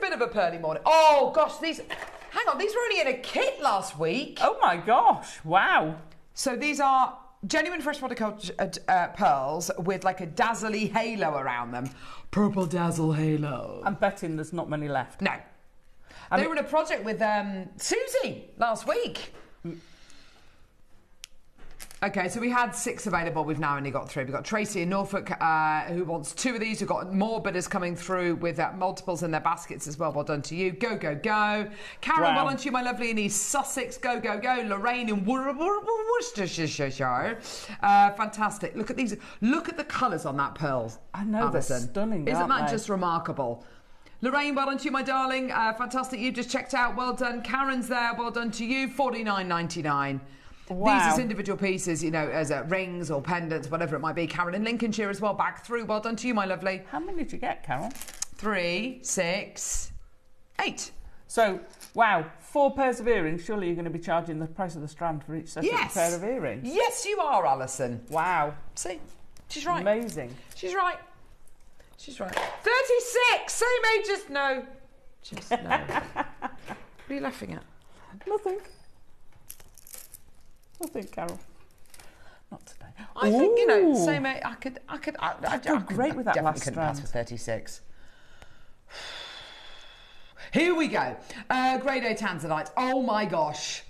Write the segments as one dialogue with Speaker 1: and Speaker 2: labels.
Speaker 1: bit of a pearly morning. Oh, gosh, these... Hang on, these were only in a kit last week.
Speaker 2: Oh, my gosh. Wow.
Speaker 1: So these are genuine freshwater pearls with like a dazzly halo around them. Purple dazzle halo.
Speaker 2: I'm betting there's not many left.
Speaker 1: No. They were in a project with Susie last week. Okay, so we had 6 available. We've now only got 3. We've got Tracy in Norfolk who wants 2 of these. We've got more bidders coming through with multiples in their baskets as well. Well done to you. Go, go, go. Karen, well done to you, my lovely, in East Sussex. Go, go, go. Lorraine in Worcestershire. Fantastic. Look at these. Look at the colours on that pearl.
Speaker 2: I know,
Speaker 1: Alison.
Speaker 2: they're stunning,
Speaker 1: Isn't
Speaker 2: aren't
Speaker 1: that
Speaker 2: they?
Speaker 1: just remarkable? Lorraine, well done to you, my darling. Fantastic. You just checked out. Well done. Karen's there. Well done to you. $49.99.
Speaker 2: Wow.
Speaker 1: These as individual pieces, you know, as rings or pendants, whatever it might be. Karen in Lincolnshire as well, back through. Well done to you, my lovely.
Speaker 2: How many did you get, Carol?
Speaker 1: 3, 6, 8.
Speaker 2: So, wow, 4 pairs of earrings. Surely you're going to be charging the price of the strand for each separate pair of earrings.
Speaker 1: Yes, you are, Alison.
Speaker 2: Wow.
Speaker 1: See, she's right.
Speaker 2: Amazing.
Speaker 1: She's right. She's right. 36, same age as... No. Just no. What are you laughing at?
Speaker 2: Nothing. Nothing, Carol. Not today.
Speaker 1: I think, you know, same age. I did
Speaker 2: great with that
Speaker 1: definitely
Speaker 2: last
Speaker 1: couldn't
Speaker 2: strand.
Speaker 1: pass for 36. Here we go. Grade A tanzanite. Oh my gosh.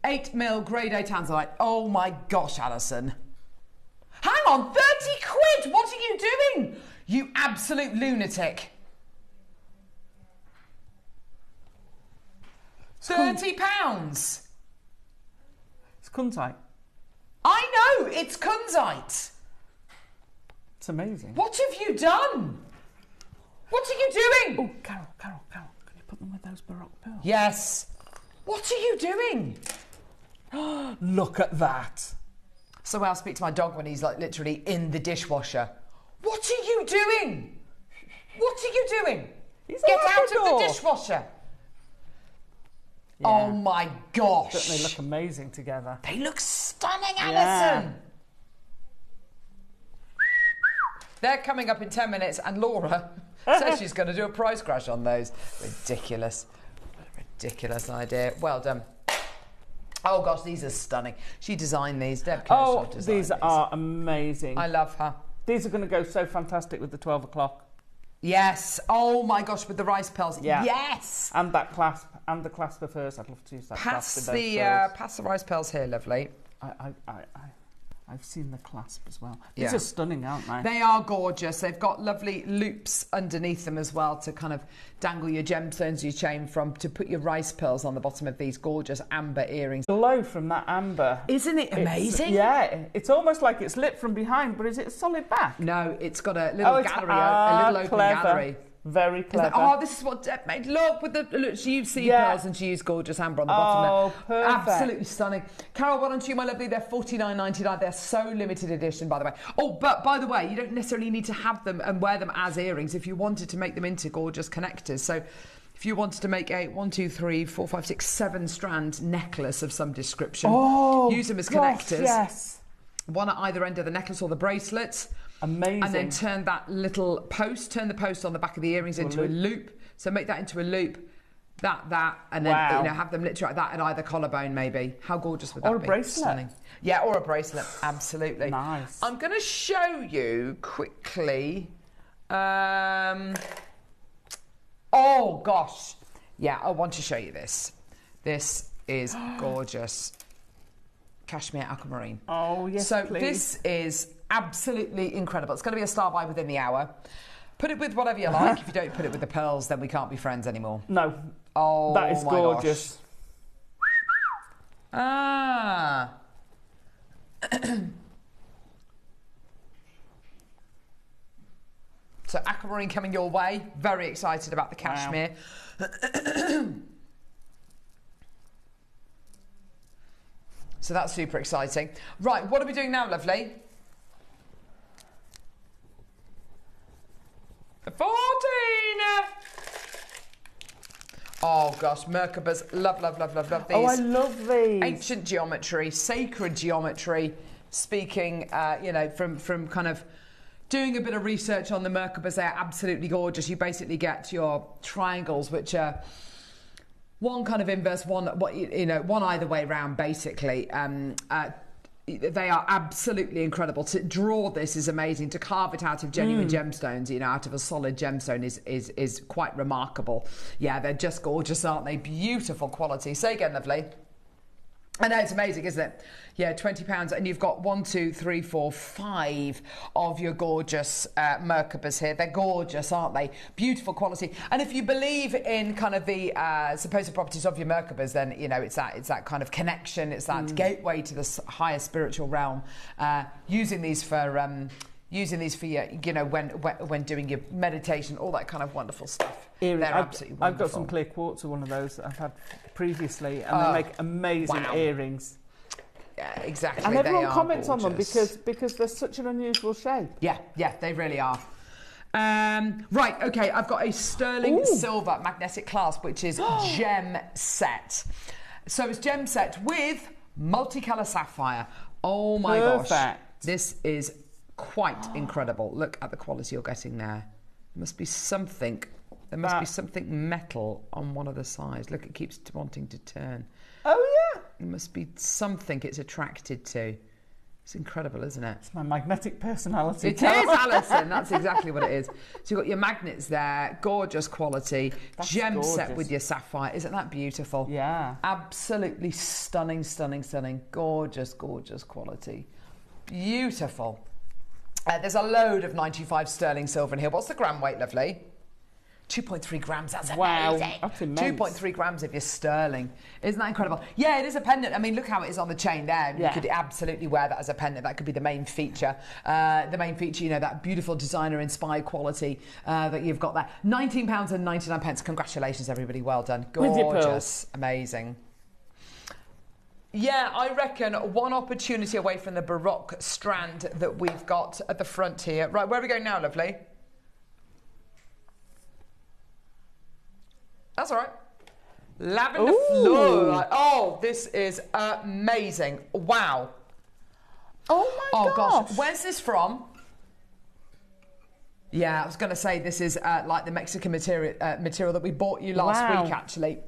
Speaker 1: 8mm grade A tanzanite. Oh my gosh, Alison. Hang on, 30 quid. What are you doing? You absolute lunatic. £30.
Speaker 2: It's kunzite.
Speaker 1: I know, it's kunzite.
Speaker 2: It's amazing.
Speaker 1: What have you done? What are you doing?
Speaker 2: Oh, Carol, can you put them with those Baroque pearls?
Speaker 1: Yes. What are you doing?
Speaker 2: Look at that.
Speaker 1: So I'll speak to my dog when he's like literally in the dishwasher. What are you doing? What are you doing? Get out of the dishwasher.
Speaker 2: Yeah.
Speaker 1: Oh my gosh.
Speaker 2: Don't they look amazing together?
Speaker 1: They look stunning, Alison.
Speaker 2: Yeah.
Speaker 1: They're coming up in 10 minutes and Laura says she's going to do a price crash on those. Ridiculous. What a ridiculous idea. Well done. Oh gosh, these are stunning. She designed these. Deb Kershaw designed
Speaker 2: these are amazing.
Speaker 1: I love her.
Speaker 2: These are going to go so fantastic with the 12 o'clock.
Speaker 1: Yes. Oh my gosh, with the rice pearls.
Speaker 2: Yeah.
Speaker 1: Yes.
Speaker 2: And that clasp, and the clasp of hers. I'd love to use that clasp with those pearls.
Speaker 1: Pass the rice pearls here, lovely.
Speaker 2: I've seen the clasp as well. These are stunning, aren't they?
Speaker 1: They are gorgeous. They've got lovely loops underneath them as well to kind of dangle your gemstones, your chain from, to put your rice pearls on the bottom of these gorgeous amber earrings.
Speaker 2: Glow from that amber.
Speaker 1: Isn't it amazing?
Speaker 2: It's almost like it's lit from behind, but is it a solid back?
Speaker 1: No, it's got a little gallery, a little open gallery.
Speaker 2: Very clever.
Speaker 1: Oh, this is what Deb made. Look, with the she used sea pearls and she used gorgeous amber on the bottom there.
Speaker 2: Oh, perfect.
Speaker 1: Absolutely stunning. Carol, well done to you, my lovely. They're $49.99. They're so limited edition, by the way. Oh, but by the way, you don't necessarily need to have them and wear them as earrings if you wanted to make them into gorgeous connectors. So if you wanted to make a 1, 2, 3, 4, 5, 6, 7 strand necklace of some description, use them as connectors.
Speaker 2: Yes.
Speaker 1: One at either end of the necklace or the bracelet.
Speaker 2: Amazing.
Speaker 1: And then turn that little post, turn the post on the back of the earrings into a loop. So make that into a loop, and then have them literally like that at either collarbone maybe. How gorgeous would that be?
Speaker 2: Or a bracelet.
Speaker 1: Stunning. Yeah, or a bracelet, absolutely.
Speaker 2: Nice.
Speaker 1: I'm going to show you quickly. Oh gosh. Yeah, I want to show you this. This is gorgeous. Cashmere aquamarine.
Speaker 2: Oh, yes,
Speaker 1: so
Speaker 2: please.
Speaker 1: This is absolutely incredible. It's going to be a star buy within the hour. Put it with whatever you like. If you don't put it with the pearls, then we can't be friends anymore.
Speaker 2: No.
Speaker 1: Oh,
Speaker 2: that is
Speaker 1: my
Speaker 2: gorgeous.
Speaker 1: Gosh. Ah. So aquamarine coming your way. Very excited about the cashmere. Wow. So that's super exciting. Right, what are we doing now, lovely? 14! Oh gosh, Merkabah's love these.
Speaker 2: Oh, I love these.
Speaker 1: Ancient geometry, sacred geometry, speaking, from kind of doing a bit of research on the Merkabahs, they're absolutely gorgeous. You basically get your triangles, which are one kind of inverse, one either way round, basically. They are absolutely incredible. To draw this is amazing. To carve it out of genuine gemstones, out of a solid gemstone is quite remarkable. Yeah, they're just gorgeous, aren't they? Beautiful quality. Say again, lovely. I know, it's amazing, isn't it? Yeah, £20, and you've got 1, 2, 3, 4, 5 of your gorgeous Merkabahs here. They're gorgeous, aren't they? Beautiful quality. And if you believe in kind of the supposed properties of your Merkabahs, then it's that kind of connection. It's that gateway to the higher spiritual realm. Using these for your, when doing your meditation, all that kind of wonderful stuff. They're absolutely wonderful.
Speaker 2: I've got some clear quartz of one of those that I've had previously, and they make amazing earrings.
Speaker 1: Yeah, exactly.
Speaker 2: And everyone comments on them because they're such an unusual shape.
Speaker 1: Yeah, they really are. Right, okay, I've got a sterling silver magnetic clasp, which is gem set. So it's gem set with multicolour sapphire. Oh my gosh. This is quite incredible. Look at the quality you're getting there. There must be something metal on one of the sides. Look, it keeps wanting to turn.
Speaker 2: Oh yeah.
Speaker 1: It must be something it's attracted to. It's incredible, isn't it?
Speaker 2: It's my magnetic personality.
Speaker 1: It is, Alison. That's exactly what it is. So you've got your magnets there, gorgeous quality, gem set with your sapphire. Isn't that beautiful?
Speaker 2: Yeah.
Speaker 1: Absolutely stunning, stunning, stunning. Gorgeous, gorgeous quality. Beautiful. There's a load of 95 sterling silver in here. What's the gram weight, lovely? 2.3 grams, that's amazing.
Speaker 2: That's immense.
Speaker 1: 2.3 grams of your sterling. Isn't that incredible? Yeah, it is a pendant. I mean, look how it is on the chain there.
Speaker 2: Yeah.
Speaker 1: You could absolutely wear that as a pendant. That could be the main feature. That beautiful designer-inspired quality that you've got there. £19.99. Congratulations, everybody. Well done. Gorgeous. Amazing. Yeah, I reckon one opportunity away from the Baroque strand that we've got at the front here. Right, where are we going now, lovely? That's all right. Lavender fluorite. Oh, this is amazing. Wow.
Speaker 2: Oh my gosh.
Speaker 1: Where's this from? Yeah, I was going to say this is like the Mexican material that we bought you last week, actually.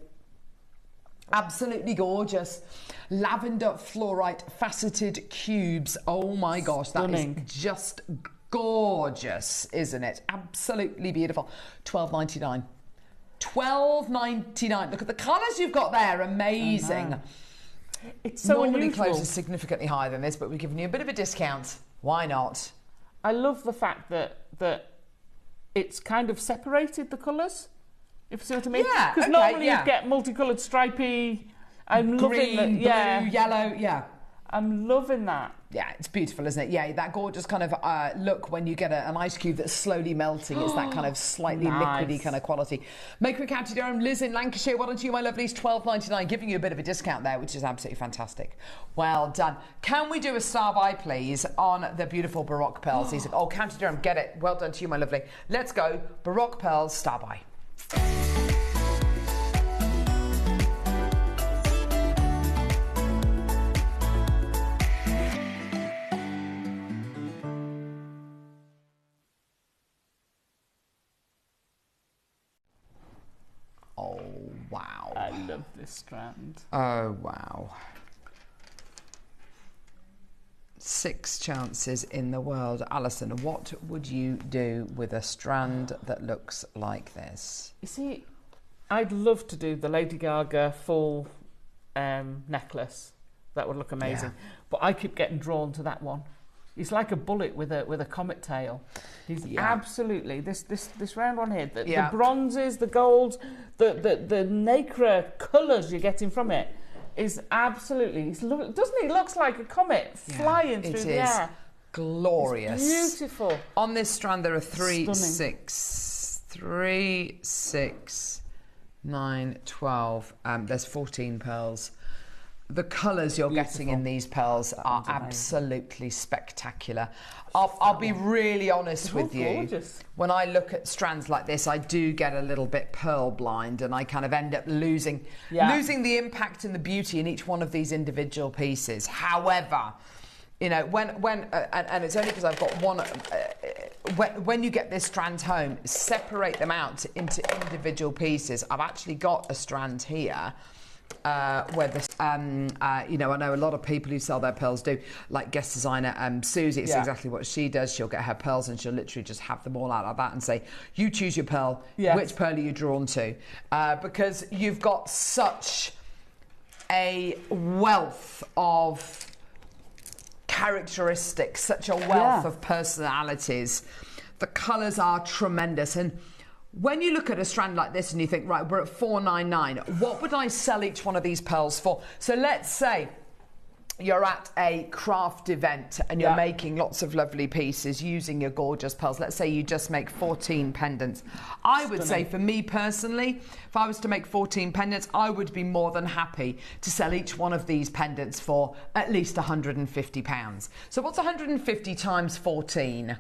Speaker 1: Absolutely gorgeous. Lavender fluorite faceted cubes. Oh my gosh, that is just gorgeous, isn't it? Absolutely beautiful. £12.99. £12.99. Look at the colours you've got there. Amazing.
Speaker 2: It's so
Speaker 1: normally
Speaker 2: unusual.
Speaker 1: closes significantly higher than this, but we're giving you a bit of a discount. Why not?
Speaker 2: I love the fact that it's kind of separated the colours. If you see what I mean?
Speaker 1: Yeah.
Speaker 2: Because normally you'd get multicoloured stripy. I'm
Speaker 1: green,
Speaker 2: loving that.
Speaker 1: blue, yellow. Yeah.
Speaker 2: I'm loving that.
Speaker 1: Yeah, it's beautiful, isn't it? Yeah, that gorgeous kind of look when you get an ice cube that's slowly melting. It's that kind of slightly liquidy kind of quality. Maker in County Durham, Liz in Lancashire. Well done to you, my lovelies. £12.99, giving you a bit of a discount there, which is absolutely fantastic. Well done. Can we do a star buy, please, on the beautiful Baroque pearls? Oh, County Durham, get it. Well done to you, my lovely. Let's go. Baroque pearls, star buy. Oh, wow.
Speaker 2: I love this strand.
Speaker 1: Oh, wow. 6 chances in the world. Alison, what would you do with a strand that looks like this?
Speaker 2: You see, I'd love to do the Lady Gaga full necklace. That would look amazing. Yeah. But I keep getting drawn to that one. He's like a bullet with a comet tail. He's absolutely this round one here. The bronzes, the golds, the nacre colours you're getting from it is absolutely. Doesn't he? Looks like a comet flying through the air.
Speaker 1: Glorious.
Speaker 2: It's beautiful.
Speaker 1: On this strand there are 3, 6, 9, 12. There's 14 pearls. The colours you're getting in these pearls are absolutely spectacular. I'll be really honest with you.
Speaker 2: Gorgeous.
Speaker 1: When I look at strands like this, I do get a little bit pearl blind, and I kind of end up losing the impact and the beauty in each one of these individual pieces. However, when and it's only because I've got one when you get this strand home, separate them out into individual pieces. I've actually got a strand here. Where this, you know, I know a lot of people who sell their pearls do, like guest designer Susie. It's exactly what she does. She'll get her pearls and she'll literally just have them all out like that and say, "You choose your pearl. Which pearl are you drawn to?" Because you've got such a wealth of characteristics, such a wealth of personalities. The colours are tremendous, and when you look at a strand like this and you think, right, we're at $4.99, what would I sell each one of these pearls for? So let's say you're at a craft event and you're making lots of lovely pieces using your gorgeous pearls. Let's say you just make 14 pendants. I would say, for me personally, if I was to make 14 pendants, I would be more than happy to sell each one of these pendants for at least £150. So what's 150 times 14?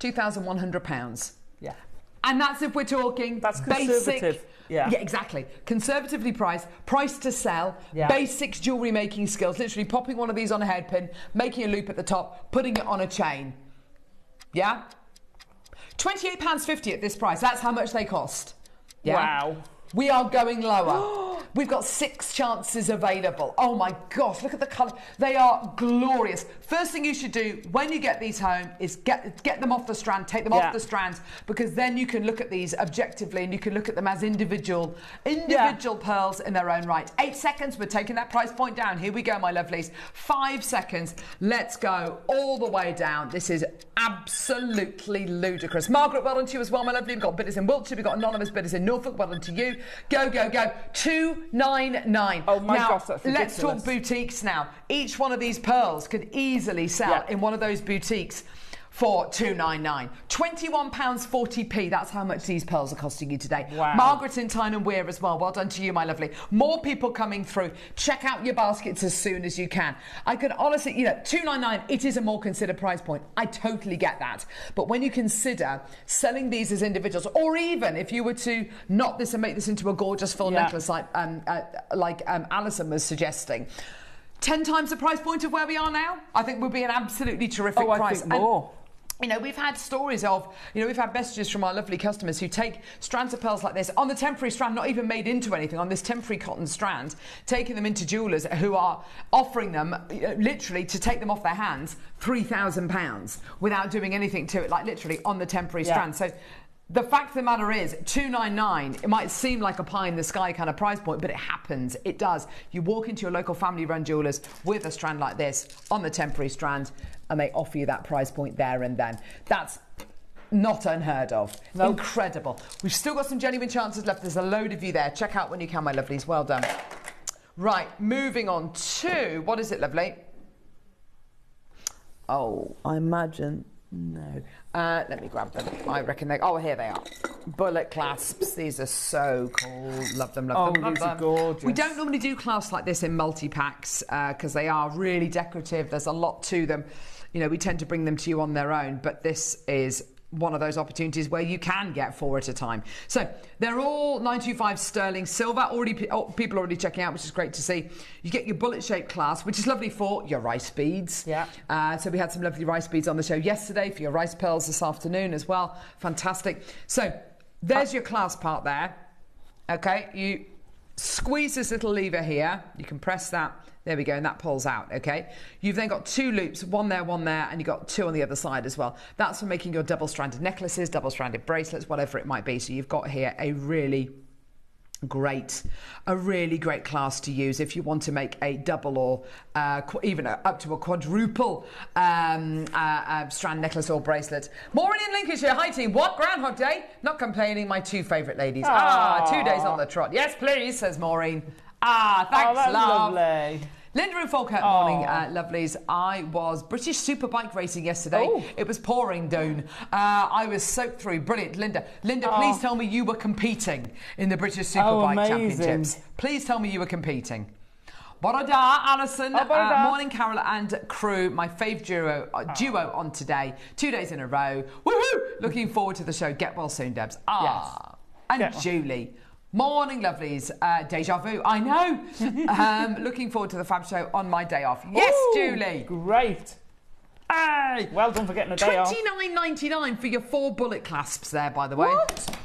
Speaker 1: £2,100.
Speaker 2: Yeah.
Speaker 1: And that's if we're talking
Speaker 2: that's conservative.
Speaker 1: Basic. Yeah, exactly. Conservatively priced to sell, basics jewellery making skills, literally popping one of these on a hairpin, making a loop at the top, putting it on a chain. Yeah? £28.50 at this price. That's how much they cost. Yeah?
Speaker 2: Wow.
Speaker 1: We are going lower. We've got 6 chances available. Oh my gosh, look at the colour. They are glorious. First thing you should do when you get these home is get them off the strand, take them off the strand, because then you can look at these objectively and you can look at them as individual pearls in their own right. 8 seconds, we're taking that price point down. Here we go, my lovelies. 5 seconds. Let's go all the way down. This is absolutely ludicrous. Margaret, well done to you as well, my lovely. We've got bidders in Wiltshire, we've got anonymous bidders in Norfolk. Well done to you. Go, go, go. $299.
Speaker 2: Oh my gosh, that's ridiculous.
Speaker 1: Let's talk boutiques now. Each one of these pearls could easily sell in one of those boutiques for $299. £21.40p. That's how much these pearls are costing you today.
Speaker 2: Wow.
Speaker 1: Margaret in Tyne and Wear as well. Well done to you, my lovely. More people coming through. Check out your baskets as soon as you can. I could honestly, you know, $299, it is a more considered price point. I totally get that. But when you consider selling these as individuals, or even if you were to knot this and make this into a gorgeous full necklace like Alison was suggesting, 10 times the price point of where we are now, I think would be an absolutely terrific price.
Speaker 2: I think more.
Speaker 1: You know, we've had stories of, you know, we've had messages from our lovely customers who take strands of pearls like this on the temporary strand, not even made into anything, on this temporary cotton strand, taking them into jewellers who are offering them, literally, to take them off their hands, £3,000 without doing anything to it, like literally on the temporary strand. So the fact of the matter is, $299, it might seem like a pie in the sky kind of price point, but it happens. It does. You walk into your local family-run jewellers with a strand like this on the temporary strand, and they offer you that price point there and then. That's not unheard of. Nope. Incredible. We've still got some genuine chances left. There's a load of you there. Check out when you can, my lovelies. Well done. Right, moving on to, what is it, lovely? Oh, I imagine... No. Let me grab them. I reckon they... Oh, here they are. Bullet clasps. These are so cool. Love them, love them.
Speaker 2: Oh, these are gorgeous.
Speaker 1: We don't normally do clasps like this in multi-packs because they are really decorative. There's a lot to them. You know, we tend to bring them to you on their own, but this is one of those opportunities where you can get 4 at a time. So they're all 925 sterling silver. People already checking out, which is great to see. You get your bullet-shaped clasp, which is lovely for your rice beads. Yeah. So we had some lovely rice beads on the show yesterday for your rice pearls this afternoon as well. Fantastic. So there's your clasp part there. Okay, you squeeze this little lever here. You can press that. There we go, and that pulls out, okay? You've then got 2 loops, one there, and you've got 2 on the other side as well. That's for making your double-stranded necklaces, double-stranded bracelets, whatever it might be. So you've got here a really great class to use if you want to make a double or even up to a quadruple strand necklace or bracelet. Maureen in Lincolnshire, hi team. What, Groundhog Day? Not complaining, my 2 favourite ladies. 2 days on the trot. Yes, please, says Maureen. Thanks,
Speaker 2: that's
Speaker 1: love.
Speaker 2: Lovely.
Speaker 1: Linda in Falkirk, morning, lovelies. I was British Superbike racing yesterday. It was pouring down. I was soaked through. Brilliant. Linda, please tell me you were competing in the British Superbike Championships. Please tell me you were competing. Borada, Alison, morning, Carol and crew. My fave duo on today. 2 days in a row. Woohoo! Looking forward to the show. Get well soon, Debs. And Julie. Morning, lovelies. Deja vu. I know. Looking forward to the Fab Show on my day off. Yes,
Speaker 2: Ooh,
Speaker 1: Julie.
Speaker 2: Great.
Speaker 1: Hey.
Speaker 2: Well done for getting a day off.
Speaker 1: $29.99 for your 4 bullet clasps there, by the way.
Speaker 2: What?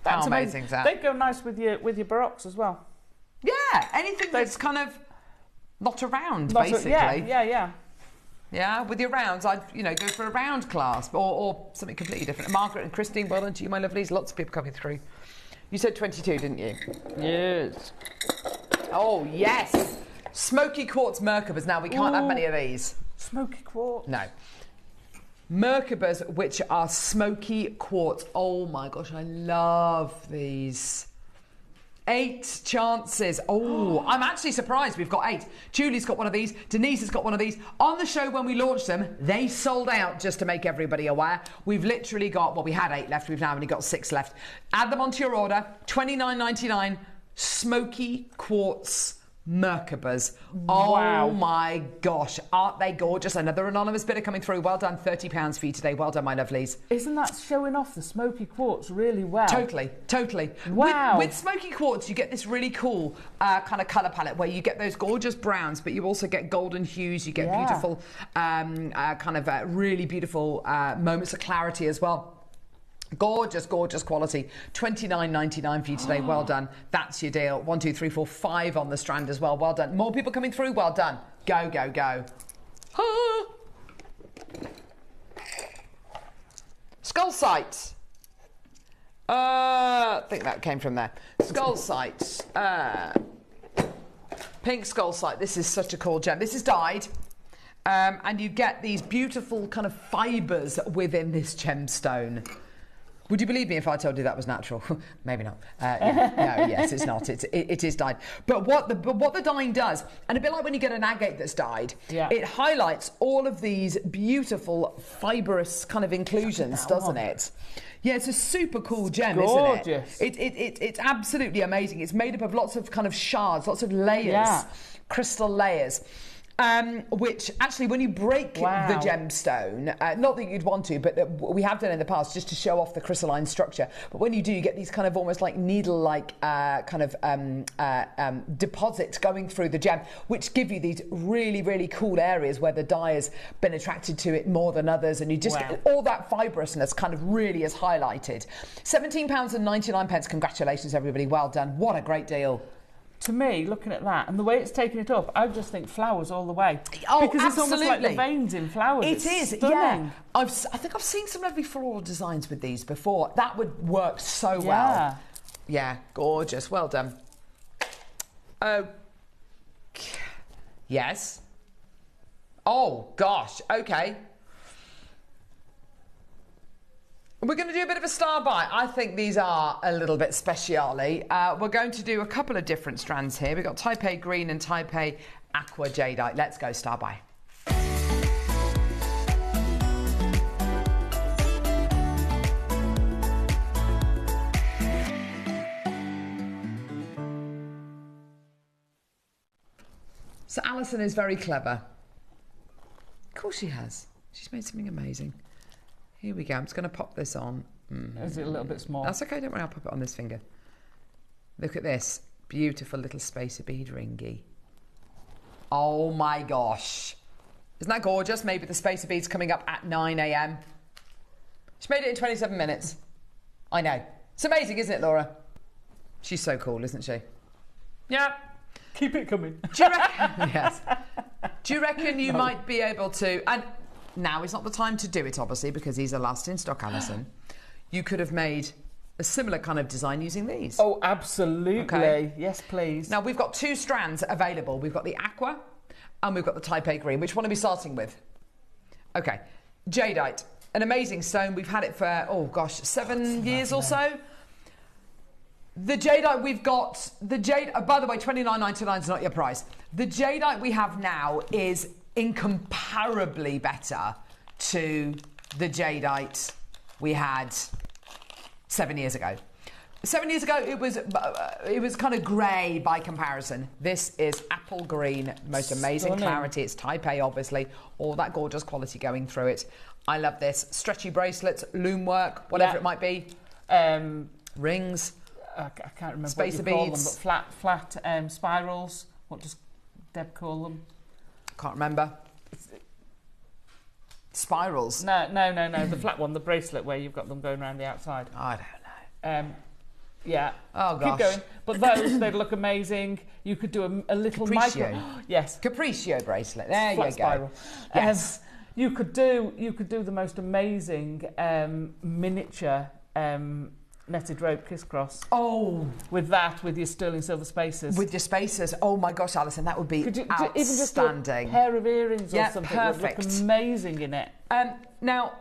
Speaker 2: That's
Speaker 1: How amazing is that?
Speaker 2: They go nice with your baroques as well.
Speaker 1: Yeah, anything that's kind of not around, basically. Yeah, with your rounds, I'd go for a round clasp or something completely different. Margaret and Christine, well done to you, my lovelies. Lots of people coming through. You said 22, didn't you?
Speaker 2: Yes.
Speaker 1: Oh, yes. Smoky quartz Merkabas. Now, we can't have many of these.
Speaker 2: Smoky quartz?
Speaker 1: No. Merkabas, which are smoky quartz. Oh, my gosh, I love these. 8 chances. Oh, I'm actually surprised we've got 8. Julie's got one of these. Denise has got one of these. On the show when we launched them, they sold out, just to make everybody aware. We've literally got, well, we had 8 left. We've now only got 6 left. Add them onto your order. $29.99. Smoky quartz Merkabas.
Speaker 2: Wow.
Speaker 1: Oh my gosh, aren't they gorgeous? Another anonymous bidder coming through. Well done, £30 for you today. Well done, my lovelies.
Speaker 2: Isn't that showing off the smoky quartz really well?
Speaker 1: Totally.
Speaker 2: Wow.
Speaker 1: With smoky quartz, you get this really cool kind of colour palette where you get those gorgeous browns, but you also get golden hues. You get beautiful, really beautiful moments of clarity as well. Gorgeous quality. $29.99 for you today. Well done. That's your deal. 1, 2, 3, 4, 5 on the strand as well. Well done. More people coming through. Well done. Go. Skull sight. I think that came from there. Skull sight. Pink skull sight. This is such a cool gem. This is dyed. And you get these beautiful kind of fibres within this gemstone. Would you believe me if I told you that was natural? Maybe not. Yes, it's not. It is dyed. But what the dyeing does, and a bit like when you get an agate that's dyed, it highlights all of these beautiful fibrous kind of inclusions, doesn't it? Yeah, it's a super cool gem, isn't it? It's absolutely amazing. It's made up of lots of kind of shards, lots of layers, crystal layers. Which actually, when you break the gemstone, not that you'd want to, but we have done in the past just to show off the crystalline structure. But when you do, you get these kind of almost like needle-like deposits going through the gem, which give you these really, really cool areas where the dye has been attracted to it more than others, and you just get all that fibrousness kind of really is highlighted. £17.99. Congratulations, everybody. Well done. What a great deal.
Speaker 2: To me, looking at that and the way it's taken it up, I just think flowers all the way.
Speaker 1: Oh,
Speaker 2: because it's almost like the veins in flowers.
Speaker 1: It is,
Speaker 2: stunning.
Speaker 1: yeah. I think I've seen some lovely floral designs with these before. That would work so well. Yeah, gorgeous. Well done. Oh, yes. Oh gosh. Okay. We're going to do a bit of a star buy. I think these are a little bit speciale. We're going to do a couple of different strands here. We've got Type A Green and Type A Aqua Jadeite. Let's go star buy. So Alison is very clever. Of course she has. She's made something amazing. Here we go. I'm just going to pop this on.
Speaker 2: Is it a little bit small?
Speaker 1: That's okay. Don't worry. I'll pop it on this finger. Look at this. Beautiful little spacer bead ringy. Oh, my gosh. Isn't that gorgeous? Maybe the spacer beads coming up at 9 a.m. She made it in 27 minutes. I know. It's amazing, isn't it, Laura? She's so cool, isn't she? Yeah.
Speaker 2: Keep it coming.
Speaker 1: Do you reckon? Yes. Do you reckon you might be able to... And now is not the time to do it, obviously, because these are last in stock, Alison. You could have made a similar kind of design using these.
Speaker 2: Oh, absolutely. Okay. Yes, please.
Speaker 1: Now, we've got 2 strands available. We've got the Aqua and we've got the Type A Green. Which one are we starting with? Okay. Jadeite. An amazing stone. We've had it for, 7 years or so. The jadeite we've got, by the way, $29.99 is not your price. The jadeite we have now is incomparably better to the jadeite we had 7 years ago. 7 years ago, it was kind of grey by comparison. This is apple green, most amazing clarity. It's Type A, obviously. All that gorgeous quality going through it. I love this. Stretchy bracelets, loom work, whatever it might be. Rings.
Speaker 2: I can't remember
Speaker 1: Spacer
Speaker 2: what you call
Speaker 1: beads.
Speaker 2: them, but flat spirals. What does Deb call them?
Speaker 1: Can't remember. Spirals.
Speaker 2: No. The flat one, the bracelet where you've got them going around the outside.
Speaker 1: I don't know.
Speaker 2: Yeah.
Speaker 1: Oh, gosh.
Speaker 2: Keep going. But those, they'd look amazing. You could do a little
Speaker 1: Capriccio.
Speaker 2: Yes.
Speaker 1: Capriccio bracelet. There
Speaker 2: Flat
Speaker 1: you
Speaker 2: spiral.
Speaker 1: go. Yes.
Speaker 2: You could do the most amazing miniature netted rope crisscross.
Speaker 1: Oh,
Speaker 2: with your sterling silver spacers.
Speaker 1: with your spacers. Oh my gosh, Alison, that would be
Speaker 2: Could you
Speaker 1: outstanding.
Speaker 2: even just do a pair of earrings or something?
Speaker 1: Perfect.
Speaker 2: Would look amazing in it.
Speaker 1: Now,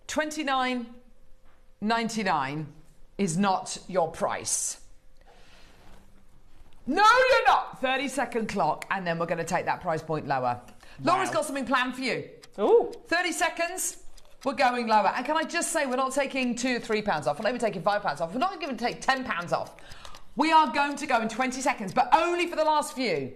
Speaker 1: $29.99 is not your price. No, you're not. 30-second clock, and then we're going to take that price point lower.
Speaker 2: Wow.
Speaker 1: Laura's got something planned for you.
Speaker 2: Ooh.
Speaker 1: 30 seconds, we're going lower. And can I just say, we're not taking £2 or £3 off. We're not even taking £5 off. We're not even going to take £10 off. We are going to go in 20 seconds, but only for the last few.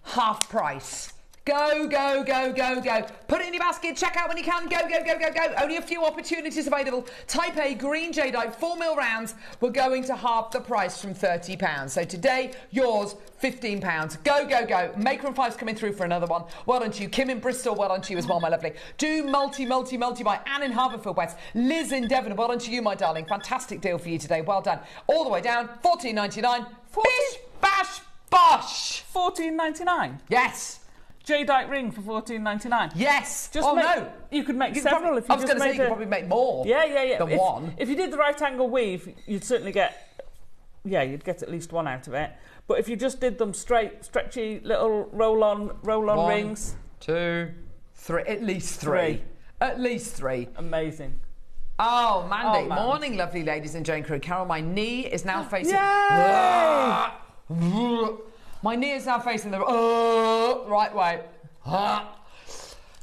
Speaker 1: Half price. Go, go, go, go, go. Put it in your basket. Check out when you can. Go, go, go, go, go. Only a few opportunities available. Type A, green jadeite, 4mm rounds. We're going to half the price from £30. So today, yours, £15. Go, go, go. Maker and Five's coming through for another one. Well done to you. Kim in Bristol, well done to you as well, my lovely. Do multi by Anne in Haverfordwest. Liz in Devon, well done to you, my darling. Fantastic deal for you today. Well done. All the way down, $14.99. Bish, bash, bosh.
Speaker 2: $14.99.
Speaker 1: Yes.
Speaker 2: Jadeite ring for $14.99.
Speaker 1: Yes.
Speaker 2: Just
Speaker 1: no.
Speaker 2: You could make
Speaker 1: You could
Speaker 2: several
Speaker 1: probably,
Speaker 2: if you
Speaker 1: I was
Speaker 2: just
Speaker 1: going to say
Speaker 2: made
Speaker 1: you could probably make more.
Speaker 2: Yeah.
Speaker 1: Than
Speaker 2: if,
Speaker 1: one.
Speaker 2: If you did the right angle weave, you'd certainly get. Yeah, you'd get at least one out of it. But if you just did them straight, stretchy little roll-on
Speaker 1: One,
Speaker 2: rings.
Speaker 1: 2, 3. At least three. At least three.
Speaker 2: Amazing.
Speaker 1: Oh, Mandy.
Speaker 2: Oh, man.
Speaker 1: Morning, lovely ladies and Jane Crew. Carol, my knee is now facing.
Speaker 2: Yay!
Speaker 1: My knee is now facing the right way. Got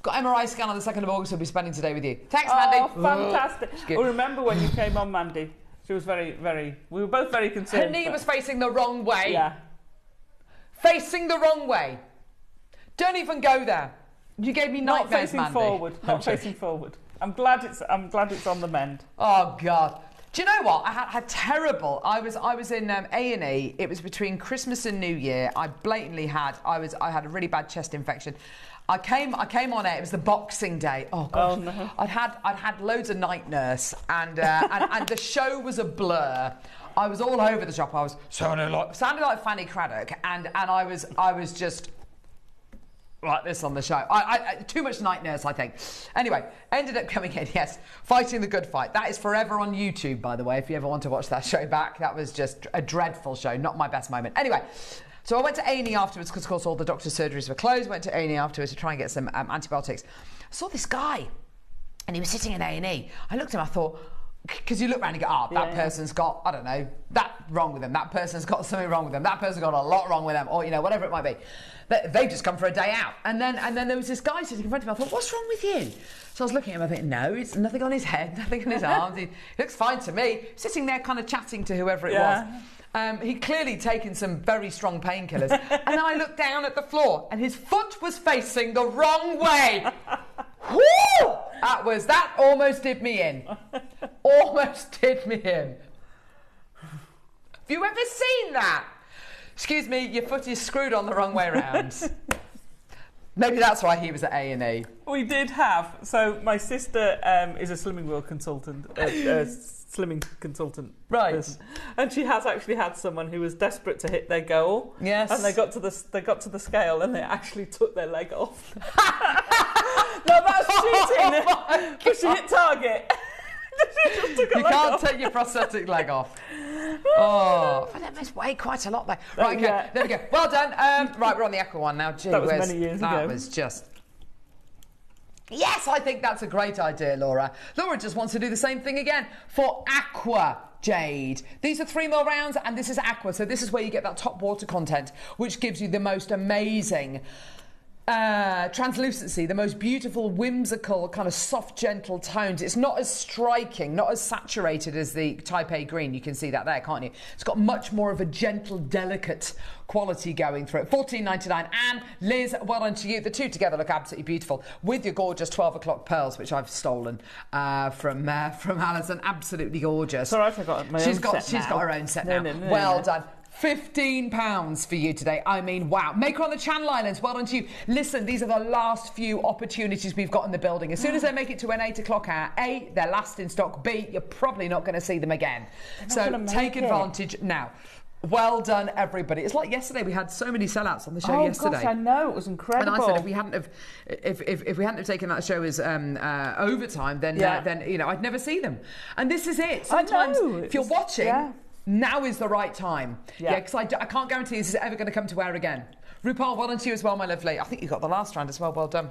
Speaker 1: MRI scan on the 2nd of August. We'll be spending today with you. Thanks, Mandy.
Speaker 2: Oh, fantastic. Oh, remember when you came on, Mandy? She was very, very... We were both very concerned.
Speaker 1: Her knee was facing the wrong way.
Speaker 2: Yeah.
Speaker 1: Facing the wrong way. Don't even go there. You gave me
Speaker 2: Not
Speaker 1: nightmares,
Speaker 2: facing
Speaker 1: Mandy.
Speaker 2: forward. Not facing forward. I'm glad it's on the mend.
Speaker 1: Oh God! Do you know what? I had terrible. I was in A&E. It was between Christmas and New Year. I blatantly had. I had a really bad chest infection. I came on air. It was the Boxing Day. Oh gosh!
Speaker 2: Oh, no.
Speaker 1: I'd had loads of night nurse, and the show was a blur. I was all over the shop. I was sounding like Fanny Craddock, and I was just like this on the show. I too much night nurse, I think. Anyway, ended up coming in, yes, fighting the good fight. That is forever on YouTube, by the way, if you ever want to watch that show back. That was just a dreadful show, not my best moment. Anyway, so I went to A&E afterwards because, of course, all the doctor's surgeries were closed. Went to A&E afterwards to try and get some antibiotics. I saw this guy, and he was sitting in A&E. I looked at him, I thought, because you look around and go, that person's got, I don't know, that wrong with them. That person's got something wrong with them. That person's got a lot wrong with them, or, whatever it might be. They've just come for a day out. And then there was this guy sitting in front of me. I thought, what's wrong with you? So I was looking at him, I think, no, it's nothing on his head, nothing on his arms. He looks fine to me. Sitting there kind of chatting to whoever it was. He'd clearly taken some very strong painkillers. And then I looked down at the floor, and his foot was facing the wrong way. Woo! That almost did me in. Almost did me in. Have you ever seen that? Excuse me, your foot is screwed on the wrong way round. Maybe that's why he was at A&E.
Speaker 2: We did have. So my sister is a slimming wheel consultant, slimming consultant,
Speaker 1: right?
Speaker 2: Person. And she has actually had someone who was desperate to hit their goal.
Speaker 1: Yes.
Speaker 2: And they got to the scale and they actually took their leg off. No, that's cheating.
Speaker 1: Oh
Speaker 2: but she hit target. She just took her
Speaker 1: you
Speaker 2: leg
Speaker 1: can't
Speaker 2: off.
Speaker 1: take your prosthetic leg off. Oh, but that must weigh quite a lot there. Right, okay,
Speaker 2: Yeah.
Speaker 1: there we go. Well done. Right, we're on the Aqua one now. Gee,
Speaker 2: That was many years ago.
Speaker 1: That was just... Yes, I think that's a great idea, Laura. Laura just wants to do the same thing again for Aqua Jade. These are 3mm rounds, and this is Aqua, so this is where you get that top water content, which gives you the most amazing translucency, the most beautiful, whimsical, kind of soft, gentle tones. It's not as striking, not as saturated as the Type A green. You can see that there, can't you? It's got much more of a gentle, delicate quality going through it. $14.99. And Liz, well done to you. The two together look absolutely beautiful with your gorgeous 12 o'clock pearls, which I've stolen from Alison. Absolutely gorgeous.
Speaker 2: Sorry, I forgot my own set.
Speaker 1: She's got her own set now.
Speaker 2: No,
Speaker 1: well done. £15 for you today. I mean, wow. Maker on the Channel Islands, well done to you. Listen, these are the last few opportunities we've got in the building. As soon as they make it to an 8 o'clock hour, A, they're last in stock. B, you're probably not going to see them again. So take advantage now. Well done, everybody. It's like yesterday. We had so many sellouts on the show yesterday.
Speaker 2: Gosh, I know. It was incredible.
Speaker 1: And I said if we hadn't have taken that show as overtime, then I'd never see them. And this is it. Sometimes if you're watching, now is the right time. Yeah, because I can't guarantee this is ever going to come to air again. RuPaul, well done to you as well, my lovely. I think you got the last round as well. Well done.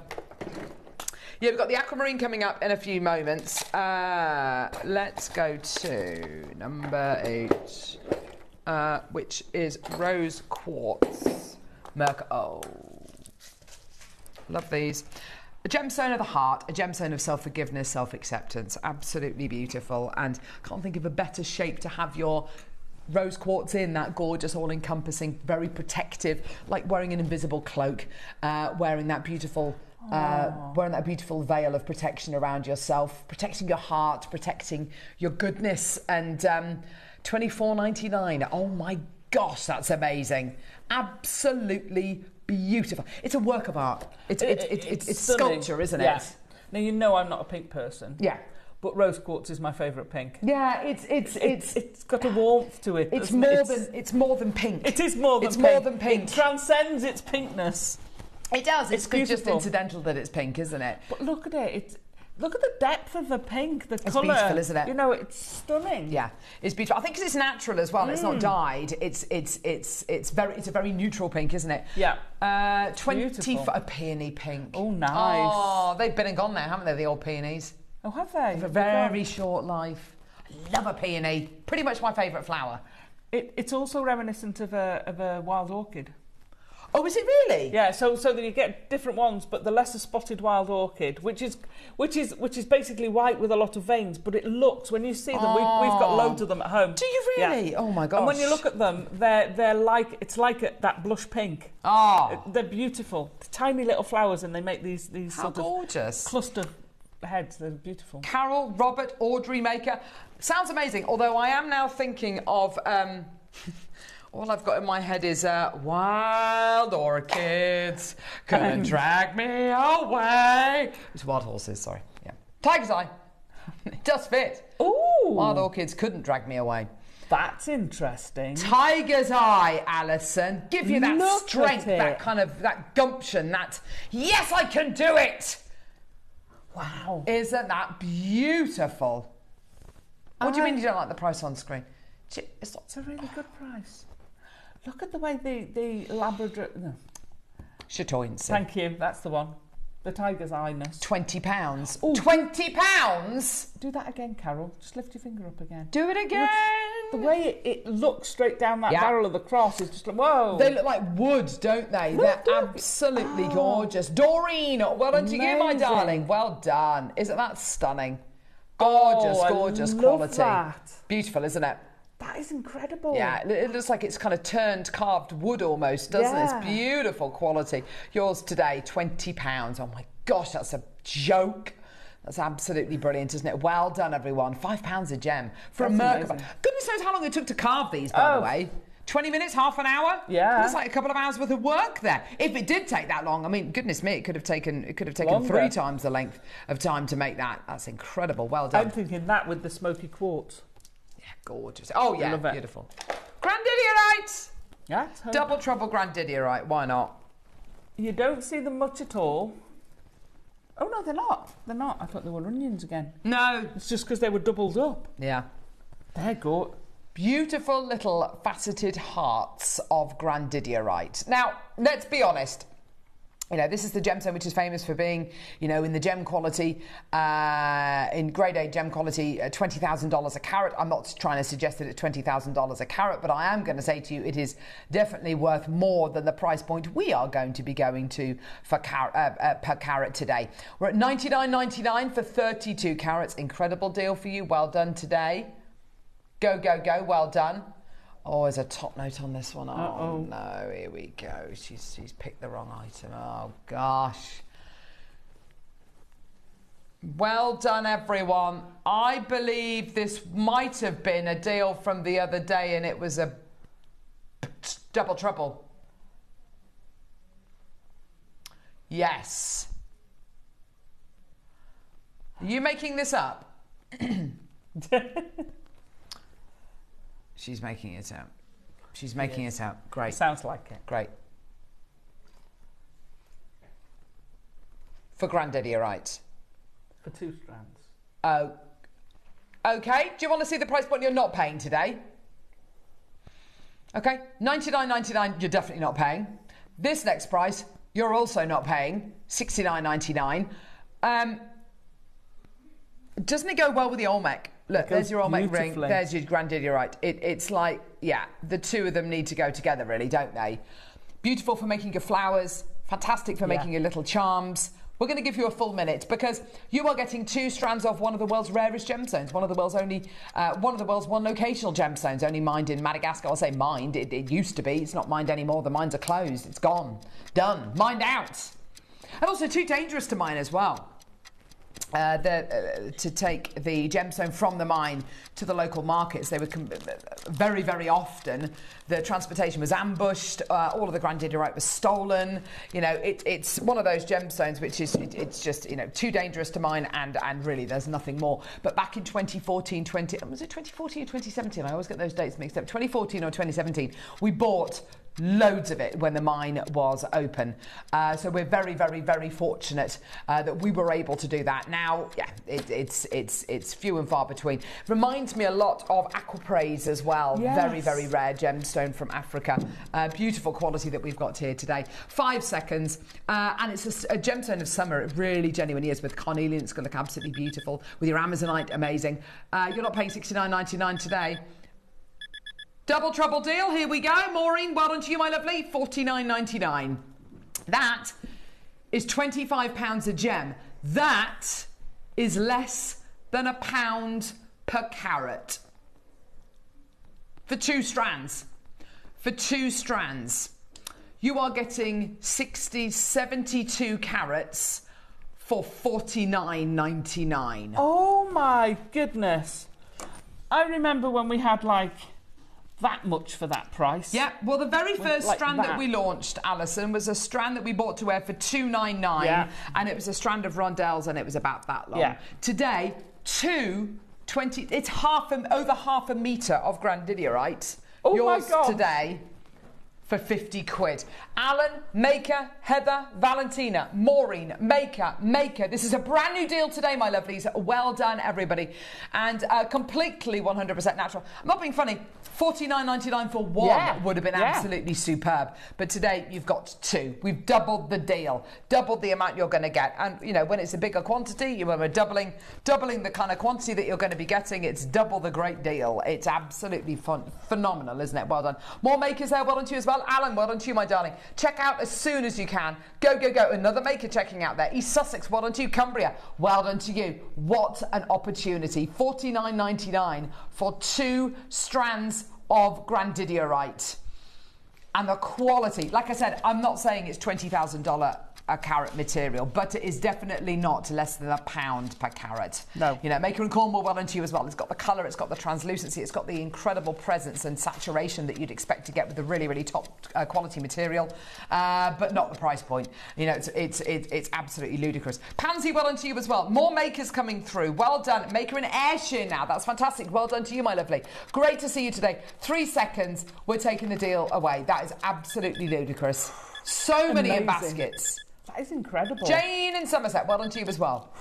Speaker 1: Yeah, we've got the aquamarine coming up in a few moments. Let's go to number 8. Which is rose quartz. Oh, love these. A gemstone of the heart, a gemstone of self-forgiveness, self-acceptance. Absolutely beautiful. And can't think of a better shape to have your rose quartz in. That gorgeous, all-encompassing, very protective, like wearing an invisible cloak, wearing that beautiful veil of protection around yourself, protecting your heart, protecting your goodness. And $24.99. Oh my gosh, that's amazing. Absolutely beautiful. It's a work of art. It's sculpture, isn't it?
Speaker 2: Now, you know I'm not a pink person.
Speaker 1: Yeah.
Speaker 2: But rose quartz is my favourite pink.
Speaker 1: Yeah, it's
Speaker 2: got a warmth to it.
Speaker 1: It's more than pink.
Speaker 2: It is more than pink.
Speaker 1: More than pink.
Speaker 2: It transcends its pinkness.
Speaker 1: It does. It's just
Speaker 2: beautiful.
Speaker 1: Incidental that it's pink, isn't it?
Speaker 2: But look at it. Look at the depth of the pink, the colour.
Speaker 1: It's beautiful, isn't it?
Speaker 2: You know, it's stunning.
Speaker 1: Yeah, it's beautiful. I think because it's natural as well. It's not dyed. It's a very neutral pink, isn't it?
Speaker 2: Yeah.
Speaker 1: 20 for a peony pink.
Speaker 2: Oh, nice.
Speaker 1: Oh, they've been and gone now, haven't they? The old peonies.
Speaker 2: Oh, have they?
Speaker 1: For a very short life. I love a peony. Pretty much my favourite flower.
Speaker 2: It's also reminiscent of a wild orchid.
Speaker 1: Oh, is it really?
Speaker 2: Yeah, so that you get different ones, but the lesser spotted wild orchid, which is basically white with a lot of veins, but it looks, when you see them, we've got loads of them at home.
Speaker 1: Do you really? Yeah. Oh my gosh!
Speaker 2: And when you look at them, they're like that blush pink.
Speaker 1: Oh,
Speaker 2: they're beautiful, tiny little flowers, and they make these sort
Speaker 1: gorgeous
Speaker 2: of cluster heads. They're beautiful.
Speaker 1: Carol, Robert, JewelleryMaker, sounds amazing. Although I am now thinking of. All I've got in my head is wild orchids couldn't drag me away. It's wild horses, sorry. Yeah. Tiger's eye. It does fit.
Speaker 2: Ooh.
Speaker 1: Wild orchids couldn't drag me away.
Speaker 2: That's interesting.
Speaker 1: Tiger's eye, Alison. Give you that
Speaker 2: Look
Speaker 1: strength, that gumption, that yes, I can do it.
Speaker 2: Wow.
Speaker 1: Isn't that beautiful? What do you mean you don't like the price on screen?
Speaker 2: It's a really good price. Look at the way the Labrador... No.
Speaker 1: Chatoincy.
Speaker 2: Thank you, that's the one. The tiger's eye-ness.
Speaker 1: £20.
Speaker 2: Ooh.
Speaker 1: £20?
Speaker 2: Do that again, Carol. Just lift your finger up again.
Speaker 1: Do it again.
Speaker 2: The way it looks straight down that barrel of the cross is just like, whoa.
Speaker 1: They look like wood, don't they? They're absolutely gorgeous. Doreen, well done to you, my darling. Well done. Isn't that stunning? Gorgeous quality.
Speaker 2: That.
Speaker 1: Beautiful, isn't it?
Speaker 2: That is incredible.
Speaker 1: Yeah, it looks like it's kind of turned carved wood almost, doesn't it? It's beautiful quality. Yours today, £20. Oh my gosh, that's a joke. That's absolutely brilliant, isn't it? Well done, everyone. £5 a gem for a Merkaba. Goodness knows how long it took to carve these, by the way. 20 minutes, half an hour?
Speaker 2: Yeah.
Speaker 1: That's like a couple of hours worth of work there. If it did take that long, I mean, goodness me, it could have taken
Speaker 2: Longer.
Speaker 1: 3 times the length of time to make that. That's incredible. Well done.
Speaker 2: I'm thinking that with the smoky quartz.
Speaker 1: Gorgeous. Oh, yeah,
Speaker 2: love it.
Speaker 1: beautiful. Grandidierite!
Speaker 2: Yeah.
Speaker 1: Double trouble grandidierite, why not?
Speaker 2: You don't see them much at all. Oh, no, they're not. They're not. I thought they were onions again.
Speaker 1: No.
Speaker 2: It's just because they were doubled up.
Speaker 1: Yeah.
Speaker 2: They're good.
Speaker 1: Beautiful little faceted hearts of grandidierite. Now, let's be honest. You know, this is the gemstone which is famous for being, you know, in the gem quality, in grade A gem quality, $20,000 a carat. I'm not trying to suggest that it's $20,000 a carat, but I am going to say to you it is definitely worth more than the price point we are going to be going to for per carat today. We're at $99.99 for 32 carats. Incredible deal for you. Well done today. Go, go, go. Well done. Oh, there's a top note on this one. Oh, no, here we go. She's picked the wrong item. Oh, gosh. Well done, everyone. I believe this might have been a deal from the other day, and it was a double trouble. Yes. Are you making this up? She's making it out. She's making it out. Great.
Speaker 2: Sounds like it.
Speaker 1: Great. For Grandidierite.
Speaker 2: For 2 strands.
Speaker 1: Oh. Okay. Do you want to see the price point you're not paying today? Okay. $99.99 you're definitely not paying. This next price you're also not paying. $69.99. Doesn't it go well with the Olmec? Look, there's your Olmec ring, there's your Grandidierite. It's like, yeah, the two of them need to go together, really, don't they? Beautiful for making your flowers, fantastic for making your little charms. We're going to give you a full minute because you are getting 2 strands of one of the world's rarest gemstones, one of the world's one locational gemstones, only mined in Madagascar. I'll say mined, it used to be. It's not mined anymore. The mines are closed. It's gone. Done. Mined out. And also too dangerous to mine as well. To take the gemstone from the mine to the local markets. They were very, very often the transportation was ambushed. All of the Grandidierite was stolen. You know, it's one of those gemstones which is it's just, you know, too dangerous to mine, and really there's nothing more. But back in 2014, was it 2014 or 2017? I always get those dates mixed up. 2014 or 2017, we bought loads of it when the mine was open. So we're very, very, very fortunate that we were able to do that. Now, yeah, it's few and far between. Reminds me a lot of aquapraise as well. Yes. Very, very rare gemstone from Africa. Beautiful quality that we've got here today. 5 seconds. And it's a gemstone of summer. It really genuinely is. With carnelian, it's going to look absolutely beautiful. With your Amazonite, amazing. You're not paying $69.99 today. Double trouble deal, here we go. Maureen, well done to you, my lovely. $49.99. That is £25 a gem. That is less than £1 per carat. For 2 strands. For 2 strands. You are getting 72 carats for $49.99.
Speaker 2: Oh my goodness. I remember when we had like that much for that price.
Speaker 1: Yeah, well, the very first strand that we launched, Alison, was a strand that we bought to wear for $2.99, and it was a strand of rondelles, and it was about that long. Yeah. Today, it's over half a metre of Grandidierite.
Speaker 2: Oh,
Speaker 1: yours
Speaker 2: my God.
Speaker 1: Today for 50 quid. Alan, Maker, Heather, Valentina, Maureen, Maker. This is a brand new deal today, my lovelies. Well done, everybody. And completely 100% natural. I'm not being funny. $49.99 for one would have been absolutely superb. But today, you've got 2. We've doubled the deal, doubled the amount you're going to get. And, you know, when it's a bigger quantity, when we're doubling the kind of quantity that you're going to be getting, it's double the great deal. It's absolutely phenomenal, isn't it? Well done. More makers there. Well done to you as well. Alan, well done to you, my darling. Check out as soon as you can. Go, go, go. Another maker checking out there. East Sussex, well done to you. Cumbria, well done to you. What an opportunity. $49.99 for 2 strands of Grandidierite. And the quality, like I said, I'm not saying it's $20,000 a carat material, but it is definitely not less than £1 per carat.
Speaker 2: No.
Speaker 1: You know, Maker and Cornwall, well done to you as well. It's got the colour, it's got the translucency, it's got the incredible presence and saturation that you'd expect to get with the really, really top quality material, but not the price point. You know, it's absolutely ludicrous. Pansy, well done to you as well. More makers coming through. Well done. Maker in Ayrshire now. That's fantastic. Well done to you, my lovely. Great to see you today. 3 seconds, we're taking the deal away. That is absolutely ludicrous. So many in baskets.
Speaker 2: That is incredible.
Speaker 1: Jane in Somerset, well done to you as well.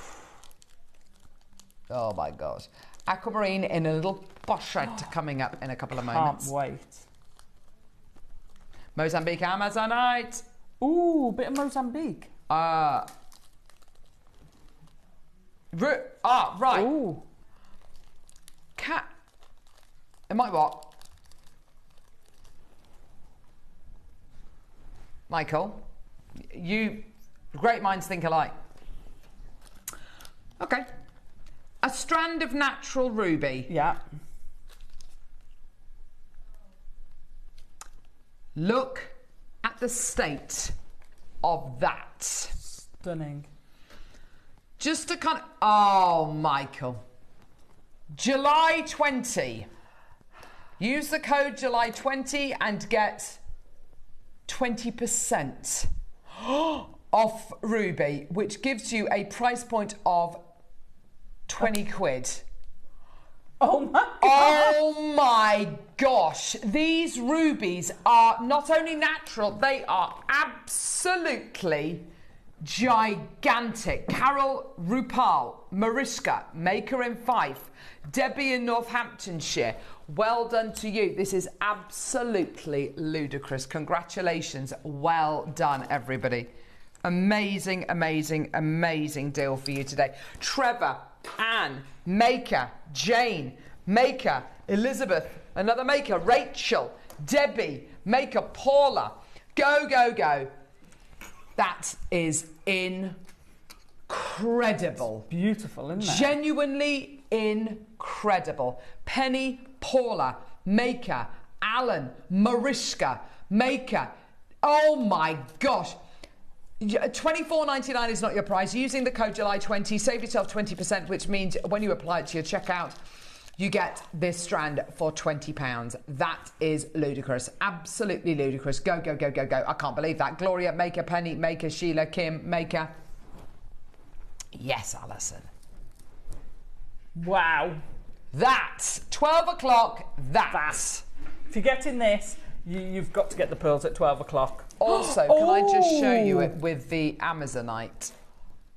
Speaker 1: Oh my God. Aquamarine in a little pochette coming up in a couple of moments.
Speaker 2: Can't wait.
Speaker 1: Mozambique Amazonite.
Speaker 2: Ooh, bit of Mozambique.
Speaker 1: Right.
Speaker 2: Ooh.
Speaker 1: It might what? Michael, great minds think alike. Okay. A strand of natural ruby.
Speaker 2: Yeah.
Speaker 1: Look at the state of that.
Speaker 2: Stunning.
Speaker 1: Just to kind of... Oh, Michael. July 20. Use the code July 20 and get 20% off ruby, which gives you a price point of 20 quid.
Speaker 2: Oh my God.
Speaker 1: Oh my gosh. These rubies are not only natural, they are absolutely gigantic. Carol Rupal, Mariska, maker in Fife, Debbie in Northamptonshire. Well done to you. This is absolutely ludicrous. Congratulations. Well done, everybody. Amazing, amazing, amazing deal for you today. Trevor, Anne, maker, Jane, maker, Elizabeth, another maker, Rachel, Debbie, maker, Paula. Go, go, go. That is incredible.
Speaker 2: Beautiful, isn't it?
Speaker 1: Genuinely incredible. Penny, Paula, maker, Alan, Mariska, maker. Oh my gosh. $24.99 is not your price. Using the code July 20, save yourself 20%, which means when you apply it to your checkout, you get this strand for £20. That is ludicrous. Absolutely ludicrous. Go, go, go, go, go. I can't believe that. Gloria, maker, Penny, maker, Sheila, Kim, maker. Yes, Alison.
Speaker 2: Wow.
Speaker 1: That's 12 o'clock. That's.
Speaker 2: If you're getting this, you've got to get the pearls at 12 o'clock.
Speaker 1: Also, can I just show you it with the Amazonite?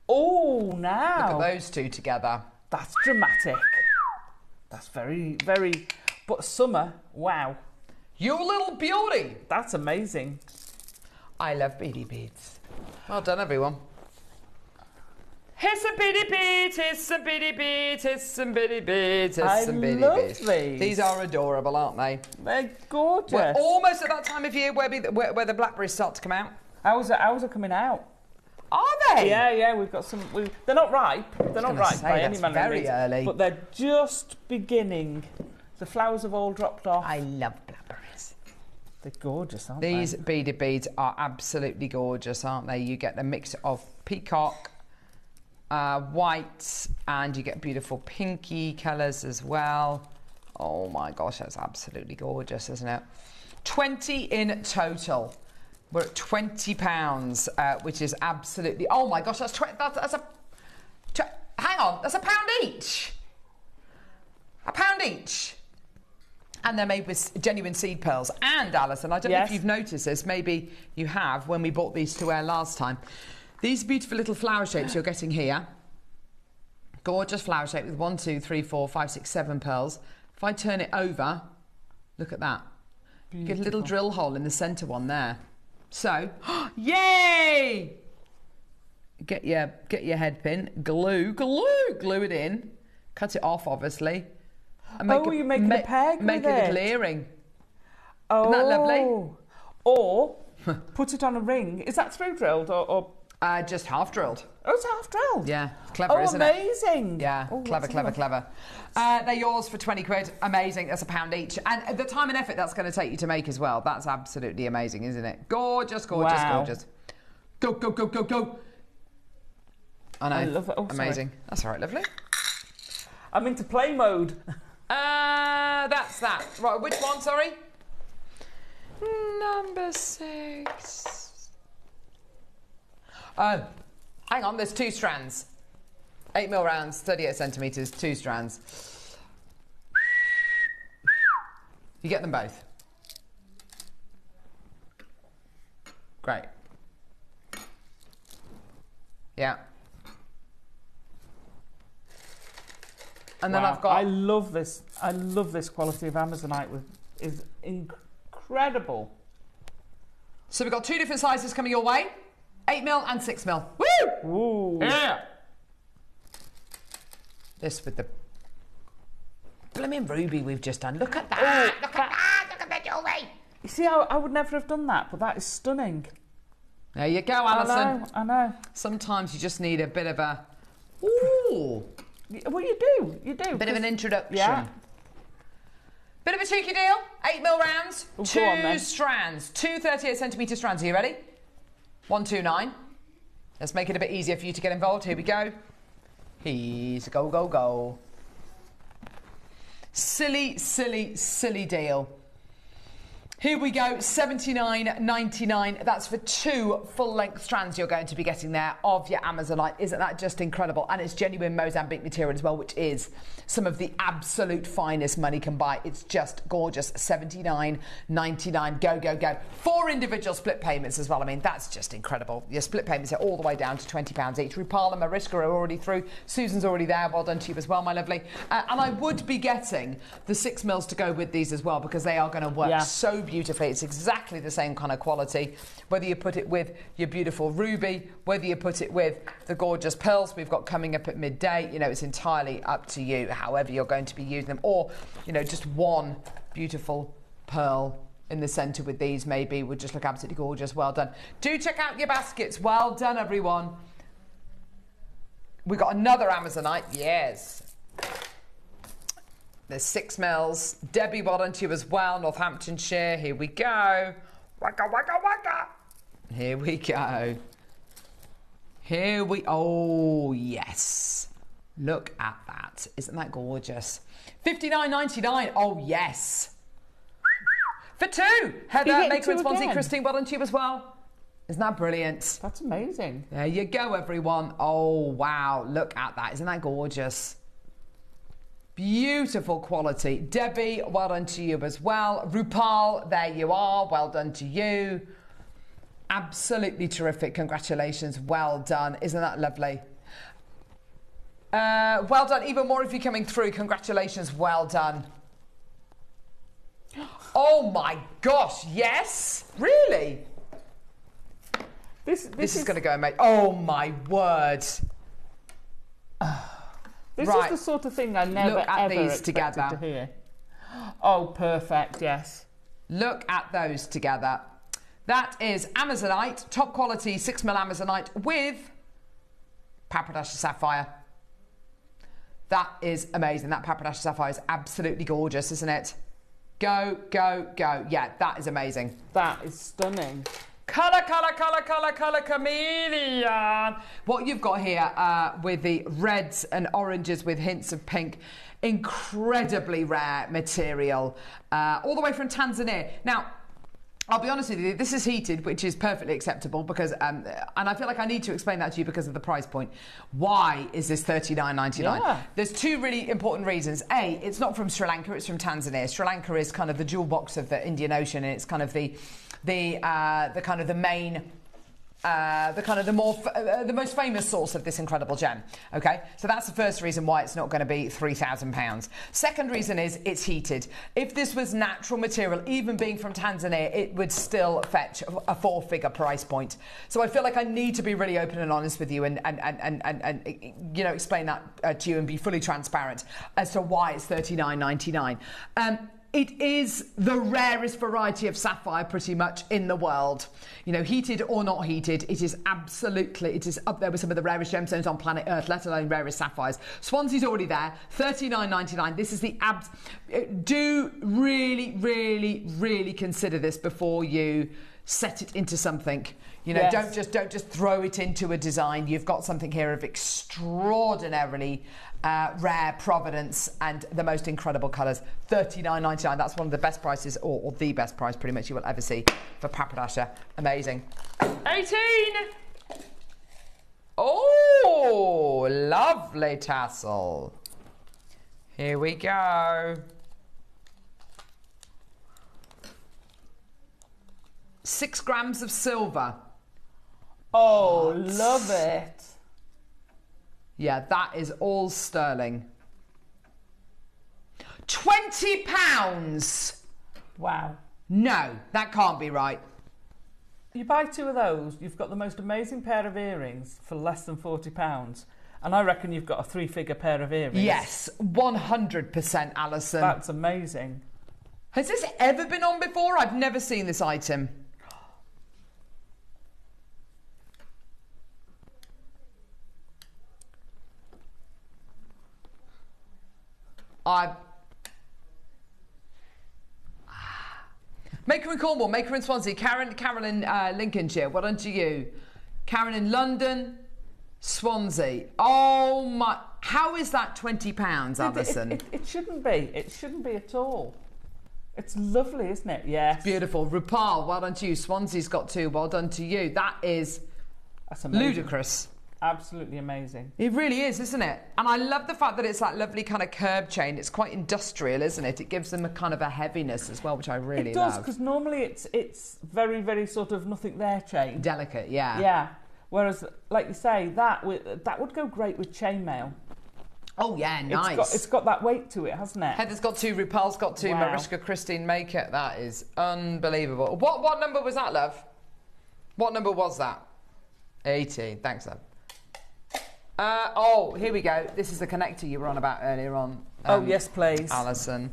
Speaker 2: Oh, now.
Speaker 1: Look at those two together.
Speaker 2: That's dramatic. That's very, very... But summer, wow.
Speaker 1: You little beauty.
Speaker 2: That's amazing.
Speaker 1: I love beady beads. Well done, everyone. Hiss some beady beads, hiss some beady beads, hiss some beady beads, hiss some beady beads.
Speaker 2: These.
Speaker 1: These are adorable, aren't they?
Speaker 2: They're gorgeous.
Speaker 1: We're almost at that time of year where the blackberries start to come out.
Speaker 2: Ours are coming out.
Speaker 1: Are they?
Speaker 2: Yeah, yeah, we've got some... they're not ripe. They're not ripe by any manner of means.
Speaker 1: Very early.
Speaker 2: But they're just beginning. The flowers have all dropped off.
Speaker 1: I love blackberries.
Speaker 2: They're gorgeous, aren't
Speaker 1: These
Speaker 2: they?
Speaker 1: beaded beads are absolutely gorgeous, aren't they? You get the mix of peacock, white, and you get beautiful pinky colours as well. Oh my gosh, that's absolutely gorgeous, isn't it? 20 in total. We're at £20, which is absolutely... Oh my gosh, that's a... Hang on, that's £1 each. £1 each. And they're made with genuine seed pearls. And, Alison, I don't know if you've noticed this, maybe you have when we bought these to wear last time. These beautiful little flower shapes you're getting here, gorgeous flower shape with 1, 2, 3, 4, 5, 6, 7 pearls. If I turn it over, look at that. Beautiful. You get a little drill hole in the centre one there. So, yay! Get your head pin, glue it in, cut it off, obviously. And
Speaker 2: you're making a peg
Speaker 1: make
Speaker 2: with
Speaker 1: a little
Speaker 2: it.
Speaker 1: earring.
Speaker 2: Oh.
Speaker 1: Isn't that lovely?
Speaker 2: Or put it on a ring. Is that through drilled or?
Speaker 1: Just half drilled.
Speaker 2: Oh, it's half drilled.
Speaker 1: Yeah, clever, isn't it?
Speaker 2: Amazing.
Speaker 1: Yeah, clever. They're yours for 20 quid. Amazing. That's £1 each. And the time and effort that's going to take you to make as well. That's absolutely amazing, isn't it? Gorgeous, gorgeous, gorgeous. Go, go, go, go, go. I know.
Speaker 2: I love it. Oh,
Speaker 1: amazing.
Speaker 2: Sorry.
Speaker 1: That's all right, lovely.
Speaker 2: I'm into play mode.
Speaker 1: That's that. Right, which one, sorry? Number 6. Hang on, there's 2 strands. 8mm rounds, 38 centimetres, 2 strands. You get them both. Great. Yeah. And then I've got...
Speaker 2: I love this. I love this quality of Amazonite. Is incredible.
Speaker 1: So we've got 2 different sizes coming your way. 8mm and 6mm. Woo!
Speaker 2: Ooh.
Speaker 1: Yeah. This with the blooming ruby we've just done. Look at that. Look at that. Look at the jewellery.
Speaker 2: You see, I would never have done that, but that is stunning.
Speaker 1: There you go, Alison.
Speaker 2: I know.
Speaker 1: Sometimes you just need a bit of a... Ooh.
Speaker 2: Well, you do.
Speaker 1: Bit of an introduction.
Speaker 2: Yeah.
Speaker 1: Bit of a cheeky deal. 8mm rounds,
Speaker 2: Oh,
Speaker 1: 2 strands, 2 38cm strands. Are you ready? 129. Let's make it a bit easier for you to get involved. Here we go. He's go, go, go. Silly, silly, silly deal. Here we go, $79.99. That's for 2 full-length strands you're going to be getting there of your Amazonite. Isn't that just incredible? And it's genuine Mozambique material as well, which is some of the absolute finest money can buy. It's just gorgeous. $79.99. Go, go, go. 4 individual split payments as well. I mean, that's just incredible. Your split payments are all the way down to £20 each. Rupal and Mariska are already through. Susan's already there. Well done to you as well, my lovely. And I would be getting the 6mm to go with these as well, because they are going to work so beautifully. It's exactly the same kind of quality, whether you put it with your beautiful ruby, whether you put it with the gorgeous pearls we've got coming up at midday. You know, it's entirely up to you, however you're going to be using them, or, you know, just one beautiful pearl in the centre with these maybe would just look absolutely gorgeous. Well done. Do check out your baskets. Well done, everyone. We got another Amazonite. Yes. There's 6mm. Debbie, well done to you as well. Northamptonshire. Here we go. Waka, waka, waka. Here we go. Oh, yes. Look at that. Isn't that gorgeous? $59.99. Oh, yes. For 2. Heather, Maker in Swansea. Christine, well done to you as well. Isn't that brilliant?
Speaker 2: That's amazing.
Speaker 1: There you go, everyone. Oh, wow. Look at that. Isn't that gorgeous? Beautiful quality. Debbie, well done to you as well. Rupal, there you are. Well done to you. Absolutely terrific. Congratulations. Well done. Isn't that lovely? Well done. Even more if you're coming through. Congratulations. Well done. Oh my gosh. Yes. Really? This is going to go, mate. Oh my word.
Speaker 2: This is the sort of thing I never ever expected to hear. Oh, perfect, yes.
Speaker 1: Look at those together. That is Amazonite, top quality 6mm Amazonite with Papradasha Sapphire. That is amazing. That Papradasha Sapphire is absolutely gorgeous, isn't it? Go, go, go. Yeah, that is amazing.
Speaker 2: That is stunning.
Speaker 1: Colour, colour, colour, colour, colour, chameleon. What you've got here with the reds and oranges with hints of pink, incredibly rare material, all the way from Tanzania. Now, I'll be honest with you, this is heated, which is perfectly acceptable because, and I feel like I need to explain that to you because of the price point. Why is this $39.99?
Speaker 2: Yeah.
Speaker 1: There's 2 really important reasons. A, it's not from Sri Lanka, it's from Tanzania. Sri Lanka is kind of the jewel box of the Indian Ocean, and it's kind of the most famous source of this incredible gem. Okay, so that's the first reason why it's not going to be £3,000. Second reason is it's heated. If this was natural material, even being from Tanzania, it would still fetch a 4-figure price point. So I feel like I need to be really open and honest with you and you know, explain that to you and be fully transparent as to why it's $39.99. It is the rarest variety of sapphire pretty much in the world. You know, heated or not heated, it is up there with some of the rarest gemstones on planet Earth, let alone rarest sapphires. Swansea's already there, $39.99. This is the do really, really, really consider this before you set it into something. You know,
Speaker 2: Yes.
Speaker 1: don't just throw it into a design. You've got something here of extraordinarily rare provenance and the most incredible colours. $39.99. That's one of the best prices, or the best price pretty much you will ever see for Papradasha. Amazing. 18. Oh, lovely tassel. Here we go. 6 grams of silver.
Speaker 2: Oh, love it.
Speaker 1: Yeah, that is all sterling. £20.
Speaker 2: Wow.
Speaker 1: No, that can't be right.
Speaker 2: You buy 2 of those, you've got the most amazing pair of earrings for less than £40. And I reckon you've got a 3-figure pair of earrings.
Speaker 1: Yes, 100%, Alison.
Speaker 2: That's amazing.
Speaker 1: Has this ever been on before? I've never seen this item. Maker in Cornwall, Maker in Swansea, Carol in Lincolnshire. Well done to you. Karen in London, Swansea. Oh my! How is that £20, Alison?
Speaker 2: It shouldn't be. It shouldn't be at all. It's lovely, isn't it? Yes.
Speaker 1: Beautiful. Rupal, well done to you. Swansea's got 2. Well done to you. That's ludicrous.
Speaker 2: Absolutely amazing.
Speaker 1: It really is, isn't it? And I love the fact that it's that lovely kind of curb chain. It's quite industrial, isn't it? It gives them a kind of a heaviness as well, which I really love.
Speaker 2: It does, because normally it's very, very sort of nothing there chain.
Speaker 1: Delicate, yeah.
Speaker 2: Yeah. Whereas, like you say, that would go great with chainmail.
Speaker 1: Oh yeah, nice.
Speaker 2: It's got that weight to it, hasn't it?
Speaker 1: Heather's got 2, Rupal's got 2, wow. Mariska Christine Maker. That is unbelievable. What number was that, love? What number was that? 18. Thanks, love. Oh, here we go. This is the connector you were on about earlier on.
Speaker 2: Oh, yes, please.
Speaker 1: Alison.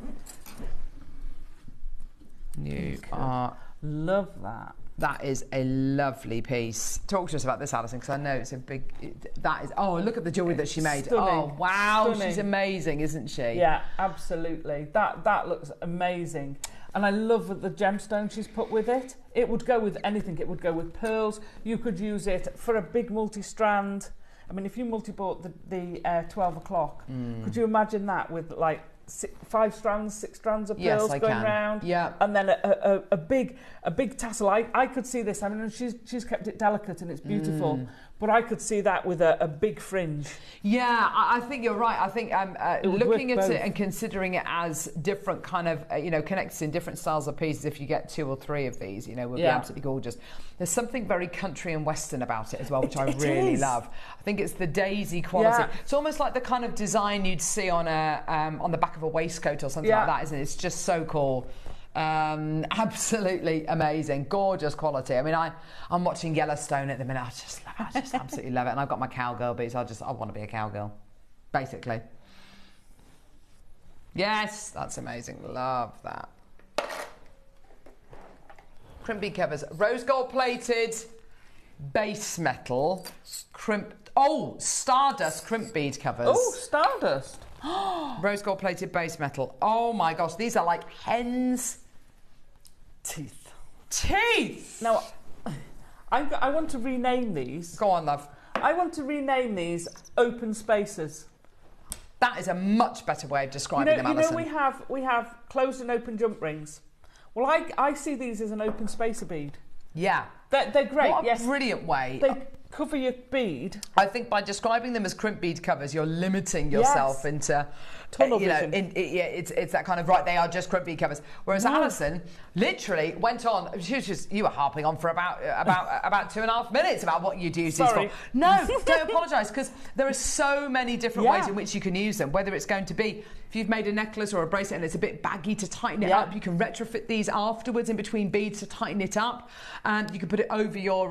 Speaker 2: Love that.
Speaker 1: That is a lovely piece. Talk to us about this, Alison, because I know it's a big... That is... Oh, look at the jewellery that she made.
Speaker 2: Stunning.
Speaker 1: Oh, wow.
Speaker 2: Stunning.
Speaker 1: She's amazing, isn't she?
Speaker 2: Yeah, absolutely. That looks amazing. And I love the gemstone she's put with it. It would go with anything. It would go with pearls. You could use it for a big multi-strand. I mean, if you multi-bought the 12 o'clock, could you imagine that with like 5 strands, 6 strands of pearls going round?
Speaker 1: Yeah.
Speaker 2: And then a big tassel. I could see this. I mean, she's kept it delicate and it's beautiful. But I could see that with a big fringe.
Speaker 1: Yeah, I think you're right. I think looking at
Speaker 2: both.
Speaker 1: it and considering it as different kind of, connected in different styles of pieces, if you get 2 or 3 of these, would be absolutely gorgeous. There's something very country and western about it as well, which I really love. I think it's the daisy quality. Yeah. It's almost like the kind of design you'd see on the back of a waistcoat or something like that, isn't it? It's just so cool. Absolutely amazing, gorgeous quality. I mean, I'm watching Yellowstone at the minute. I just absolutely love it. And I've got my cowgirl beats. I want to be a cowgirl, basically. Yes, that's amazing. Love that. Crimp bead covers, rose gold plated, base metal, stardust crimp bead covers.
Speaker 2: Oh, stardust.
Speaker 1: Rose gold plated base metal. Oh my gosh, these are like hen's teeth.
Speaker 2: Now, I want to rename these.
Speaker 1: Go on, love.
Speaker 2: I want to rename these open spaces.
Speaker 1: That is a much better way of describing them, Alison.
Speaker 2: We have closed and open jump rings. Well, I see these as an open spacer bead.
Speaker 1: Yeah.
Speaker 2: They're great.
Speaker 1: What a brilliant way.
Speaker 2: They cover your bead.
Speaker 1: I think by describing them as crimp bead covers, you're limiting yourself into
Speaker 2: tunnel vision.
Speaker 1: It's that kind of they are just crimp bead covers. Whereas Alison literally went on. You were harping on for about 2.5 minutes about what you'd use these for. No, don't apologise, because there are so many different ways in which you can use them. Whether it's going to be, if you've made a necklace or a bracelet and it's a bit baggy, to tighten it up, you can retrofit these afterwards in between beads to tighten it up, and you can put it over your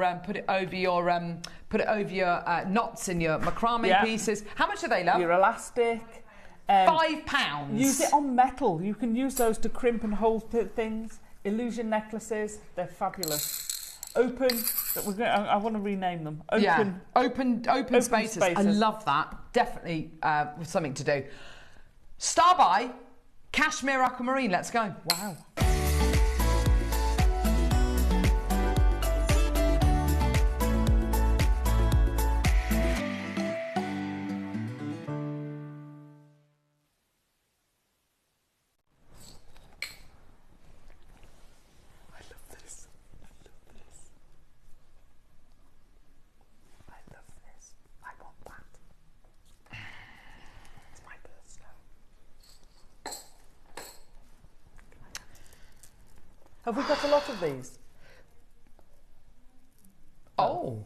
Speaker 1: knots in your macrame pieces. How much are they, love?
Speaker 2: Your elastic.
Speaker 1: £5.
Speaker 2: Use it on metal. You can use those to crimp and hold things. Illusion necklaces. They're fabulous. Open. I want to rename them.
Speaker 1: Open spaces. I love that. Definitely something to do. Star by Cashmere Aquamarine. Let's go.
Speaker 2: Wow. Have we got a lot of these?
Speaker 1: Oh.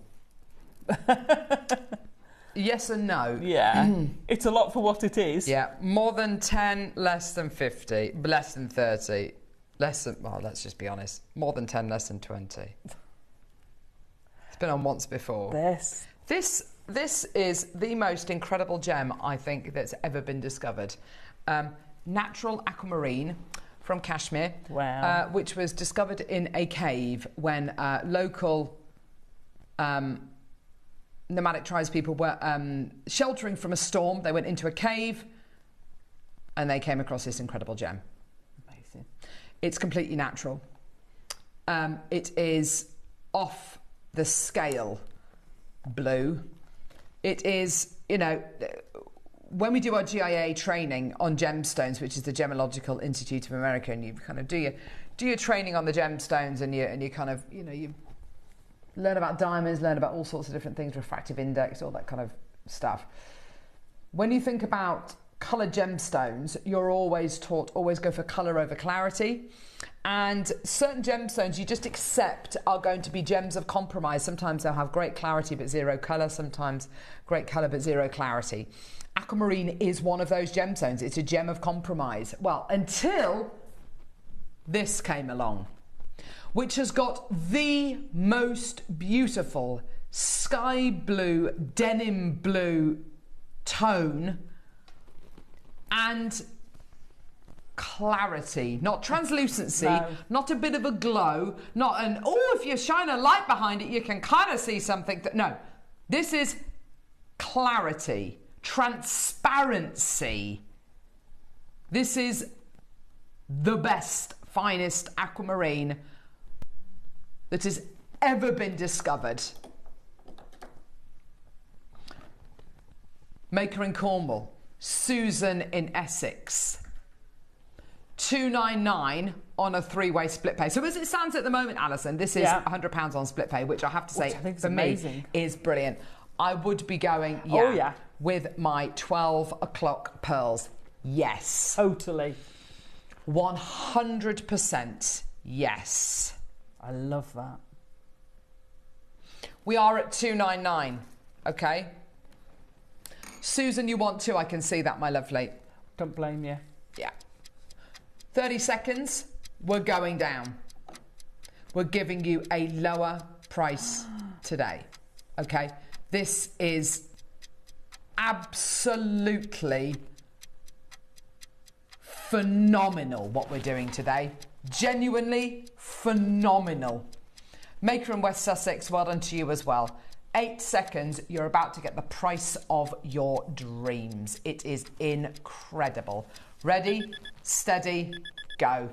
Speaker 1: Yes and no.
Speaker 2: Yeah. It's a lot for what it is.
Speaker 1: Yeah. More than 10, less than 50, less than 30. Let's just be honest. More than 10, less than 20. been on once before. This is the most incredible gem, I think, that's ever been discovered. Natural aquamarine from Kashmir,
Speaker 2: Wow.
Speaker 1: which was discovered in a cave when local nomadic tribespeople were sheltering from a storm. They went into a cave and they came across this incredible gem.
Speaker 2: Amazing.
Speaker 1: It's completely natural. It is off the scale blue. It is, you know, when we do our GIA training on gemstones, which is the Gemological Institute of America, and you kind of do your training on the gemstones, and you kind of, you know, you learn about diamonds, learn about all sorts of different things, refractive index, all that kind of stuff. When you think about coloured gemstones, you're always taught, always go for colour over clarity. And certain gemstones you just accept are going to be gems of compromise. Sometimes they'll have great clarity but zero colour, sometimes great colour but zero clarity. Aquamarine is one of those gemstones. It's a gem of compromise. Well, until this came along, which has got the most beautiful sky blue, denim blue tone and clarity, not translucency,
Speaker 2: No.
Speaker 1: not a bit of a glow, not an, oh, if you shine a light behind it, you can kind of see something. No, this is clarity, transparency. This is the best, finest aquamarine that has ever been discovered. Maker in Cornwall, Susan in Essex. $299 on a three-way split pay. So as it stands at the moment, Alison, this is £100 on split pay, which I have to say, for me, is brilliant. I would be going, with my 12 o'clock pearls. Yes.
Speaker 2: Totally.
Speaker 1: 100% yes.
Speaker 2: I love that.
Speaker 1: We are at $299, okay? Susan, you want to? I can see that, my lovely.
Speaker 2: Don't blame you.
Speaker 1: Yeah. 30 seconds, we're going down. We're giving you a lower price today, okay? This is absolutely phenomenal what we're doing today. Genuinely phenomenal. Maker in West Sussex, well done to you as well. 8 seconds, you're about to get the price of your dreams. It is incredible. Ready, steady, go.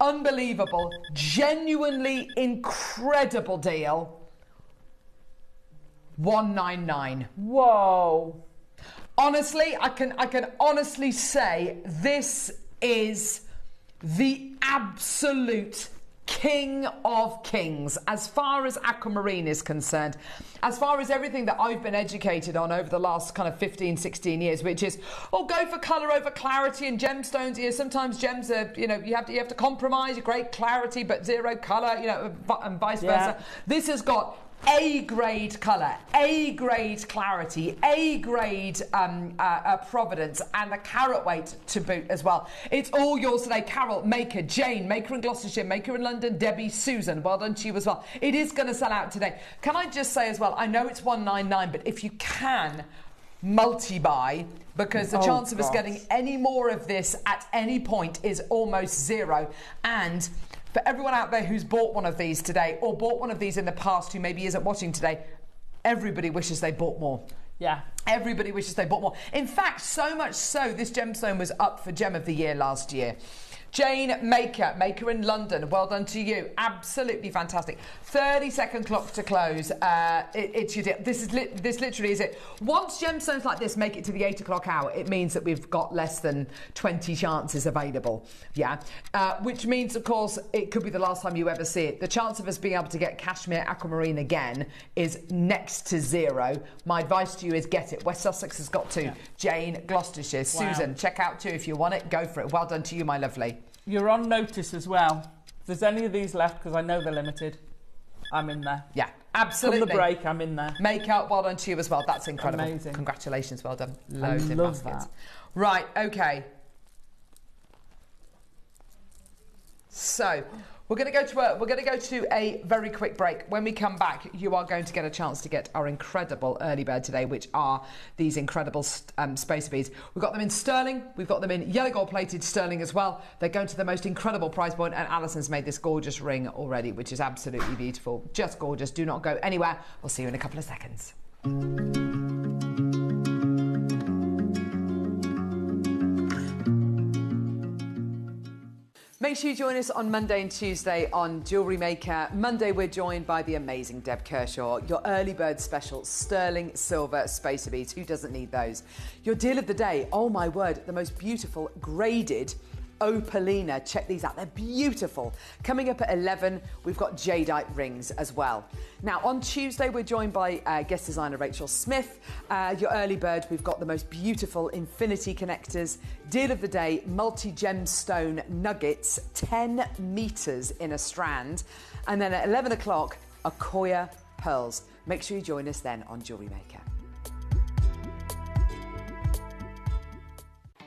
Speaker 1: Unbelievable, genuinely incredible deal. $199.
Speaker 2: Whoa.
Speaker 1: Honestly, I can honestly say this is the absolute king of kings as far as aquamarine is concerned, as far as everything that I've been educated on over the last kind of 15, 16 years, which is, go for colour over clarity, and gemstones, sometimes gems are, you have to compromise, great clarity but zero colour, and vice versa. This has got A-grade colour, A-grade clarity, A-grade providence, and the carat weight to boot as well. It's all yours today. Carol, Maker, Jane, Maker in Gloucestershire, Maker in London, Debbie, Susan, well done to you as well. It is going to sell out today. Can I just say as well, I know it's $199, but if you can multi-buy, because the chance of us getting any more of this at any point is almost zero. And for everyone out there who's bought one of these today or bought one of these in the past who maybe isn't watching today, everybody wishes they bought more.
Speaker 2: Yeah.
Speaker 1: Everybody wishes they bought more. In fact, so much so, this gemstone was up for Gem of the Year last year. Jane, Maker in London, well done to you. Absolutely fantastic. 30-second clock to close. It's your deal. This literally is it. Once gemstones like this make it to the 8 o'clock hour, it means that we've got less than 20 chances available. Yeah. Which means, of course, it could be the last time you ever see it. The chance of us being able to get Cashmere Aquamarine again is next to zero. My advice to you is get it. West Sussex has got to. Yeah. Jane, Gloucestershire, Susan, check out too if you want it. Go for it. Well done to you, my lovely.
Speaker 2: You're on notice as well. If there's any of these left, because I know they're limited, I'm in there.
Speaker 1: Yeah, absolutely.
Speaker 2: From the break, I'm in there.
Speaker 1: Make out, well done to you as well. That's incredible.
Speaker 2: Amazing.
Speaker 1: Congratulations, well done. Loads in
Speaker 2: baskets.
Speaker 1: That. Right, okay. So, We're going to go to a very quick break. When we come back, you are going to get a chance to get our incredible early bird today, which are these incredible spacer beads. We've got them in sterling. We've got them in yellow gold plated sterling as well. They're going to the most incredible price point, and Alison's made this gorgeous ring already, which is absolutely beautiful. Just gorgeous. Do not go anywhere. We'll see you in a couple of seconds. Make sure you join us on Monday and Tuesday on Jewellery Maker. Monday, we're joined by the amazing Deb Kershaw. Your early bird special, sterling silver spacer beads. Who doesn't need those? Your deal of the day, oh my word, the most beautiful graded opalina. Check these out, they're beautiful. Coming up at 11, we've got jadeite rings as well. Now on Tuesday, we're joined by guest designer Rachel Smith. Your early bird, we've got the most beautiful infinity connectors. Deal of the day, multi-gemstone nuggets, 10 metres in a strand. And then at 11 o'clock, Akoya pearls. Make sure you join us then on Jewellery Maker.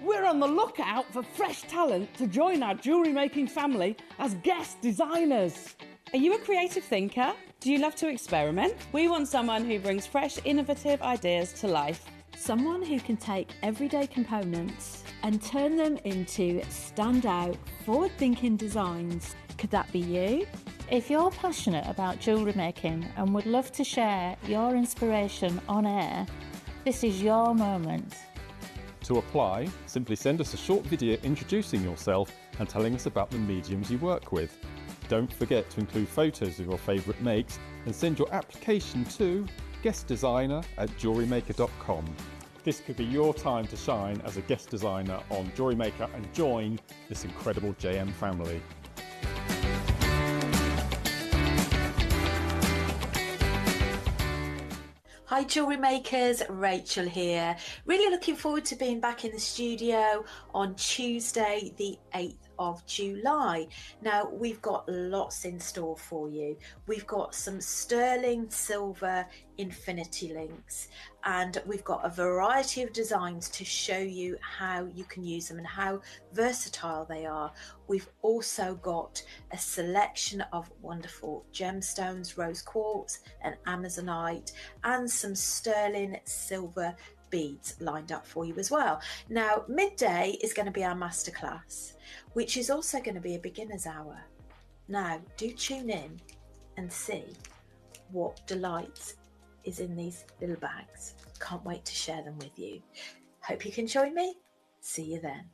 Speaker 2: We're on the lookout for fresh talent to join our jewellery making family as guest designers.
Speaker 3: Are you a creative thinker? Do you love to experiment? We want someone who brings fresh, innovative ideas to life.
Speaker 4: Someone who can take everyday components and turn them into standout, forward-thinking designs. Could that be you?
Speaker 5: If you're passionate about jewellery making and would love to share your inspiration on air, this is your moment.
Speaker 6: To apply, simply send us a short video introducing yourself and telling us about the mediums you work with. Don't forget to include photos of your favourite makes and send your application to guestdesigner@jewellerymaker.com. This could be your time to shine as a guest designer on Jewellery Maker and join this incredible JM family.
Speaker 7: Hi Jewellery Makers, Rachel here. Really looking forward to being back in the studio on Tuesday the 8th of July. Now we've got lots in store for you. We've got some sterling silver infinity links and we've got a variety of designs to show you how you can use them and how versatile they are. We've also got a selection of wonderful gemstones, rose quartz and amazonite, and some sterling silver beads lined up for you as well. Now midday is going to be our masterclass, which is also going to be a beginner's hour. Now do tune in and see what delights is in these little bags. Can't wait to share them with you. Hope you can join me. See you then.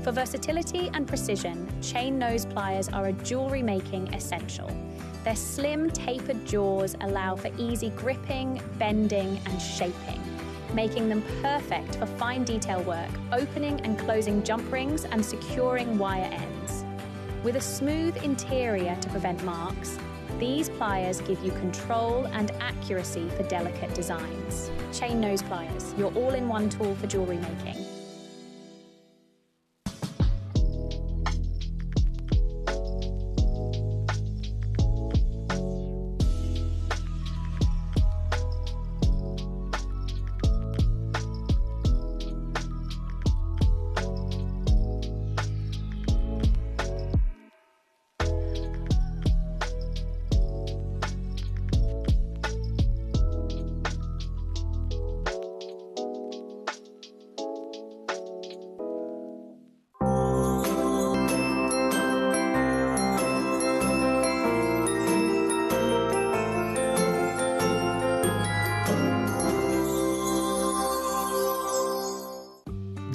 Speaker 8: For versatility and precision, chain nose pliers are a jewellery making essential. Their slim, tapered jaws allow for easy gripping, bending and shaping, making them perfect for fine detail work, opening and closing jump rings and securing wire ends. With a smooth interior to prevent marks, these pliers give you control and accuracy for delicate designs. Chain nose pliers, your all-in-one tool for jewellery making.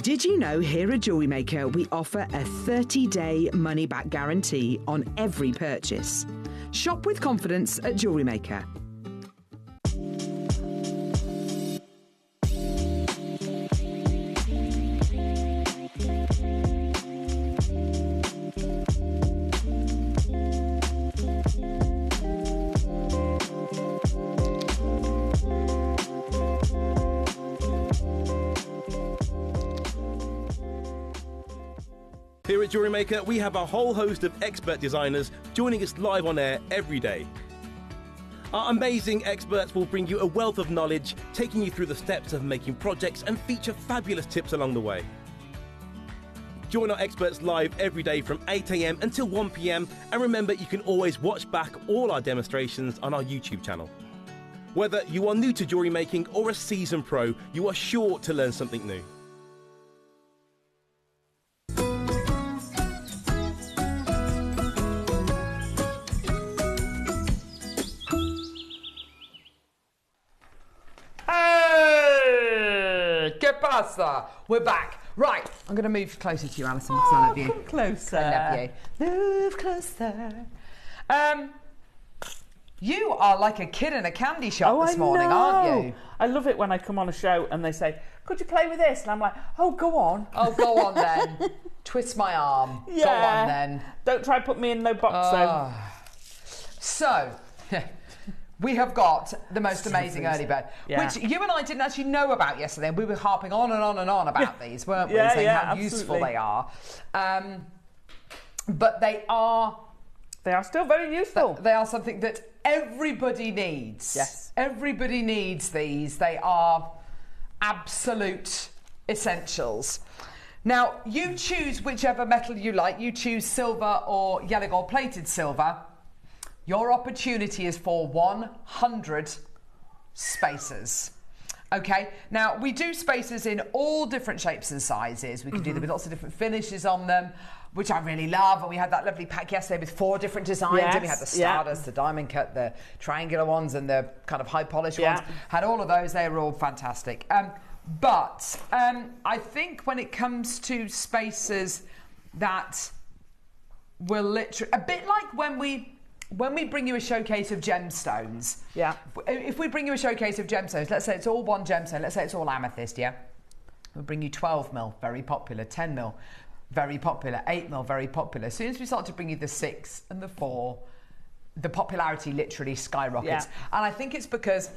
Speaker 9: Did you know here at Jewellery Maker we offer a 30-day money-back guarantee on every purchase? Shop with confidence at Jewellery Maker.
Speaker 10: Here at Jewellery Maker, we have a whole host of expert designers joining us live on air every day. Our amazing experts will bring you a wealth of knowledge, taking you through the steps of making projects and feature fabulous tips along the way. Join our experts live every day from 8 a.m. until 1 p.m. And remember, you can always watch back all our demonstrations on our YouTube channel. Whether you are new to jewellery making or a seasoned pro, you are sure to learn something new.
Speaker 1: Hey, ¿qué pasa? We're back. Right, I'm going to move closer to you, Alison, because I love you.
Speaker 2: Come closer.
Speaker 1: I love you. Move closer. You are like a kid in a candy shop this morning, aren't you?
Speaker 2: I love it when I come on a show and they say, could you play with this? And I'm like, oh, go on.
Speaker 1: Oh, go on then. Twist my arm.
Speaker 2: Yeah.
Speaker 1: Go on then.
Speaker 2: Don't try to put me in no box though.
Speaker 1: So, we have got the most amazing early bird, which you and I didn't actually know about yesterday. We were harping on and on and on about these, weren't we? Saying how useful they are. But they are
Speaker 2: still very useful.
Speaker 1: They are something that everybody needs.
Speaker 2: Yes.
Speaker 1: Everybody needs these. They are absolute essentials. Now, you choose whichever metal you like. You choose silver or yellow gold plated silver. Your opportunity is for 100 spacers. Okay, now we do spacers in all different shapes and sizes. We can do them with lots of different finishes on them, which I really love. And we had that lovely pack yesterday with 4 different designs. And we had the Stardust, the diamond cut, the triangular ones, and the kind of high polish ones. Had all of those. They were all fantastic. But I think when it comes to spacers that will literally, a bit like when we bring you a showcase of gemstones. Yeah. If we bring you a showcase of gemstones, let's say it's all one gemstone, let's say it's all amethyst, yeah? We'll bring you 12 mil, very popular, 10 mil, very popular, 8 mil, very popular. As soon as we start to bring you the 6 and the 4, the popularity literally skyrockets. Yeah. And I think it's because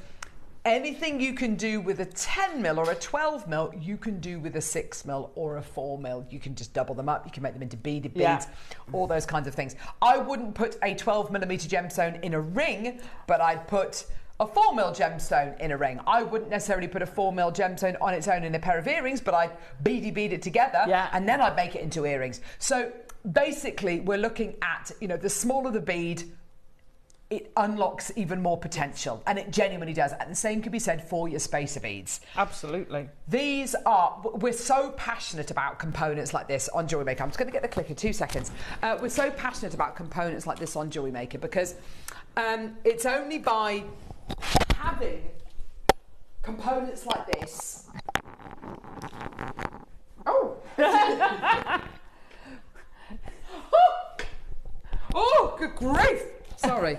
Speaker 1: anything you can do with a 10 mil or a 12 mil, you can do with a 6 mil or a 4 mil. You can just double them up. You can make them into beaded beads, all those kinds of things. I wouldn't put a 12 millimeter gemstone in a ring, but I'd put a 4 mil gemstone in a ring. I wouldn't necessarily put a 4 mil gemstone on its own in a pair of earrings, but I'd bead it together, and then I'd make it into earrings. So basically, we're looking at, the smaller the bead, it unlocks even more potential, and it genuinely does. And the same could be said for your spacer beads.
Speaker 2: Absolutely.
Speaker 1: We're so passionate about components like this on JewelleryMaker. I'm just going to get the clicker, 2 seconds. We're so passionate about components like this on JewelleryMaker because it's only by having components like this. Oh! Oh, good grief! Sorry.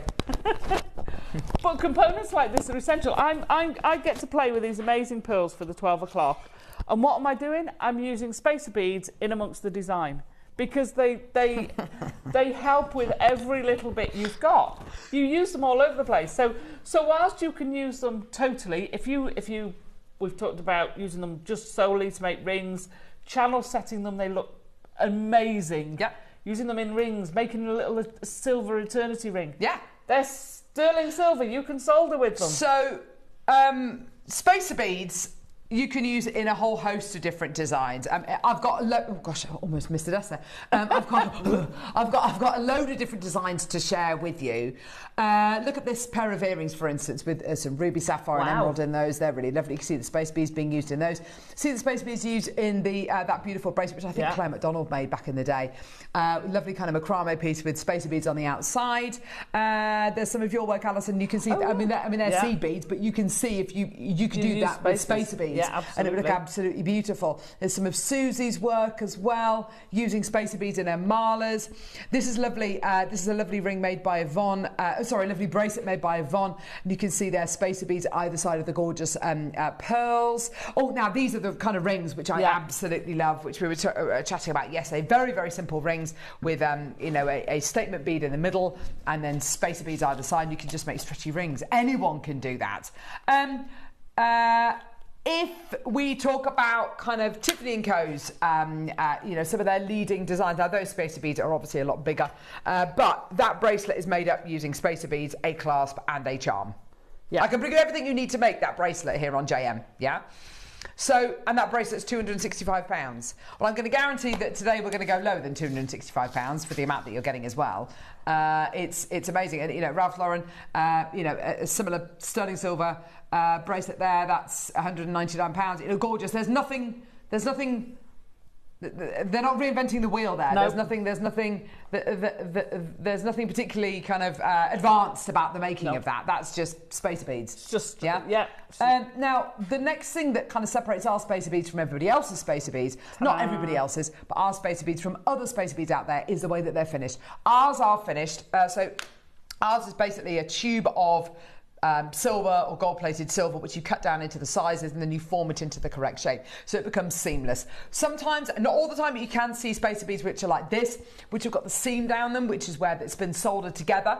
Speaker 2: But components like this are essential. I get to play with these amazing pearls for the 12 o'clock. And what am I doing? I'm using spacer beads in amongst the design because they help with every little bit you've got. You use them all over the place. So whilst you can use them totally, we've talked about using them just solely to make rings, channel setting them, they look amazing. Yeah. Using them in rings, making a little silver eternity ring. Yeah. They're sterling silver. You can solder with them.
Speaker 1: So, spacer beads, you can use it in a whole host of different designs. I've got oh gosh, I almost missed it us there. I've got a load of different designs to share with you. Look at this pair of earrings, for instance, with some ruby, sapphire, and emerald in those. They're really lovely. You can see the space beads being used in those. See the space beads used in the that beautiful bracelet, which I think Claire McDonald made back in the day. Lovely kind of macrame piece with spacer beads on the outside. There's some of your work, Alison. You can see. They're seed beads, but you can see if you could do that with spacer beads. Yeah, absolutely. And it would look absolutely beautiful. There's some of Susie's work as well, using spacer beads in her malas. This is lovely. This is a lovely ring made by Yvonne. Lovely bracelet made by Yvonne. And you can see there spacer beads either side of the gorgeous pearls. Oh, now these are the kind of rings which I absolutely love, which we were chatting about yesterday. Very, very simple rings with a statement bead in the middle and then spacer beads either side. You can just make stretchy rings. Anyone can do that. If we talk about kind of Tiffany & Co.'s, some of their leading designs, now those spacer beads are obviously a lot bigger, but that bracelet is made up using spacer beads, a clasp and a charm. Yeah. I can bring you everything you need to make that bracelet here on JM, yeah? So, and that bracelet's £265. Well, I'm going to guarantee that today we're going to go lower than £265 for the amount that you're getting as well. It's amazing. And, you know, Ralph Lauren, you know, a similar sterling silver bracelet there, that's £199. You know, gorgeous. There's nothing, they're not reinventing the wheel there.
Speaker 2: No.
Speaker 1: There's nothing particularly kind of advanced about the making of that. That's just spacer beads.
Speaker 2: It's just,
Speaker 1: yeah. Now, the next thing that kind of separates our spacer beads from everybody else's spacer beads, not everybody else's, but our spacer beads from other spacer beads out there, is the way that they're finished. Ours are finished. So ours is basically a tube of silver or gold-plated silver, which you cut down into the sizes and then you form it into the correct shape, so it becomes seamless. Sometimes, not all the time, but you can see spacer beads which are like this, which have got the seam down them, which is where it's been soldered together,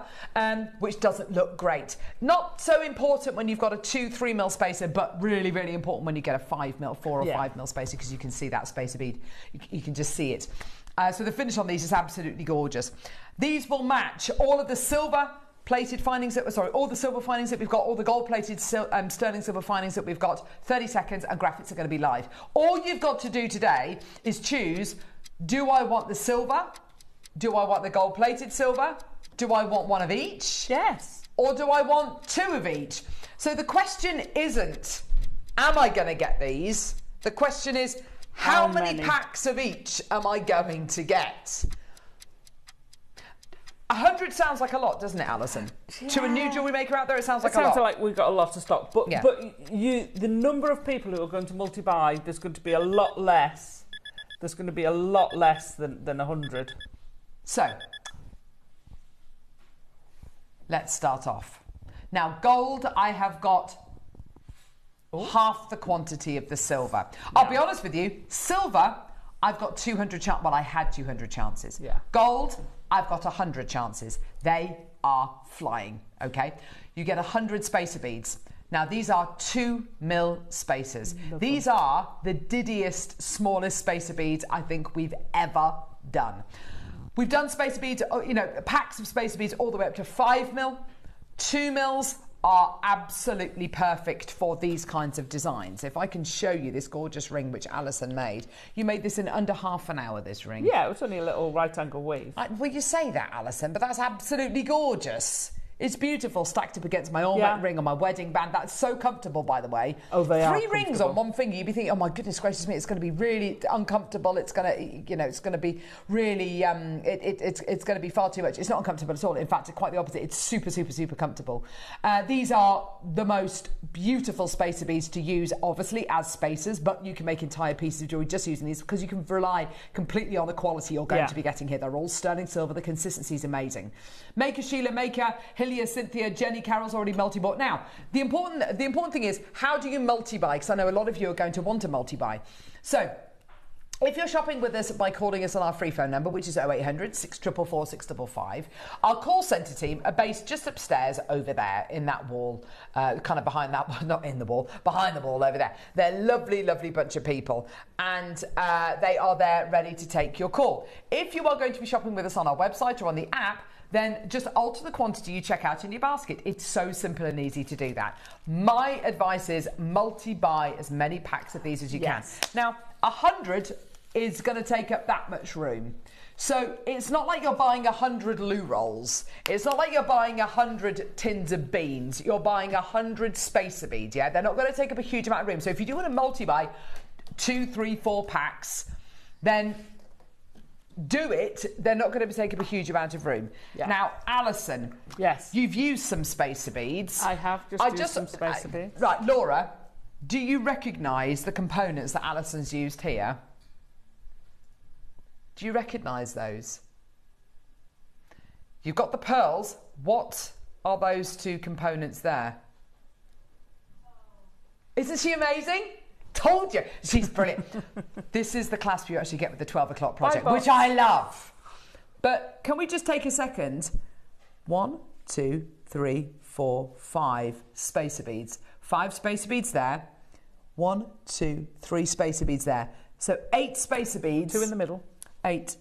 Speaker 1: which doesn't look great. Not so important when you've got a 2-3 mil spacer, but really, really important when you get a 5 mil, 4 or 5 mil spacer, because you can see that spacer bead. You can just see it. So the finish on these is absolutely gorgeous. These will match all of the silver plated findings all the silver findings that we've got, all the gold plated sterling silver findings that we've got. 30 seconds and graphics are going to be live. All you've got to do today is choose, do I want the silver? Do I want the gold plated silver? Do I want one of each?
Speaker 2: Yes.
Speaker 1: Or do I want 2 of each? So the question isn't, am I going to get these? The question is, how many packs of each am I going to get? 100 sounds like a lot, doesn't it, Alison? Yeah. To a new jewellery maker out there, it sounds like a lot.
Speaker 2: It sounds like we've got a lot of stock. But the number of people who are going to multi-buy, there's going to be a lot less. There's going to be a lot less than 100.
Speaker 1: So, let's start off. Now, gold, I have got half the quantity of the silver. Yeah. I'll be honest with you, silver, I've got 200 chances. Well, I had 200 chances.
Speaker 2: Yeah.
Speaker 1: Gold, I've got 100 chances. They are flying, okay? You get 100 spacer beads. Now, these are 2 mil spacers. These are the diddiest, smallest spacer beads I think we've ever done. We've done spacer beads, you know, packs of spacer beads all the way up to 5 mil. 2 mils are absolutely perfect for these kinds of designs. If I can show you this gorgeous ring which Alison made. You made this in under half an hour, this ring.
Speaker 2: Yeah, it was only a little right angle weave.
Speaker 1: Well, you say that, Alison, but that's absolutely gorgeous. It's beautiful, stacked up against my ornament ring on my wedding band. That's so comfortable, by the way.
Speaker 2: Oh, they are
Speaker 1: 3 rings on one finger. You'd be thinking, oh my goodness gracious me, it's going to be really uncomfortable. It's going to, you know, it's going to be really, it's going to be far too much. It's not uncomfortable at all. In fact, quite the opposite. It's super, super, super comfortable. These are the most beautiful spacer beads to use, obviously, as spacers, but you can make entire pieces of jewellery just using these because you can rely completely on the quality you're going to be getting here. They're all sterling silver. The consistency is amazing. Maker, Sheila, Maker, Hillier, Cynthia, Jenny, Carol's already multi-bought. Now, the important thing is, how do you multi-buy? Because I know a lot of you are going to want to multi-buy. So, if you're shopping with us by calling us on our free phone number, which is 0800 644 655, our call centre team are based just upstairs over there in that wall, kind of behind that, not in the wall, behind the wall over there. They're lovely, lovely bunch of people, and they are there ready to take your call. If you are going to be shopping with us on our website or on the app, then just alter the quantity you check out in your basket. It's so simple and easy to do that. My advice is multi-buy as many packs of these as you can. Now, 100 is going to take up that much room. So it's not like you're buying 100 loo rolls. It's not like you're buying 100 tins of beans. You're buying 100 spacer beads, yeah? They're not going to take up a huge amount of room. So if you do want to multi-buy 2, 3, 4 packs, then do it. They're not going to take up a huge amount of room. Yeah. Now, Alison, you've used some spacer beads.
Speaker 2: I have used some spacer beads.
Speaker 1: Right, Laura, do you recognise the components that Alison's used here? Do you recognise those? You've got the pearls. What are those 2 components there? Isn't she amazing? Told you. She's brilliant. This is the clasp you actually get with the 12 o'clock project, which I love. But can we just take a second? 1, 2, 3, 4, 5 spacer beads. 5 spacer beads there. 1, 2, 3 spacer beads there. So 8 spacer beads.
Speaker 2: 2 in the middle.
Speaker 1: 8.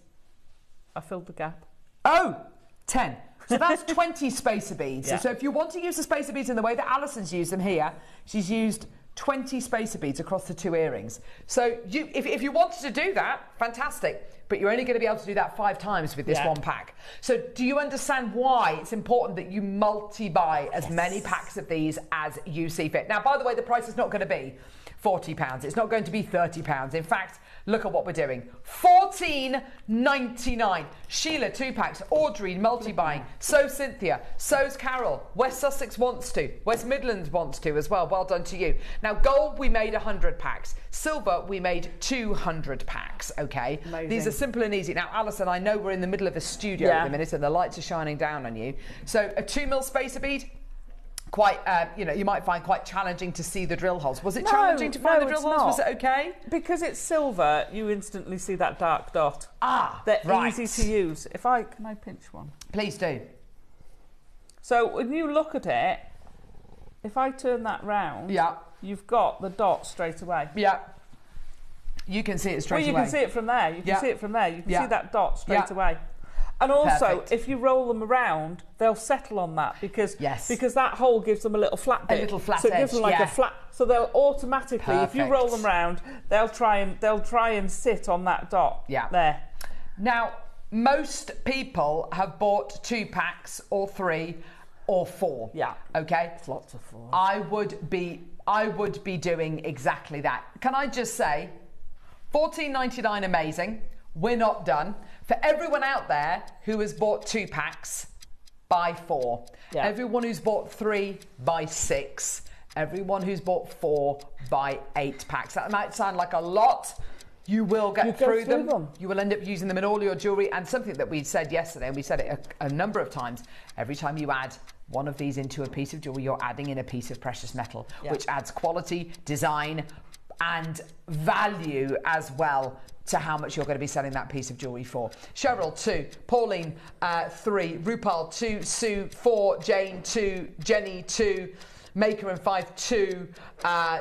Speaker 2: I filled the gap.
Speaker 1: Oh, 10. So that's 20 spacer beads. Yeah. So if you want to use the spacer beads in the way that Alison's used them here, she's used 20 spacer beads across the 2 earrings. So if you wanted to do that, fantastic. But you're only going to be able to do that 5 times with this one pack. So do you understand why it's important that you multi-buy as many packs of these as you see fit? Now, by the way, the price is not going to be £40. It's not going to be £30. In fact, look at what we're doing. $14.99. Sheila, 2 packs. Audrey, multi-buying. So Cynthia. So's Carol. West Sussex wants to. West Midlands wants to as well. Well done to you. Now, gold, we made 100 packs. Silver, we made 200 packs, okay?
Speaker 2: Amazing.
Speaker 1: These are simple and easy. Now, Alison, I know we're in the middle of a studio at the minute and the lights are shining down on you. So a 2 mil spacer bead, quite, you might find quite challenging to see the drill holes. Was it challenging to find the drill holes? Was it okay?
Speaker 2: Because it's silver, you instantly see that dark dot.
Speaker 1: They're
Speaker 2: easy to use. Can I pinch one?
Speaker 1: Please do.
Speaker 2: So when you look at it, if I turn that round, you've got the dot straight away.
Speaker 1: Yeah. You can see it straight away.
Speaker 2: Well, you can see it from there. You can see it from there. You can see that dot straight away. And also, if you roll them around, they'll settle on that because that hole gives them a little flat bit.
Speaker 1: A little flat
Speaker 2: so it gives them like a flat. So they'll automatically, if you roll them round, they'll try and sit on that dot. There.
Speaker 1: Now, most people have bought 2 packs or 3 or 4. Okay.
Speaker 2: It's lots of 4.
Speaker 1: I would be doing exactly that. Can I just say, $14.99, amazing. We're not done. For everyone out there who has bought 2 packs, buy 4. Everyone who's bought 3, buy 6. Everyone who's bought 4, buy 8 packs. That might sound like a lot. You will get through them. You will end up using them in all your jewellery. And something that we said yesterday, and we said it a number of times, every time you add one of these into a piece of jewellery, you're adding in a piece of precious metal, which adds quality, design, and value as well to how much you're going to be selling that piece of jewellery for. Cheryl, 2. Pauline, 3. Rupal, 2. Sue, 4. Jane, 2. Jenny, 2. Maker and 5, 2.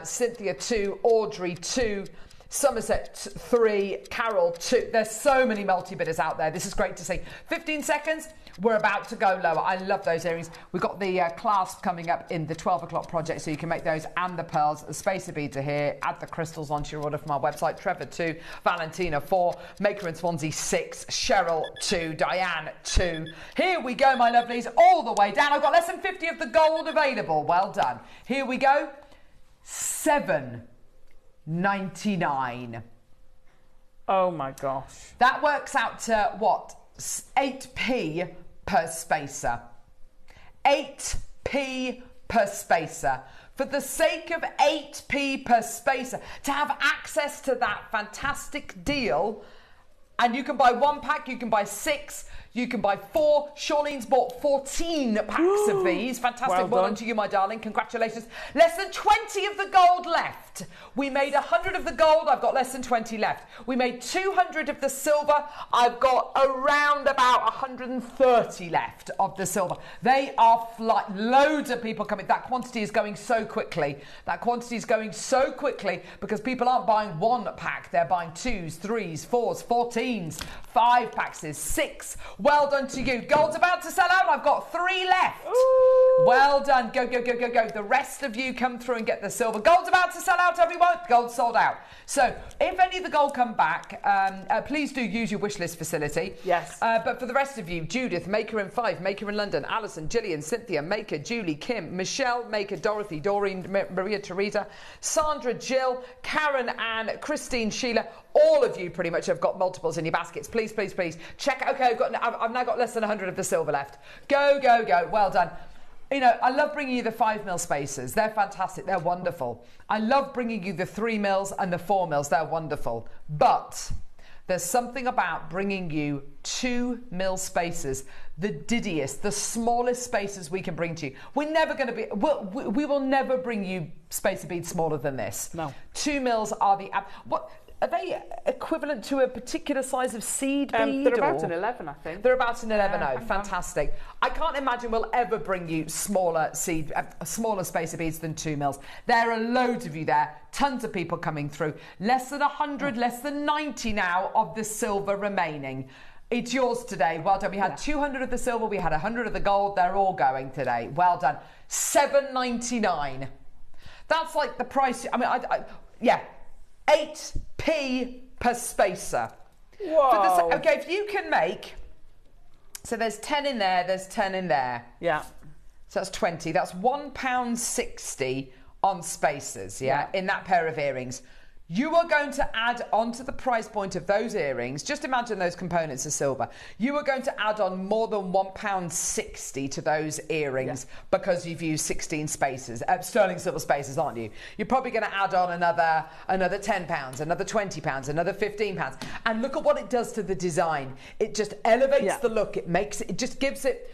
Speaker 1: Cynthia, 2. Audrey, 2. Somerset, 3. Carol, 2. There's so many multi-bidders out there. This is great to see. 15 seconds. We're about to go lower. I love those earrings. We've got the clasp coming up in the 12 o'clock project, so you can make those and the pearls. The spacer beads are here. Add the crystals onto your order from our website. Trevor, 2. Valentina, 4. Maker and Swansea, 6. Cheryl, 2. Diane, 2. Here we go, my lovelies, all the way down. I've got less than 50 of the gold available. Well done. Here we go. $7.99.
Speaker 2: Oh my gosh.
Speaker 1: That works out to what? 8p per spacer. 8p per spacer. For the sake of 8p per spacer, to have access to that fantastic deal, and you can buy 1 pack, you can buy 6, you can buy 4. Charlene's bought 14 packs of these. Fantastic. Well done to you, my darling. Congratulations. Less than 20 of the gold left. We made 100 of the gold. I've got less than 20 left. We made 200 of the silver. I've got around about 130 left of the silver. They are loads of people coming. That quantity is going so quickly. That quantity is going so quickly because people aren't buying 1 pack. They're buying 2s, 3s, 4s, 14s, 5 packs, 6. Well done to you. Gold's about to sell out. I've got 3 left. Ooh. Well done. Go, go, go, go, go. The rest of you come through and get the silver. Gold's about to sell out, everyone. Gold's sold out. So if any of the gold come back, please do use your wish list facility.
Speaker 2: Yes.
Speaker 1: But for the rest of you, Judith, Maker in 5, Maker in London, Alison, Gillian, Cynthia, Maker, Julie, Kim, Michelle, Maker, Dorothy, Doreen, Maria, Teresa, Sandra, Jill, Karen, Anne, Christine, Sheila. All of you pretty much have got multiples in your baskets. Please, please, please. Check. Okay, I've now got less than 100 of the silver left. Go, go, go. Well done. You know, I love bringing you the 5 mil spacers. They're fantastic. They're wonderful. I love bringing you the 3 mils and the 4 mils. They're wonderful. But there's something about bringing you 2 mil spacers, the diddiest, the smallest spacers we can bring to you. We're never going to be, we will never bring you spacer beads smaller than this.
Speaker 2: No.
Speaker 1: 2 mils are the, what? Are they equivalent to a particular size of seed bead?
Speaker 2: They're about an 11, I think.
Speaker 1: They're about an 11.0. Fantastic. I can't imagine we'll ever bring you smaller spacer beads than 2 mils. There are loads of you there. Tons of people coming through. Less than 100, less than 90 now of the silver remaining. It's yours today. Well done. We had 200 of the silver. We had 100 of the gold. They're all going today. Well done. $7.99. That's like the price. I mean, yeah, 8p per spacer.
Speaker 2: Whoa.
Speaker 1: Okay, if you can make, so there's 10 in there, there's 10 in there.
Speaker 2: Yeah.
Speaker 1: So that's 20. That's £1.60 on spacers, yeah, in that pair of earrings. You are going to add onto the price point of those earrings, just imagine those components are silver. You are going to add on more than £1.60 to those earrings because you've used 16 spacers, sterling silver spacers, aren't you? You're probably going to add on another £10, another £20, another £15. And look at what it does to the design. It just elevates the look. It just gives it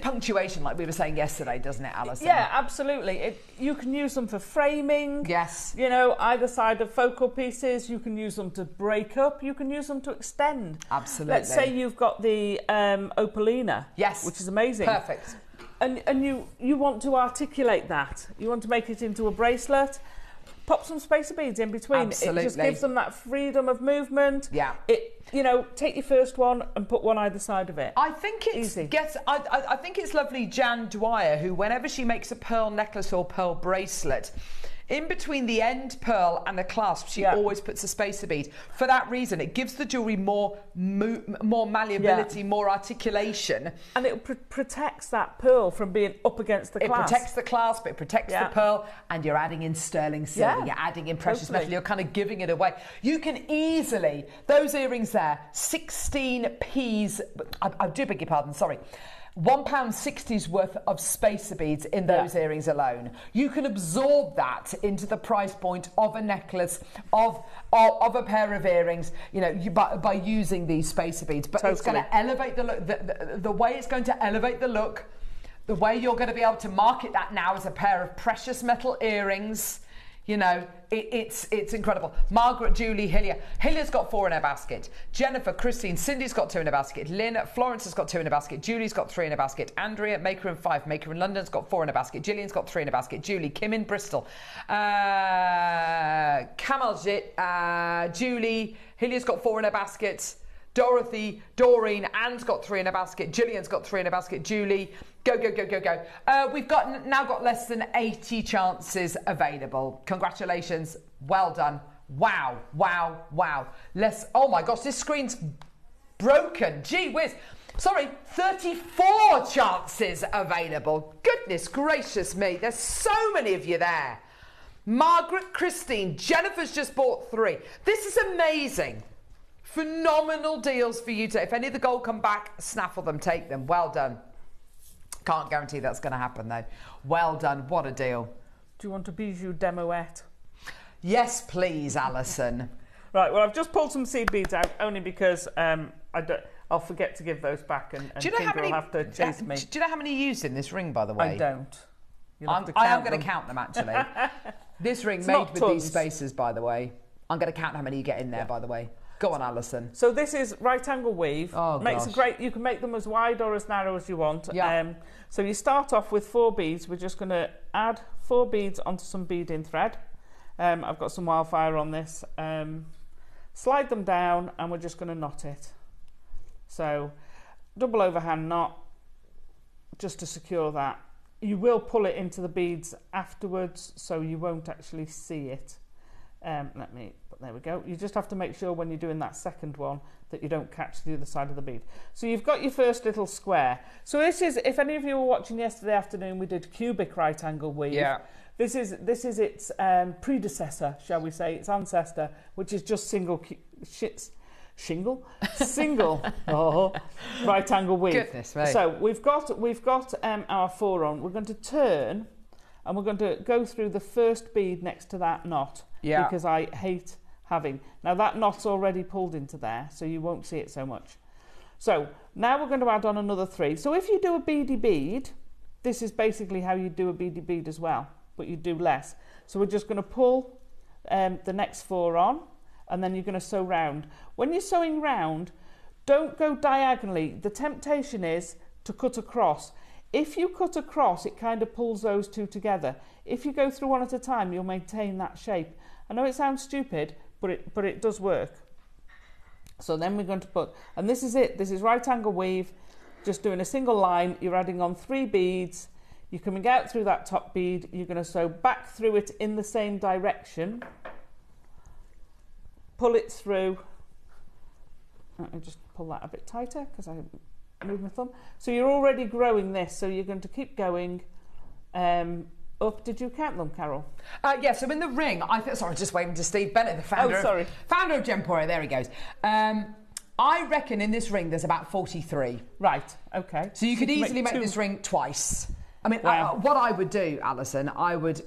Speaker 1: punctuation, like we were saying yesterday, doesn't it, Alison?
Speaker 2: Yeah, absolutely. You can use them for framing.
Speaker 1: Yes.
Speaker 2: You know, either side of focal pieces. You can use them to break up. You can use them to extend.
Speaker 1: Absolutely.
Speaker 2: Let's say you've got the opalina.
Speaker 1: Yes.
Speaker 2: Which is amazing.
Speaker 1: Perfect.
Speaker 2: And you want to articulate that. You want to make it into a bracelet. Pop some spacer beads in between.
Speaker 1: Absolutely.
Speaker 2: It just gives them that freedom of movement.
Speaker 1: Yeah.
Speaker 2: Take your first one and put one either side of it.
Speaker 1: I think I think it's lovely. Jan Dwyer, who whenever she makes a pearl necklace or pearl bracelet, in between the end pearl and the clasp, she always puts a spacer bead. For that reason, it gives the jewellery more malleability, more articulation.
Speaker 2: And it protects that pearl from being up against the clasp.
Speaker 1: It protects the clasp, it protects the pearl, and you're adding in sterling silver, you're adding in precious metal, you're kind of giving it away. You can easily, those earrings there, 16p's, I do beg your pardon, sorry. £1.60's worth of spacer beads in those earrings alone. You can absorb that into the price point of a necklace, of a pair of earrings, by using these spacer beads. But it's going to elevate the look. The way it's going to elevate the look, the way you're going to be able to market that now as a pair of precious metal earrings. It's incredible. Margaret, Julie, Hillia. Hillia's got 4 in her basket. Jennifer, Christine, Cindy's got 2 in her basket. Lynn, Florence has got 2 in her basket. Julie's got 3 in her basket. Andrea, Maker in 5. Maker in London's got 4 in her basket. Gillian's got 3 in her basket. Julie, Kim in Bristol. Kamaljit, Julie, Hillia's got 4 in her basket. Dorothy, Doreen, Anne's got 3 in her basket. Gillian's got 3 in her basket. Julie, go. We've now got less than 80 chances available. Congratulations. Well done. Wow. Oh my gosh, this screen's broken. Gee whiz. Sorry, 34 chances available. Goodness gracious me. There's so many of you there. Margaret, Christine, Jennifer's just bought 3. This is amazing. Phenomenal deals for you to. If any of the gold come back, snaffle them, take them. Well done. Can't guarantee that's going to happen though. Well done. What a deal.
Speaker 2: Do you want a bijou demoette?
Speaker 1: Yes, please, Alison.
Speaker 2: Right. Well, I've just pulled some seed beads out only because I'll forget to give those back, and Tinker will have to chase me.
Speaker 1: Do you know how many you used in this ring, by the way?
Speaker 2: I don't.
Speaker 1: I am going to count them actually. This ring
Speaker 2: It's
Speaker 1: made
Speaker 2: not
Speaker 1: with
Speaker 2: tons.
Speaker 1: these spacers, by the way. I'm going to count how many you get in there, by the way. Go on, Alison.
Speaker 2: So this is right angle weave.
Speaker 1: Oh,
Speaker 2: Makes
Speaker 1: gosh.
Speaker 2: a great. You can make them as wide or as narrow as you want.
Speaker 1: Yeah.
Speaker 2: So you start off with 4 beads. We're just going to add 4 beads onto some beading thread. I've got some wildfire on this. Slide them down, and we're just going to knot it. So double overhand knot, just to secure that. You will pull it into the beads afterwards, so you won't actually see it. There we go. You just have to make sure when you're doing that second one that you don't catch the other side of the bead. So you've got your first little square. So this is, if any of you were watching yesterday afternoon, we did cubic right angle weave.
Speaker 1: Yeah.
Speaker 2: This is its predecessor, shall we say, its ancestor, which is just single right angle weave.
Speaker 1: Goodness me.
Speaker 2: So we've got our 4 on. We're going to turn, and we're going to go through the first bead next to that knot.
Speaker 1: Yeah.
Speaker 2: Because I hate having. Now that knot's already pulled into there, so you won't see it so much. So now we're going to add on another 3. So if you do a beady bead, this is basically how you do a beady bead as well, but you do less. So we're just going to pull the next 4 on, and then you're going to sew round. When you're sewing round, don't go diagonally. The temptation is to cut across. If you cut across, it kind of pulls those 2 together. If you go through one at a time, you'll maintain that shape. I know it sounds stupid, but it does work. So then we're going to put, and this is it. This is right angle weave, just doing a single line. You're adding on 3 beads, You're coming out through that top bead, you're going to sew back through it in the same direction, pull it through. Let me just pull that a bit tighter because I moved my thumb. So you're already growing this, so you're going to keep going up. Did you count them, Carol?
Speaker 1: Yeah, so in the ring, sorry, just waving to Steve Bennett, the founder of Gemporia, there he goes. I reckon in this ring there's about 43.
Speaker 2: Right, okay.
Speaker 1: So you could easily make this ring twice. I mean, what I would do, Alison, I would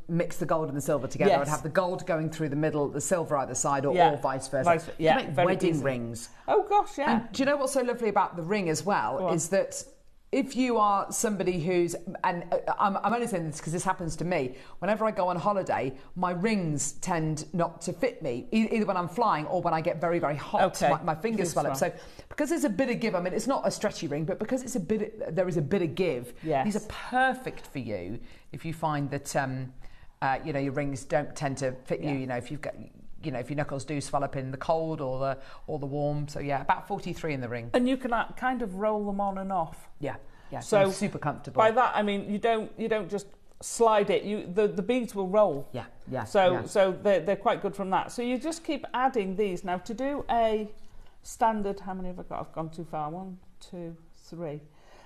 Speaker 1: mix the gold and the silver together.
Speaker 2: Yes.
Speaker 1: I'd have the gold going through the middle, the silver either side, or vice versa.
Speaker 2: Yeah,
Speaker 1: you make wedding rings.
Speaker 2: Oh gosh, yeah.
Speaker 1: And do you know what's so lovely about the ring as well is that if you are somebody who's, and I'm only saying this because this happens to me, whenever I go on holiday, my rings tend not to fit me, either when I'm flying or when I get very, very hot.
Speaker 2: Okay.
Speaker 1: My fingers swell up. So because there's a bit of give, I mean, it's not a stretchy ring, but because there is a bit of give, these are perfect for you if you find that, your rings don't tend to fit you, if you've got... if your knuckles do swell up in the cold or the warm. So yeah, about 43 in the ring.
Speaker 2: And you can kind of roll them on and off.
Speaker 1: Yeah.
Speaker 2: So
Speaker 1: super comfortable.
Speaker 2: By that I mean you don't just slide it. The beads will roll.
Speaker 1: Yeah.
Speaker 2: So they're quite good from that. So you just keep adding these. Now to do a standard, how many have I got? I've gone too far. 1, 2, 3.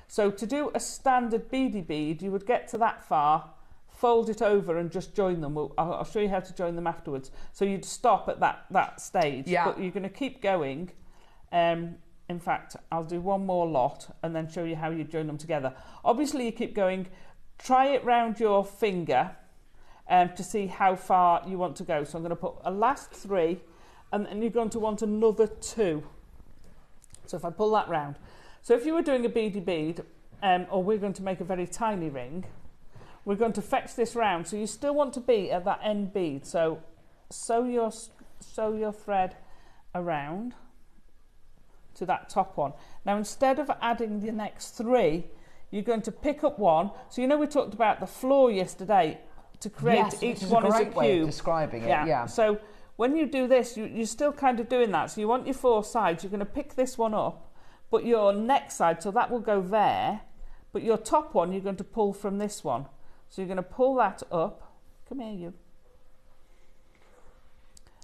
Speaker 2: So to do a standard beady bead, you would get to that far, fold it over and just join them. I'll show you how to join them afterwards. So you'd stop at that stage, but you're going to keep going. In fact, I'll do one more lot and then show you how you join them together. Obviously, you keep going. Try it round your finger to see how far you want to go. So I'm going to put a last 3 and then you're going to want another 2. So if I pull that round. So if you were doing a beady bead, or we're going to make a very tiny ring, we're going to fetch this round. So you still want to be at that end bead. So sew your thread around to that top one. Now instead of adding the next 3, you're going to pick up one. So we talked about the floor yesterday to create each one as a cube.
Speaker 1: Way of describing it. Yeah.
Speaker 2: So when you do this, you're still kind of doing that. So you want your 4 sides. You're going to pick this one up, but your next side, so that will go there. But your top one, you're going to pull from this one. So you're going to pull that up. Come here, you.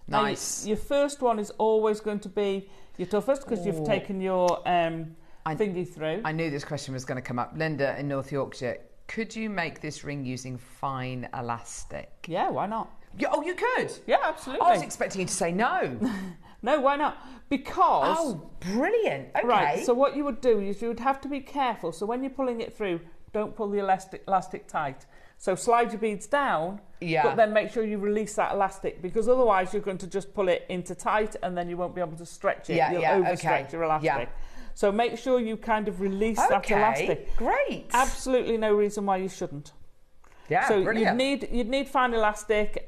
Speaker 1: Nice.
Speaker 2: Now, your first one is always going to be your toughest because you've taken your thingy through.
Speaker 1: I knew this question was going to come up. Linda in North Yorkshire, could you make this ring using fine elastic?
Speaker 2: Yeah, why not?
Speaker 1: You could?
Speaker 2: Yeah, absolutely.
Speaker 1: I was expecting you to say no.
Speaker 2: No, why not? Because...
Speaker 1: Oh, brilliant. Okay.
Speaker 2: Right, so what you would do is you would have to be careful. So when you're pulling it through, don't pull the elastic tight. So slide your beads down, but then make sure you release that elastic because otherwise you're going to just pull it into tight and then you won't be able to stretch it. You'll overstretch your elastic. Yeah. So make sure you kind of release that elastic.
Speaker 1: Great.
Speaker 2: Absolutely no reason why you shouldn't.
Speaker 1: Yeah,
Speaker 2: so
Speaker 1: brilliant.
Speaker 2: you'd need fine elastic.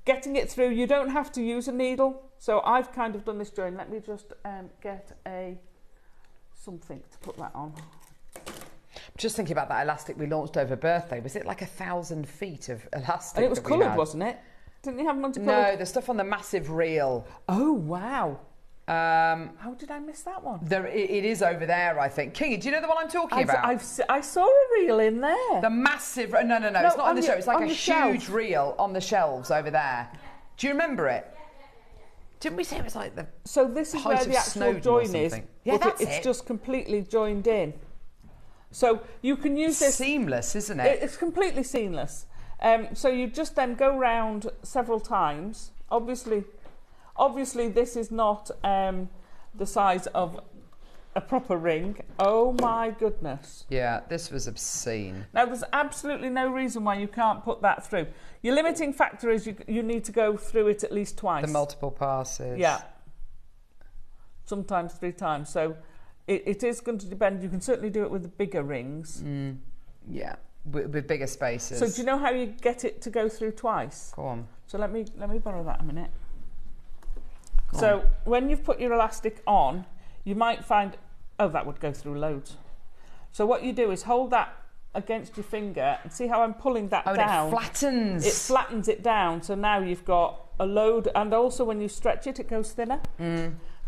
Speaker 2: Getting it through, you don't have to use a needle. So I've kind of done this join. Let me just get something to put that on.
Speaker 1: Just thinking about that elastic we launched over birthday. Was it like 1,000 feet of elastic?
Speaker 2: And it was coloured, wasn't it? Didn't you have multicolored?
Speaker 1: No, the stuff on the massive reel.
Speaker 2: Oh, wow. How did I miss that one?
Speaker 1: It is over there, I think. Kingy, do you know the one I'm talking about?
Speaker 2: I saw a reel in there.
Speaker 1: The massive... No, it's not on the show. It's like a huge reel on the shelves over there. Do you remember it? Didn't we say it was like the...
Speaker 2: So this is where the actual join is.
Speaker 1: Yeah,
Speaker 2: but it's just completely joined in. So you can use this...
Speaker 1: Seamless, isn't it?
Speaker 2: It's completely seamless. So you just then go round several times. Obviously, this is not the size of a proper ring. Oh my goodness.
Speaker 1: Yeah, this was obscene.
Speaker 2: Now, there's absolutely no reason why you can't put that through. Your limiting factor is you need to go through it at least twice.
Speaker 1: The multiple passes.
Speaker 2: Yeah. Sometimes 3 times. So it is going to depend. You can certainly do it with the bigger rings.
Speaker 1: Yeah, with bigger spaces.
Speaker 2: So do you know how you get it to go through twice?
Speaker 1: Go on.
Speaker 2: So let me borrow that a minute. So when you've put your elastic on, you might find, that would go through loads. So what you do is hold that against your finger and see how I'm pulling that down.
Speaker 1: It flattens.
Speaker 2: It flattens it down. So now you've got a load, and also when you stretch it, it goes thinner.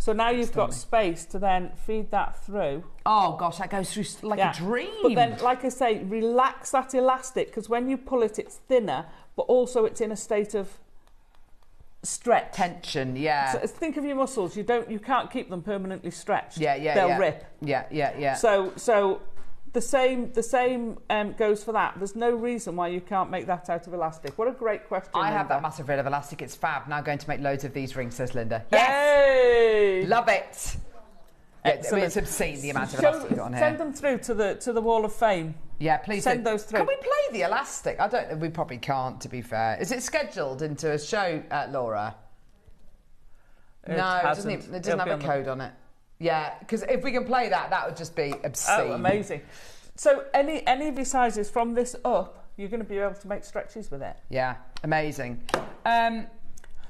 Speaker 2: So now you've got space to then feed that through.
Speaker 1: Oh gosh, that goes through like a dream.
Speaker 2: But then, like I say, relax that elastic, because when you pull it, it's thinner, but also it's in a state of stretch.
Speaker 1: Tension, yeah.
Speaker 2: So think of your muscles. You can't keep them permanently stretched.
Speaker 1: Yeah.
Speaker 2: They'll rip.
Speaker 1: Yeah.
Speaker 2: So the same goes for that. There's no reason why you can't make that out of elastic. What a great question.
Speaker 1: I have that massive reel of elastic. It's fab. Now going to make loads of these rings, says Linda.
Speaker 2: Yes! Hey!
Speaker 1: Love it. Yeah, I mean, it's obscene the amount of elastic you've got on here.
Speaker 2: Send them through to the Wall of Fame.
Speaker 1: Yeah, please
Speaker 2: send those through.
Speaker 1: Can we play the elastic? I don't. We probably can't, to be fair. Is it scheduled into a show, Laura? No, it doesn't have a code on it. Yeah, because if we can play that, that would just be obscene.
Speaker 2: Oh, amazing. So any of your sizes from this up, you're going to be able to make stretches with it.
Speaker 1: Yeah, amazing.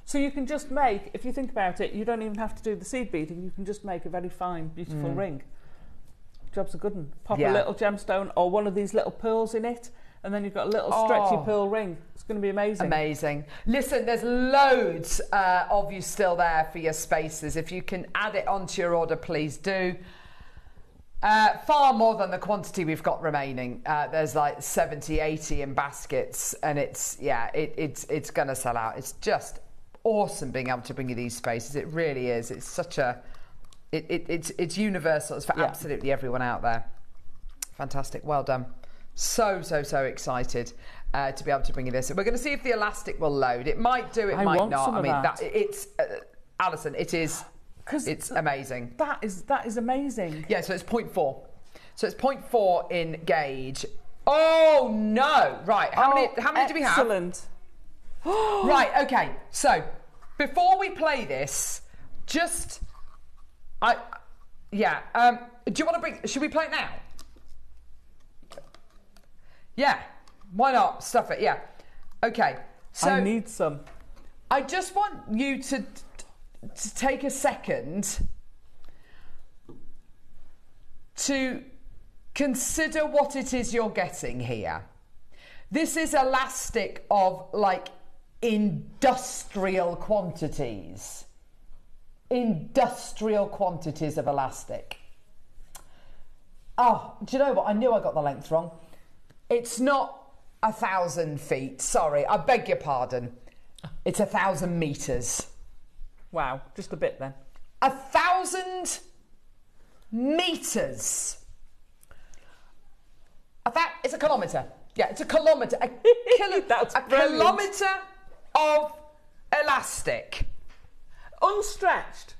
Speaker 2: So you can just make, if you think about it, you don't even have to do the seed beading. You can just make a very fine, beautiful ring. Job's a good one. Pop a little gemstone or one of these little pearls in it, and then you've got a little stretchy pearl ring. It's going to be amazing.
Speaker 1: Amazing. Listen, there's loads of you still there for your spaces. If you can add it onto your order, please do. Far more than the quantity we've got remaining. There's like 70, 80 in baskets, and it's going to sell out. It's just awesome being able to bring you these spaces. It really is. It's such a... It's universal. It's for absolutely everyone out there. Fantastic. Well done. So excited to be able to bring you this. We're going to see if the elastic will load. It might do, it might not. I mean, it's Alison, it's amazing.
Speaker 2: That is amazing.
Speaker 1: Yeah, so it's 0.4. So it's 0.4 in gauge. Oh no! Right, how many do we have?
Speaker 2: Excellent.
Speaker 1: Right, okay. So before we play this, just do you want to bring? Should we play it now? Yeah, why not? Stuff it. Yeah. Okay. So
Speaker 2: I need some.
Speaker 1: I just want you to take a second to consider what it is you're getting here. This is elastic of like industrial quantities. Industrial quantities of elastic. Oh, do you know what? I knew I got the length wrong. It's not 1,000 feet. Sorry, I beg your pardon. It's 1,000 meters.
Speaker 2: Wow, just a bit then.
Speaker 1: 1,000 meters. It's a kilometre. Yeah, it's a kilometre.
Speaker 2: That's
Speaker 1: a kilometre of elastic.
Speaker 2: Unstretched.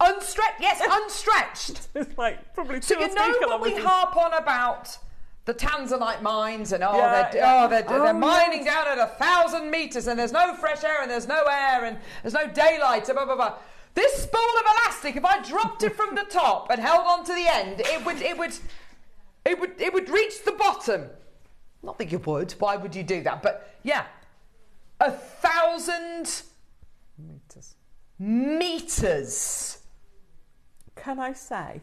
Speaker 1: Unstretched? Yes, unstretched.
Speaker 2: It's like probably 2
Speaker 1: so
Speaker 2: or 3 kilometres.
Speaker 1: So when we harp on about the Tanzanite mines and they're mining down at 1,000 metres and there's no fresh air and there's no air and there's no daylight, blah, blah, blah. This spool of elastic, if I dropped it from the top and held on to the end, it would reach the bottom. Not that you would. Why would you do that? But yeah, 1,000 meters.
Speaker 2: Can I say?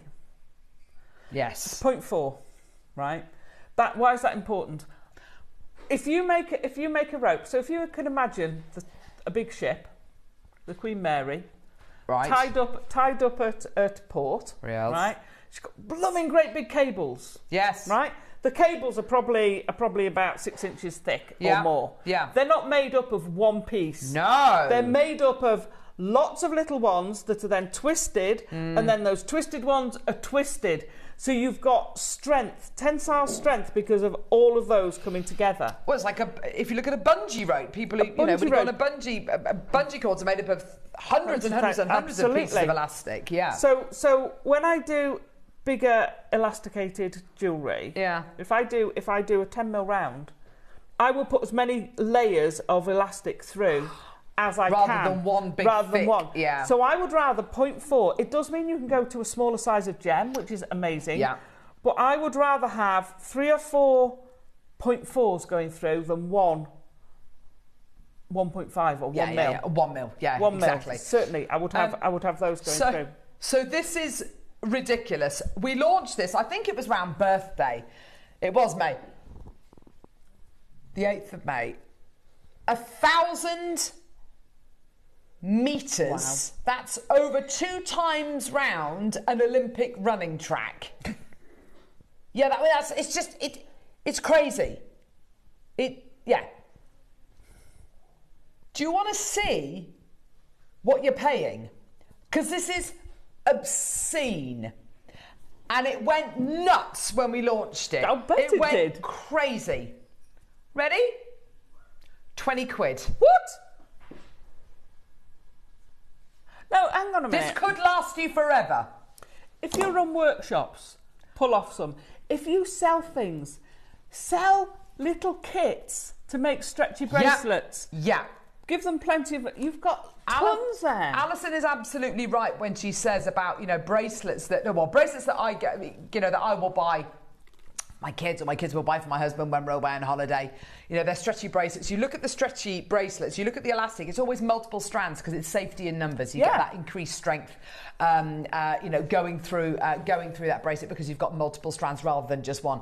Speaker 1: Yes.
Speaker 2: 0.4, right? Why is that important? If you make a rope, so if you can imagine a big ship, the Queen Mary,
Speaker 1: right,
Speaker 2: tied up at port, right? She's got blooming great big cables.
Speaker 1: Yes.
Speaker 2: Right? The cables are probably about 6 inches thick or more.
Speaker 1: Yeah.
Speaker 2: They're not made up of one piece.
Speaker 1: No.
Speaker 2: They're made up of lots of little ones that are then twisted, and then those twisted ones are twisted. So you've got strength, tensile strength, because of all of those coming together.
Speaker 1: Well, it's like if you look at a bungee rope, people who, when you go on a bungee cords are made up of hundreds and hundreds and hundreds of pieces of elastic. Yeah.
Speaker 2: So when I do bigger elasticated jewellery, if I do a 10mm round, I will put as many layers of elastic through as I can.
Speaker 1: Rather than one big
Speaker 2: Rather than one.
Speaker 1: Yeah.
Speaker 2: So I would rather 0.4. It does mean you can go to a smaller size of gem, which is amazing.
Speaker 1: Yeah.
Speaker 2: But I would rather have 3 or 4 0.4s going through than 1.5 or 1 mil.
Speaker 1: 1 mil. Yeah,
Speaker 2: 1 mil.
Speaker 1: exactly.
Speaker 2: Certainly, I would have those going through.
Speaker 1: So this is ridiculous. We launched this, I think it was around birthday. It was May. The 8th of May. 1,000 meters. Wow. That's over 2 times round an Olympic running track. Yeah, it's crazy. Yeah. Do you want to see what you're paying? Because this is obscene. And it went nuts when we launched it.
Speaker 2: I bet it
Speaker 1: went
Speaker 2: did.
Speaker 1: Crazy. Ready? 20 quid.
Speaker 2: What? No, hang on a minute.
Speaker 1: This could last you forever.
Speaker 2: If you run workshops, pull off some. If you sell things, sell little kits to make stretchy bracelets.
Speaker 1: Yeah.
Speaker 2: Give them plenty of... You've got tons there.
Speaker 1: Alison is absolutely right when she says about, bracelets that I get, that I will buy my kids, or my kids will buy for my husband when we're away on holiday. They're stretchy bracelets. You look at the stretchy bracelets, you look at the elastic, it's always multiple strands because it's safety in numbers. You get that increased strength, going through that bracelet because you've got multiple strands rather than just one.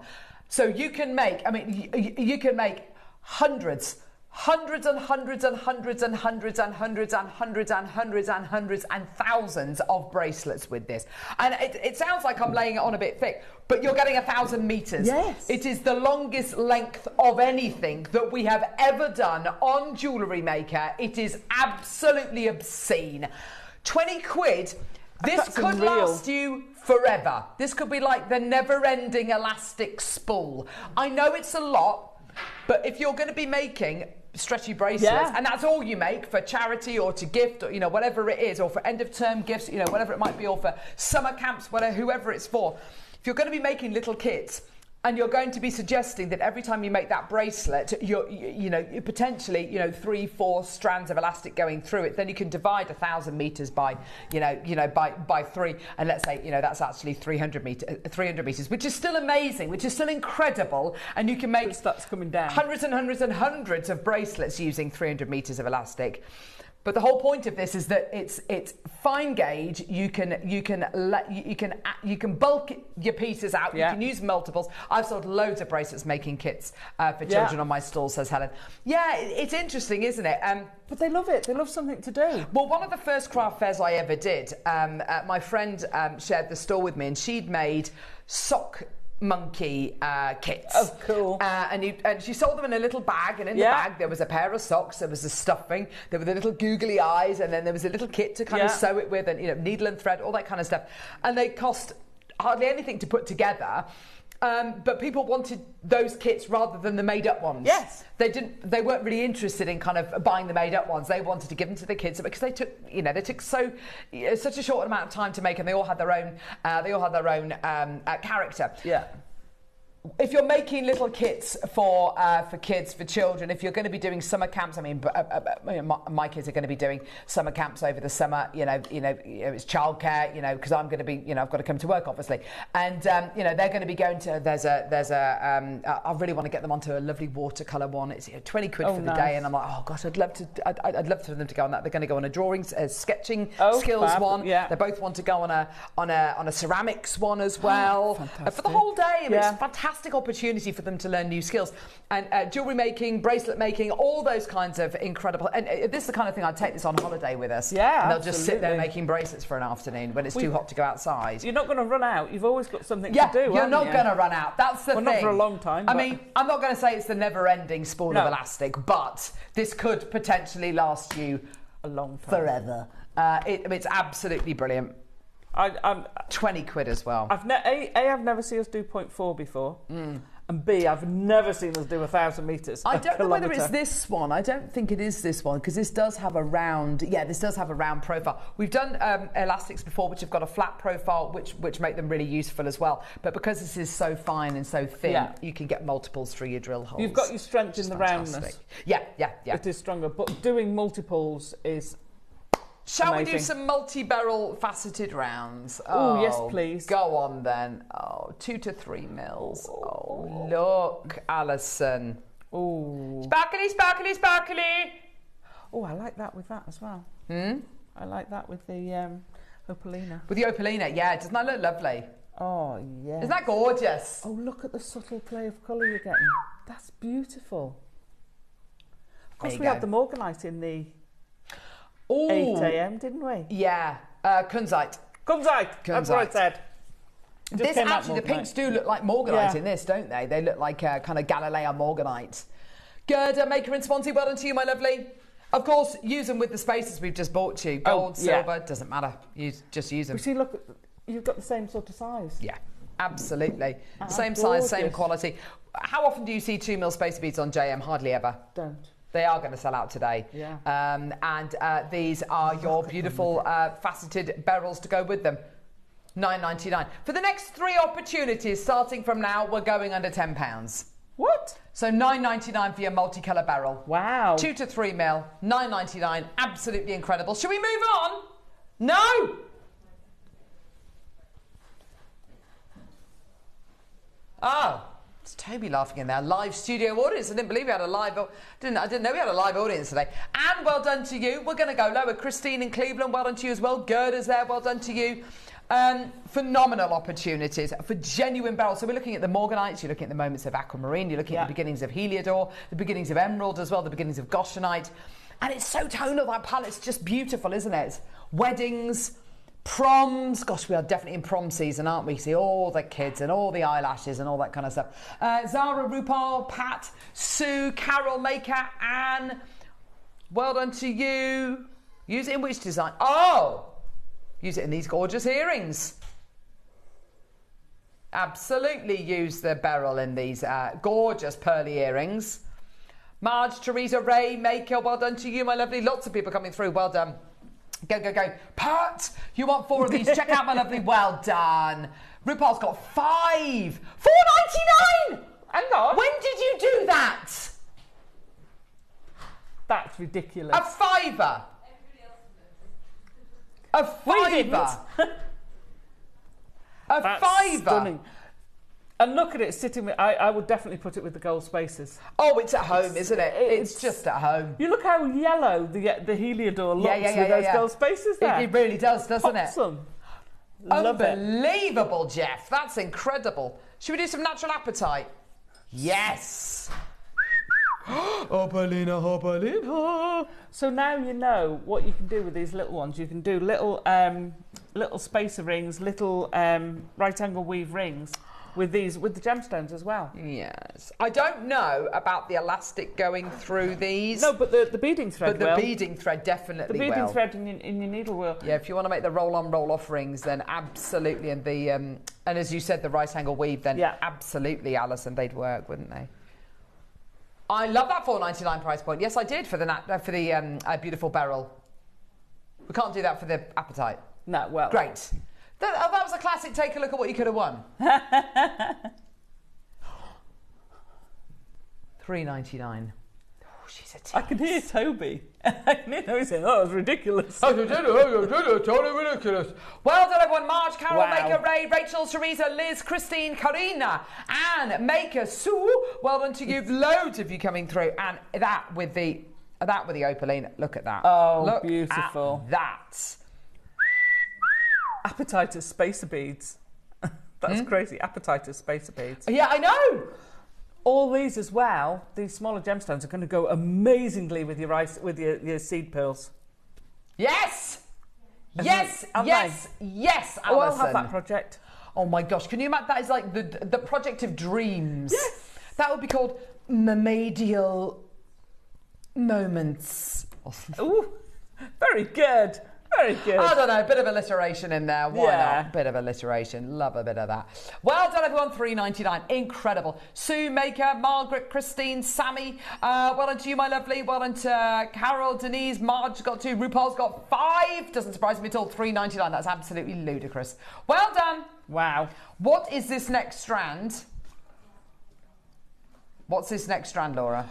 Speaker 1: So you can make, you can make hundreds and hundreds and hundreds and hundreds and hundreds and hundreds and hundreds and hundreds and thousands of bracelets with this. And it sounds like I'm laying it on a bit thick, but you're getting 1,000 meters.
Speaker 2: Yes.
Speaker 1: It is the longest length of anything that we have ever done on Jewellery Maker. It is absolutely obscene. 20 quid. This could last you forever. This could be like the never-ending elastic spool. I know it's a lot, but if you're going to be making stretchy bracelets, and that's all you make for charity or to gift, or whatever it is, or for end of term gifts, whatever it might be, or for summer camps, whoever it's for. If you're going to be making little kits and you're going to be suggesting that every time you make that bracelet, you're potentially 3-4 strands of elastic going through it, then you can divide 1,000 meters by 3, and let's say that's actually 300 meters, which is still amazing, which is still incredible, and you can make
Speaker 2: that's coming down
Speaker 1: hundreds and hundreds and hundreds of bracelets using 300 meters of elastic. But the whole point of this is that it's fine gauge. You can bulk your pieces out. You can use multiples. I've sold loads of bracelets making kits for children on my stall, says Helen. Yeah, it's interesting, isn't it?
Speaker 2: But they love it. They love something to do.
Speaker 1: Well, one of the first craft fairs I ever did, my friend shared the stall with me, and she'd made sock monkey kits.
Speaker 2: Oh, cool.
Speaker 1: And she sold them in a little bag, and in the bag there was a pair of socks, there was a stuffing, there were the little googly eyes, and then there was a little kit to kind of sew it with, and needle and thread, all that kind of stuff. And they cost hardly anything to put together. But people wanted those kits rather than the made-up ones.
Speaker 2: Yes,
Speaker 1: they weren't really interested in kind of buying the made-up ones. They wanted to give them to the kids because they took such a short amount of time to make, and they all had their own character.
Speaker 2: Yeah.
Speaker 1: If you're making little kits for kids, for children, if you're going to be doing summer camps, my kids are going to be doing summer camps over the summer. It's childcare. Because I'm going to be, I've got to come to work, obviously, and they're going to be going to. I really want to get them onto a lovely watercolor one. It's 20 quid for the day, and I'm like, oh gosh, I'd love for them to go on that. They're going to go on a drawing, sketching skills one. Yeah. They both want to go on a ceramics one as well for the whole day. It's fantastic. Opportunity for them to learn new skills, and jewellery making, bracelet making, all those kinds of incredible. And this is the kind of thing I'd take this on holiday with us.
Speaker 2: Yeah,
Speaker 1: and they'll just sit there making bracelets for an afternoon when it's too hot to go outside.
Speaker 2: You're not going to run out. You've always got something to do.
Speaker 1: You're not going to run out. That's the thing.
Speaker 2: Not for a long time.
Speaker 1: I mean, I'm not going to say it's the never-ending spool of elastic, but this could potentially last you
Speaker 2: a long time,
Speaker 1: forever. It's absolutely brilliant.
Speaker 2: I'm
Speaker 1: 20 quid as well.
Speaker 2: I've never seen us do 0.4 before, and B, I've never seen us do 1,000 meters.
Speaker 1: I don't know whether it's this one. I don't think it is this one because this does have a round. Yeah, this does have a round profile. We've done elastics before, which have got a flat profile, which make them really useful as well. But because this is so fine and so thin, you can get multiples through your drill holes.
Speaker 2: You've got your strength in the roundness.
Speaker 1: Yeah.
Speaker 2: It is stronger, but doing multiples is.
Speaker 1: Shall we do some multi-barrel faceted rounds?
Speaker 2: Oh, yes, please.
Speaker 1: Go on then. 2 to 3 mils. Oh, look, Alison.
Speaker 2: Oh.
Speaker 1: Sparkly, sparkly, sparkly.
Speaker 2: Oh, I like that with that as well. I like that with the opalina.
Speaker 1: With the opalina, yeah. Doesn't that look lovely?
Speaker 2: Oh, yes.
Speaker 1: Isn't that gorgeous?
Speaker 2: Oh, look at the subtle play of colour you're getting. That's beautiful. Of course, we have the morganite in the...
Speaker 1: Ooh.
Speaker 2: 8 a.m., didn't we?
Speaker 1: Yeah, Kunzite.
Speaker 2: Kunzite, that's what I said.
Speaker 1: This actually, the pinks do look like morganite in this, don't they? They look like a kind of Galileo morganite. Gerda, maker in Swansea, well done to you, my lovely. Of course, use them with the spaces we've just bought you. Gold, silver, doesn't matter. Just use them.
Speaker 2: You see, look, you've got the same sort of size.
Speaker 1: Yeah, absolutely. Same size, same quality. How often do you see 2 mil spacer beads on JM? Hardly ever.
Speaker 2: Don't.
Speaker 1: They are going to sell out today.
Speaker 2: Yeah.
Speaker 1: And these are your beautiful faceted beryls to go with them. $9.99. For the next 3 opportunities, starting from now, we're going under £10.
Speaker 2: What?
Speaker 1: So $9.99 for your multicolour beryl.
Speaker 2: Wow.
Speaker 1: 2 to 3 mil, $9.99. Absolutely incredible. Shall we move on? No! Oh, it's Toby laughing in there. Live studio audience. I didn't believe we had a live. I didn't know we had a live audience today. And well done to you. We're going to go lower. Christine in Cleveland, well done to you as well. Gerda's there, well done to you. Phenomenal opportunities for genuine beryl. So we're looking at the morganites, you're looking at the moments of aquamarine, you're looking at the beginnings of heliodor, the beginnings of emerald as well, the beginnings of goshenite. And it's so tonal, that palette's just beautiful, isn't it? Weddings, proms. Gosh, we are definitely in prom season, aren't we? See all the kids and all the eyelashes and all that kind of stuff. Zara, RuPaul, Pat, Sue, Carol, Maker, Anne. Well done to you. Use it in which design? Oh! Use it in these gorgeous earrings. Absolutely use the beryl in these gorgeous pearly earrings. Marge, Teresa, Ray, Maker, well done to you, my lovely. Lots of people coming through, well done. Go, go, go. Pat, you want 4 of these? Check out, my lovely, well done. RuPaul's got 5. $4.99!
Speaker 2: Hang on.
Speaker 1: When did you do that?
Speaker 2: That's ridiculous.
Speaker 1: A £5. A £5. A
Speaker 2: That's
Speaker 1: £5.
Speaker 2: Stunning. And look at it sitting with, I would definitely put it with the gold spaces.
Speaker 1: Oh, it's at home, isn't it? It's just at home.
Speaker 2: You look how yellow the heliodor looks with those gold spaces there.
Speaker 1: It really does, doesn't it?
Speaker 2: Awesome. Love it.
Speaker 1: Unbelievable, Jeff. That's incredible. Should we do some natural appetite? Yes. Hopalina, hopalina.
Speaker 2: So now you know what you can do with these little ones. You can do little little spacer rings, little right angle weave rings with the gemstones as well.
Speaker 1: Yes. I don't know about the elastic going through these.
Speaker 2: No, but the beading thread
Speaker 1: will. But the beading thread definitely will.
Speaker 2: The beading thread in your needle will.
Speaker 1: Yeah, if you want to make the roll-on, roll-off rings, then absolutely. And the and as you said, the right angle weave, then absolutely, Alison, they'd work, wouldn't they? I love that $4.99 price point. Yes, I did for the beautiful beryl. We can't do that for the appetite.
Speaker 2: No, well.
Speaker 1: Great. That was a classic. Take a look at what you could have won. $3.99. Oh, she's a tease.
Speaker 2: I can hear Toby. I can hear him saying, "Oh, it's ridiculous."
Speaker 1: Totally ridiculous. Well done, everyone. Marge, Carol, Maker, Ray, Rachel, Teresa, Liz, Christine, Karina, Anne, Maker, Sue. Well done to you. Loads of you coming through, and that with the opaline. Look at that.
Speaker 2: Oh,
Speaker 1: look
Speaker 2: beautiful.
Speaker 1: At that.
Speaker 2: Appetitus spacer beads. That's crazy. Appetitus spacer beads.
Speaker 1: Yeah, I know.
Speaker 2: All these as well, these smaller gemstones are going to go amazingly with your rice, with your seed pearls.
Speaker 1: Yes! Yes, yes, yes, Alison.
Speaker 2: Oh, I'll have that project.
Speaker 1: Oh my gosh, can you imagine? That is like the project of dreams.
Speaker 2: Yes.
Speaker 1: That would be called Mermaidial Moments.
Speaker 2: Ooh, very good. Very good.
Speaker 1: I don't know, a bit of alliteration in there. Why not? Bit of alliteration. Love a bit of that. Well done, everyone. $3.99. Incredible. Sue, Maker, Margaret, Christine, Sammy. Well done to you, my lovely. Well done to Carol, Denise, Marge got 2. RuPaul's got 5. Doesn't surprise me at all. $3.99. That's absolutely ludicrous. Well done.
Speaker 2: Wow.
Speaker 1: What is this next strand? What's this next strand, Laura?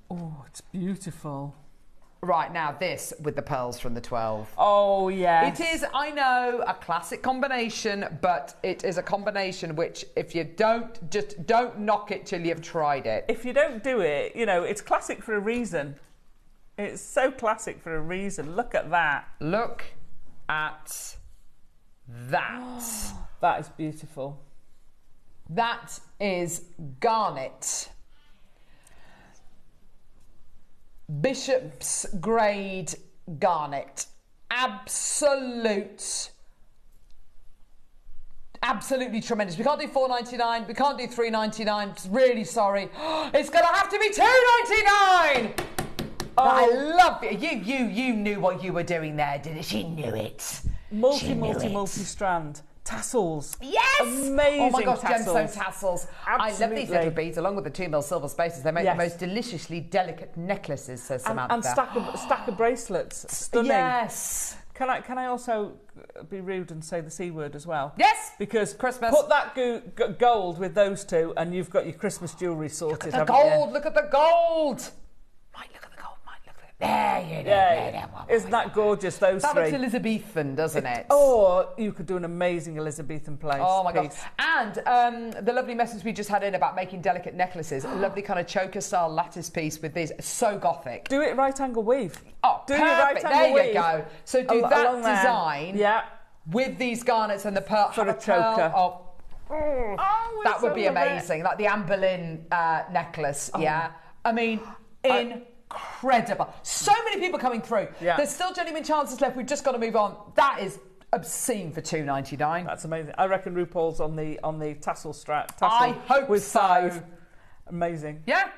Speaker 2: Oh, it's beautiful.
Speaker 1: Right, now this with the pearls from the 12.
Speaker 2: Oh, yes.
Speaker 1: It is, I know, a classic combination, but it is a combination which, if you don't knock it till you've tried it.
Speaker 2: If you don't do it, you know, it's classic for a reason. It's so classic for a reason. Look at that.
Speaker 1: Look at that.
Speaker 2: That is beautiful.
Speaker 1: That is garnet. Bishop's grade garnet. Absolutely tremendous. We can't do $4.99. We can't do $3.99. Really sorry. It's going to have to be $2.99. Oh. I love it. You knew what you were doing there, didn't you? She knew it.
Speaker 2: Multi-strand. Tassels.
Speaker 1: Yes!
Speaker 2: Amazing.
Speaker 1: Oh my gosh,
Speaker 2: tassels.
Speaker 1: gemstone tassels.
Speaker 2: Absolutely.
Speaker 1: I love these little beads along with the 2mm silver spaces. They make the most deliciously delicate necklaces, says Samantha.
Speaker 2: And stack of bracelets. Stunning.
Speaker 1: Yes.
Speaker 2: Can I also be rude and say the C word as well?
Speaker 1: Yes!
Speaker 2: Because
Speaker 1: Christmas.
Speaker 2: Put that gold with those two and you've got your Christmas jewellery sorted.
Speaker 1: Look at the gold! Look at the gold! Mike, look at the gold, Mike, look at it. There you go.
Speaker 2: Yeah. Isn't that gorgeous, those
Speaker 1: that
Speaker 2: three?
Speaker 1: looks Elizabethan, doesn't it?
Speaker 2: Oh, you could do an amazing Elizabethan place.
Speaker 1: Oh my gosh. And the lovely message we just had in about making delicate necklaces, a lovely kind of choker style lattice piece with these, so gothic.
Speaker 2: Do it right angle weave.
Speaker 1: Oh,
Speaker 2: do
Speaker 1: perfect.
Speaker 2: Your right angle
Speaker 1: there
Speaker 2: weave.
Speaker 1: You go. So do that design with these garnets and the pearl.
Speaker 2: For a choker.
Speaker 1: That would be amazing. Like the Anne Boleyn necklace, yeah? I mean, incredible. So many people coming through.
Speaker 2: Yeah.
Speaker 1: There's still genuine chances left. We've just got to move on. That is obscene for $2.99.
Speaker 2: That's amazing. I reckon RuPaul's on the tassel strap.
Speaker 1: I hope
Speaker 2: with
Speaker 1: so.
Speaker 2: 5. Amazing.
Speaker 1: Yeah.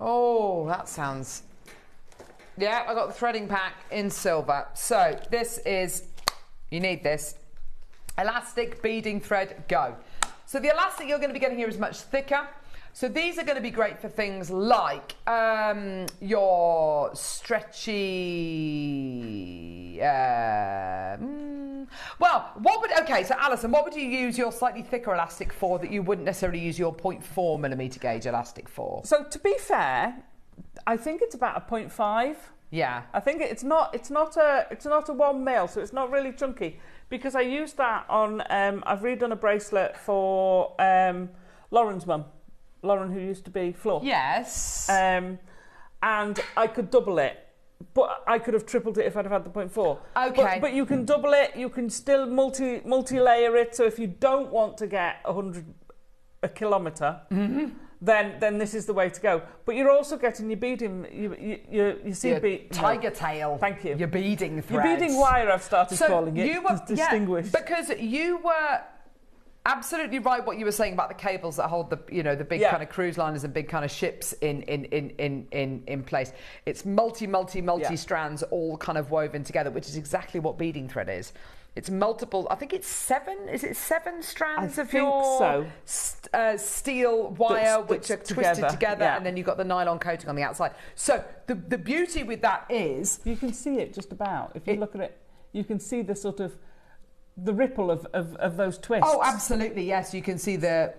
Speaker 1: Oh, that sounds... Yeah, I got the threading pack in silver. So this is... You need this. Elastic beading thread, go. So the elastic you're going to be getting here is much thicker. So these are going to be great for things like your stretchy... Okay, so Alison, what would you use your slightly thicker elastic for that you wouldn't necessarily use your 0.4mm gauge elastic for?
Speaker 2: So to be fair, I think it's about a 0.5.
Speaker 1: Yeah.
Speaker 2: I think it's not a 1 mil, so it's not really chunky. Because I used that on I've redone a bracelet for Lauren's mum. Lauren, who used to be Flo.
Speaker 1: Yes.
Speaker 2: And I could double it. But I could have tripled it if I'd have had the 0.4.
Speaker 1: Okay.
Speaker 2: But you can double it. You can still multi-layer it. So if you don't want to get a kilometre, then this is the way to go. But you're also getting your beading. You see
Speaker 1: tiger tail.
Speaker 2: Thank you.
Speaker 1: Your beading threads.
Speaker 2: Your beading wire. I've started calling it.
Speaker 1: You were
Speaker 2: distinguished.
Speaker 1: Because you were absolutely right what you were saying about the cables that hold the big kind of cruise liners and big kind of ships in place. It's multi strands all kind of woven together, which is exactly what beading thread is. It's multiple. I think it's 7. Is it 7 strands of your steel wire which are twisted together, and then you've got the nylon coating on the outside. So the beauty with that is
Speaker 2: you can see it just about. If you look at it, you can see the sort of the ripple of those twists.
Speaker 1: Oh, absolutely, yes. You can see the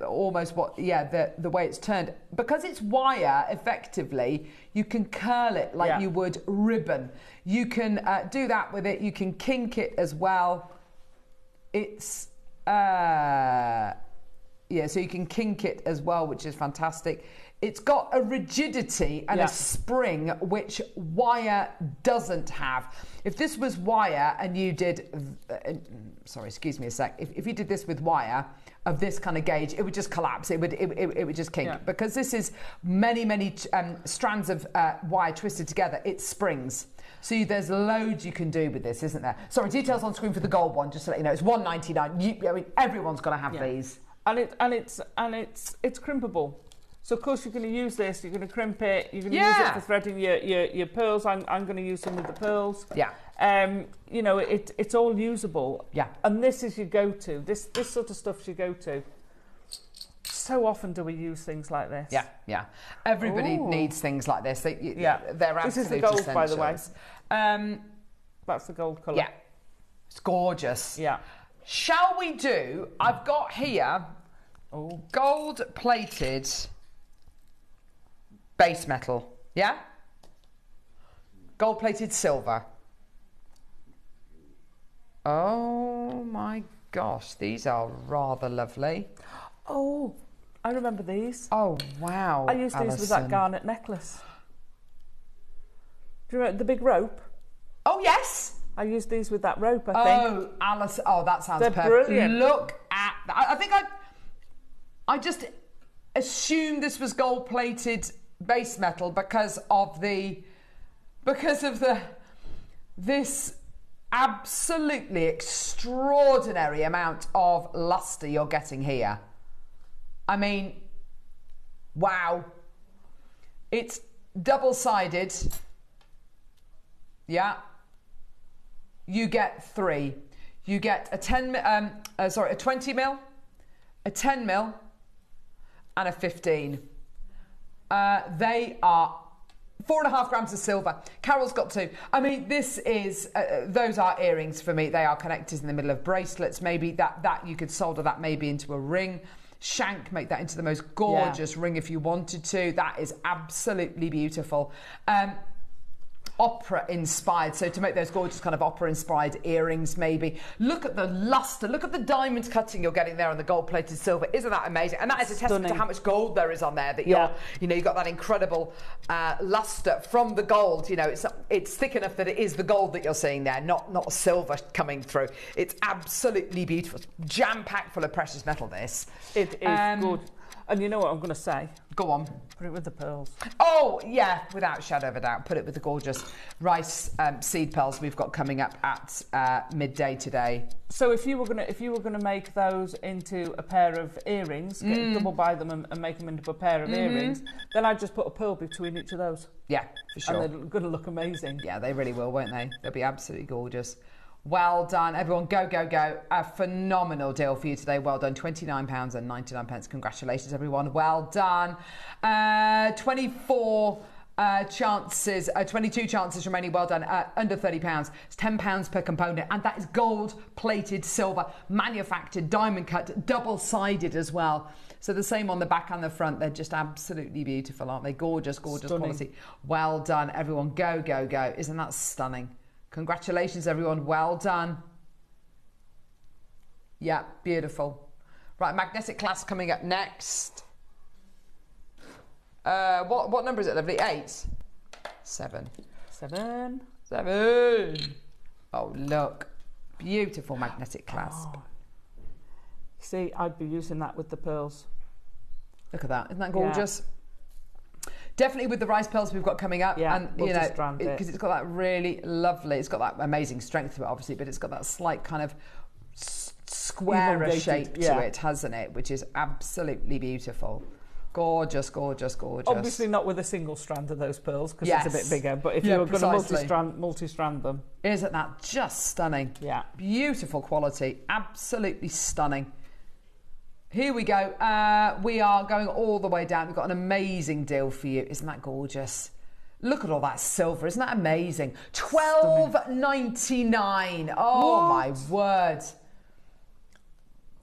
Speaker 1: way it's turned. Because it's wire, effectively, you can curl it like you would ribbon. You can do that with it. You can kink it as well. It's... so you can kink it as well, which is fantastic. It's got a rigidity and a spring which wire doesn't have. If this was wire and you did... sorry, excuse me a sec. If you did this with wire of this kind of gauge, it would just collapse. It would just kink. Because this is many strands of wire twisted together, it springs. So there's loads you can do with this, isn't there? Sorry, details on screen for the gold one, just to let you know. It's $1.99. Everyone's got to have these.
Speaker 2: And it's crimpable. So of course you're going to use this. You're going to crimp it. You're going to use it for threading your pearls. I'm going to use some of the pearls.
Speaker 1: Yeah.
Speaker 2: It's all usable.
Speaker 1: Yeah.
Speaker 2: And this is your go-to. This sort of stuff's your go-to. So often do we use things like this?
Speaker 1: Yeah. Everybody needs things like this. They're absolutely
Speaker 2: This is the gold,
Speaker 1: essentials.
Speaker 2: by the way. That's the gold colour.
Speaker 1: Yeah. It's gorgeous.
Speaker 2: Yeah.
Speaker 1: Shall we do? I've got here gold-plated base metal. Yeah. Gold-plated silver. Oh my gosh, these are rather lovely.
Speaker 2: Oh, I remember these.
Speaker 1: Oh wow!
Speaker 2: I used these with that garnet necklace. Do you remember the big rope?
Speaker 1: Oh yes.
Speaker 2: I used these with that rope. I think.
Speaker 1: Oh, Alice! Oh, that sounds perfect.
Speaker 2: Brilliant.
Speaker 1: Look at that. I think I just assumed this was gold-plated base metal because of this absolutely extraordinary amount of luster you're getting here. I mean, wow. It's double-sided. Yeah. You get 3. You get a 20 mil, a 10 mil, and a 15. They are 4.5 grams of silver. Carol's got 2. I mean, this is, those are earrings for me. They are connectors in the middle of bracelets. Maybe that you could solder that maybe into a ring. Shank, make that into the most gorgeous ring if you wanted to. That is absolutely beautiful. Opera inspired, so to make those gorgeous kind of opera inspired earrings maybe. Look at the luster, look at the diamond cutting you're getting there on the gold plated silver. Isn't that amazing? And that is a testament to how much gold there is on there, that you've got that incredible luster from the gold. You know, it's thick enough that it is the gold that you're seeing there, not silver coming through. It's absolutely beautiful. It's jam-packed full of precious metal, this.
Speaker 2: It is good. And you know what I'm going to say?
Speaker 1: Go on.
Speaker 2: Put it with the pearls.
Speaker 1: Oh, yeah, without shadow of a doubt. Put it with the gorgeous rice seed pearls we've got coming up at midday today.
Speaker 2: So if you were gonna make those into a pair of earrings, double buy them and make them into a pair of earrings, then I'd just put a pearl between each of those.
Speaker 1: Yeah, for sure.
Speaker 2: And they're going to look amazing.
Speaker 1: Yeah, they really will, won't they? They'll be absolutely gorgeous. Well done, everyone. Go, go, go. A phenomenal deal for you today. Well done. £29.99. Congratulations, everyone. Well done. 22 chances remaining. Well done. Under £30. It's £10 per component. And that is gold-plated silver, manufactured, diamond cut, double-sided as well. So the same on the back and the front. They're just absolutely beautiful, aren't they? Gorgeous, gorgeous quality. Well done, everyone. Go, go, go. Isn't that stunning? Congratulations, everyone. Well done. Yeah, beautiful. Right, magnetic clasp coming up next. What number is it, lovely? 8? 7.
Speaker 2: 7.
Speaker 1: 7. Oh, look. Beautiful magnetic clasp.
Speaker 2: Oh. See, I'd be using that with the pearls.
Speaker 1: Look at that. Isn't that gorgeous? Yeah. Definitely with the rice pearls we've got coming up, and you know, because it's got that really lovely, it's got that amazing strength to it, obviously, but it's got that slight kind of square shape to it, hasn't it? Which is absolutely beautiful. Gorgeous, gorgeous, gorgeous.
Speaker 2: Obviously not with a single strand of those pearls, because it's a bit bigger, but if you were going to multi-strand them.
Speaker 1: Isn't that just stunning?
Speaker 2: Yeah.
Speaker 1: Beautiful quality, absolutely stunning. Here we go. We are going all the way down. We've got an amazing deal for you. Isn't that gorgeous? Look at all that silver. Isn't that amazing? $12.99. Oh, my word.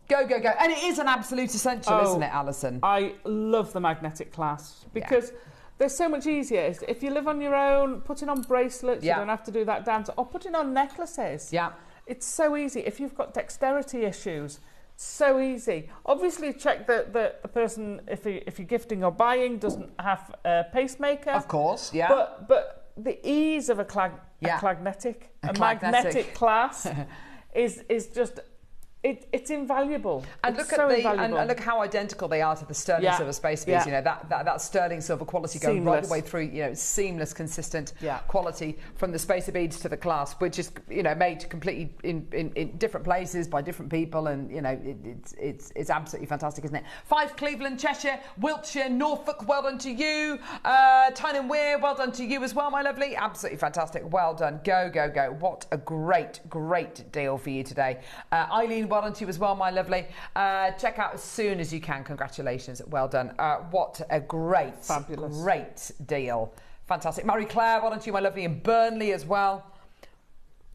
Speaker 1: Go, go, go. And it is an absolute essential, isn't it, Alison?
Speaker 2: I love the magnetic clasp because they're so much easier. If you live on your own, putting on bracelets, you don't have to do that dance, or putting on necklaces.
Speaker 1: Yeah.
Speaker 2: It's so easy. If you've got dexterity issues, so easy. Obviously, check that the person, if you're gifting or buying, doesn't have a pacemaker.
Speaker 1: Of course, yeah.
Speaker 2: But the ease of a magnetic clasp is just. It's invaluable.
Speaker 1: And look at and look how identical they are to the sterling silver space beads. You know, that sterling silver quality going right the way through. You know, seamless, consistent quality from the spacer beads to the clasp, which is made completely in different places by different people, and it's absolutely fantastic, isn't it? 5 Cleveland, Cheshire, Wiltshire, Norfolk. Well done to you. Tyne and Wear. Well done to you as well, my lovely. Absolutely fantastic. Well done. Go, go, go. What a great deal for you today, Eileen. Well done to you as well, my lovely. Check out as soon as you can. Congratulations. Well done. What a great deal. Fantastic. Marie-Claire, well done to you, my lovely, in Burnley as well.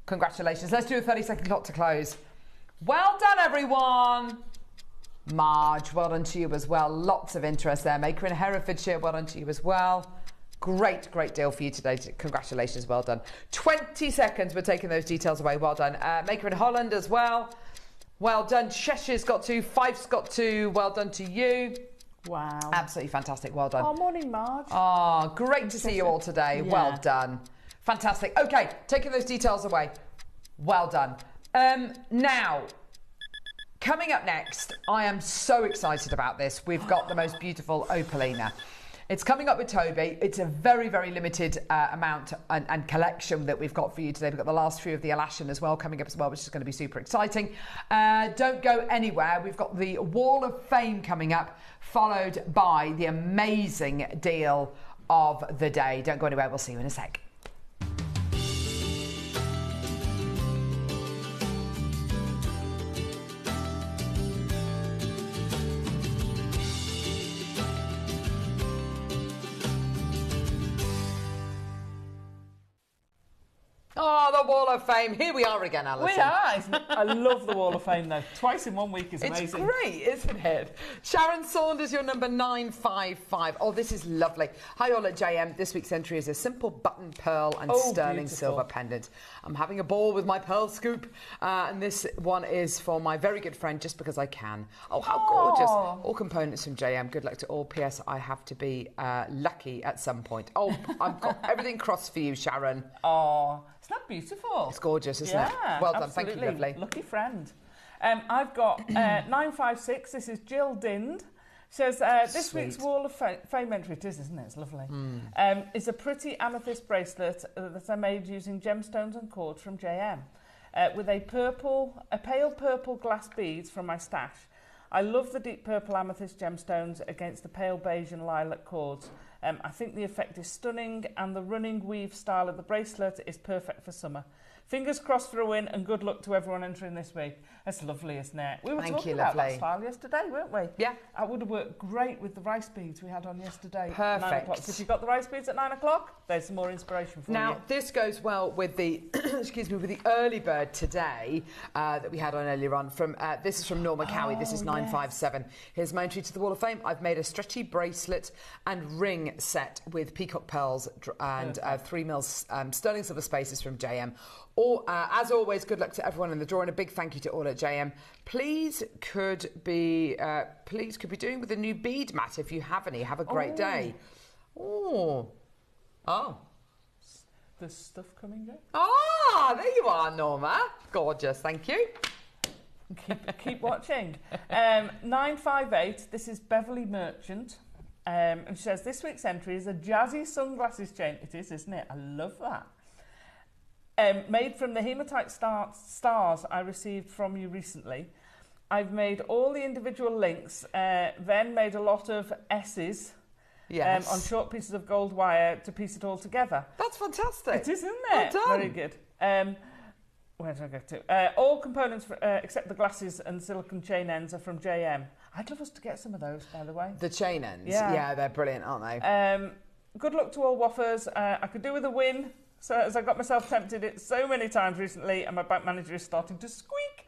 Speaker 1: Congratulations. Let's do a 30-second clock to close. Well done, everyone. Marge, well done to you as well. Lots of interest there. Maker in Herefordshire, well done to you as well. Great deal for you today. Congratulations. Well done. 20 seconds. We're taking those details away. Well done. Maker in Holland as well. Well done. Cheshire's got 2. Fife's got 2. Well done to you.
Speaker 2: Wow.
Speaker 1: Absolutely fantastic. Well done.
Speaker 2: Oh, morning, Marge.
Speaker 1: Oh, great to see you all today. Yeah. Well done. Fantastic. Okay, taking those details away. Well done. Now, coming up next, I am so excited about this. We've got the most beautiful opalina. It's coming up with Toby. It's a very, very limited amount and collection that we've got for you today. We've got the last few of the Alaskan as well coming up as well, which is going to be super exciting. Don't go anywhere. We've got the Wall of Fame coming up, followed by the amazing deal of the day. Don't go anywhere. We'll see you in a sec. Oh, the Wall of Fame. Here we are again, Alison.
Speaker 2: We are. I love the Wall of Fame, though. Twice in 1 week is amazing.
Speaker 1: It's great, isn't it? Sharon Saunders, your number 955. Oh, this is lovely. Hi, all at JM. This week's entry is a simple button pearl and sterling silver pendant. I'm having a ball with my pearl scoop. And this one is for my very good friend, Just Because I Can. Oh, how gorgeous. All components from JM. Good luck to all. P.S. I have to be lucky at some point. Oh, I've got everything crossed for you, Sharon.
Speaker 2: Oh, isn't that beautiful?
Speaker 1: It's gorgeous, isn't it? Well done.
Speaker 2: Absolutely.
Speaker 1: Thank you, lovely.
Speaker 2: Lucky friend. I've got 956. This is Jill Dind. Says, this week's Wall of Fame entry, it is, isn't it? It's lovely. Is a pretty amethyst bracelet that I made using gemstones and cords from JM with a pale purple glass beads from my stash. I love the deep purple amethyst gemstones against the pale beige and lilac cords. I think the effect is stunning and the running weave style of the bracelet is perfect for summer. Fingers crossed for a win and good luck to everyone entering this week. That's lovely, isn't it? We were talking about that style yesterday, weren't we?
Speaker 1: Yeah.
Speaker 2: That would have worked great with the rice beads we had on yesterday.
Speaker 1: Perfect.
Speaker 2: 9 o'clock. So if you've got the rice beads at 9 o'clock, there's some more inspiration for you.
Speaker 1: Now, this goes well with the, excuse me, with the early bird today that we had on earlier on. This is from Norma Cowie. This is 957. Here's my entry to the Wall of Fame. I've made a stretchy bracelet and ring set with peacock pearls and 3 mils sterling silver spaces from JM. As always, good luck to everyone in the draw and a big thank you to all at JM. Please could be doing with a new bead mat if you have any. Have a great day. Oh.
Speaker 2: There's stuff coming up.
Speaker 1: Ah, there you are, Norma. Gorgeous, thank you.
Speaker 2: Keep watching. 958, this is Beverly Merchant. And she says, this week's entry is a jazzy sunglasses chain. It is, isn't it? I love that. Made from the hematite stars I received from you recently. I've made all the individual links, then made a lot of S's on short pieces of gold wire to piece it all together.
Speaker 1: That's fantastic.
Speaker 2: It is, isn't it?
Speaker 1: Well done.
Speaker 2: Very good. Where did I go to? All components except the glasses and silicone chain ends are from JM. I'd love us to get some of those, by the way.
Speaker 1: The chain ends? Yeah, they're brilliant, aren't they?
Speaker 2: Good luck to all waffers. I could do with a win. So as I got myself tempted it so many times recently and my bank manager is starting to squeak.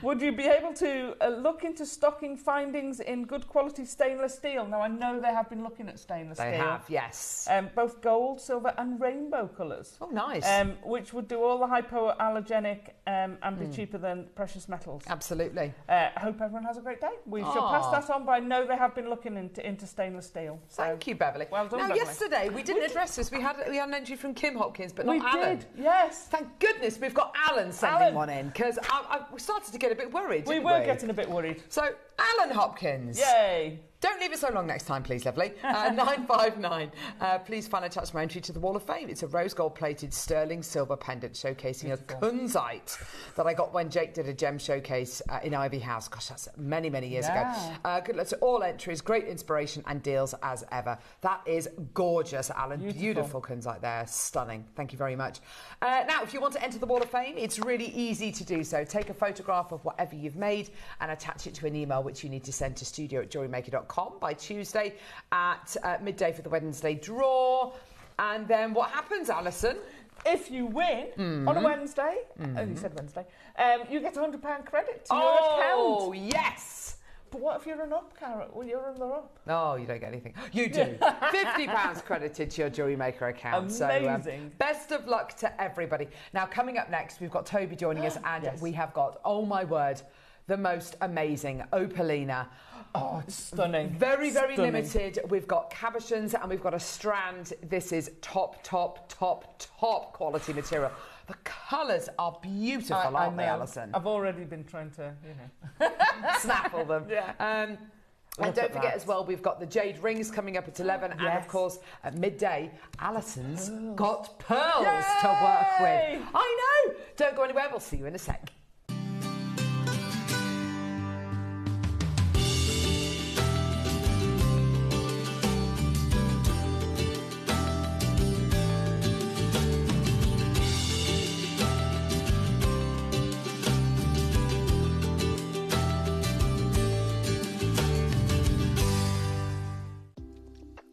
Speaker 2: Would you be able to look into stocking findings in good quality stainless steel? Now, I know they have been looking at stainless steel.
Speaker 1: They have, yes.
Speaker 2: Both gold, silver and rainbow colours.
Speaker 1: Oh, nice.
Speaker 2: Which would do all the hypoallergenic and be cheaper than precious metals.
Speaker 1: Absolutely.
Speaker 2: I hope everyone has a great day. We shall pass that on, but I know they have been looking into stainless steel. So.
Speaker 1: Thank you, Beverly.
Speaker 2: Well done,
Speaker 1: now,
Speaker 2: Beverly.
Speaker 1: yesterday we didn't address this. We had an entry from Kim Hopkins, but not Alan.
Speaker 2: We did, yes.
Speaker 1: Thank goodness we've got Alan sending one in, because we started to get a bit worried,
Speaker 2: We were getting a bit worried.
Speaker 1: So, Alan Hopkins.
Speaker 2: Yay.
Speaker 1: Don't leave it so long next time, please, lovely. 959. Please find attached my entry to the Wall of Fame. It's a rose gold plated sterling silver pendant showcasing a kunzite that I got when Jake did a gem showcase in Ivy House. Gosh, that's many, many years ago. Good luck to all entries. Great inspiration and deals as ever. That is gorgeous, Alan. Beautiful kunzite there. Stunning. Thank you very much. Now, if you want to enter the Wall of Fame, it's really easy to do so. Take a photograph of whatever you've made and attach it to an email which you need to send to studio@jewellerymaker.com by Tuesday at midday for the Wednesday draw. And then what happens, Alison?
Speaker 2: If you win on a Wednesday, you said Wednesday, you get £100 credit to your account.
Speaker 1: Oh, yes!
Speaker 2: But what if you're an up, Carrot? Well, you're runner-up.
Speaker 1: Oh, you don't get anything. You do. £50 credited to your JewelleryMaker account.
Speaker 2: Amazing.
Speaker 1: So, best of luck to everybody. Now, coming up next, we've got Toby joining us, and we have got, oh my word, the most amazing opalina.
Speaker 2: Oh, it's stunning.
Speaker 1: Very, very limited. We've got cabochons and we've got a strand. This is top quality material. The colours are beautiful, aren't they, Alison?
Speaker 2: I've already been trying to,
Speaker 1: snaffle them.
Speaker 2: Yeah.
Speaker 1: And don't forget as well, we've got the jade rings coming up at 11, and of course at midday, Alison's got pearls to work with. I know. Don't go anywhere. We'll see you in a sec.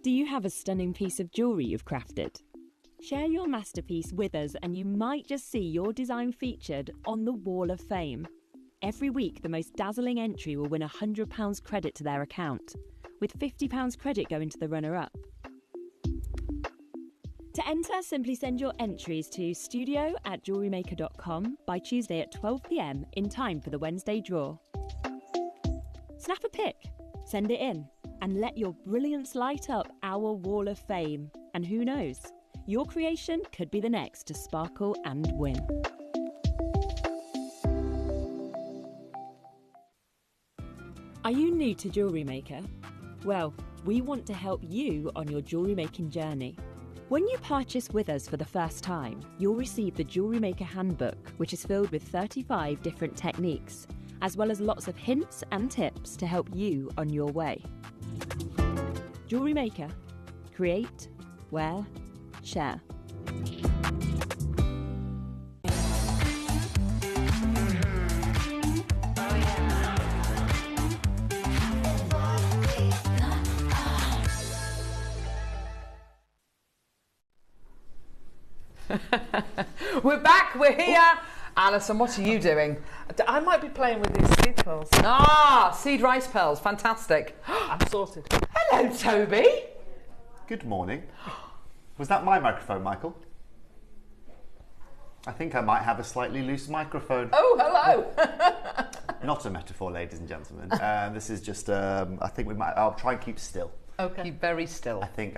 Speaker 11: Do you have a stunning piece of jewellery you've crafted? Share your masterpiece with us and you might just see your design featured on the Wall of Fame. Every week, the most dazzling entry will win £100 credit to their account, with £50 credit going to the runner-up. To enter, simply send your entries to studio@jewellerymaker.com by Tuesday at 12 p.m. in time for the Wednesday draw. Snap a pic, send it in, and let your brilliance light up our Wall of Fame. And who knows, your creation could be the next to sparkle and win. Are you new to Jewellery Maker? Well, we want to help you on your jewellery making journey. When you purchase with us for the first time, you'll receive the Jewellery Maker Handbook, which is filled with 35 different techniques, as well as lots of hints and tips to help you on your way. Jewellery Maker. Create, wear, share.
Speaker 1: We're back, we're here. Alison, what are you doing?
Speaker 2: I might be playing with these seed pearls.
Speaker 1: Seed rice pearls, fantastic.
Speaker 2: I'm sorted.
Speaker 1: Hello, Toby.
Speaker 12: Good morning. Was that my microphone, Michael? I think I might have a slightly loose microphone.
Speaker 1: Oh, hello.
Speaker 12: Not a metaphor, ladies and gentlemen. This is just, I think I'll try and keep still.
Speaker 1: Okay. Keep very still.
Speaker 12: I think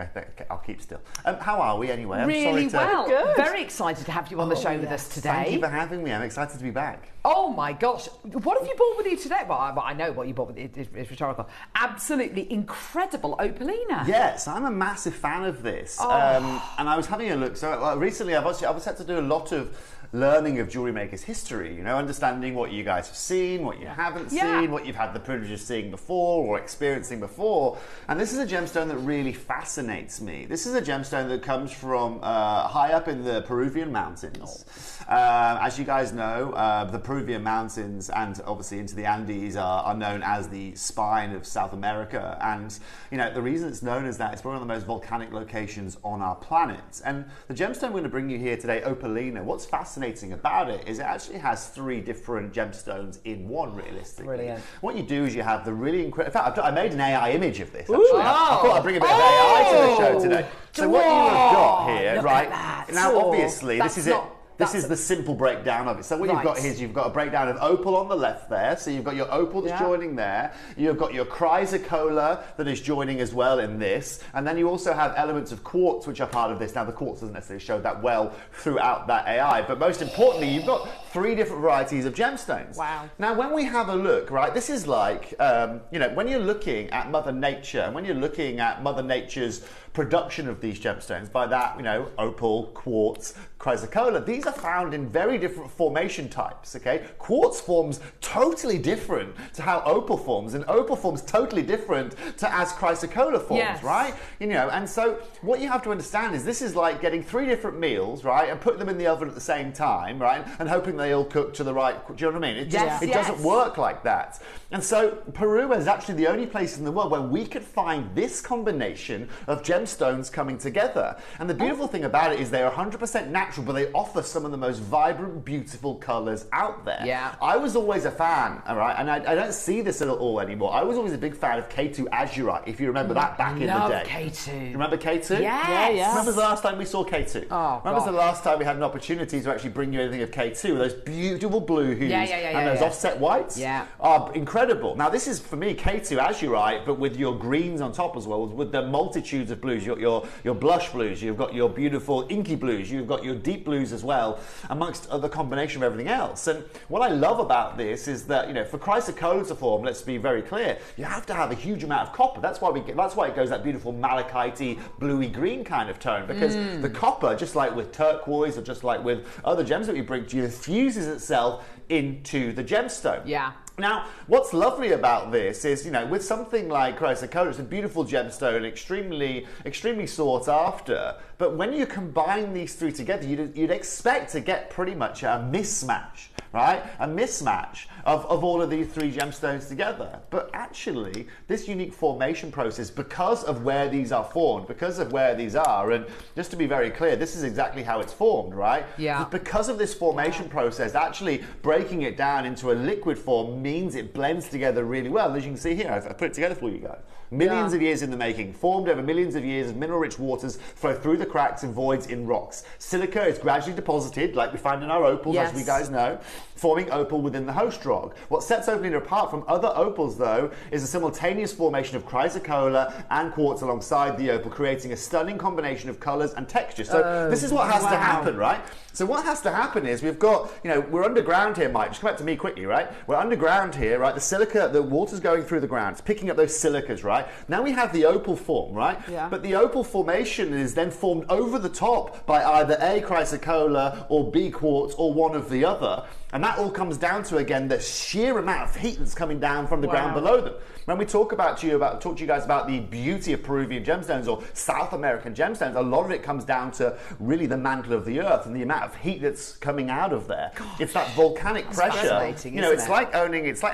Speaker 12: I'll keep still. How are we anyway? I'm
Speaker 1: really
Speaker 12: sorry
Speaker 1: well.
Speaker 2: Good.
Speaker 1: Very excited to have you on the show with us today.
Speaker 12: Thank you for having me. I'm excited to be back.
Speaker 1: Oh my gosh. What have you brought with you today? Well, I know what you brought with you. It's rhetorical. Absolutely incredible opalina.
Speaker 12: Yes, I'm a massive fan of this. And I was having a look. So recently I've had to do a lot of learning of Jewellery Maker's history, understanding what you guys have seen, what you haven't seen, what you've had the privilege of seeing before or experiencing before. And this is a gemstone that really fascinates me. This is a gemstone that comes from high up in the Peruvian mountains. As you guys know, the Peruvian mountains and obviously into the Andes are known as the spine of South America. And, the reason it's known as that, it's one of the most volcanic locations on our planet. And the gemstone we're going to bring you here today, opalina, what's fascinating about it is it actually has 3 different gemstones in one, realistically.
Speaker 1: Brilliant.
Speaker 12: What you do is you have the really incredible... In fact, I made an AI image of this, actually. I thought I'd bring a bit of AI to the show today. So what you have got here, right, now obviously this is it. This is the simple breakdown of it. So what you've got here is you've got a breakdown of opal on the left there. So you've got your opal that's joining there. You've got your chrysocolla that is joining as well in this. And then you also have elements of quartz which are part of this. Now the quartz doesn't necessarily show that well throughout that AI. But most importantly, you've got 3 different varieties of gemstones.
Speaker 2: Wow.
Speaker 12: Now when we have a look, right, this is like, when you're looking at Mother Nature and when you're looking at Mother Nature's production of these gemstones, by that, opal, quartz, chrysocolla, these are found in very different formation types, okay? Quartz forms totally different to how opal forms, and opal forms totally different to as chrysocolla forms, right? And so what you have to understand is this is like getting 3 different meals, right, and putting them in the oven at the same time, right, and hoping they all cook to the right, do you know what I mean? It doesn't work like that. And so Peru is actually the only place in the world where we could find this combination of gemstones coming together. And the beautiful thing about it is they're 100% natural, but they offer some of the most vibrant, beautiful colours out there.
Speaker 1: Yeah.
Speaker 12: I was always a fan, all right, and I don't see this at all anymore. I was always a big fan of K2 Azurite, if you remember that back in the day.
Speaker 1: K2.
Speaker 12: You remember K2?
Speaker 1: Yes.
Speaker 12: When was the last time we saw K2?
Speaker 1: Oh,
Speaker 12: when was the last time we had an opportunity to actually bring you anything of K2? Those those beautiful blue hues and those offset whites are incredible. Now this is for me K2 azurite, but with your greens on top as well, with the multitudes of blues. Your blush blues, you've got your beautiful inky blues, you've got your deep blues as well, amongst other combination of everything else. And what I love about this is that, you know, for chrysocolla to form, let's be very clear, you have to have a huge amount of copper. That's why it goes that beautiful malachite bluey green kind of tone, because the copper, just like with turquoise or just like with other gems that we bring to you, fuses itself into the gemstone.
Speaker 1: Yeah.
Speaker 12: Now, what's lovely about this is, you know, with something like chrysocolla, it's a beautiful gemstone, extremely sought after. But when you combine these three together, you'd expect to get pretty much a mismatch, right? A mismatch of all of these three gemstones together. But actually, this unique formation process, because of where these are formed, because of where these are, and just to be very clear, this is exactly how it's formed, right?
Speaker 1: Yeah.
Speaker 12: Because of this formation process, actually breaking it down into a liquid form means it blends together really well. As you can see here, I've put it together for you guys. Millions of years in the making, formed over millions of years as mineral-rich waters flow through the cracks and voids in rocks. Silica is gradually deposited, like we find in our opals, as we guys know, forming opal within the host rock. What sets opalina apart from other opals, though, is a simultaneous formation of chrysocolla and quartz alongside the opal, creating a stunning combination of colours and textures. So this is what has to happen, right? So what has to happen is we've got, you know, we're underground here, Mike. Just come back to me quickly, right? We're underground here, right? The silica, the water's going through the ground. It's picking up those silicas, right? Now we have the opal form, right? Yeah. But the opal formation is then formed over the top by either A, chrysocolla, or B, quartz, or one of the other. And that all comes down to, again, the sheer amount of heat that's coming down from the ground below them. When we talk to you guys about the beauty of Peruvian gemstones or South American gemstones, a lot of it comes down to really the mantle of the earth and the amount of heat that's coming out of there. Gosh, it's that volcanic pressure. You know, it's like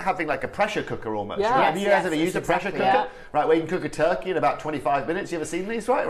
Speaker 12: having like a pressure cooker almost.
Speaker 1: Yes,
Speaker 12: right? Have you guys ever used a pressure cooker?
Speaker 1: Yeah.
Speaker 12: Right, where you can cook a turkey in about 25 minutes. You ever seen these, right?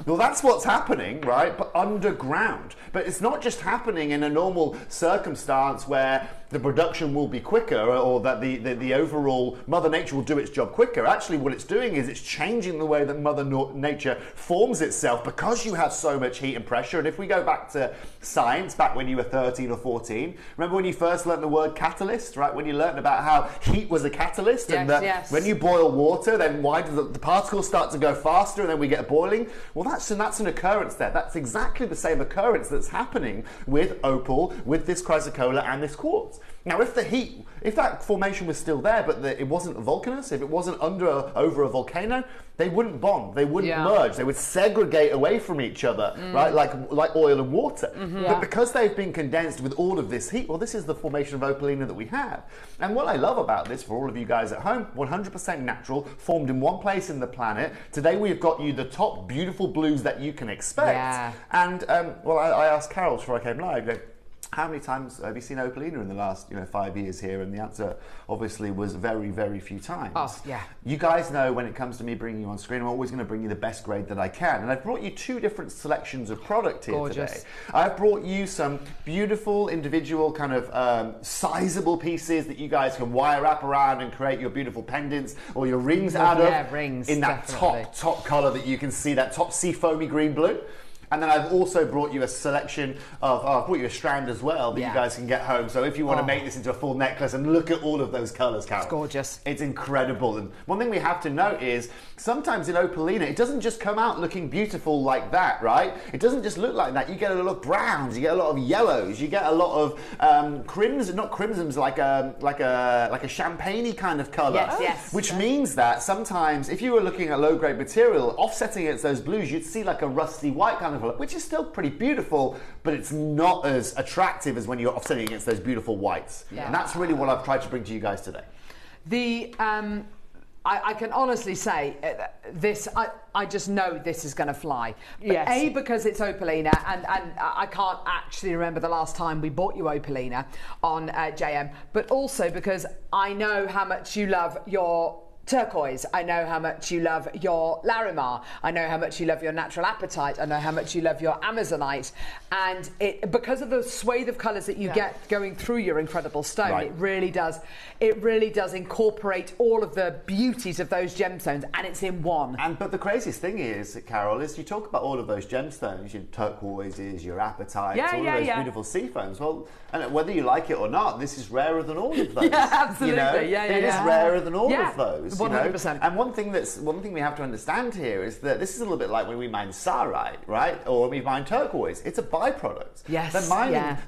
Speaker 12: Well, that's what's happening, right? But underground. But it's not just happening in a normal circumstance where the production will be quicker or that the overall Mother Nature will do its job quicker. Actually, what it's doing is it's changing the way that Mother Nature forms itself because you have so much heat and pressure. And if we go back to science, back when you were 13 or 14, remember when you first learned the word catalyst, right? When you learned about how heat was a catalyst and that when you boil water, then why do the particles start to go faster and then we get boiling? Well, that's an occurrence there. That's exactly the same occurrence that's happening with opal, with this chrysocolla and this quartz. Now, if that formation was still there, but it wasn't volcanous, if it wasn't over a volcano, they wouldn't bond, they wouldn't merge, they would segregate away from each other, right? Like oil and water. But because they've been condensed with all of this heat, well, this is the formation of opalina that we have. And what I love about this, for all of you guys at home, 100% natural, formed in one place in the planet. Today we've got you the top beautiful blues that you can expect. Yeah. And I asked Carol before I came live, how many times have you seen opalina in the last 5 years here? And the answer obviously was very, very few times.
Speaker 1: Oh, yeah.
Speaker 12: You guys know when it comes to me bringing you on screen, I'm always going to bring you the best grade that I can. And I've brought you two different selections of product here today. I've brought you some beautiful individual kind of sizable pieces that you guys can wire up around and create your beautiful pendants or your rings out of.
Speaker 1: Rings,
Speaker 12: in that top colour that you can see, that top sea foamy green blue. And then I've also brought you a selection of, I've brought you a strand as well that you guys can get home. So if you want to make this into a full necklace and look at all of those colours, Carol.
Speaker 1: It's gorgeous.
Speaker 12: It's incredible. And one thing we have to note is sometimes in opalina, it doesn't just come out looking beautiful like that, right? It doesn't just look like that. You get a lot of browns, you get a lot of yellows, you get a lot of crimson, not crimsons, like a champagne-y kind of colour.
Speaker 1: Yes.
Speaker 12: Which means that sometimes if you were looking at low-grade material, offsetting against those blues, you'd see like a rusty white kind of look, which is still pretty beautiful, but it's not as attractive as when you're offsetting against those beautiful whites. Yeah. And that's really what I've tried to bring to you guys today.
Speaker 1: I can honestly say this, I just know this is going to fly. But
Speaker 2: Yes.
Speaker 1: because it's opalina, and I can't actually remember the last time we bought you opalina on JM, but also because I know how much you love your turquoise. I know how much you love your Larimar. I know how much you love your natural apatite. I know how much you love your Amazonite. And because of the swathe of colours that you get going through your incredible stone, it really does incorporate all of the beauties of those gemstones, and it's in one.
Speaker 12: But the craziest thing is, Carol, is you talk about all of those gemstones, your turquoises, your apatites, all of those beautiful sea foams. Well, and whether you like it or not, this is rarer than all of those.
Speaker 1: Yeah, absolutely.
Speaker 12: It is rarer than all of those.
Speaker 1: 100%.
Speaker 12: And one thing we have to understand here is that this is a little bit like when we mine sarite, right? Or when we mine turquoise. It's a byproduct.
Speaker 1: Yes.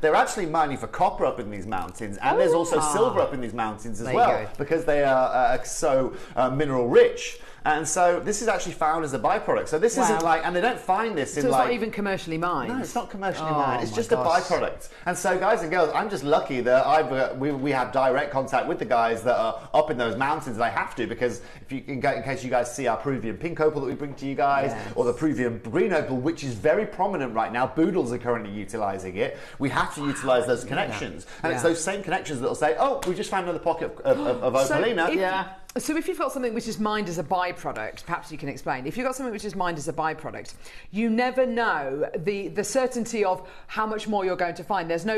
Speaker 12: They're actually mining for copper up in these mountains, and there's also silver up in these mountains as well, because they are so mineral rich. And so this is actually found as a byproduct. So this isn't like, and they don't find this in
Speaker 1: it's
Speaker 12: like...
Speaker 1: not even commercially mined.
Speaker 12: No, it's not commercially mined. It's just a byproduct. And so, guys and girls, I'm just lucky that we have direct contact with the guys that are up in those mountains, and I have to, because in case you guys see our Peruvian pink opal that we bring to you guys, or the Peruvian green opal, which is very prominent right now. Boodles are currently utilising it. We have to utilise those connections. And it's those same connections that will say, oh, we just found another pocket of opalina.
Speaker 1: So if you've got something which is mined as a byproduct, perhaps you can explain. If you've got something which is mined as a byproduct, you never know the certainty of how much more you're going to find. There's no,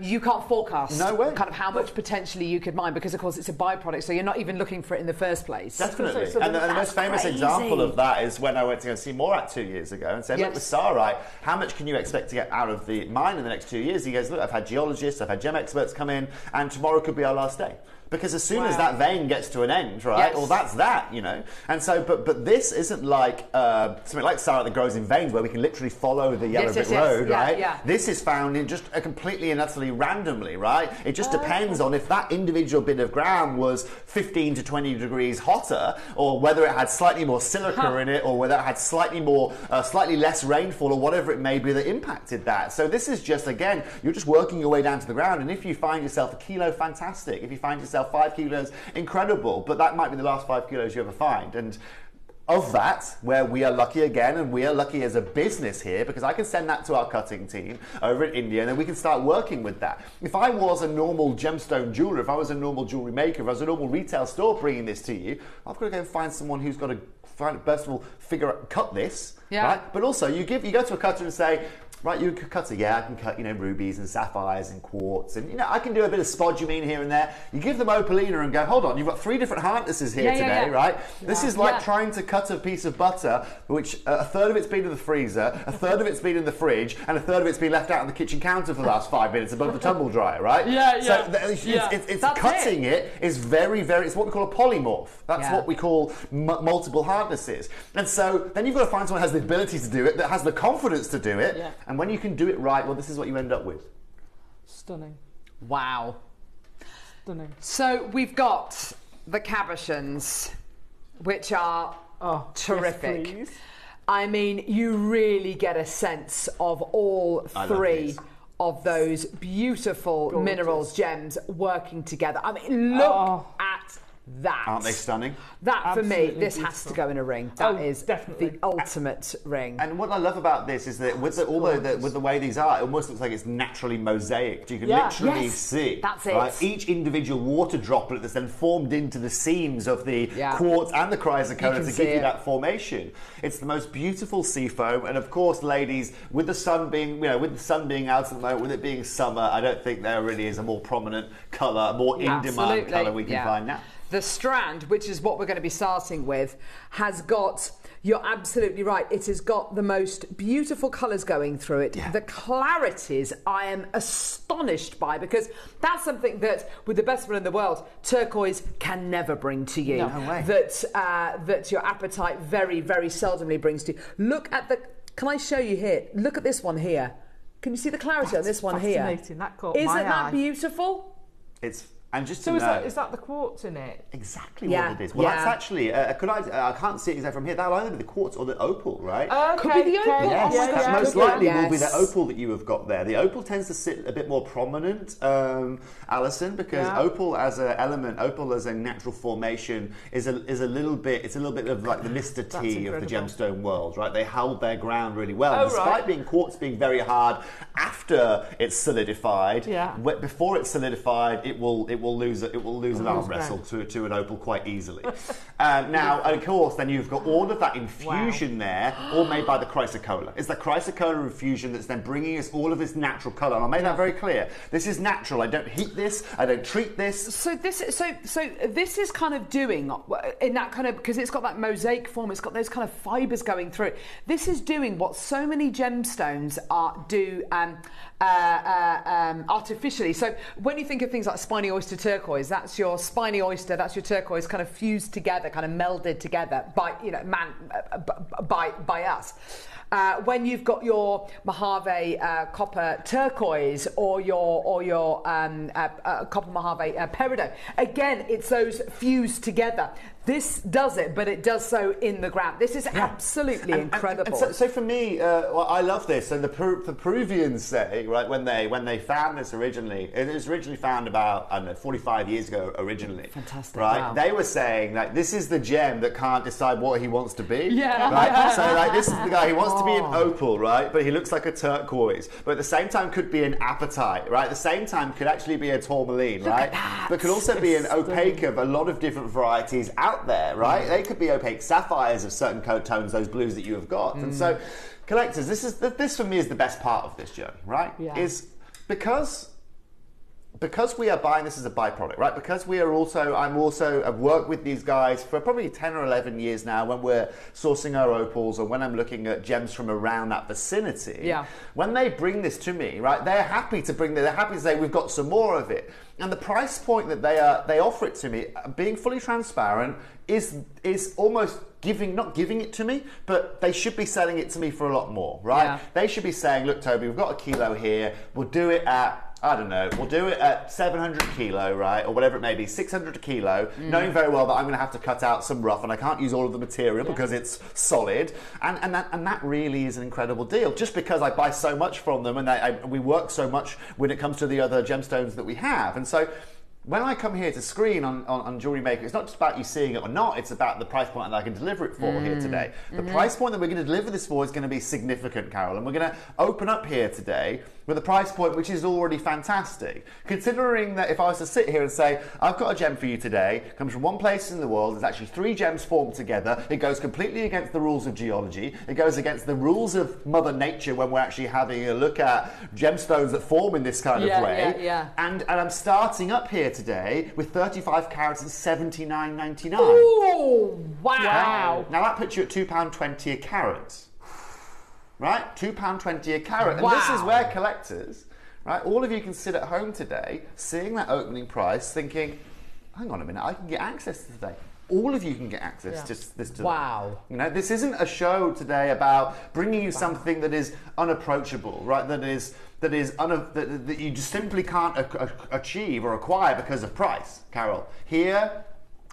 Speaker 1: you can't forecast kind of how much potentially you could mine, because of course it's a byproduct, so you're not even looking for it in the first place.
Speaker 12: Definitely. And the most famous example of that is when I went to go see Morat 2 years ago and said, look, with Sarite, how much can you expect to get out of the mine in the next 2 years? He goes, look, I've had geologists, I've had gem experts come in, and tomorrow could be our last day. Because as soon as that vein gets to an end, right, well, that's that, you know. And so, but this isn't like something like sarite that grows in veins where we can literally follow the yellow brick road, right? This is found in just completely and utterly randomly, right? It just depends on if that individual bit of ground was 15 to 20 degrees hotter, or whether it had slightly more silica in it, or whether it had slightly less rainfall, or whatever it may be that impacted that. So this is just, again, you're just working your way down to the ground, and if you find yourself a kilo, fantastic. If you find yourself 5 kilos, incredible, but that might be the last 5 kilos you ever find. And of that, where we are lucky again, and we are lucky as a business here, because I can send that to our cutting team over in India, and then we can start working with that. If I was a normal gemstone jeweler, if I was a normal jewellery maker, if I was a normal retail store bringing this to you, I've got to go and find someone who's got to first of all cut this, right? But also you go to a cutter and say, right, you cutter, I can cut, rubies and sapphires and quartz, and I can do a bit of spodumene here and there. You give them opalina and go, hold on, you've got 3 different hardnesses here today, right? This is like trying to cut a piece of butter, which a third of it's been in the freezer, a third of it's been in the fridge, and a third of it's been left out on the kitchen counter for the last 5 minutes above the tumble dryer, right? It's cutting it is very, very, it's what we call a polymorph. That's what we call multiple hardnesses. And so then you've got to find someone who has the ability to do it, that has the confidence to do it. And when you can do it right, well, this is what you end up with.
Speaker 2: Stunning.
Speaker 1: Wow.
Speaker 2: Stunning.
Speaker 1: So we've got the cabochons, which are terrific.
Speaker 2: Yes, please.
Speaker 1: I mean, you really get a sense of all 3 of those beautiful minerals, gems working together. I mean, look at that.
Speaker 12: Aren't they stunning?
Speaker 1: That,
Speaker 2: Absolutely
Speaker 1: for me, this
Speaker 2: beautiful.
Speaker 1: has to go in a ring. That is
Speaker 2: definitely
Speaker 1: the ultimate ring.
Speaker 12: And what I love about this is that with the way these are, it almost looks like it's naturally mosaicked. You can literally see.
Speaker 1: That's it.
Speaker 12: Each individual water droplet that's then formed into the seams of the quartz and the chrysocolla to give you that formation. It's the most beautiful sea foam, and of course, ladies, with the sun being out at the moment, with it being summer, I don't think there really is a more prominent colour, more in-demand colour we can find now.
Speaker 1: The strand, which is what we're going to be starting with, has got, you're absolutely right, it has got the most beautiful colours going through it. The clarities I am astonished by, because that's something that, with the best will in the world, turquoise can never bring to you.
Speaker 12: No way.
Speaker 1: That your apatite very, very seldomly brings to you. Look at the, can I show you here? Look at this one here. Can you see the clarity on this one here?
Speaker 2: Fascinating, that caught my eye.
Speaker 1: Isn't that beautiful?
Speaker 12: And just
Speaker 2: so is that the quartz in it?
Speaker 12: Exactly what it is. Well, that's actually, I can't see it exactly from here. That'll either be the quartz or the opal, right?
Speaker 1: Could be the opal.
Speaker 12: Yes, that most likely will be the opal that you have got there. The opal tends to sit a bit more prominent, Alison, because opal as an element, opal as a natural formation is a little bit of like the Mr. T of the gemstone world, right? They hold their ground really well. Despite being quartz being very hard after it's solidified, before it's solidified, it will will lose an arm wrestle to an opal quite easily. Now, of course, then you've got all of that infusion there, all made by the chrysocolla. It's the chrysocolla infusion that's then bringing us all of this natural colour. And I made that very clear. This is natural. I don't heat this. I don't treat this.
Speaker 1: So this is kind of doing in that kind of, because it's got that mosaic form. It's got those kind of fibres going through it. This is doing what so many gemstones do artificially. So when you think of things like spiny oyster turquoise, that's your spiny oyster, that's your turquoise kind of fused together, kind of melded together by by us. When you've got your Mojave copper turquoise or your copper Mojave peridot, again, it's those fused together. This does it, but it does so in the ground. This is absolutely incredible.
Speaker 12: And so for me, I love this. And the Peruvians say, right, when they found this originally, it was originally found about, I don't know, 45 years ago originally.
Speaker 1: Fantastic.
Speaker 12: Right?
Speaker 1: Wow.
Speaker 12: They were saying, like, this is the gem that can't decide what he wants to be.
Speaker 1: Yeah.
Speaker 12: Right? So, like, this is the guy, he wants to be an opal, right? But he looks like a turquoise. But at the same time could be an apatite, right? At the same time could actually be a tourmaline, right? But could also be an opaque of a lot of different varieties out there, right? They could be opaque sapphires of certain coat tones, those blues that you have got. And so, collectors, this for me is the best part of this journey, right?
Speaker 1: Yeah.
Speaker 12: Is because we are buying this as a byproduct, right? Because I've worked with these guys for probably 10 or 11 years now when we're sourcing our opals or when I'm looking at gems from around that vicinity.
Speaker 1: Yeah.
Speaker 12: When they bring this to me, right, they're happy to say, we've got some more of it. And the price point that they offer it to me, being fully transparent, is almost not giving it to me, but they should be selling it to me for a lot more, right?
Speaker 1: Yeah.
Speaker 12: They should be saying, look, Toby, we've got a kilo here. We'll do it at, I don't know, we'll do it at 700 kilo, right? Or whatever it may be, 600 a kilo, knowing very well that I'm going to have to cut out some rough and I can't use all of the material because it's solid. And that really is an incredible deal. Just because I buy so much from them and we work so much when it comes to the other gemstones that we have. And so when I come here to screen on Jewelry Maker, it's not just about you seeing it or not, it's about the price point that I can deliver it for here today. The price point that we're going to deliver this for is going to be significant, Carol, and we're going to open up here today with a price point which is already fantastic. Considering that if I was to sit here and say, I've got a gem for you today, comes from one place in the world, there's actually 3 gems formed together, it goes completely against the rules of geology, it goes against the rules of Mother Nature when we're actually having a look at gemstones that form in this kind of way. And I'm starting up here today with 35 carats at $79.99.
Speaker 1: Oh, wow.
Speaker 12: Now that puts you at £2.20 a carat. Right? £2.20 a carat. And this is where collectors, right, all of you can sit at home today, seeing that opening price, thinking, hang on a minute, I can get access to today. All of you can get access to this today.
Speaker 1: Wow.
Speaker 12: You know, this isn't a show today about bringing you something that is unapproachable, right? That you just simply can't achieve or acquire because of price, Carol. Here,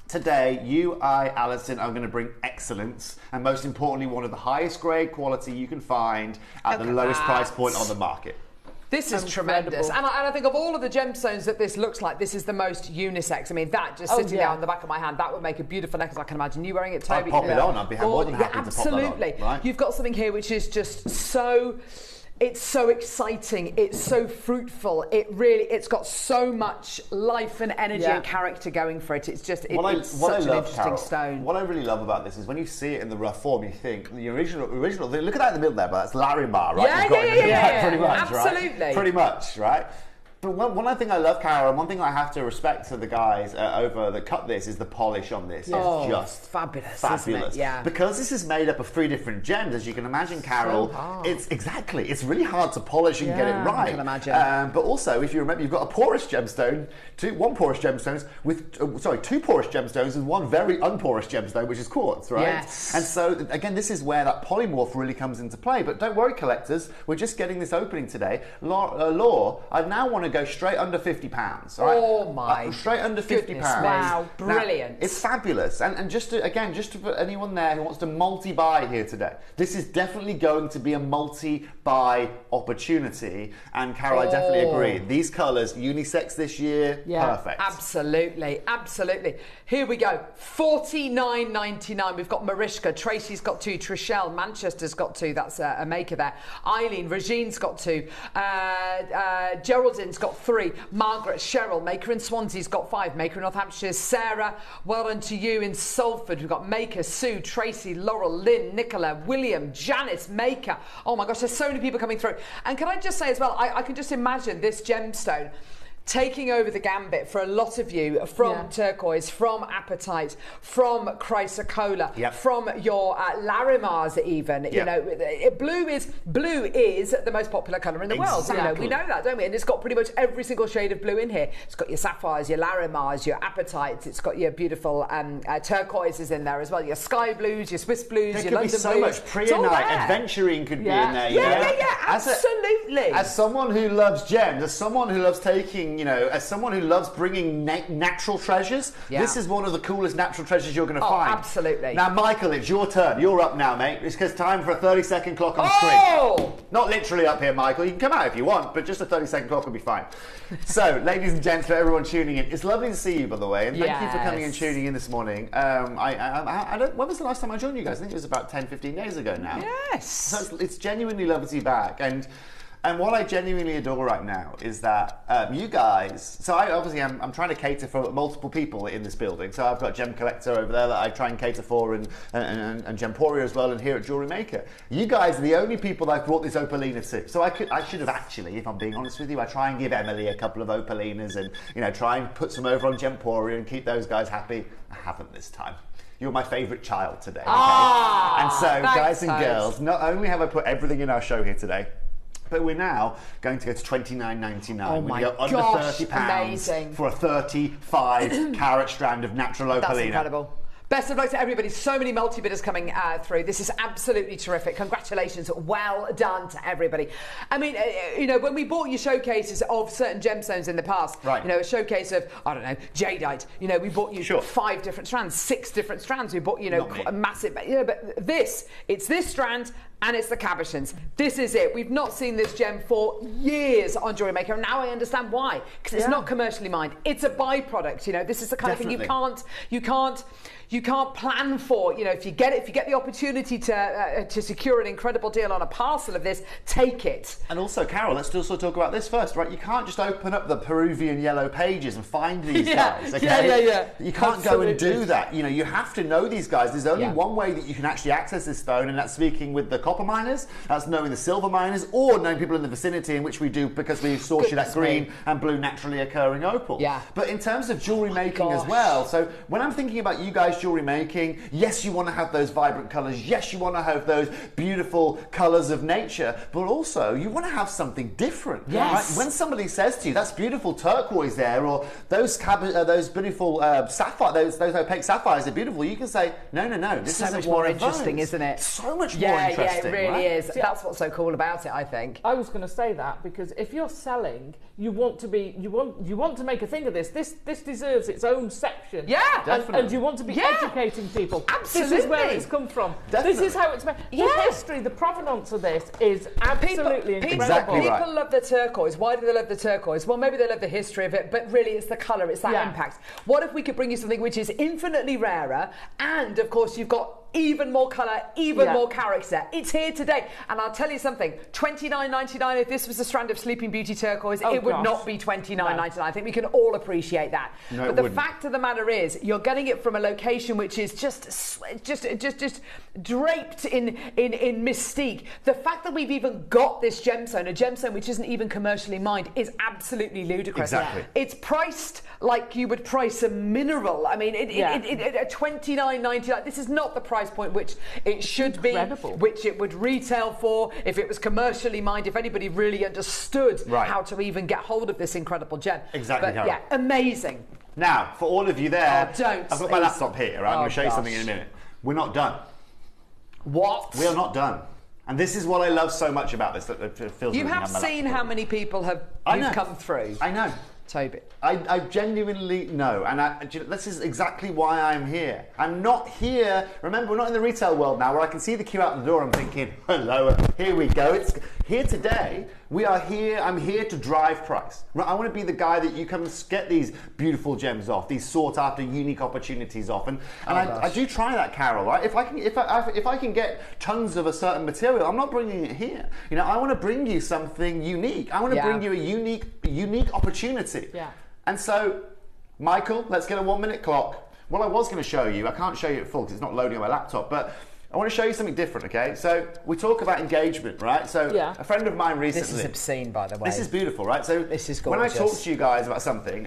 Speaker 12: today, Alison, are going to bring excellence and most importantly, one of the highest grade quality you can find at the lowest price point on the market.
Speaker 1: This is tremendous. And I think of all of the gemstones that this looks like, this is the most unisex. I mean, that just sitting there on the back of my hand, that would make a beautiful necklace. I can imagine you wearing it, Toby.
Speaker 12: I'd pop it on. I'd be more than happy to pop that on.
Speaker 1: Absolutely.
Speaker 12: Right?
Speaker 1: You've got something here which is just so... It's so exciting. It's so fruitful. It's got so much life and energy and character going for it. It's just, it's such an interesting stone.
Speaker 12: What I really love about this is when you see it in the rough form, you think the original. Look at that in the middle there, but that's Larimar, right? Pretty much,
Speaker 1: absolutely.
Speaker 12: Right? Pretty much, right? But one thing I love, Carol, and one thing I have to respect to the guys over that cut this is the polish on this.
Speaker 1: Oh,
Speaker 12: it's just
Speaker 1: fabulous.
Speaker 12: Fabulous.
Speaker 1: Isn't it? Yeah.
Speaker 12: Because this is made up of 3 different gems, as you can imagine, Carol. It's really hard to polish and get it right.
Speaker 1: I can imagine.
Speaker 12: But also, if you remember, you've got a porous gemstone, 2 porous gemstones with 2 porous gemstones and 1 very unporous gemstone, which is quartz, right?
Speaker 1: Yes.
Speaker 12: And so again, this is where that polymorph really comes into play. But don't worry, collectors, we're just getting this opening today. Law, I now want to go straight under £50. Right?
Speaker 1: Oh my!
Speaker 12: Straight under £50.
Speaker 1: Wow, brilliant!
Speaker 12: Now, it's fabulous, and just to put anyone there who wants to multi-buy here today, this is definitely going to be a multi-buy opportunity. And Carol, I definitely agree. These colours, unisex this year, perfect.
Speaker 1: Absolutely, absolutely. Here we go. $49.99. We've got Mariska. Tracy's got 2. Trishelle. Manchester's got 2. That's a maker there. Eileen. Regine's got 2. Geraldine. Cardiff's got 3. Margaret, Cheryl, Maker in Swansea's got 5. Maker in Northamptonshire, Sarah, well done to you in Salford. We've got Maker, Sue, Tracy, Laurel, Lynn, Nicola, William, Janice, Maker. Oh my gosh, there's so many people coming through. And can I just say as well, I can just imagine this gemstone taking over the gambit for a lot of you from turquoise, from apatite, from chrysocolla, from your Larimars even. You know, blue is the most popular colour in the world. You know, we know that, don't we? And it's got pretty much every single shade of blue in here. It's got your sapphires, your Larimars, your apatites. It's got your beautiful turquoises in there as well. Your sky blues, your Swiss blues, your London blues.
Speaker 12: There could be so much Priyanite adventuring could be in there.
Speaker 1: Yeah, absolutely.
Speaker 12: As someone who loves gems, as someone who loves taking, you know, as someone who loves bringing natural treasures, this is one of the coolest natural treasures you're going to find.
Speaker 1: Absolutely.
Speaker 12: Now, Michael, it's your turn. You're up now, mate. It's because time for a 30-second clock on screen. Not literally up here, Michael. You can come out if you want, but just a 30-second clock will be fine. So, ladies and gents, for everyone tuning in, it's lovely to see you, by the way, and thank you for coming and tuning in this morning. I don't. When was the last time I joined you guys? I think it was about 10-15 days ago now.
Speaker 1: Yes.
Speaker 12: So it's genuinely lovely to be back, and what I genuinely adore right now is that you guys, so I'm trying to cater for multiple people in this building. So I've got Gem Collector over there that I try and cater for, and Gemporia as well, and here at Jewellery Maker. You guys are the only people I've brought this opalina to. So I should have actually, if I'm being honest with you, I try and give Emily a couple of opalinas and, you know, try and put some over on Gemporia and keep those guys happy. I haven't this time. You're my favourite child today, okay? And so, guys and girls, not only have I put everything in our show here today, but we're now going to go to $29.99.
Speaker 1: Oh my
Speaker 12: go under
Speaker 1: gosh,
Speaker 12: £30
Speaker 1: amazing.
Speaker 12: For a 35 carat strand of natural opalina.
Speaker 1: That's incredible. Best of luck to everybody. So many multi-bidders coming through. This is absolutely terrific. Congratulations. Well done to everybody. I mean, you know, when we bought you showcases of certain gemstones in the past, you know, a showcase of, I don't know, jadeite, you know, we bought you 5 different strands, 6 different strands. We bought, you know, a massive, you know, but it's this strand and it's the cabochons. This is it. We've not seen this gem for years on Jewellery Maker, and now I understand why. Because it's not commercially mined. It's a byproduct. You know, this is the kind of thing you can't plan for. You know, if you get the opportunity to secure an incredible deal on a parcel of this, take it.
Speaker 12: And also, Carol, let's also talk about this first, right? You can't just open up the Peruvian yellow pages and find these guys. Okay? You can't go and do that. You know, you have to know these guys. There's only one way that you can actually access this stone, and that's speaking with the copper miners, that's knowing the silver miners, or knowing people in the vicinity, in which we do because we source you that green and blue naturally occurring opal. But in terms of jewellery making as well, so when I'm thinking about you guys jewellery making, yes, you want to have those vibrant colours, yes, you want to have those beautiful colours of nature, but also you want to have something different. Right? When somebody says to you, that's beautiful turquoise there, or those beautiful sapphire, those opaque sapphires are beautiful, you can say, no, this is
Speaker 1: so much more interesting, isn't it?
Speaker 12: So much more interesting.
Speaker 1: Yeah, it really is. That's what's so cool about it, I think.
Speaker 2: I was going to say that because if you're selling, you want to make a thing of this. This deserves its own section.
Speaker 1: Yeah,
Speaker 2: definitely. And you want to be educating people.
Speaker 1: Absolutely.
Speaker 2: This is where it's come from.
Speaker 1: Definitely.
Speaker 2: This is how it's made. The history, the provenance of this is absolutely incredible.
Speaker 1: People love the turquoise. Why do they love the turquoise? Well, maybe they love the history of it, but really it's the colour, it's that impact. What if we could bring you something which is infinitely rarer, and of course you've got even more colour, even more character. It's here today. And I'll tell you something, $29.99, if this was a strand of Sleeping Beauty turquoise, it would not be $29.99. I think we can all appreciate that.
Speaker 12: No,
Speaker 1: but the fact of the matter is, you're getting it from a location which is just draped in mystique. The fact that we've even got this gemstone, a gemstone which isn't even commercially mined, is absolutely ludicrous.
Speaker 12: Exactly.
Speaker 1: It's priced like you would price a mineral. I mean, $29.99, this is not the price point which it should be, which it would retail for if it was commercially mined, if anybody really understood how to even get hold of this incredible gem.
Speaker 12: Exactly.
Speaker 1: But yeah, amazing.
Speaker 12: Now, for all of you there,
Speaker 1: I've
Speaker 12: got my laptop here, right? I'm going to show you something in a minute. We're not done.
Speaker 1: What?
Speaker 12: We are not done. And this is what I love so much about this. That it feels
Speaker 1: you have seen how many people have come through.
Speaker 12: I know.
Speaker 1: Toby?
Speaker 12: I genuinely know, and this is exactly why I'm here. I'm not here. Remember, we're not in the retail world now, where I can see the queue out the door. I'm thinking, hello, here we go. It's here today. We are here. I'm here to drive price. I want to be the guy that you come and get these beautiful gems off, these sought after, unique opportunities off, and I do try that, Carol. Right? If I can get tons of a certain material, I'm not bringing it here. You know, I want to bring you something unique. I want to bring you a unique opportunity.
Speaker 2: Yeah.
Speaker 12: And so, Michael, let's get a 1 minute clock. What I was going to show you, I can't show you it full because it's not loading on my laptop, but I want to show you something different, okay? So, we talk about engagement, right? So, a friend of mine recently...
Speaker 1: This is obscene, by the way.
Speaker 12: This is beautiful, right? So,
Speaker 1: this is
Speaker 12: when I
Speaker 1: gorgeous.
Speaker 12: talk to you guys about something,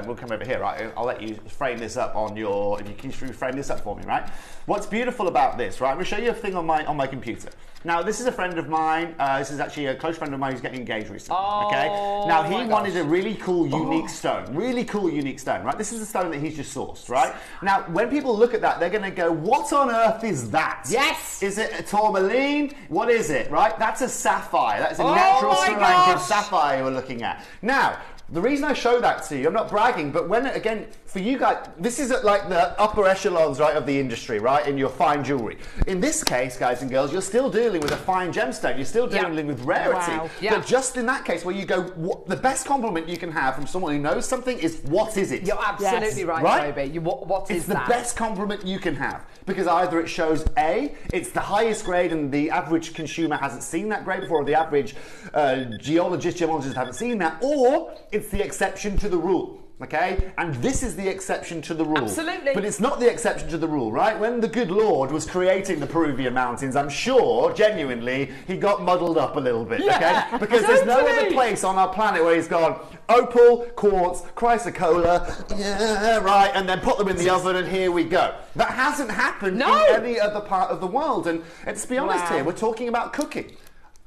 Speaker 12: we'll come over here, right? I'll let you frame this up on your... If you can frame this up for me, right? What's beautiful about this, right? I'm going to show you a thing on my computer. Now, this is a friend of mine. This is actually a close friend of mine who's getting engaged recently. Okay. Now, he wanted a really cool, unique stone. Really cool, unique stone, right? This is the stone that he's just sourced, right? Now, when people look at that, they're going to go, "What on earth is that?"
Speaker 1: Yes.
Speaker 12: Is it a tourmaline? What is it? Right? That's a sapphire. That's a natural Sri Lankan sapphire we're looking at. Now, the reason I show that to you, I'm not bragging, but when, again, for you guys, this is at like the upper echelons, right, of the industry, right, in your fine jewellery. In this case, guys and girls, you're still dealing with a fine gemstone. You're still dealing with rarity.
Speaker 2: Wow.
Speaker 12: But just in that case where you go, the best compliment you can have from someone who knows something is, what is it?
Speaker 1: You're absolutely right, Toby. What is
Speaker 12: that? It's the best compliment you can have. Because either it shows, A, it's the highest grade and the average consumer hasn't seen that grade before, or the average gemologist haven't seen that, or it's the exception to the rule. Okay? And this is the exception to the rule.
Speaker 1: Absolutely.
Speaker 12: But it's not the exception to the rule, right? When the good Lord was creating the Peruvian mountains, I'm sure, genuinely, he got muddled up a little bit, okay? Because there's no other place on our planet where he's gone, opal, quartz, chrysocolla, yeah, right, and then put them in the oven and here we go. That hasn't happened in any other part of the world. And to be honest here, we're talking about cooking.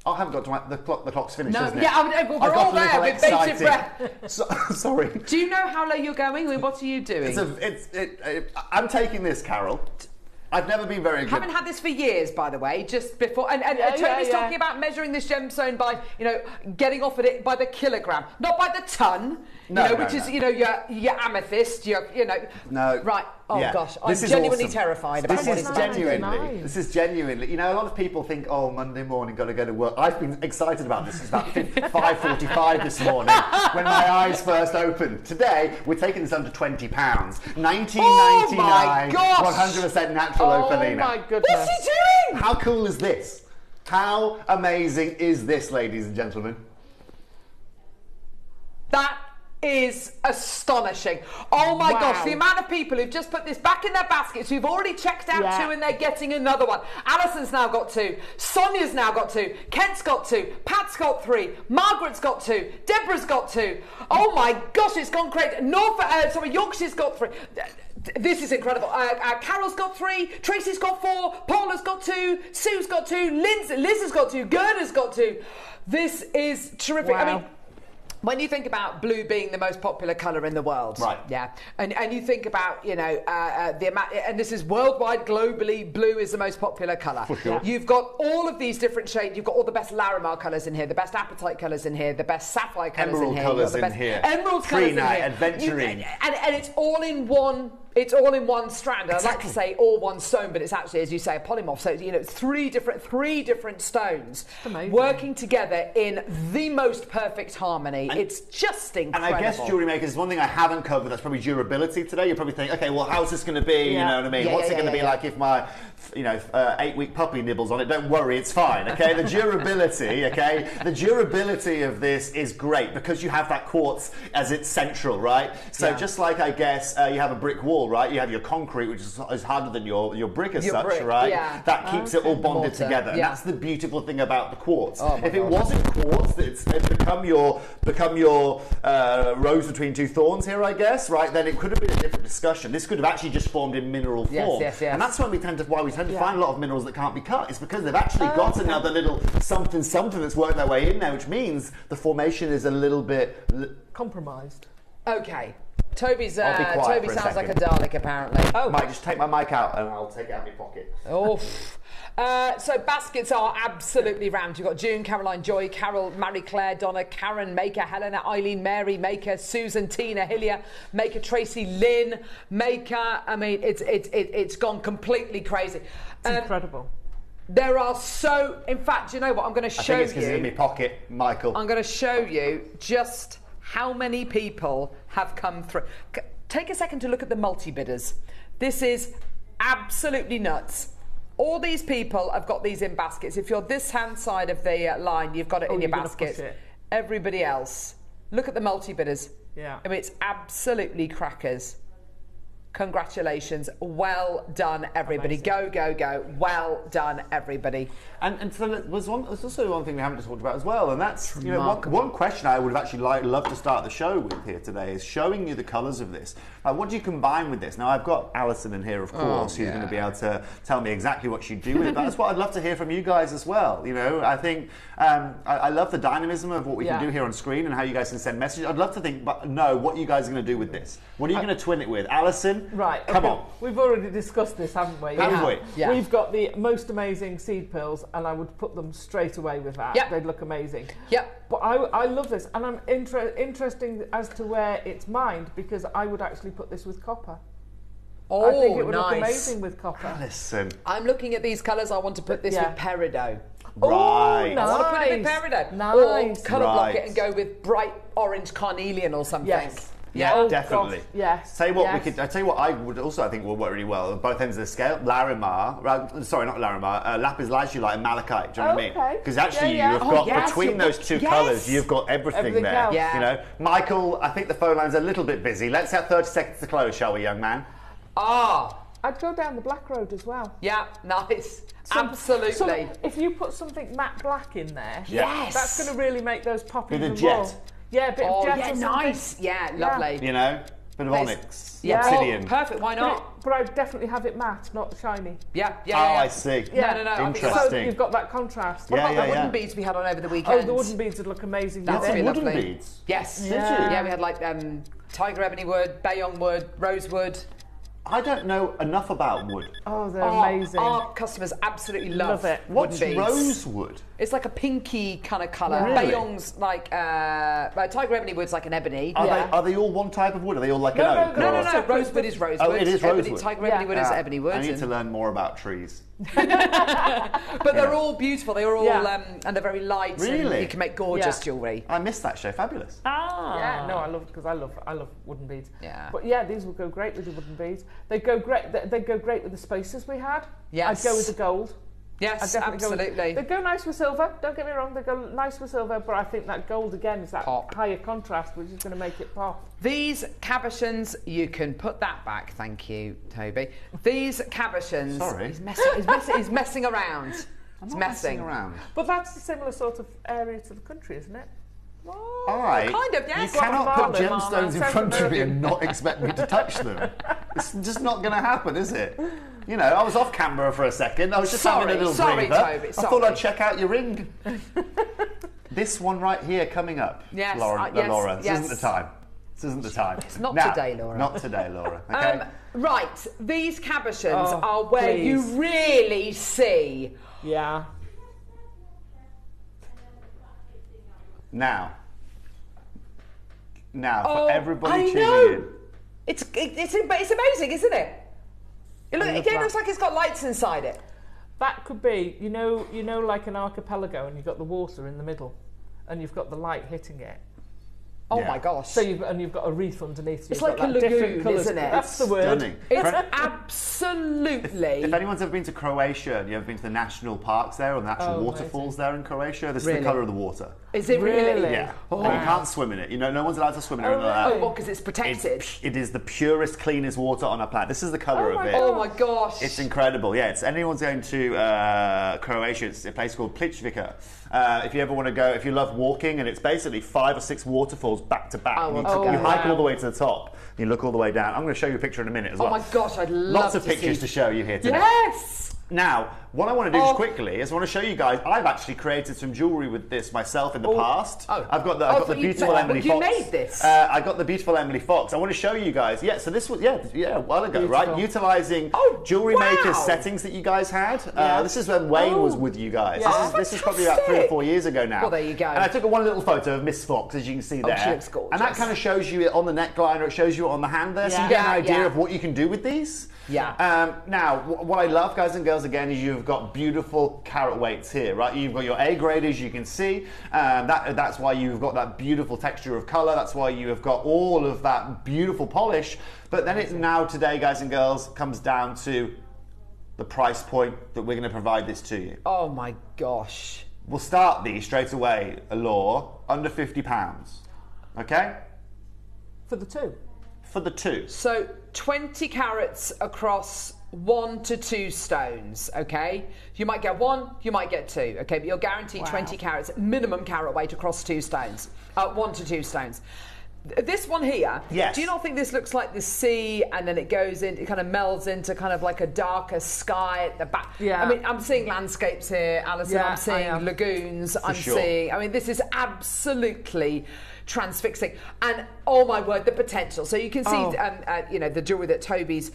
Speaker 12: I haven't got to the clock's finished, isn't it?
Speaker 1: Yeah, we're all there with bated breath.
Speaker 12: Sorry.
Speaker 1: Do you know how low you're going? What are you doing?
Speaker 12: I'm taking this, Carol. I've never been very good.
Speaker 1: Haven't had this for years, by the way. Just before, and Tony's talking about measuring this gemstone by, getting off at it by the kilogram, not by the ton. Which is your amethyst.
Speaker 12: No.
Speaker 1: Right. Oh gosh, I'm genuinely terrified about
Speaker 12: this. This is genuinely. A lot of people think, oh, Monday morning, got to go to work. I've been excited about this since about 5:45 this morning when my eyes first opened. Today, we're taking this under £20, 19.99, 100% natural opalina.
Speaker 2: Oh my goodness!
Speaker 1: What's he doing?
Speaker 12: How cool is this? How amazing is this, ladies and gentlemen?
Speaker 1: That is astonishing. Oh my gosh, the amount of people who've just put this back in their baskets, who've already checked out 2 and they're getting another one. Alison's now got 2, Sonia's now got 2, Kent's got 2, Pat's got 3, Margaret's got 2, Deborah's got 2. Oh my gosh, it's gone crazy. Yorkshire's got 3. This is incredible. Carol's got 3, Tracy's got 4, Paula's got 2, Sue's got 2, Liz has got 2, Gerda's got 2. This is terrific.
Speaker 2: Wow.
Speaker 1: I mean, when you think about blue being the most popular colour in the world,
Speaker 12: right?
Speaker 1: Yeah, and you think about the amount, and this is worldwide, globally, blue is the most popular colour.
Speaker 12: For sure.
Speaker 1: You've got all of these different shades. You've got all the best Larimar colours in here, the best apatite colours in here, the best sapphire colours in here,
Speaker 12: colours in here,
Speaker 1: emerald colours in here,
Speaker 12: adventuring,
Speaker 1: and it's all in one. It's all in one strand. Exactly. I'd like to say all one stone, but it's actually, as you say, a polymorph. So it's three different stones working together in the most perfect harmony. It's just incredible.
Speaker 12: And I guess jewellery makers, one thing I haven't covered, that's probably durability today. You probably think, okay, well, how's this going to be? You know what I mean? What's it going to be like if my 8-week puppy nibbles on it? Don't worry, it's fine. Okay, the durability. Okay, the durability of this is great because you have that quartz as its central, right? So just like I guess you have a brick wall. Right, you have your concrete, which is harder than your brick as such, right? Yeah. That keeps it all bonded together. And that's the beautiful thing about the quartz. If it wasn't quartz, it's become your rose between two thorns here, I guess, right? Then it could have been a different discussion. This could have actually just formed in mineral form.
Speaker 1: Yes.
Speaker 12: And that's why we tend to find a lot of minerals that can't be cut. It's because they've actually got another little something that's worked their way in there, which means the formation is a little bit
Speaker 2: compromised.
Speaker 1: Okay. Toby's
Speaker 12: I'll be quiet
Speaker 1: Toby
Speaker 12: for a
Speaker 1: sounds like a
Speaker 12: second.
Speaker 1: Dalek, apparently.
Speaker 12: Oh, Mike, just take my mic out and I'll take it out of my pocket.
Speaker 1: Oh. So baskets are absolutely rammed. You've got June, Caroline, Joy, Carol, Marie Claire, Donna, Karen, Maker, Helena, Eileen, Mary, Maker, Susan, Tina, Hillia, Maker, Tracy, Lynn, Maker. I mean, it's gone completely crazy.
Speaker 2: It's incredible.
Speaker 1: There are in fact, you know what? I'm going to show you.
Speaker 12: I think it's because it's in my pocket, Michael.
Speaker 1: I'm going to show you just how many people have come through. Take a second to look at the multi-bidders. This is absolutely nuts. All these people have got these in baskets. If you're this hand side of the line, you've got it in your basket. Everybody else, look at the multi-bidders.
Speaker 2: Yeah.
Speaker 1: I mean, it's absolutely crackers. Congratulations. Well done, everybody.
Speaker 2: Amazing.
Speaker 1: Go, go, go. Well done, everybody.
Speaker 12: And so there's also one thing we haven't just talked about as well, and that's, you know, one question I would have actually loved to start the show with here today is showing you the colours of this. What do you combine with this? Now, I've got Alison in here, of course, who's going to be able to tell me exactly what she'd do with it, but that's what I'd love to hear from you guys as well. You know, I think I love the dynamism of what we can do here on screen and how you guys can send messages. I'd love to know what you guys are going to do with this. What are you going to twin it with? Alison?
Speaker 2: Right.
Speaker 12: Come on.
Speaker 2: We've already discussed this, haven't we?
Speaker 12: Haven't we?
Speaker 2: Yeah. We've got the most amazing seed pearls, and I would put them straight away with that.
Speaker 1: Yep.
Speaker 2: They'd look amazing.
Speaker 1: Yep.
Speaker 2: But I love this, and I'm interesting as to where it's mined, because I would actually put this with copper.
Speaker 1: Oh,
Speaker 2: I think it would look
Speaker 1: nice.
Speaker 2: amazing with copper.
Speaker 12: Listen.
Speaker 1: I'm looking at these colours. I want to put this with peridot.
Speaker 12: Right.
Speaker 2: Nice.
Speaker 1: I want to put it with peridot.
Speaker 2: Nice.
Speaker 1: Or colour block it and go with bright orange carnelian or something.
Speaker 2: Yes.
Speaker 12: Yeah,
Speaker 2: Oh,
Speaker 12: definitely.
Speaker 2: gosh, yes.
Speaker 12: Tell you what,
Speaker 2: yes.
Speaker 12: I tell you what, I would also, I think, will work really well at both ends of the scale. Larimar, sorry, not Larimar, lapis lazuli and malachite. Do you know what I mean? Because actually,
Speaker 2: Yeah, yeah.
Speaker 12: you've got between those two colours, you've got everything there.
Speaker 2: else.
Speaker 1: Yeah.
Speaker 12: You know, Michael, I think the phone line's a little bit busy. Let's have 30 seconds to close, shall we, young man?
Speaker 2: I'd go down the black road as well.
Speaker 1: Yeah, nice. Absolutely.
Speaker 2: So if you put something matte black in there,
Speaker 1: Yes.
Speaker 2: that's going to really make those pop
Speaker 12: Bit
Speaker 2: even
Speaker 12: of jet.
Speaker 2: more. Yeah, a bit of jet.
Speaker 1: Yeah,
Speaker 2: or something.
Speaker 1: nice. Yeah, lovely.
Speaker 12: You know, bit of
Speaker 1: Nice.
Speaker 12: onyx,
Speaker 1: Yeah.
Speaker 12: obsidian.
Speaker 1: Oh, perfect. Why not?
Speaker 2: But I'd definitely have it matte, not shiny.
Speaker 1: Yeah,
Speaker 12: Oh,
Speaker 1: yeah, yeah.
Speaker 12: I see.
Speaker 2: Yeah.
Speaker 1: No. I think so.
Speaker 2: So
Speaker 12: Interesting.
Speaker 2: you've got that contrast.
Speaker 1: What about
Speaker 12: Yeah,
Speaker 1: the wooden
Speaker 12: yeah.
Speaker 1: beads we had on over the weekend?
Speaker 2: Oh, the wooden beads would look amazing.
Speaker 1: That's
Speaker 2: with
Speaker 1: really
Speaker 2: it.
Speaker 12: wooden
Speaker 1: lovely.
Speaker 12: beads?
Speaker 1: Yes.
Speaker 12: Did you?
Speaker 1: Yeah, we had like tiger ebony wood, bayong wood, rosewood.
Speaker 12: I don't know enough about wood.
Speaker 2: Oh, they're amazing.
Speaker 1: Our customers absolutely love
Speaker 2: it.
Speaker 12: What's
Speaker 1: wooden beads.
Speaker 12: rosewood?
Speaker 1: It's like a pinky kind of colour.
Speaker 12: Really?
Speaker 1: Bayong's like tiger ebony wood's like an ebony.
Speaker 12: Are they all one type of wood? Are they all like an oak?
Speaker 1: No.
Speaker 12: or-
Speaker 1: Rosewood is rosewood.
Speaker 12: Oh, it is
Speaker 1: Ebony,
Speaker 12: rosewood.
Speaker 1: tiger ebony wood is ebony wood.
Speaker 12: I need to learn more about trees.
Speaker 1: But they're all beautiful. They are all and they're very light.
Speaker 12: Really?
Speaker 1: And you can make gorgeous
Speaker 2: Yeah.
Speaker 1: jewellery.
Speaker 12: I missed that show. Fabulous.
Speaker 2: Yeah, no, I love wooden beads.
Speaker 1: Yeah.
Speaker 2: But yeah, these would go great with the wooden beads. They go great. They go great with the spaces we had.
Speaker 1: Yes.
Speaker 2: I'd go with the gold.
Speaker 1: Yes,
Speaker 2: I'd definitely
Speaker 1: absolutely.
Speaker 2: They go nice with silver. Don't get me wrong. They go nice with silver, but I think that gold again is that higher contrast, which is going to make it pop.
Speaker 1: These cabochons, you can put that back. Thank you, Toby. These cabochons.
Speaker 12: Sorry.
Speaker 1: He's messing around.
Speaker 12: I'm not messing around.
Speaker 2: But that's a similar sort of area to the country, isn't it?
Speaker 12: All right.
Speaker 1: Kind of, yes.
Speaker 12: You cannot put
Speaker 2: Marlin,
Speaker 12: gemstones in
Speaker 2: Marlin,
Speaker 12: front of me
Speaker 2: Central
Speaker 12: and not expect me to touch them. It's just not going to happen, is it? You know, I was off camera for a second. I was just having a little breather.
Speaker 1: Toby,
Speaker 12: I thought I'd check out your ring. This one right here coming up.
Speaker 1: Yes,
Speaker 12: Laura.
Speaker 1: yes,
Speaker 12: Laura. This
Speaker 1: yes.
Speaker 12: isn't the time. This isn't the time.
Speaker 1: It's not
Speaker 12: Now,
Speaker 1: today, Laura.
Speaker 12: Not today, Laura. Okay.
Speaker 1: Right, these cabochons
Speaker 2: Oh,
Speaker 1: are where
Speaker 2: please.
Speaker 1: you really see.
Speaker 2: Yeah.
Speaker 12: Now,
Speaker 1: Oh,
Speaker 12: for everybody
Speaker 1: I
Speaker 12: tuning
Speaker 1: know.
Speaker 12: in.
Speaker 1: It's amazing, isn't it? It
Speaker 2: love
Speaker 1: looks
Speaker 2: that.
Speaker 1: like it's got lights inside it.
Speaker 2: That could be, you know, like an archipelago, and you've got the water in the middle, and you've got the light hitting it.
Speaker 1: Oh
Speaker 12: Yeah.
Speaker 1: my gosh.
Speaker 2: So you've got a reef underneath.
Speaker 1: It's
Speaker 2: You've
Speaker 1: like
Speaker 2: got
Speaker 1: a
Speaker 2: that different
Speaker 1: lagoon,
Speaker 2: colours.
Speaker 1: isn't it?
Speaker 2: That's the word.
Speaker 12: Stunning.
Speaker 1: It's
Speaker 12: For-
Speaker 1: absolutely.
Speaker 12: If anyone's ever been to Croatia and you ever been to the national parks there or the natural
Speaker 2: Oh,
Speaker 12: waterfalls there in Croatia, this is
Speaker 1: Really?
Speaker 12: the colour of the water.
Speaker 1: Is it really?
Speaker 2: Really?
Speaker 12: Yeah.
Speaker 1: Oh.
Speaker 12: And you can't swim in it. You know, no one's allowed to swim in it or anything like
Speaker 1: Oh,
Speaker 12: that.
Speaker 1: well, because it's protected.
Speaker 12: It is the purest, cleanest water on our planet. This is the colour
Speaker 2: Oh
Speaker 12: of
Speaker 2: my
Speaker 12: it.
Speaker 2: God.
Speaker 1: Oh my gosh.
Speaker 12: It's incredible. Yeah, it's anyone's going to Croatia. It's a place called Plitvica. If you ever want to go, if you love walking, and it's basically 5 or 6 waterfalls back to back.
Speaker 1: I want
Speaker 12: You
Speaker 1: to go.
Speaker 12: hike all the
Speaker 2: Wow.
Speaker 12: way to the top. You look all the way down. I'm going to show you a picture in a minute as
Speaker 1: Oh
Speaker 12: well.
Speaker 1: my gosh, I'd love
Speaker 12: Lots of
Speaker 1: to
Speaker 12: pictures
Speaker 1: see.
Speaker 12: to show you here today.
Speaker 1: Yes.
Speaker 12: Now, what I want to do just quickly is I want to show you guys, I've actually created some jewellery with this myself in the past. I've got the beautiful Emily Fox.
Speaker 1: You made this?
Speaker 12: I got the beautiful Emily Fox. I want to show you guys. Yeah, so this was, a while ago, right? Utilising Jewellery Maker's settings that you guys had. This is when Wayne was with you guys. This is probably about 3 or 4 years ago now.
Speaker 1: Well, there you go.
Speaker 12: And I took one little photo of Miss Fox, as you can see there.
Speaker 1: She looks gorgeous.
Speaker 12: And that kind of shows you it on the neckline, or it shows you it on the hand there, so you get an idea of what you can do with these.
Speaker 1: Yeah.
Speaker 12: Now, what I love, guys and girls, again, is you've got beautiful carat weights here, right? You've got your A grade, as you can see. That's why you've got that beautiful texture of colour. That's why you have got all of that beautiful polish. But then it now today, guys and girls, comes down to the price point that we're going to provide this to you.
Speaker 1: Oh my gosh.
Speaker 12: We'll start these straight away, Allure, under £50. Okay?
Speaker 2: For the two?
Speaker 12: For the two.
Speaker 1: So 20 carats across 1 to 2 stones, okay? You might get 1, you might get 2, okay? But you're guaranteed 20 carats, minimum carat weight across 2 stones, 1 to 2 stones. This one here, do you not think this looks like the sea, and then it goes in, it kind of melds into kind of like a darker sky at the back?
Speaker 2: Yeah.
Speaker 1: I mean, I'm seeing landscapes here, Alison, I'm seeing lagoons, seeing, I mean, this is absolutely transfixing, and oh my word, the potential. So you can see the jewellery that Toby's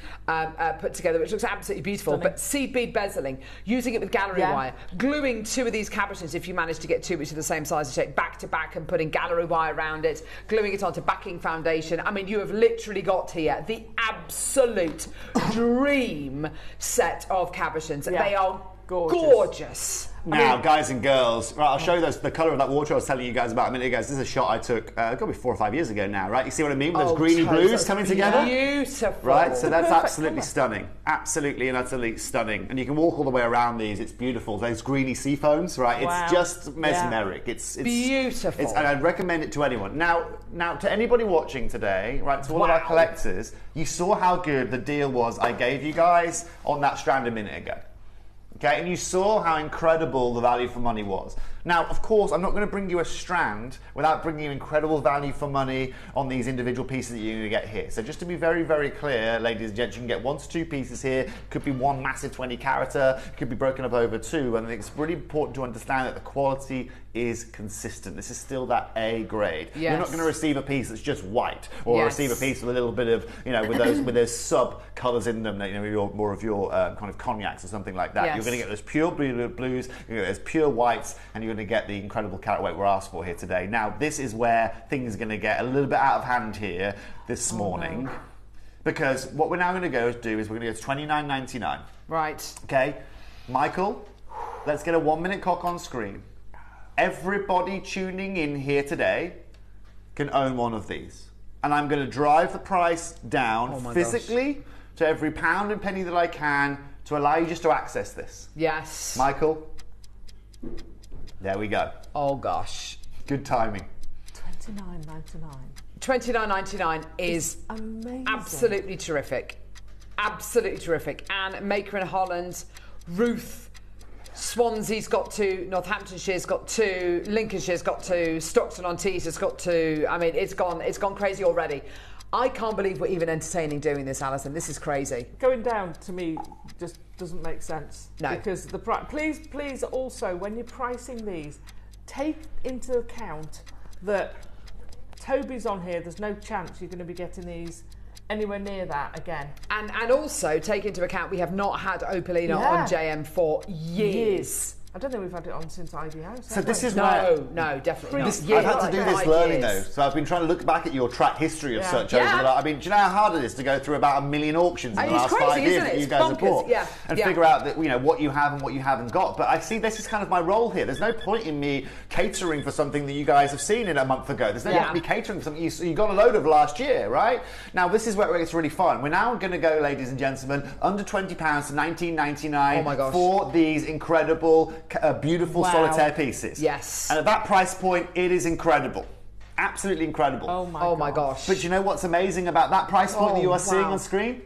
Speaker 1: put together, which looks absolutely beautiful.
Speaker 2: Stunning.
Speaker 1: But seed bead bezeling, using it with gallery wire, gluing 2 of these cabotins, if you manage to get 2 which are the same size and shape, back to back, and putting gallery wire around it, gluing it onto backing foundation. I mean, you have literally got here the absolute dream set of cabotins. They are gorgeous.
Speaker 12: Now, guys and girls, right, I'll show you the colour of that water I was telling you guys about a minute ago. This is a shot I took, got to be 4 or 5 years ago now, right? You see what I mean? With those greeny blues coming together?
Speaker 1: Beautiful.
Speaker 12: Right, so that's absolutely stunning. Absolutely and utterly stunning. And you can walk all the way around these. It's beautiful. Those greeny sea foams, right? It's just mesmeric. It's beautiful. And I'd recommend it to anyone. Now, to anybody watching today, right, to all of our collectors, you saw how good the deal was I gave you guys on that strand a minute ago. Okay, and you saw how incredible the value for money was. Now, of course, I'm not going to bring you a strand without bringing you incredible value for money on these individual pieces that you're going to get here. So just to be very, very clear, ladies and gents, you can get 1 to 2 pieces here. Could be 1 massive 20 carater, could be broken up over 2. And I think it's really important to understand that the quality is consistent. This is still that A grade. Yes. You're not going to receive a piece that's just white, or receive a piece with a little bit of, with those sub colours in them, more of your kind of cognacs or something like that. Yes. You're going to get those pure blues, you're going to get those pure whites, and you're going to get the incredible carat weight we're asked for here today. Now, this is where things are going to get a little bit out of hand here this morning, because what we're now going to do is we're going to go to $29.99.
Speaker 1: Right.
Speaker 12: Okay, Michael, let's get a 1-minute clock on screen. Everybody tuning in here today can own one of these. And I'm going to drive the price down physically to every pound and penny that I can to allow you just to access this.
Speaker 1: Yes.
Speaker 12: Michael, there we go.
Speaker 1: Oh gosh.
Speaker 12: Good timing.
Speaker 2: $29.99.
Speaker 1: $29.99 is
Speaker 2: amazing.
Speaker 1: Absolutely terrific. Absolutely terrific. And Maker in Holland, Ruth, Swansea's got 2, Northamptonshire's got 2, Lincolnshire's got 2, Stockton-on-Tees has got 2. I mean, it's gone crazy already. I can't believe we're even entertaining doing this, Alison. This is crazy.
Speaker 2: Going down to me just doesn't make sense.
Speaker 1: No.
Speaker 2: Because the price. Please also, when you're pricing these, take into account that Toby's on here. There's no chance you're going to be getting these anywhere near that again.
Speaker 1: And also take into account we have not had Opalina on JM for years.
Speaker 2: I don't think we've had it on since IDO.
Speaker 12: So this is
Speaker 1: no, definitely not.
Speaker 12: I've had to do this learning though, so I've been trying to look back at your track history of such over the last. I mean, do you know how hard it is to go through about 1 million auctions in the last 5 years that you guys have bought, and figure out that what you have and what you haven't got? But I see this is kind of my role here. There's no point in me catering for something that you guys have seen in a month ago. There's no point in me catering for something you got a load of last year, right? Now this is where it gets really fun. We're now going to go, ladies and gentlemen, under £20 to $19.99 for these incredible, beautiful solitaire pieces.
Speaker 1: Yes.
Speaker 12: And at that price point, it is incredible. Absolutely incredible.
Speaker 1: Oh my gosh.
Speaker 12: But you know what's amazing about that price point that you are seeing on screen?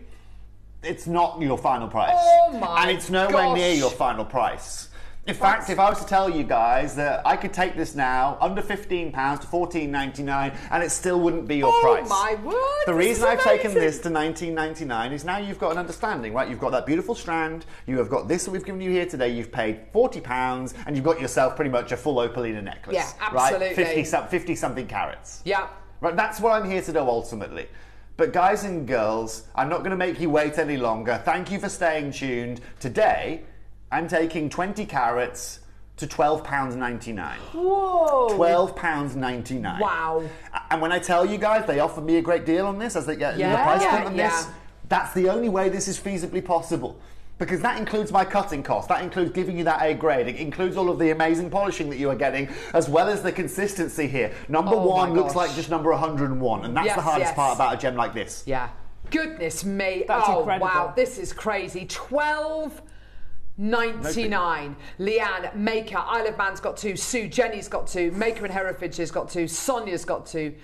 Speaker 12: It's not your final price.
Speaker 1: Oh my
Speaker 12: And it's nowhere near your final price. In fact, if I was to tell you guys that I could take this now under £15 to $14.99 and it still wouldn't be your price.
Speaker 1: Oh my word!
Speaker 12: The reason I've taken this to $19.99 is now you've got an understanding, right? You've got that beautiful strand, you have got this that we've given you here today, you've paid £40 and you've got yourself pretty much a full opalina necklace.
Speaker 1: Yeah, absolutely.
Speaker 12: Right? 50 something carats.
Speaker 1: Yeah.
Speaker 12: Right, that's what I'm here to do ultimately. But guys and girls, I'm not going to make you wait any longer. Thank you for staying tuned. Today, I'm taking 20 carats to £12.99.
Speaker 1: Whoa!
Speaker 12: £12.99.
Speaker 1: Wow.
Speaker 12: And when I tell you guys, they offer me a great deal on this as they get the price point on this. That's the only way this is feasibly possible. Because that includes my cutting cost, that includes giving you that A grade, it includes all of the amazing polishing that you are getting, as well as the consistency here. Number one looks like just number 101, and that's the hardest part about a gem like this.
Speaker 1: Yeah. Goodness me.
Speaker 2: That's incredible.
Speaker 1: Wow, this is crazy. $12.99. Leanne, Maker, Isle of Man's got 2, Sue, Jenny's got 2, Maker and Herefordshire has got 2, Sonia's got 2,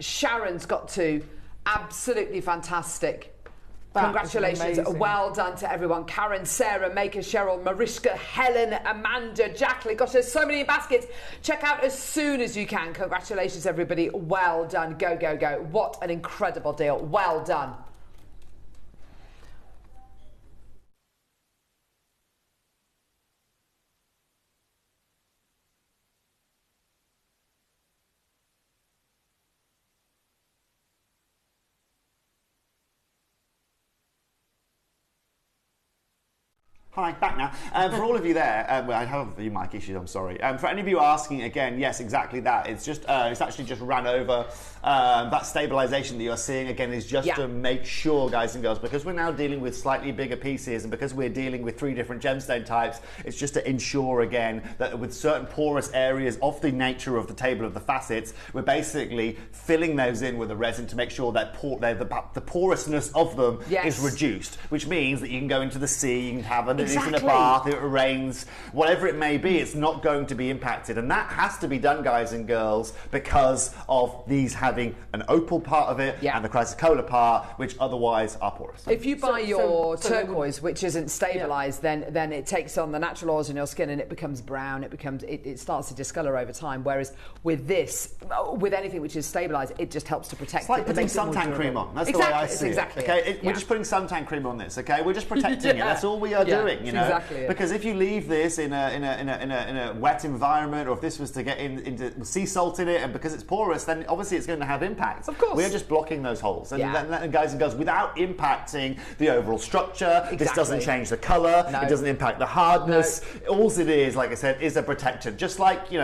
Speaker 1: Sharon's got 2. Absolutely fantastic. Congratulations. Well done to everyone. Karen, Sarah, Maker, Cheryl, Mariska, Helen, Amanda, Jacqueline. Gosh, there's so many baskets. Check out as soon as you can. Congratulations, everybody. Well done. Go, go, go. What an incredible deal. Well done.
Speaker 12: Hi, back now. For all of you there, well, I have a few mic issues, I'm sorry. For any of you asking, again, yes, exactly that. It's just, it's actually just ran over. That stabilisation that you're seeing, again, is just to make sure, guys and girls, because we're now dealing with slightly bigger pieces and because we're dealing with 3 different gemstone types, it's just to ensure, again, that with certain porous areas of the nature of the table of the facets, we're basically filling those in with a resin to make sure that the porousness of them is reduced, which means that you can go into the sea, you can have in a bath, if it rains, whatever it may be, it's not going to be impacted. And that has to be done, guys and girls, because of these having an opal part of it and the chrysocolla part, which otherwise are porous.
Speaker 1: If you buy your turquoise, which isn't stabilised, then it takes on the natural oils in your skin and it becomes brown, it starts to discolour over time. Whereas with this, with anything which is stabilised, it just helps to protect
Speaker 12: it's like
Speaker 1: it.
Speaker 12: putting suntan cream on. That's the way I see it. Okay, we're just putting suntan cream on this. Okay, we're just protecting it. That's all we are doing. You know, because if you leave this in a wet environment, or if this was to get into sea salt in it, and because it's porous, then obviously it's going to have impact.
Speaker 1: Of course,
Speaker 12: we're just blocking those holes, and guys and girls, without impacting the overall structure. This doesn't change the colour. It doesn't impact the hardness. All it is, like I said, is a protectant. Just like you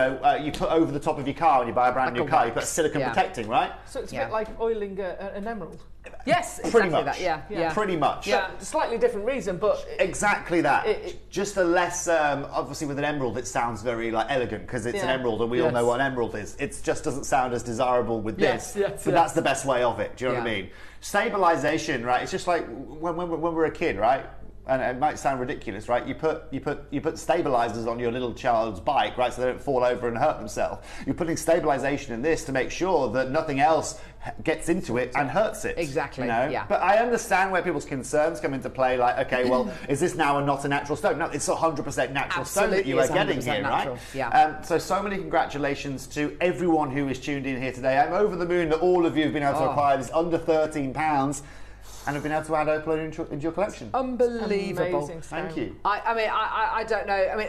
Speaker 12: put over the top of your car when you buy a brand new car, you put a silicone protecting, right?
Speaker 2: So it's a bit like oiling an emerald.
Speaker 1: Yes,
Speaker 12: pretty much.
Speaker 1: That,
Speaker 12: pretty much.
Speaker 2: Yeah, slightly different reason, but
Speaker 12: exactly that. Just a less obviously with an emerald, it sounds very elegant because it's an emerald, and we all know what an emerald is. It just doesn't sound as desirable with this, but that's the best way of it. Do you know what I mean? Stabilization, right? It's just like when we're a kid, right? And it might sound ridiculous, right? You put stabilizers on your little child's bike, right, so they don't fall over and hurt themselves. You're putting stabilization in this to make sure that nothing else gets into it and hurts it.
Speaker 1: Exactly.
Speaker 12: You know? But I understand where people's concerns come into play. Like, okay, well, is this now not a natural stone? No, it's 100% natural stone that you are getting here,
Speaker 1: natural.
Speaker 12: right? So many congratulations to everyone who is tuned in here today. I'm over the moon that all of you have been able to acquire this under £13. And have been able to add opal into your collection.
Speaker 1: Unbelievable.
Speaker 12: Thank you.
Speaker 1: I don't know. I mean,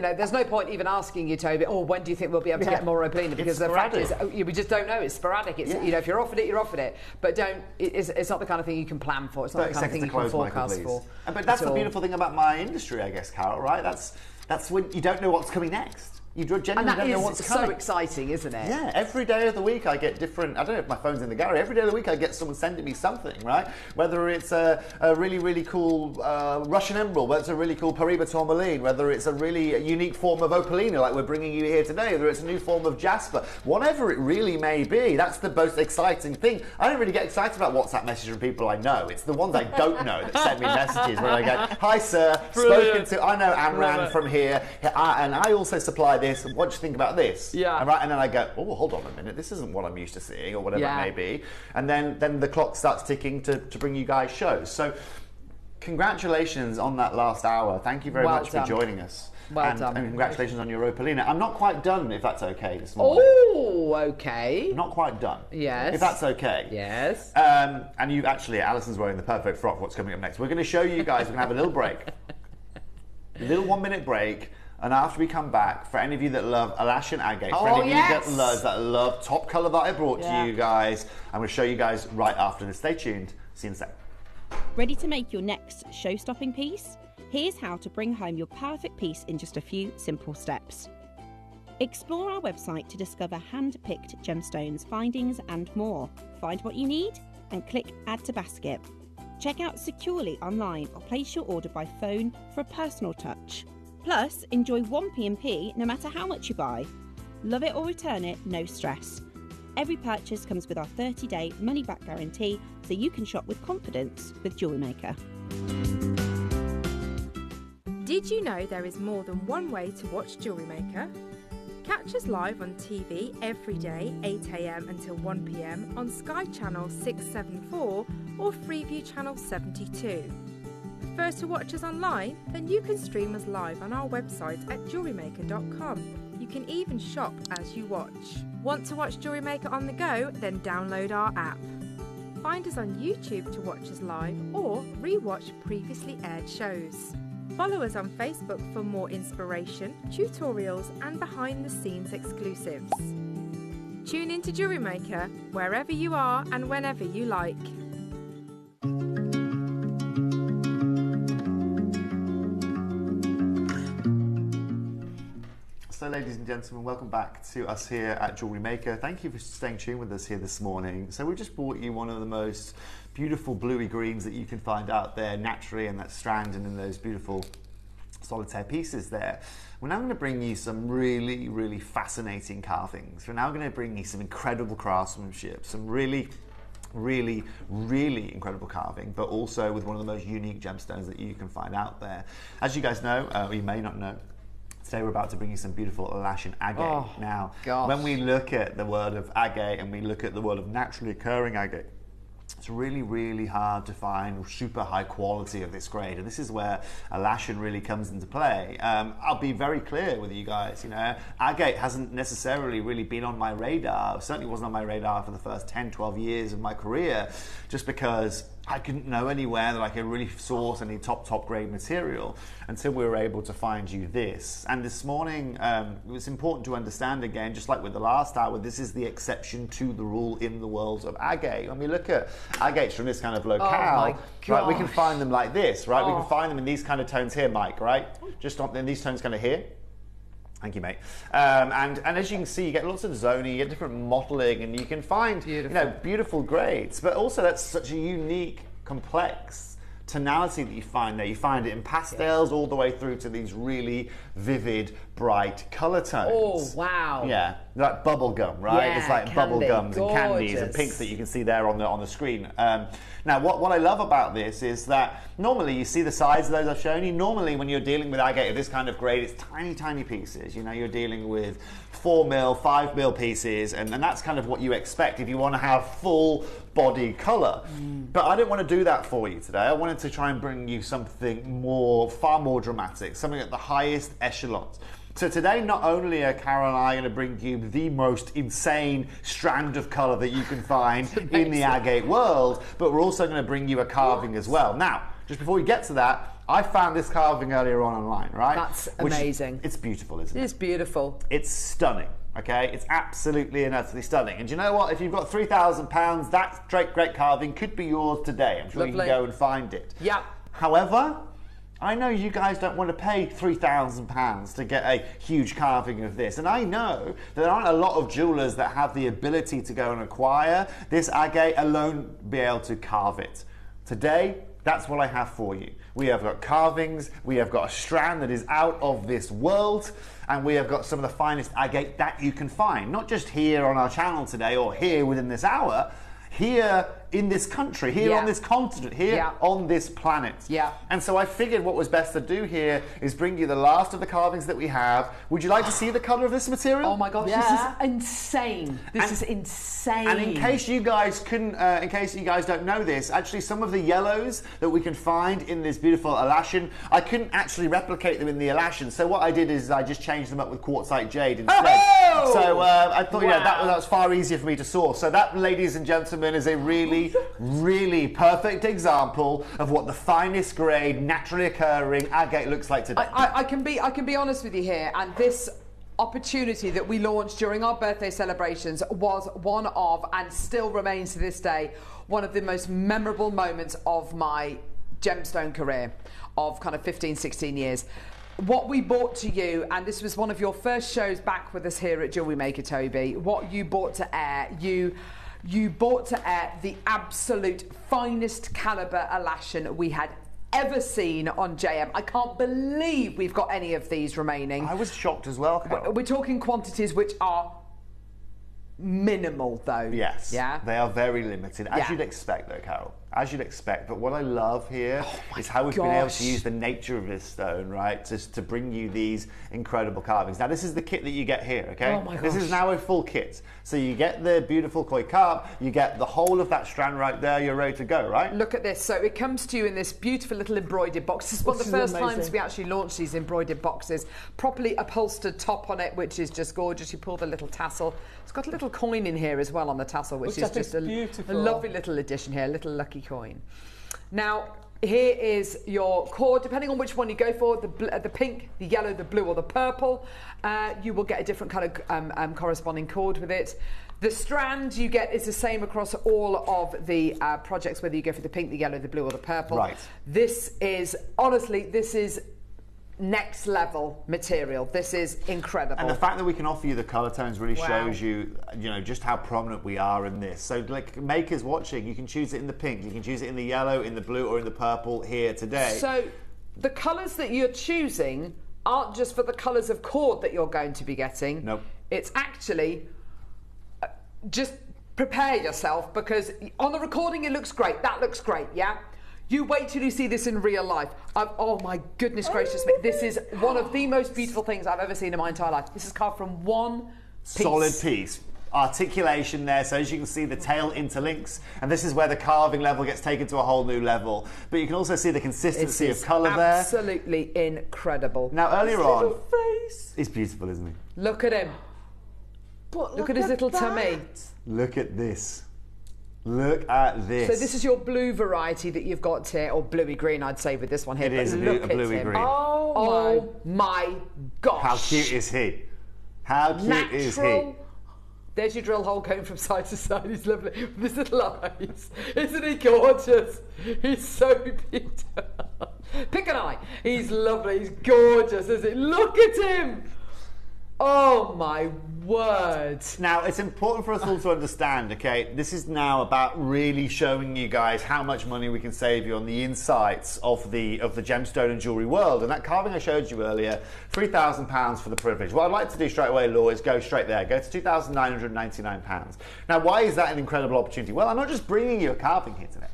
Speaker 1: and there's no point even asking you, Toby, when do you think we'll be able to get more opalina? Because the fact is, we just don't know. It's sporadic. It's if you're offered it, you're offered it. But it's not the kind of thing you can plan for. It's not the kind of thing you can forecast for.
Speaker 12: But that's the beautiful thing about my industry, I guess, Carol. Right? That's when you don't know what's coming next. You genuinely don't know what's coming.
Speaker 1: So exciting, isn't it?
Speaker 12: Yeah, every day of the week I get different, I don't know if my phone's in the gallery, every day of the week I get someone sending me something, right? Whether it's a really, really cool Russian emerald, whether it's a really cool Paraiba tourmaline, whether it's a really unique form of opalina like we're bringing you here today, whether it's a new form of jasper, whatever it really may be, that's the most exciting thing. I don't really get excited about WhatsApp messages from people I know. It's the ones I don't know that send me messages where I go, hi sir, spoken to, I know Amran from here, and I also supply this. What do you think about this?
Speaker 2: Yeah.
Speaker 12: Right, and then I go, oh, hold on a minute, this isn't what I'm used to seeing, or whatever it may be. And then the clock starts ticking to bring you guys shows. So congratulations on that last hour. Thank you very much for joining us.
Speaker 1: Well done.
Speaker 12: And congratulations on your Opalina. I'm not quite done, if that's okay, this morning.
Speaker 1: Oh, okay.
Speaker 12: Not quite done.
Speaker 1: Yes.
Speaker 12: If that's okay.
Speaker 1: Yes.
Speaker 12: And you actually, Alison's wearing the perfect frock for what's coming up next. We're going to show you guys, we're going to have a little break. A little 1-minute break. And after we come back, for any of you that love Alaskan agate, for any of you that love top colour that I brought to you guys, I'm going to show you guys right after this. Stay tuned. See you in a sec.
Speaker 13: Ready to make your next show-stopping piece? Here's how to bring home your perfect piece in just a few simple steps. Explore our website to discover hand-picked gemstones, findings and more. Find what you need and click Add to Basket. Check out securely online or place your order by phone for a personal touch. Plus, enjoy 1 P&P no matter how much you buy. Love it or return it, no stress. Every purchase comes with our 30-day money-back guarantee, so you can shop with confidence with JewelleryMaker.
Speaker 14: Did you know there is more than one way to watch JewelleryMaker? Catch us live on TV every day, 8 AM until 1 PM on Sky Channel 674 or Freeview Channel 72. Prefer to watch us online? Then you can stream us live on our website at JewelleryMaker.com. You can even shop as you watch. Want to watch JewelleryMaker on the go? Then download our app. Find us on YouTube to watch us live or re-watch previously aired shows. Follow us on Facebook for more inspiration, tutorials and behind-the-scenes exclusives. Tune in to JewelleryMaker wherever you are and whenever you like.
Speaker 12: So, ladies and gentlemen, welcome back to us here at JewelleryMaker. Thank you for staying tuned with us here this morning. So we just brought you one of the most beautiful bluey greens that you can find out there naturally, and that's strand and in those beautiful solitaire pieces there. We're now going to bring you some really, really fascinating carvings. We're now going to bring you some incredible craftsmanship, some really, really incredible carving, but also with one of the most unique gemstones that you can find out there. As you guys know, or you may not know, today we're about to bring you some beautiful Alaskan agate. Now, when we look at the world of agate and we look at the world of naturally occurring agate, it's really, really hard to find super high quality of this grade, and this is where Alaskan really comes into play. I'll be very clear with you guys, you know, agate hasn't necessarily really been on my radar. It certainly wasn't on my radar for the first 10, 12 years of my career, just because I couldn't know anywhere that I could really source any top grade material until we were able to find you this. And this morning, it was important to understand again, just like with the last hour, this is the exception to the rule in the world of agate. When we look at agates from this kind of locale, right, we can find them like this, right? We can find them in these kind of tones here, Mike, right? Just in these tones kind of here. Thank you, mate. And as you can see, you get lots of zoning, you get different mottling, and you can find beautiful grades. But also, that's such a unique, complex tonality that you find there. You find it in pastels all the way through to these really vivid, bright colour tones.
Speaker 1: Oh, wow.
Speaker 12: Yeah, like bubble gum, right?
Speaker 1: Yeah,
Speaker 12: it's like bubble gums and candies and pinks that you can see there on the screen. Now, what I love about this is that normally you see the size of those I've shown you. Normally, when you're dealing with agate of this kind of grade, it's tiny, tiny pieces. You know, you're dealing with 4 mil, 5 mil pieces, and that's kind of what you expect if you want to have full body colour. But I didn't want to do that for you today. I wanted to try and bring you something far more dramatic, something at the highest echelons. So today, not only are Carol and I going to bring you the most insane strand of colour that you can find in the agate world, but we're also going to bring you a carving as well. Now, just before we get to that, I found this carving earlier on online, right?
Speaker 1: That's amazing.
Speaker 12: It's beautiful, isn't it?
Speaker 1: It's beautiful.
Speaker 12: It's stunning, okay? It's absolutely and utterly stunning. And do you know what? If you've got £3,000, that great carving could be yours today. I'm sure you can go and find it.
Speaker 1: Yeah.
Speaker 12: However, I know you guys don't want to pay £3,000 to get a huge carving of this, and I know there aren't a lot of jewelers that have the ability to go and acquire this agate alone, be able to carve it. Today, that's what I have for you. We have got carvings, we have got a strand that is out of this world, and we have got some of the finest agate that you can find, not just here on our channel today or here within this hour, here in this country, here on this continent, here on this planet. And so I figured what was best to do here is bring you the last of the carvings that we have. Would you like to see the colour of this material?
Speaker 1: Oh my gosh, this is insane. This is insane.
Speaker 12: And in case you guys don't know this, actually some of the yellows that we can find in this beautiful Alashan, I couldn't actually replicate them in the Alashan. So what I did is I just changed them up with quartzite jade instead.
Speaker 1: Oh!
Speaker 12: So I thought that was far easier for me to source. So that, ladies and gentlemen, is a really, really perfect example of what the finest grade, naturally occurring agate looks like today.
Speaker 1: I can be honest with you here, and this opportunity that we launched during our birthday celebrations was one of, and still remains to this day, one of the most memorable moments of my gemstone career of kind of 15, 16 years. What we brought to you, and this was one of your first shows back with us here at JewelleryMaker, Toby, what you brought to air, you brought to air the absolute finest caliber Alashan we had ever seen on JM. I can't believe we've got any of these remaining.
Speaker 12: I was shocked as well, Carol.
Speaker 1: We're talking quantities which are minimal, though.
Speaker 12: Yes.
Speaker 1: Yeah.
Speaker 12: They are very limited, as you'd expect, though, Carol. As you'd expect. But what I love here is how we've been able to use the nature of this stone, right, to bring you these incredible carvings. Now, this is the kit that you get here, okay?
Speaker 1: Oh my gosh.
Speaker 12: This is now a full kit. So you get the beautiful koi carb, you get the whole of that strand right there, you're ready to go, right?
Speaker 1: Look at this. So it comes to you in this beautiful little embroidered box. This is one of the first times we actually launched these embroidered boxes. Properly upholstered top on it, which is just gorgeous. You pull the little tassel. It's got a little coin in here as well on the tassel, which is just a lovely little addition here, a little lucky coin. Now, here is your cord. Depending on which one you go for, the pink, the yellow, the blue or the purple, you will get a different kind of corresponding cord with it. The strand you get is the same across all of the projects, whether you go for the pink, the yellow, the blue or the purple.
Speaker 12: Right.
Speaker 1: This is, honestly, this is next level material. This is incredible.
Speaker 12: And the fact that we can offer you the colour tones really shows you, just how prominent we are in this. So, like, makers watching, you can choose it in the pink, you can choose it in the yellow, in the blue, or in the purple here today.
Speaker 1: So, the colours that you're choosing aren't just for the colours of cord that you're going to be getting.
Speaker 12: Nope.
Speaker 1: It's actually just prepare yourself, because on the recording it looks great. That looks great, yeah? You wait till you see this in real life. Oh my goodness gracious me. This is one of the most beautiful things I've ever seen in my entire life. This is carved from one piece.
Speaker 12: Solid piece. Articulation there, so as you can see the tail interlinks, and this is where the carving level gets taken to a whole new level. But you can also see the consistency of colour there.
Speaker 1: Absolutely incredible.
Speaker 12: Now earlier on,
Speaker 1: little face.
Speaker 12: He's beautiful, isn't he?
Speaker 1: Look at him.
Speaker 2: But
Speaker 1: look at his little tummy.
Speaker 12: Look at this. Look at this.
Speaker 1: So this is your blue variety that you've got here, or bluey green, I'd say, with this one here.
Speaker 12: It is a bluey green.
Speaker 1: Oh my gosh.
Speaker 12: How cute is he? How cute is he?
Speaker 1: There's your drill hole going from side to side. He's lovely. With his little eyes. Isn't he gorgeous? He's so beautiful. Pick an eye. He's lovely. He's gorgeous, isn't he? Look at him. Oh my word.
Speaker 12: Now, it's important for us all to understand, okay, this is now about really showing you guys how much money we can save you on the insights of the gemstone and jewellery world. And that carving I showed you earlier, £3,000 for the privilege. What I'd like to do straight away, Laura, is go straight there. Go to £2,999. Now, why is that an incredible opportunity? Well, I'm not just bringing you a carving here today.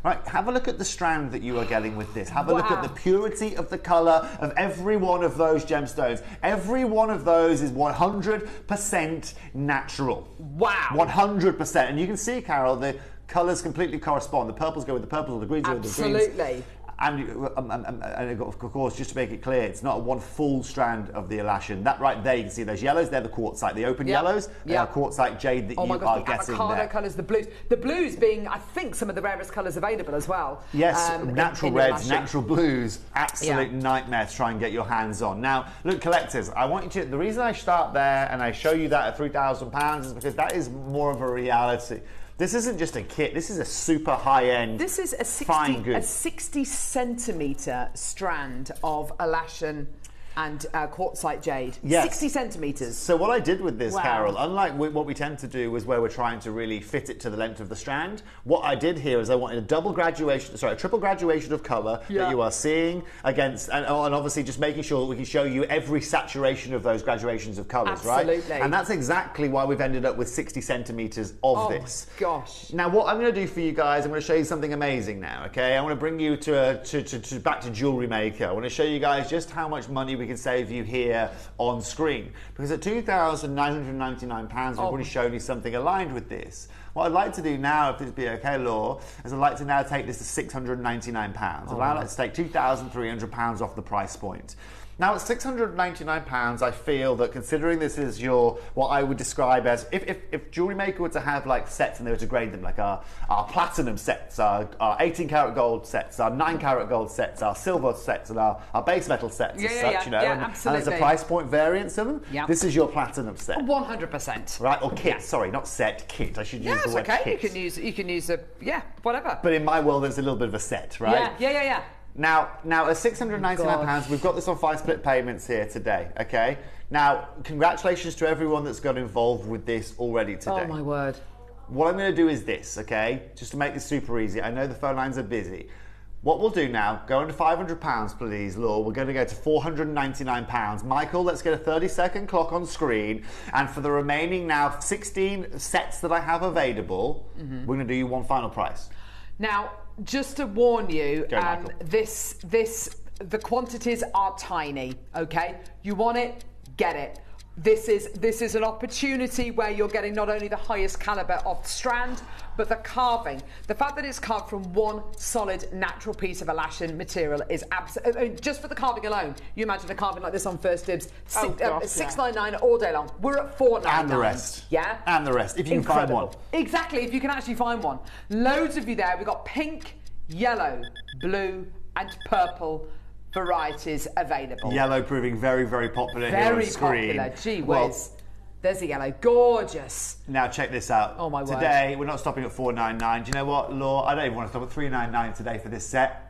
Speaker 12: Right, have a look at the strand that you are getting with this. Have a look at the purity of the colour of every one of those gemstones. Every one of those is 100% natural.
Speaker 1: Wow.
Speaker 12: 100%. And you can see, Carol, the colours completely correspond. The purples go with the purples, the greens go with the greens.
Speaker 1: Absolutely.
Speaker 12: And of course, just to make it clear, it's not one full strand of the Alashan. That right there, you can see those yellows, they're the quartzite. The open yellows, they are quartzite jade that you are getting there.
Speaker 1: The avocado colours, the blues. The blues being, I think, some of the rarest colours available as well.
Speaker 12: Yes, natural reds, natural blues, absolute nightmare to try and get your hands on. Now, look, collectors, I want you to, the reason I start there and I show you that at £3,000 is because that is more of a reality. This isn't just a kit, this is a super high-end,
Speaker 1: this is a 60 centimetre strand of Alashan and quartzite jade.
Speaker 12: Yes.
Speaker 1: 60 centimetres.
Speaker 12: So what I did with this,
Speaker 1: Wow.
Speaker 12: Carol, unlike what we tend to do is where we're trying to really fit it to the length of the strand, what I did here is I wanted a triple graduation of colour that you are seeing against, and obviously just making sure that we can show you every saturation of those graduations of colours, right?
Speaker 1: Absolutely.
Speaker 12: And that's exactly why we've ended up with 60 centimetres of this.
Speaker 1: Oh my gosh.
Speaker 12: Now what I'm going to do for you guys, I'm going to show you something amazing now, okay? I want to bring you back to JewelleryMaker. I want to show you guys just how much money we can save you here on screen. Because at £2,999, we've already shown you something aligned with this. What I'd like to do now, if this be okay, Law, is I'd like to now take this to £699. I'd like to take £2,300 off the price point. Now at £699, I feel that considering this is what I would describe as, if JewelleryMaker were to have like sets and they were to grade them, like our platinum sets, our 18 karat gold sets, our 9 karat gold sets, our silver sets, and our base metal sets and there's a price point variance of them, this is your platinum set.
Speaker 1: 100%.
Speaker 12: Right, or kit, sorry, not set, kit. I should use the word kit.
Speaker 1: You can use a, whatever.
Speaker 12: But in my world, it's a little bit of a set, right?
Speaker 1: Yeah.
Speaker 12: Now at £699, we've got this on 5 split payments here today, okay? Now, congratulations to everyone that's got involved with this already today.
Speaker 1: Oh my word.
Speaker 12: What I'm going to do is this, okay? Just to make this super easy. I know the phone lines are busy. What we'll do now, go under £500, please, Law. We're going to go to £499. Michael, let's get a 30-second clock on screen. And for the remaining now 16 sets that I have available, we're going to do you one final price.
Speaker 1: Now, just to warn you,
Speaker 12: Go,
Speaker 1: the quantities are tiny, okay? You want it, get it. This is an opportunity where you're getting not only the highest caliber of strand, but the carving. The fact that it's carved from one solid natural piece of elashin material is absolutely, just for the carving alone, you imagine a carving like this on First Dibs, $6.99 all day long. We're at $4.99.
Speaker 12: And the rest.
Speaker 1: Yeah?
Speaker 12: And the rest, if you can find one.
Speaker 1: Exactly, if you can actually find one. Loads of you there. We've got pink, yellow, blue, and purple varieties available.
Speaker 12: Yellow proving very, very popular here on screen.
Speaker 1: Very popular. Gee whiz. There's the yellow. Gorgeous.
Speaker 12: Now check this out.
Speaker 1: Oh my word.
Speaker 12: Today, we're not stopping at $4.99. Do you know what, Law? I don't even want to stop at $3.99 today for this set.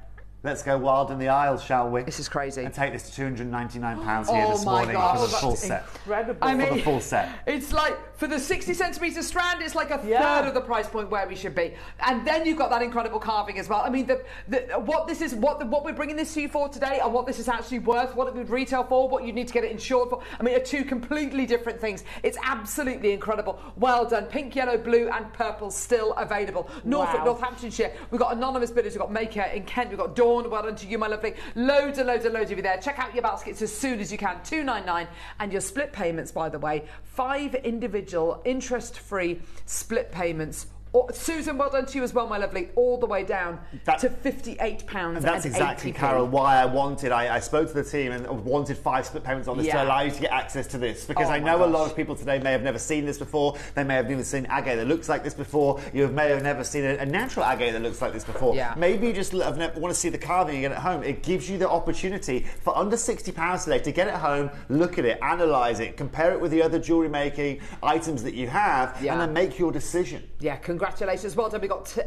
Speaker 12: Let's go wild in the aisles, shall we?
Speaker 1: This is crazy.
Speaker 12: And take this to £299 here this morning for the full set.
Speaker 2: Incredible.
Speaker 12: For the full set.
Speaker 1: It's like, for the 60 centimetre strand, it's like a third of the price point where we should be. And then you've got that incredible carving as well. I mean, what we're bringing this to you for today and what this is actually worth, what it would retail for, what you need to get it insured for, I mean, are two completely different things. It's absolutely incredible. Well done. Pink, yellow, blue and purple still available. Norfolk, Northamptonshire. We've got anonymous bidders. We've got Maker in Kent. We've got Dawn. Well done to you, my lovely. Loads and loads of you there. Check out your baskets as soon as you can. $2.99. And your split payments, by the way, 5 individual interest-free split payments. Susan, well done to you as well, my lovely, all the way down to £58.
Speaker 12: That's exactly, Carol, why I spoke to the team and wanted 5 split payments on this to allow you to get access to this. Because I know a lot of people today may have never seen this before. They may have never seen agate that looks like this before. You may have never seen a natural agate that looks like this before. Maybe you just want to see the carving again at home. It gives you the opportunity for under £60 today to get it home, look at it, analyse it, compare it with the other jewellery making items that you have, and then make your decision.
Speaker 1: Yeah, congratulations. Well done. We've got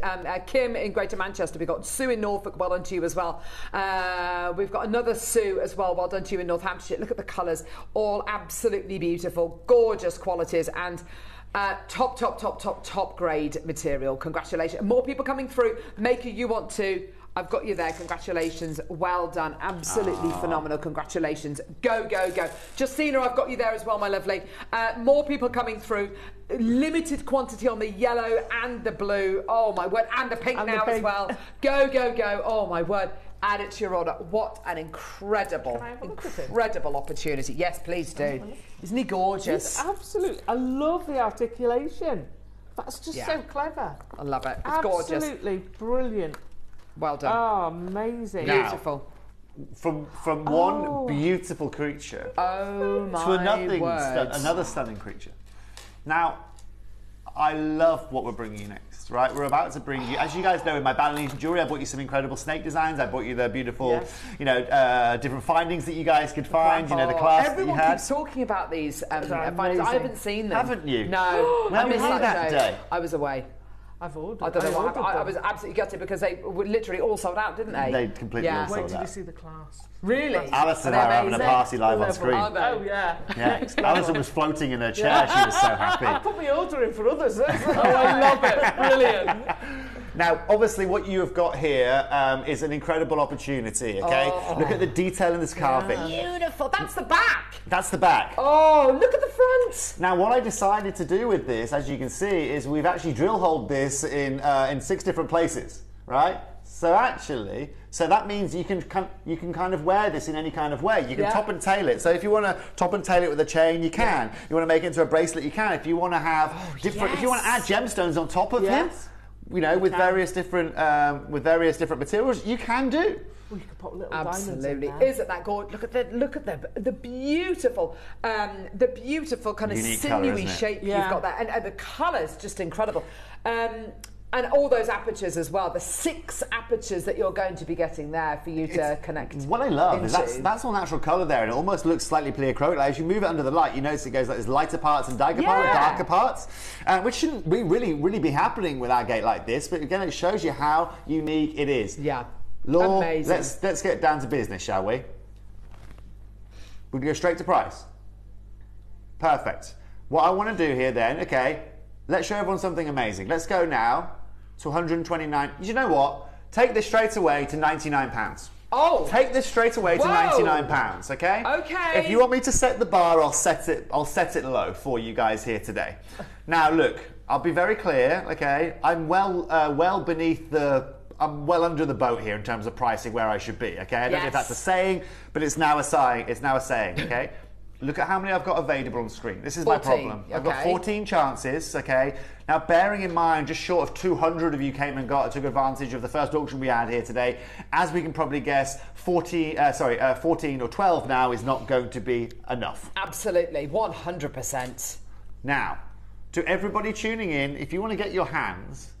Speaker 1: Kim in Greater Manchester. We've got Sue in Norfolk. Well done to you as well. We've got another Sue as well. Well done to you in Northamptonshire. Look at the colours. All absolutely beautiful. Gorgeous qualities and top grade material. Congratulations. More people coming through. Maker, you want to. I've got you there. Congratulations. Well done. Absolutely phenomenal. Congratulations. Go. Justina, I've got you there as well, my lovely. More people coming through. Limited quantity on the yellow and the blue. Oh, my word. And the pink now as well. Go. Oh, my word. Add it to your order. What an incredible opportunity. Yes, please do. Isn't he gorgeous?
Speaker 2: Absolutely. I love the articulation. That's just so clever.
Speaker 1: I love it. It's gorgeous.
Speaker 2: Absolutely brilliant.
Speaker 1: Well done.
Speaker 2: Oh, amazing.
Speaker 1: Beautiful.
Speaker 12: From one beautiful creature to another stunning creature. Now, I love what we're bringing you next, right? We're about to bring you, as you guys know, in my Balinese jewelry, I bought you some incredible snake designs. I bought you the beautiful, different findings that you guys could find. You know, the class
Speaker 1: everyone
Speaker 12: that you had.
Speaker 1: keeps talking about these findings. I haven't seen them.
Speaker 12: Haven't you?
Speaker 1: No.
Speaker 12: I missed
Speaker 1: that
Speaker 12: that
Speaker 1: show.
Speaker 12: day.
Speaker 1: I was away.
Speaker 2: I've ordered.
Speaker 1: I don't know.
Speaker 2: ordered
Speaker 1: I
Speaker 2: them.
Speaker 1: was absolutely gutted because they were literally all sold out, didn't they?
Speaker 12: They completely all
Speaker 2: Wait
Speaker 12: sold
Speaker 2: till you
Speaker 12: out.
Speaker 2: see the class.
Speaker 1: Really?
Speaker 12: Alison and I are having a party live on screen.
Speaker 2: Oh yeah.
Speaker 12: Yeah. Alison was floating in her chair. She was so happy.
Speaker 2: I put my order in for others. Oh, I love it. Brilliant.
Speaker 12: Now, obviously, what you have got here is an incredible opportunity, okay? Look at the detail in this carving.
Speaker 1: Beautiful. That's the back.
Speaker 12: That's the back.
Speaker 1: Oh, look at the front.
Speaker 12: Now, what I decided to do with this, as you can see, is we've actually drill holed this in 6 different places, right? So actually, that means you can kind of wear this in any kind of way. You can top and tail it. So if you want to top and tail it with a chain, you can. You want to make it into a bracelet, you can. If you want to have different, if you want to add gemstones on top of it, you know, with various different materials, you can do.
Speaker 2: Well, you could put little
Speaker 1: Absolutely.
Speaker 2: diamonds in there.
Speaker 1: Isn't that gorgeous? Look at the beautiful kind of
Speaker 12: Unique
Speaker 1: sinewy
Speaker 12: colour, isn't it?
Speaker 1: shape you've got there, and the colour's just incredible. And all those apertures as well, the 6 apertures that you're going to be getting there for you to connect.
Speaker 12: What I love is
Speaker 1: into.
Speaker 12: that's all natural colour there, and it almost looks slightly pleochroic. Like, as you move it under the light, you notice it goes like there's lighter parts and darker parts, which shouldn't really be happening with our gate like this. But again, it shows you how unique it is.
Speaker 1: Yeah,
Speaker 12: Law,
Speaker 1: amazing.
Speaker 12: let's get down to business, shall we? We'll go straight to price. Perfect. What I want to do here then, okay, let's show everyone something amazing. Let's go now to 129. You know what? Take this straight away to £99.
Speaker 1: Oh!
Speaker 12: Take this straight away to £99, okay?
Speaker 1: Okay.
Speaker 12: If you want me to set the bar, I'll set it low for you guys here today. Now look, I'll be very clear, okay? I'm well under the boat here in terms of pricing where I should be, okay? I don't know if that's a saying, but it's now a saying, okay? Look at how many I've got available on screen. This is
Speaker 1: 14,
Speaker 12: my problem. I've got 14 chances, okay? Now, bearing in mind, just short of 200 of you came and took advantage of the first auction we had here today. As we can probably guess, 14 or 12 now is not going to be enough.
Speaker 1: Absolutely, 100%.
Speaker 12: Now, to everybody tuning in, if you want to get your hands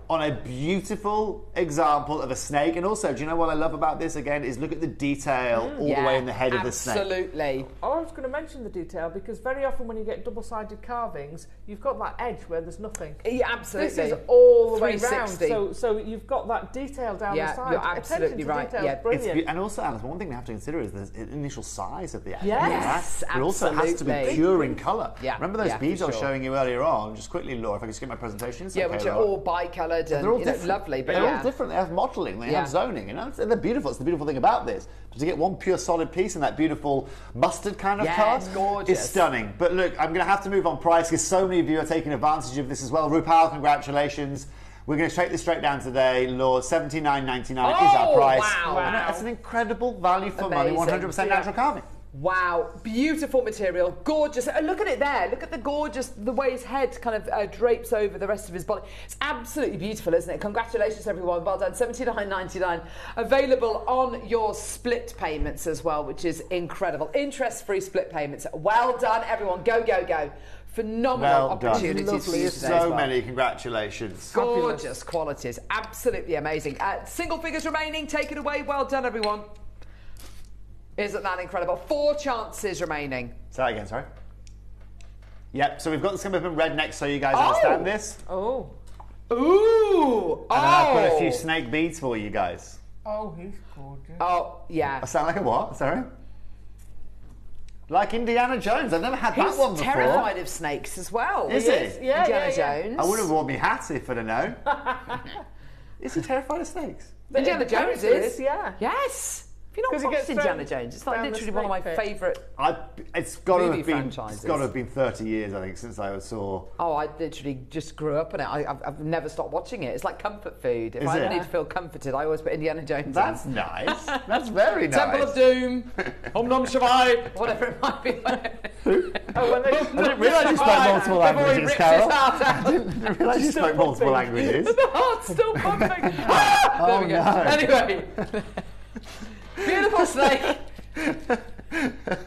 Speaker 12: on a beautiful example of a snake, and also, do you know what I love about this again is look at the detail all the way in the head of the snake.
Speaker 1: Absolutely.
Speaker 2: I was going to mention the detail because very often when you get double-sided carvings, you've got that edge where there's nothing.
Speaker 1: Yeah, absolutely.
Speaker 2: This is all the way round,
Speaker 1: 360.
Speaker 2: so you've got that detail down the side.
Speaker 1: You're absolutely right.
Speaker 2: Yeah, brilliant.
Speaker 12: And also, Alice, one thing we have to consider is the initial size of the edge.
Speaker 1: Yes,
Speaker 12: But also it has to be pure in colour.
Speaker 1: Yeah,
Speaker 12: remember those beads I was
Speaker 1: sure.
Speaker 12: showing you earlier on? Just quickly, Laura, if I could skip my presentation.
Speaker 1: Yeah, which are all bi-coloured and
Speaker 12: they're all different.
Speaker 1: lovely. But
Speaker 12: they're all different. They have modelling, they have zoning, you know. And they're beautiful. It's the beautiful thing about this. But to get one pure solid piece in that beautiful mustard kind of card,
Speaker 1: it's gorgeous.
Speaker 12: It's stunning. But look, I'm going to have to move on price because so many of you are taking advantage of this as well. Rupal, congratulations. We're going to take this straight down today, Lord. $79.99 is our price.
Speaker 1: Wow.
Speaker 12: And that's an incredible value for money, 100% natural carving.
Speaker 1: Wow, beautiful material, gorgeous. Look at it there. Look at the way his head kind of drapes over the rest of his body. It's absolutely beautiful, isn't it? Congratulations, everyone. Well done. $79.99. Available on your split payments as well, which is incredible. Interest-free split payments. Well done, everyone. Go, go, go. Phenomenal opportunities for you today.
Speaker 12: So many congratulations.
Speaker 1: Gorgeous qualities. Absolutely amazing. Single figures remaining. Take it away. Well done, everyone. Isn't that incredible? 4 chances remaining.
Speaker 12: Say that again, sorry. Yep, so we've got this coming up in red next so you guys understand this.
Speaker 2: Oh.
Speaker 1: Ooh.
Speaker 12: And I've put a few snake beads for you guys.
Speaker 2: Oh, he's gorgeous.
Speaker 1: Oh, yeah.
Speaker 12: I sound like a what? Sorry? Like Indiana Jones. I've never had that one before.
Speaker 1: He's terrified of snakes as well.
Speaker 12: Is he?
Speaker 1: Yeah, Indiana Jones.
Speaker 12: I would have worn my hat if I'd have known. Is he terrified of snakes?
Speaker 1: Indiana Jones is.
Speaker 2: Yeah.
Speaker 1: Yes. Have you not watched Indiana Jones? It's like literally one of my favourite
Speaker 12: It's got to
Speaker 1: movie
Speaker 12: have been.
Speaker 1: franchises.
Speaker 12: It's got to have been 30 years, I think, since I saw.
Speaker 1: Oh, I literally just grew up on it. I've never stopped watching it. It's like comfort food. If I ever need to feel comforted, I always put Indiana Jones.
Speaker 12: That's nice. That's very nice.
Speaker 1: Temple of Doom, Om Nom Shivai, whatever it might be.
Speaker 12: I didn't realise you spoke multiple languages, Carol. I didn't realise you spoke multiple languages.
Speaker 1: The heart's still pumping. There we go.
Speaker 12: No.
Speaker 1: Anyway. Beautiful snake.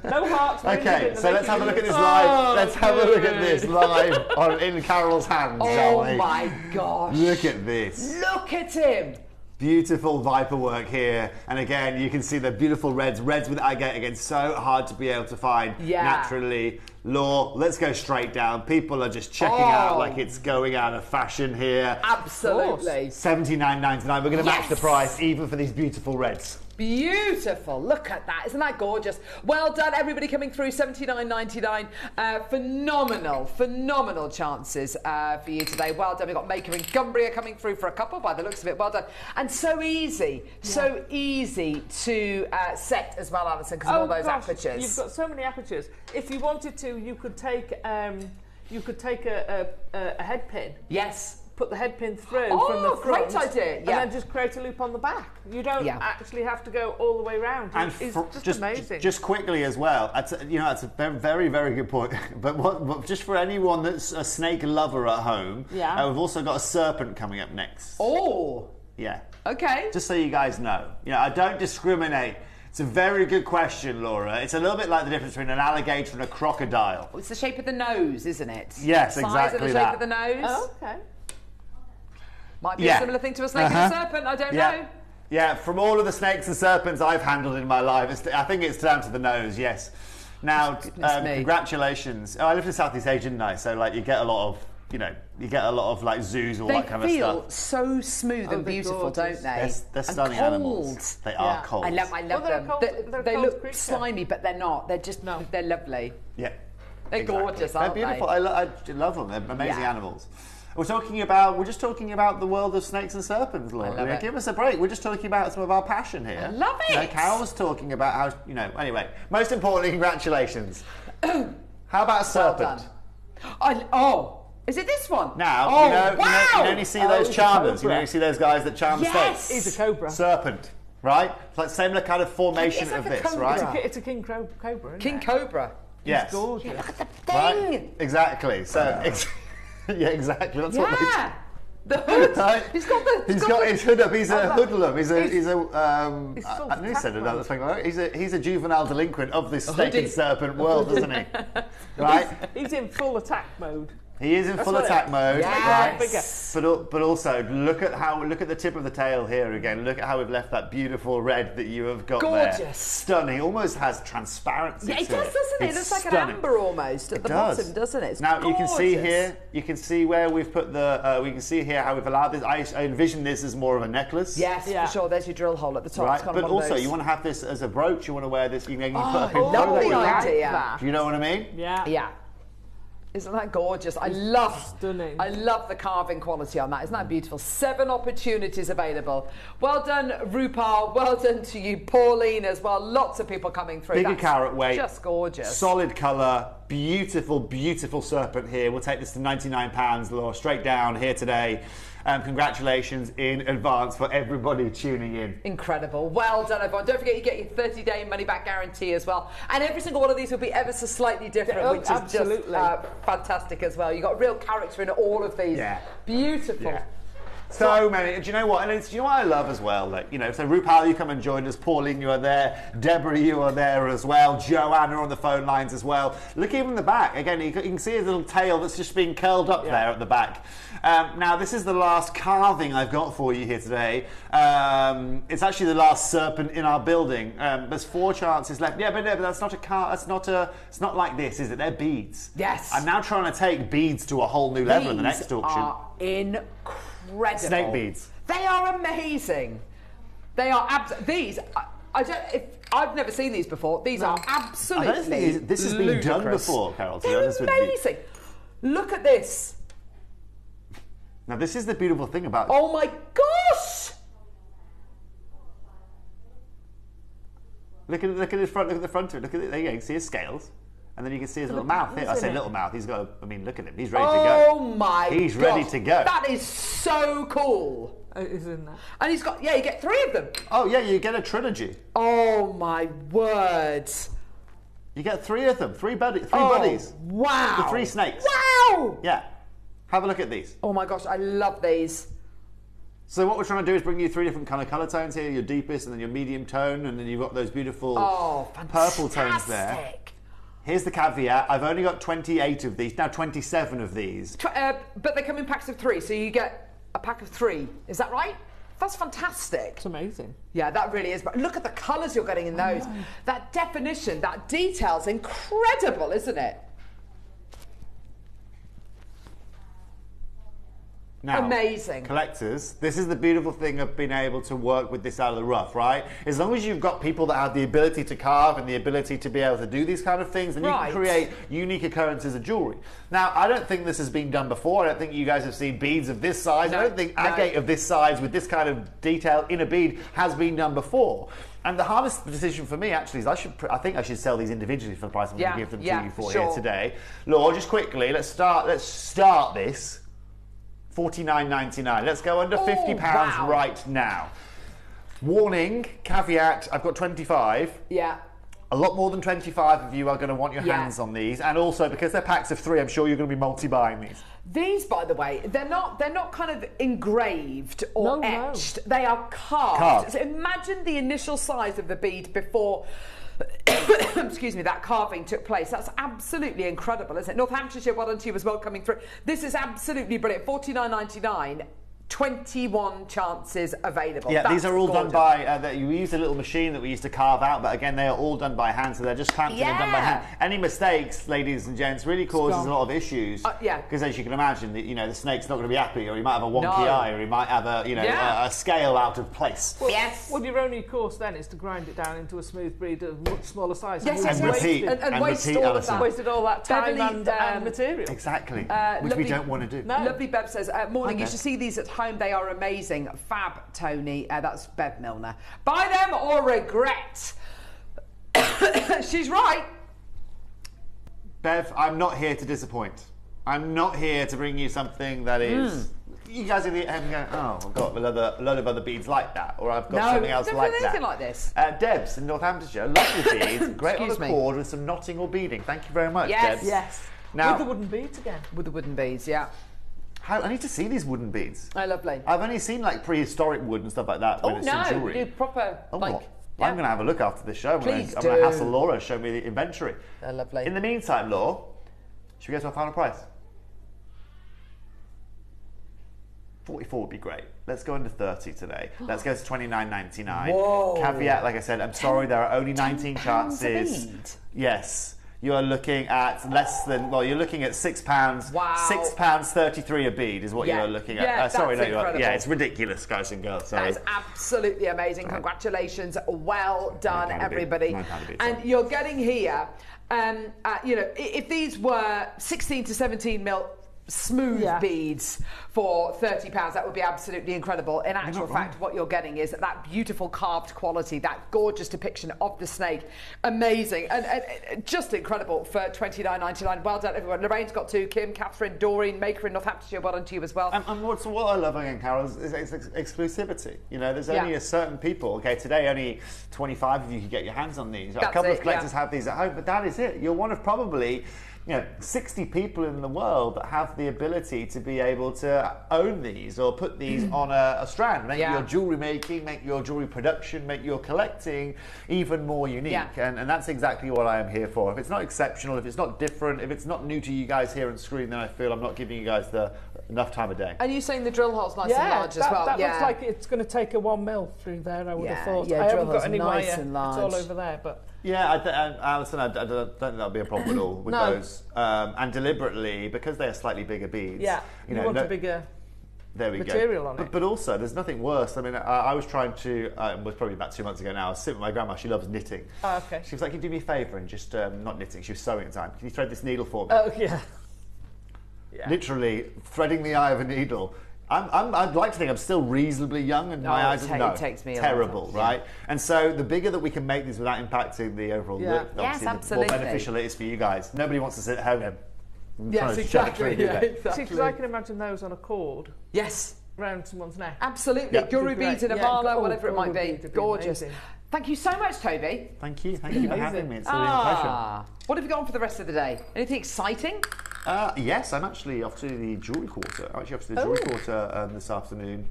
Speaker 2: No hearts.
Speaker 12: Okay, so let's have a look at this live. Let's have a look at this live in Carol's hands, shall we?
Speaker 1: Oh my gosh.
Speaker 12: Look at this.
Speaker 1: Look at him.
Speaker 12: Beautiful viper work here, and again you can see the beautiful reds with agate. Again, so hard to be able to find naturally. Law, let's go straight down. People are just checking out like it's going out of fashion here.
Speaker 1: Absolutely.
Speaker 12: $79.99. We're going to match the price even for these beautiful reds.
Speaker 1: Beautiful. Look at that. Isn't that gorgeous? Well done, everybody coming through. $79.99. Phenomenal chances for you today. Well done. We've got Maker and Cumbria coming through for a couple by the looks of it. Well done. And so easy to set as well, Alison, because of all those apertures.
Speaker 2: You've got so many apertures. If you wanted to, you could take a head pin.
Speaker 1: Yes.
Speaker 2: Put the head pin through from the front.
Speaker 1: Great idea.
Speaker 2: And then just create a loop on the back. You don't actually have to go all the way around.
Speaker 12: And
Speaker 2: it's just amazing.
Speaker 12: Just quickly as well, that's a very, very good point. But just for anyone that's a snake lover at home, we've also got a serpent coming up next.
Speaker 1: Oh.
Speaker 12: Yeah.
Speaker 1: Okay.
Speaker 12: Just so you guys know. I don't discriminate. It's a very good question, Laura. It's a little bit like the difference between an alligator and a crocodile.
Speaker 1: It's the shape of the nose, isn't it?
Speaker 12: Yes, exactly
Speaker 1: the shape of the nose.
Speaker 2: Oh, okay.
Speaker 1: Might be a similar thing to a snake and a serpent, I don't know.
Speaker 12: Yeah, from all of the snakes and serpents I've handled in my life, I think it's down to the nose, yes. Now, congratulations. I lived in Southeast Asia, didn't I? So, you get a lot of, like zoos, all that kind of stuff.
Speaker 1: They feel so smooth and beautiful, don't they?
Speaker 12: They're stunning animals. They are cold.
Speaker 1: I love them. They look slimy, but they're not. They're just, they're lovely.
Speaker 12: Yeah.
Speaker 1: They're gorgeous, aren't they?
Speaker 12: They're beautiful. I love them. They're amazing animals. We're just talking about the world of snakes and serpents, Laura. Give us a break. We're just talking about some of our passion here.
Speaker 1: I love it.
Speaker 12: Carol's talking about how, anyway. Most importantly, congratulations. How about a serpent?
Speaker 1: Is it this one?
Speaker 12: Now, you only see those charmers. You only see those guys that charm snakes.
Speaker 2: He's a cobra.
Speaker 12: Serpent, right? It's like similar kind of formation of this, right?
Speaker 2: It's a king cobra, isn't
Speaker 1: King
Speaker 2: it?
Speaker 1: Cobra.
Speaker 12: Yes.
Speaker 2: He's gorgeous.
Speaker 1: Look at the thing.
Speaker 12: Right? Exactly. So, yeah, exactly. That's what
Speaker 1: the hood.
Speaker 12: Right?
Speaker 1: He's got
Speaker 12: his hood up. He's a hoodlum. He's a. I nearly said another thing. He's a juvenile delinquent of this snake and serpent world, isn't he? Right.
Speaker 2: He's in full attack mode.
Speaker 12: He is in full attack mode, right?
Speaker 1: Yes.
Speaker 12: But also look at the tip of the tail here again. Look at how we've left that beautiful red that you have got there.
Speaker 1: Gorgeous.
Speaker 12: Stunning. Almost has transparency.
Speaker 1: Yeah, it does, doesn't it? It looks like an amber almost at the bottom, doesn't it? It's
Speaker 12: now
Speaker 1: gorgeous.
Speaker 12: you can see where we've put we can see here how we've allowed this. I envision this as more of a necklace.
Speaker 1: Yes, for sure. There's your drill hole at the top.
Speaker 12: Right, but also you want to have this as a brooch. You want to wear this. You put a pin
Speaker 1: lovely idea.
Speaker 12: Do you know what I mean?
Speaker 2: Yeah.
Speaker 1: Isn't that gorgeous? I love the carving quality on that. Isn't that beautiful? 7 opportunities available. Well done, Rupal. Well done to you, Pauline, as well. Lots of people coming through.
Speaker 12: Bigger carat weight.
Speaker 1: Just gorgeous.
Speaker 12: Solid colour. Beautiful, beautiful serpent here. We'll take this to £99, Laura. Straight down here today. Congratulations in advance for everybody tuning in.
Speaker 1: Incredible. Well done, everyone. Don't forget you get your 30-day money-back guarantee as well. And every single one of these will be ever so slightly different, which is just fantastic as well. You've got real character in all of these. Yeah. Beautiful. Yeah.
Speaker 12: So many. Do you know what? And do you know what I love as well? So Rupal, you come and join us. Pauline, you are there. Deborah, you are there as well. Joanna on the phone lines as well. Look even in the back. Again, you can see his little tail that's just being curled up there at the back. Now, this is the last carving I've got for you here today. It's actually the last serpent in our building. There's 4 chances left. Yeah, but that's not a it's not like this, is it? They're beads.
Speaker 1: Yes.
Speaker 12: I'm now trying to take beads to a whole new level in the next auction.
Speaker 1: Are incredible.
Speaker 12: Snake beads.
Speaker 1: They are amazing. They are these. I've never seen these before. These are absolutely.
Speaker 12: I don't think this has been done before, Carol. To be honest with you.
Speaker 1: Amazing. Look at this.
Speaker 12: Now, this is the beautiful thing about it.
Speaker 1: Oh my gosh!
Speaker 12: Look at his front. Look at the front of it. Look at it. There you go. You can see his scales, and then you can see his little mouth. I say little mouth. He's got. Look at him. He's ready to go.
Speaker 1: Oh my!
Speaker 12: He's ready to go.
Speaker 1: That is so cool.
Speaker 2: Isn't that?
Speaker 1: And he's got. Yeah, you get 3 of them.
Speaker 12: Oh yeah, you get a trilogy.
Speaker 1: Oh my word!
Speaker 12: You get 3 of them. 3 buddies.
Speaker 1: Wow!
Speaker 12: The 3 snakes.
Speaker 1: Wow!
Speaker 12: Yeah. Have a look at these.
Speaker 1: Oh my gosh, I love these.
Speaker 12: So what we're trying to do is bring you 3 different kind of colour tones here, your deepest and then your medium tone, and then you've got those beautiful purple tones there. Here's the caveat, I've only got 28 of these, now 27 of these.
Speaker 1: But they come in packs of 3, so you get a pack of 3, is that right? That's fantastic.
Speaker 2: It's amazing.
Speaker 1: Yeah, that really is. But look at the colours you're getting in those. That definition, that detail's incredible, isn't it?
Speaker 12: Now,
Speaker 1: amazing.
Speaker 12: Collectors, this is the beautiful thing of being able to work with this out of the rough, right? As long as you've got people that have the ability to carve and the ability to be able to do these kind of things, then you can create unique occurrences of jewellery. Now, I don't think this has been done before. I don't think you guys have seen beads of this size. I don't think agate of this size with this kind of detail in a bead has been done before. And the hardest decision for me actually is I think I should sell these individually for the price I'm going to give them to you for here today. Laura, just quickly, let's start this. $49.99. Let's go under £50 right now. Warning, caveat, I've got 25.
Speaker 1: Yeah.
Speaker 12: A lot more than 25 of you are going to want your hands on these, and also because they're packs of 3, I'm sure you're going to be multi-buying these.
Speaker 1: These, by the way, they're not kind of engraved or etched. They are carved. So imagine the initial size of the bead before excuse me, that carving took place. That's absolutely incredible, isn't it? Northamptonshire, well done to you as well coming through. This is absolutely brilliant. $49.99. 21 chances available.
Speaker 12: Yeah, these are all done by, you use a little machine that we used to carve out, but again, they are all done by hand, so they're just clamped in and done by hand. Any mistakes, ladies and gents, really causes a lot of issues. Because as you can imagine, the snake's not going to be happy, or he might have a wonky eye, or he might have a scale out of place.
Speaker 2: Well, well, your only course then is to grind it down into a smooth bead of much smaller size.
Speaker 1: Yes,
Speaker 12: and repeat.
Speaker 1: And waste all of that.
Speaker 2: Wasted all that time and material.
Speaker 12: Exactly, which we don't want to do.
Speaker 1: No. Lovely Bev says, morning, you should see these at home, they are amazing. Fab, Tony. That's Bev Milner. Buy them or regret. She's right.
Speaker 12: Bev, I'm not here to disappoint. I'm not here to bring you something that is... You guys are going, oh, I've got a load of other beads like that, or I've got something else like that.
Speaker 1: Anything like this.
Speaker 12: Debs in Northamptonshire, lovely beads, great on the cord with some knotting or beading. Thank you very much, Debs.
Speaker 2: Yes.
Speaker 12: Now,
Speaker 2: with the wooden beads again.
Speaker 1: With the wooden beads, yeah.
Speaker 12: I need to see these wooden beads.
Speaker 1: Oh, lovely.
Speaker 12: I've only seen like prehistoric wood and stuff like that when it's in jewellery.
Speaker 1: Proper,
Speaker 12: I'm going to have a look after this show.
Speaker 1: Please
Speaker 12: I'm going to hassle Laura, show me the inventory.
Speaker 1: They're lovely.
Speaker 12: In the meantime, Laura, should we go to our final price? 44 would be great. Let's go under 30 today. Let's go to $29.99.
Speaker 1: Whoa.
Speaker 12: Caveat, like I said, I'm sorry, there are only 19 chances. Yes. You are looking at less than, well, you're looking at £6.
Speaker 1: Wow.
Speaker 12: £6.33 a bead is what you're looking at.
Speaker 1: Yeah,
Speaker 12: sorry,
Speaker 1: that's incredible.
Speaker 12: Yeah, it's ridiculous, guys and girls. Sorry.
Speaker 1: That is absolutely amazing. Congratulations. Well done, everybody. And you're getting here, if these were 16 to 17 mil smooth beads for £30, that would be absolutely incredible. In actual fact, what you're getting is that beautiful carved quality, that gorgeous depiction of the snake. Amazing and just incredible for $29.99. Well done, everyone. Lorraine's got 2, Kim, Catherine, Doreen, Maker in Northamptonshire, well done to you as well.
Speaker 12: And what I love again, Carol, is exclusivity. There's only a certain people. Okay, today only 25 of you can get your hands on these. A couple of collectors have these at home, but that is it. You're one of probably 60 people in the world that have the ability to be able to own these or put these on a strand, make your jewellery making, make your jewellery production, make your collecting even more unique. And that's exactly what I am here for. If it's not exceptional, if it's not different, if it's not new to you guys here on screen, then I feel I'm not giving you guys enough time of day.
Speaker 1: And you're saying the drill hole's nice and large as well?
Speaker 2: That looks like it's going to take a 1 mil through there, I would have thought.
Speaker 1: Yeah,
Speaker 2: I
Speaker 1: drill
Speaker 2: haven't got
Speaker 1: hole's
Speaker 2: any
Speaker 1: nice
Speaker 2: wire.
Speaker 1: and large.
Speaker 2: It's all over there, but...
Speaker 12: Yeah, Alison, I don't think that'll be a problem at all with those. And deliberately, because they are slightly bigger beads.
Speaker 2: Yeah, you want a bigger material on it.
Speaker 12: But also, there's nothing worse. I mean, I was trying to, it was probably about 2 months ago now, I was sitting with my grandma, she loves knitting.
Speaker 2: Oh, okay.
Speaker 12: She was like, can you do me a favour and just, not knitting, she was sewing at the time, can you thread this needle for me?
Speaker 2: Oh, yeah.
Speaker 12: Literally, threading the eye of a needle. I'd like to think I'm still reasonably young and my eyes are
Speaker 1: it takes me
Speaker 12: terrible, right? And so the bigger that we can make these without impacting the overall look, obviously, the more beneficial it is for you guys. Nobody wants to sit at home and
Speaker 1: yes, exactly.
Speaker 2: See, because I can imagine those on a cord.
Speaker 1: Yes.
Speaker 2: Around someone's neck.
Speaker 1: Absolutely. Jewellery beads in a mala, whatever it might be. Gorgeous. Thank you so much, Toby.
Speaker 12: Thank you for having me. It's really a pleasure.
Speaker 1: What have you got on for the rest of the day? Anything exciting?
Speaker 12: Yes, I'm actually off to the Jewellery Quarter. I'm actually off to the Jewellery Quarter this afternoon.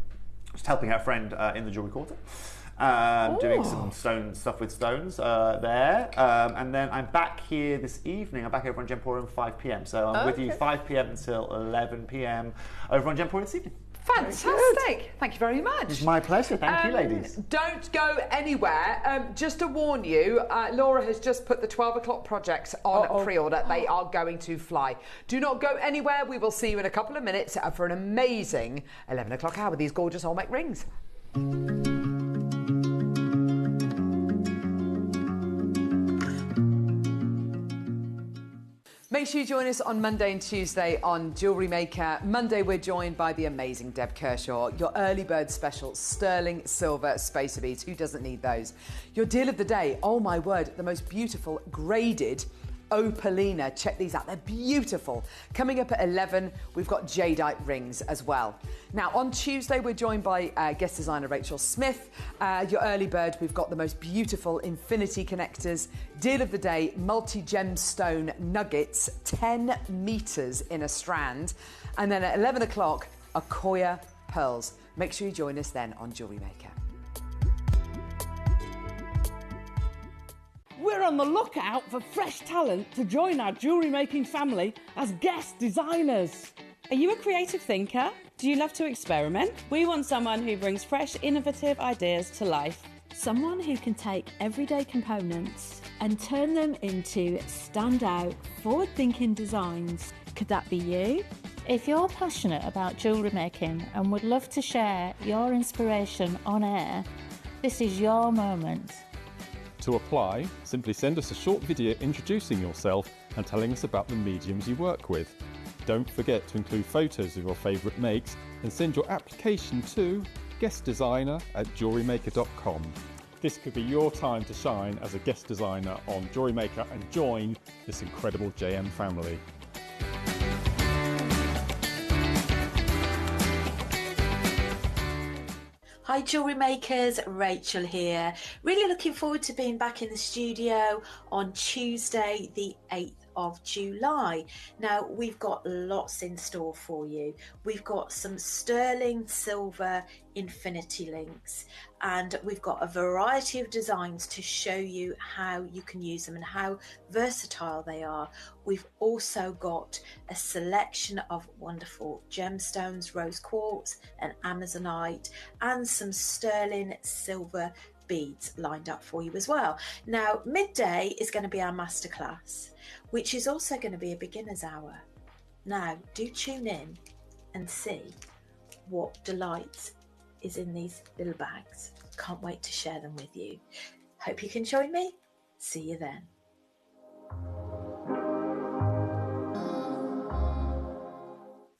Speaker 12: Just helping out a friend in the Jewellery Quarter. Doing some stuff with stones there. And then I'm back here this evening. I'm back over on Gemporium 5 p.m. So I'm with you 5 p.m. until 11 p.m. over on Gemporium this evening.
Speaker 1: Fantastic. Thank you very much.
Speaker 12: It's my pleasure. Thank you, ladies.
Speaker 1: Don't go anywhere. Just to warn you, Laura has just put the 12 o'clock projects on pre-order. They are going to fly. Do not go anywhere. We will see you in a couple of minutes for an amazing 11 o'clock hour with these gorgeous Olmec rings. Make sure you join us on Monday and Tuesday on Jewellery Maker. Monday, we're joined by the amazing Deb Kershaw. Your early bird special, sterling silver spacer beads. Who doesn't need those? Your deal of the day, oh my word, the most beautiful graded opalina. Check these out, they're beautiful. Coming up at 11, we've got jadeite rings as well. Now on Tuesday, we're joined by guest designer Rachel Smith. Your early bird, we've got the most beautiful infinity connectors. Deal of the day, multi-gemstone nuggets, 10 metres in a strand. And then at 11 o'clock, Akoya pearls. Make sure you join us then on Jewellery Maker.
Speaker 3: We're on the lookout for fresh talent to join our jewellery making family as guest designers.
Speaker 13: Are you a creative thinker? Do you love to experiment? We want someone who brings fresh, innovative ideas to life.
Speaker 4: Someone who can take everyday components and turn them into standout, forward-thinking designs. Could that be you?
Speaker 5: If you're passionate about jewellery making and would love to share your inspiration on air, this is your moment.
Speaker 6: To apply, simply send us a short video introducing yourself and telling us about the mediums you work with. Don't forget to include photos of your favourite makes and send your application to guestdesigner@jewellerymaker.com. This could be your time to shine as a guest designer on Jewellery Maker and join this incredible JM family.
Speaker 7: Hi Jewellery Makers, Rachel here. Really looking forward to being back in the studio on Tuesday the 8th of July. Now we've got lots in store for you. We've got some sterling silver infinity links and we've got a variety of designs to show you how you can use them and how versatile they are. We've also got a selection of wonderful gemstones, rose quartz and amazonite, and some sterling silver beads lined up for you as well. Now midday is going to be our masterclass, which is also going to be a beginner's hour. Now do tune in and see what delights is in these little bags. Can't wait to share them with you. Hope you can join me. See you then.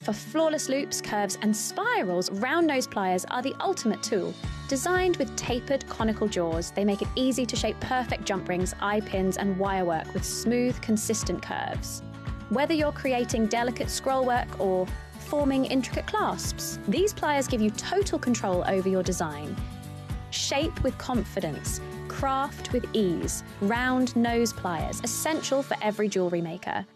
Speaker 8: For flawless loops, curves and spirals, round nose pliers are the ultimate tool. Designed with tapered conical jaws, they make it easy to shape perfect jump rings, eye pins and wire work with smooth, consistent curves. Whether you're creating delicate scroll work or forming intricate clasps, these pliers give you total control over your design. Shape with confidence, craft with ease. Round nose pliers, essential for every jewellery maker.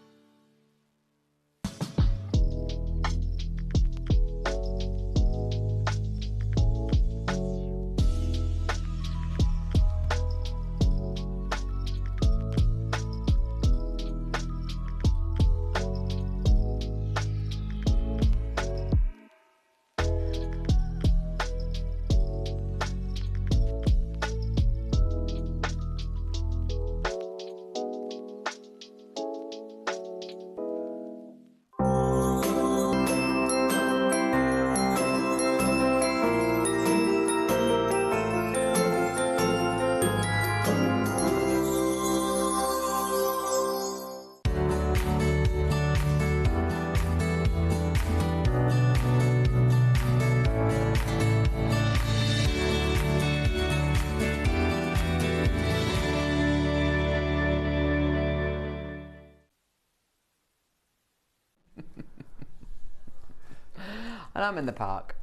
Speaker 1: And I'm in the park.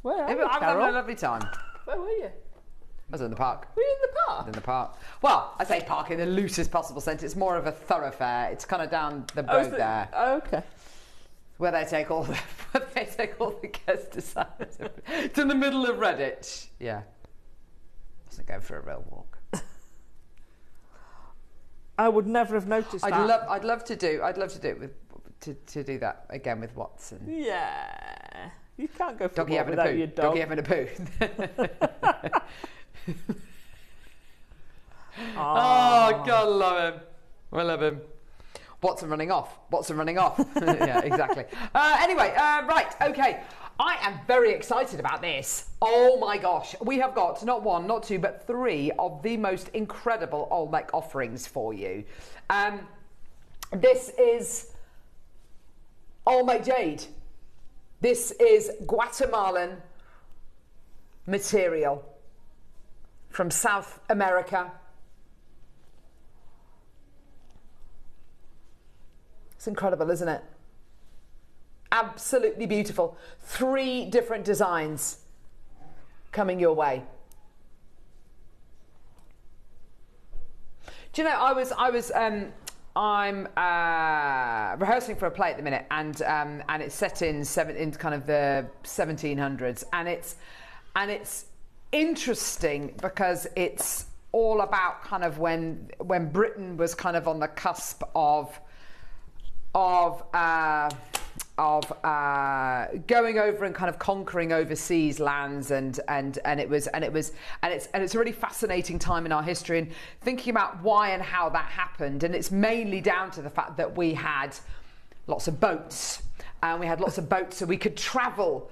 Speaker 2: Where are you,
Speaker 1: I'm having a lovely time.
Speaker 2: Where were you?
Speaker 1: I was in the park.
Speaker 2: Were you in the park?
Speaker 1: In the park. Well, I say park in the loosest possible sense. It's more of a thoroughfare. It's kind of down the road there.
Speaker 2: Oh, okay.
Speaker 1: Where they take all the guest designers. It's in the middle of Redditch. Yeah. Wasn't going for a real walk.
Speaker 2: I would never have noticed that.
Speaker 1: I'd love to do it with to do that again with Watson.
Speaker 2: Yeah. You can't go for
Speaker 1: Doggy
Speaker 2: a walk
Speaker 1: having a
Speaker 2: without
Speaker 1: poo.
Speaker 2: your dog.
Speaker 1: Doggy having a poo. Oh, God, love him. I love him. Watson running off. Yeah, exactly. Anyway, right, okay. I am very excited about this. Oh my gosh. We have got not one, not two, but three of the most incredible Olmec offerings for you. This is Olmec jade. This is Guatemalan material from South America. It's incredible, isn't it? Absolutely beautiful. 3 different designs coming your way. Do you know, I'm rehearsing for a play at the minute, and it's set in kind of the 1700s, and it's interesting because it's all about kind of when Britain was kind of on the cusp of going over and kind of conquering overseas lands, and it's a really fascinating time in our history, and thinking about why and how that happened. And it's mainly down to the fact that we had lots of boats, so we could travel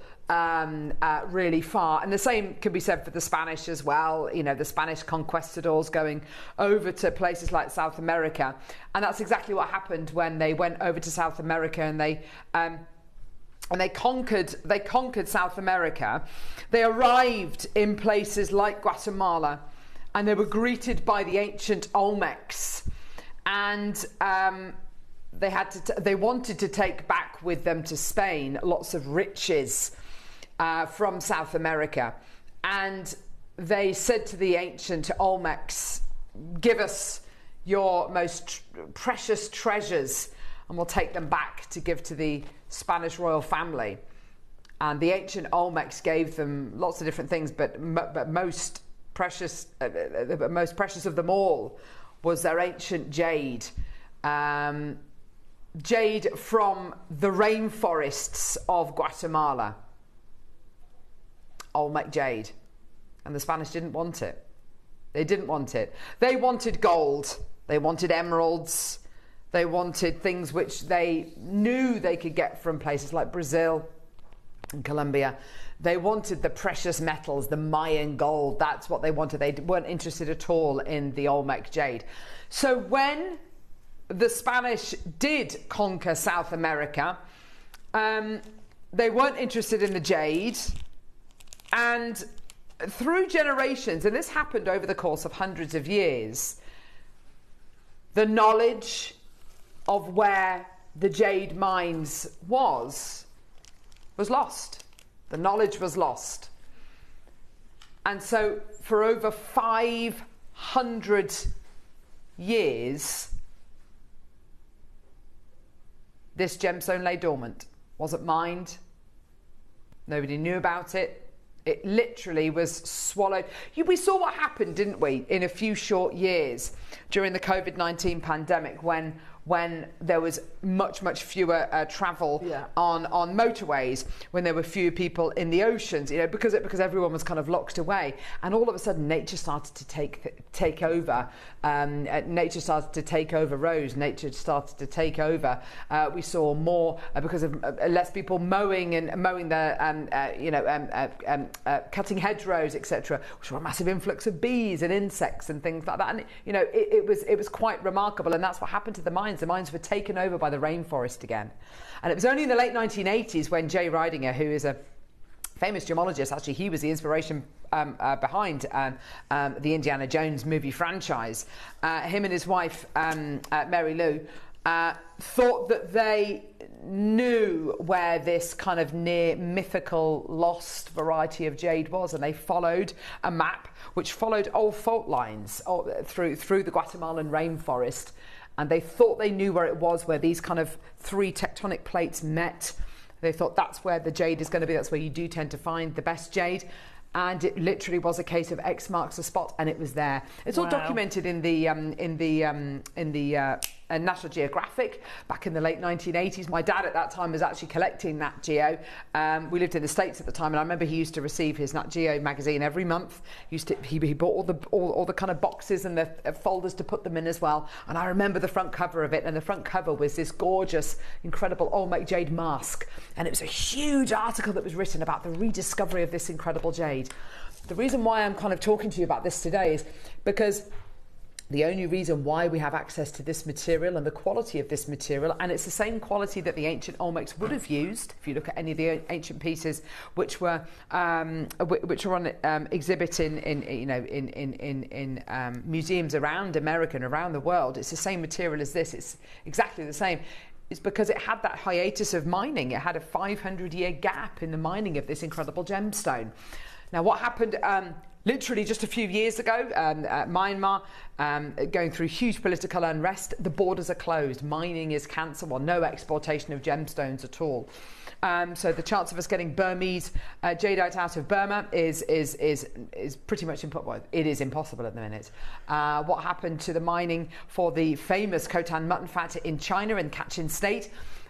Speaker 1: really far. And the same can be said for the Spanish as well. You know, the Spanish conquistadors going over to places like South America, and that's exactly what happened when they went over to South America, and they conquered South America. They arrived in places like Guatemala, and they were greeted by the ancient Olmecs, and they wanted to take back with them to Spain lots of riches from South America, and they said to the ancient Olmecs, "Give us your most precious treasures, and we'll take them back to give to the Spanish royal family." And the ancient Olmecs gave them lots of different things, but most precious of them all was their ancient jade. Jade from the rainforests of Guatemala. Olmec jade. And the Spanish didn't want it. They didn't want it. They wanted gold. They wanted emeralds. They wanted things which they knew they could get from places like Brazil and Colombia. They wanted the precious metals, the Mayan gold. That's what they wanted. They weren't interested at all in the Olmec jade. So when the Spanish did conquer South America, they weren't interested in the jade. And through generations, and this happened over the course of hundreds of years, the knowledge of where the jade mines was lost. The knowledge was lost. And so for over 500 years, this gemstone lay dormant. Wasn't mined. Nobody knew about it. It literally was swallowed. We saw what happened, didn't we, in a few short years during the COVID-19 pandemic, when there was much fewer travel on motorways, when there were fewer people in the oceans, you know, because everyone was kind of locked away, and all of a sudden nature started to take over. Nature started to take over roads. Nature started to take over. We saw more because of less people mowing cutting hedgerows, etc. We saw a massive influx of bees and insects and things like that. And you know, it was quite remarkable, and that's what happened to the mines. The mines were taken over by the rainforest again. And it was only in the late 1980s when Jay Ridinger, who is a famous gemologist, actually he was the inspiration behind the Indiana Jones movie franchise, him and his wife Mary Lou thought that they knew where this kind of near mythical lost variety of jade was, and they followed a map which followed old fault lines through the Guatemalan rainforest. And they thought they knew where it was, where these kind of 3 tectonic plates met. They thought that's where the jade is going to be. That's where you do tend to find the best jade. And it literally was a case of X marks the spot, and it was there. It's all documented in the National Geographic back in the late 1980s. My dad at that time was actually collecting Nat Geo. We lived in the States at the time, and I remember he used to receive his Nat Geo magazine every month. He bought all the kind of boxes and the folders to put them in as well. And I remember the front cover of it, and the front cover was this gorgeous, incredible Olmec jade mask. And it was a huge article that was written about the rediscovery of this incredible jade. The reason why I'm kind of talking to you about this today is because the only reason why we have access to this material and the quality of this material, and it's the same quality that the ancient Olmecs would have used, if you look at any of the ancient pieces which were on exhibit in museums around America and around the world, it's the same material as this. It's exactly the same. It's because it had that hiatus of mining. It had a 500-year gap in the mining of this incredible gemstone. Now, what happened literally just a few years ago, Myanmar going through huge political unrest, the borders are closed, mining is cancelled, well, no exportation of gemstones at all. So the chance of us getting Burmese jadeite out of Burma is pretty much it is impossible at the minute. What happened to the mining for the famous Khotan mutton fat in China in Kachin State?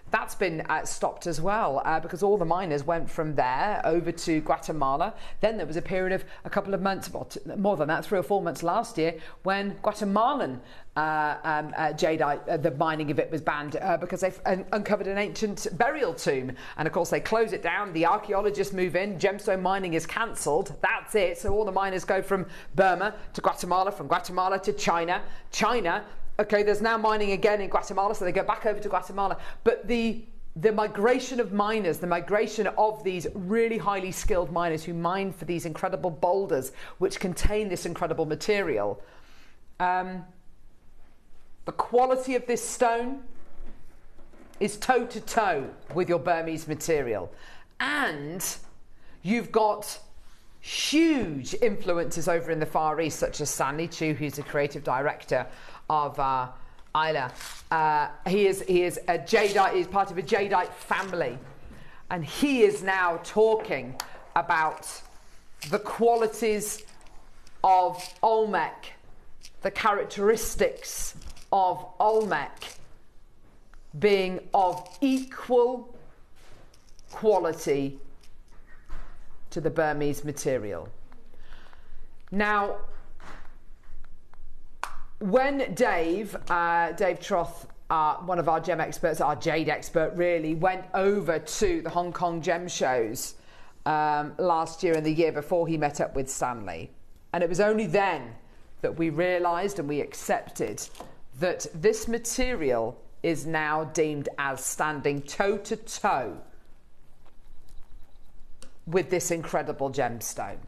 Speaker 1: That's been stopped as well because all the miners went from there over to Guatemala. Then there was a period of a couple of months, more than that, 3 or 4 months last year, when Guatemalan jadeite, the mining of it was banned because they've uncovered an ancient burial tomb. And of course they close it down, the archaeologists move in, gemstone mining is cancelled, that's it. So all the miners go from Burma to Guatemala, from Guatemala to China. Okay, there's now mining again in Guatemala, so they go back over to Guatemala. But the migration of miners, the migration of these really highly skilled miners who mine for these incredible boulders which contain this incredible material, the quality of this stone is toe-to-toe with your Burmese material. And you've got huge influences over in the Far East, such as Stanley Chu, who's the creative director of Isla. He is a jadeite. He's part of a jadeite family, and he is now talking about the qualities of Olmec, the characteristics of Olmec being of equal quality to the Burmese material. Now, when Dave Troth, one of our gem experts, our jade expert really, went over to the Hong Kong gem shows last year and the year before, he met up with Stanley. And it was only then that we realised and we accepted that this material is now deemed as standing toe-to-toe with this incredible gemstone,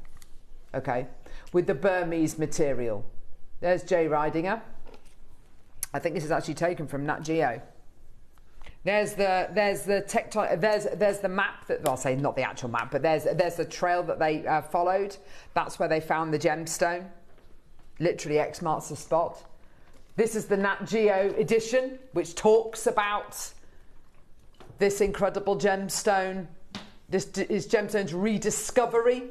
Speaker 1: okay, with the Burmese material. There's Jay Ridinger. I think this is actually taken from Nat Geo. There's the map that, well, I'll say not the actual map, but there's the trail that they followed. That's where they found the gemstone. Literally X marks the spot. This is the Nat Geo edition, which talks about this incredible gemstone. This is gemstone's rediscovery.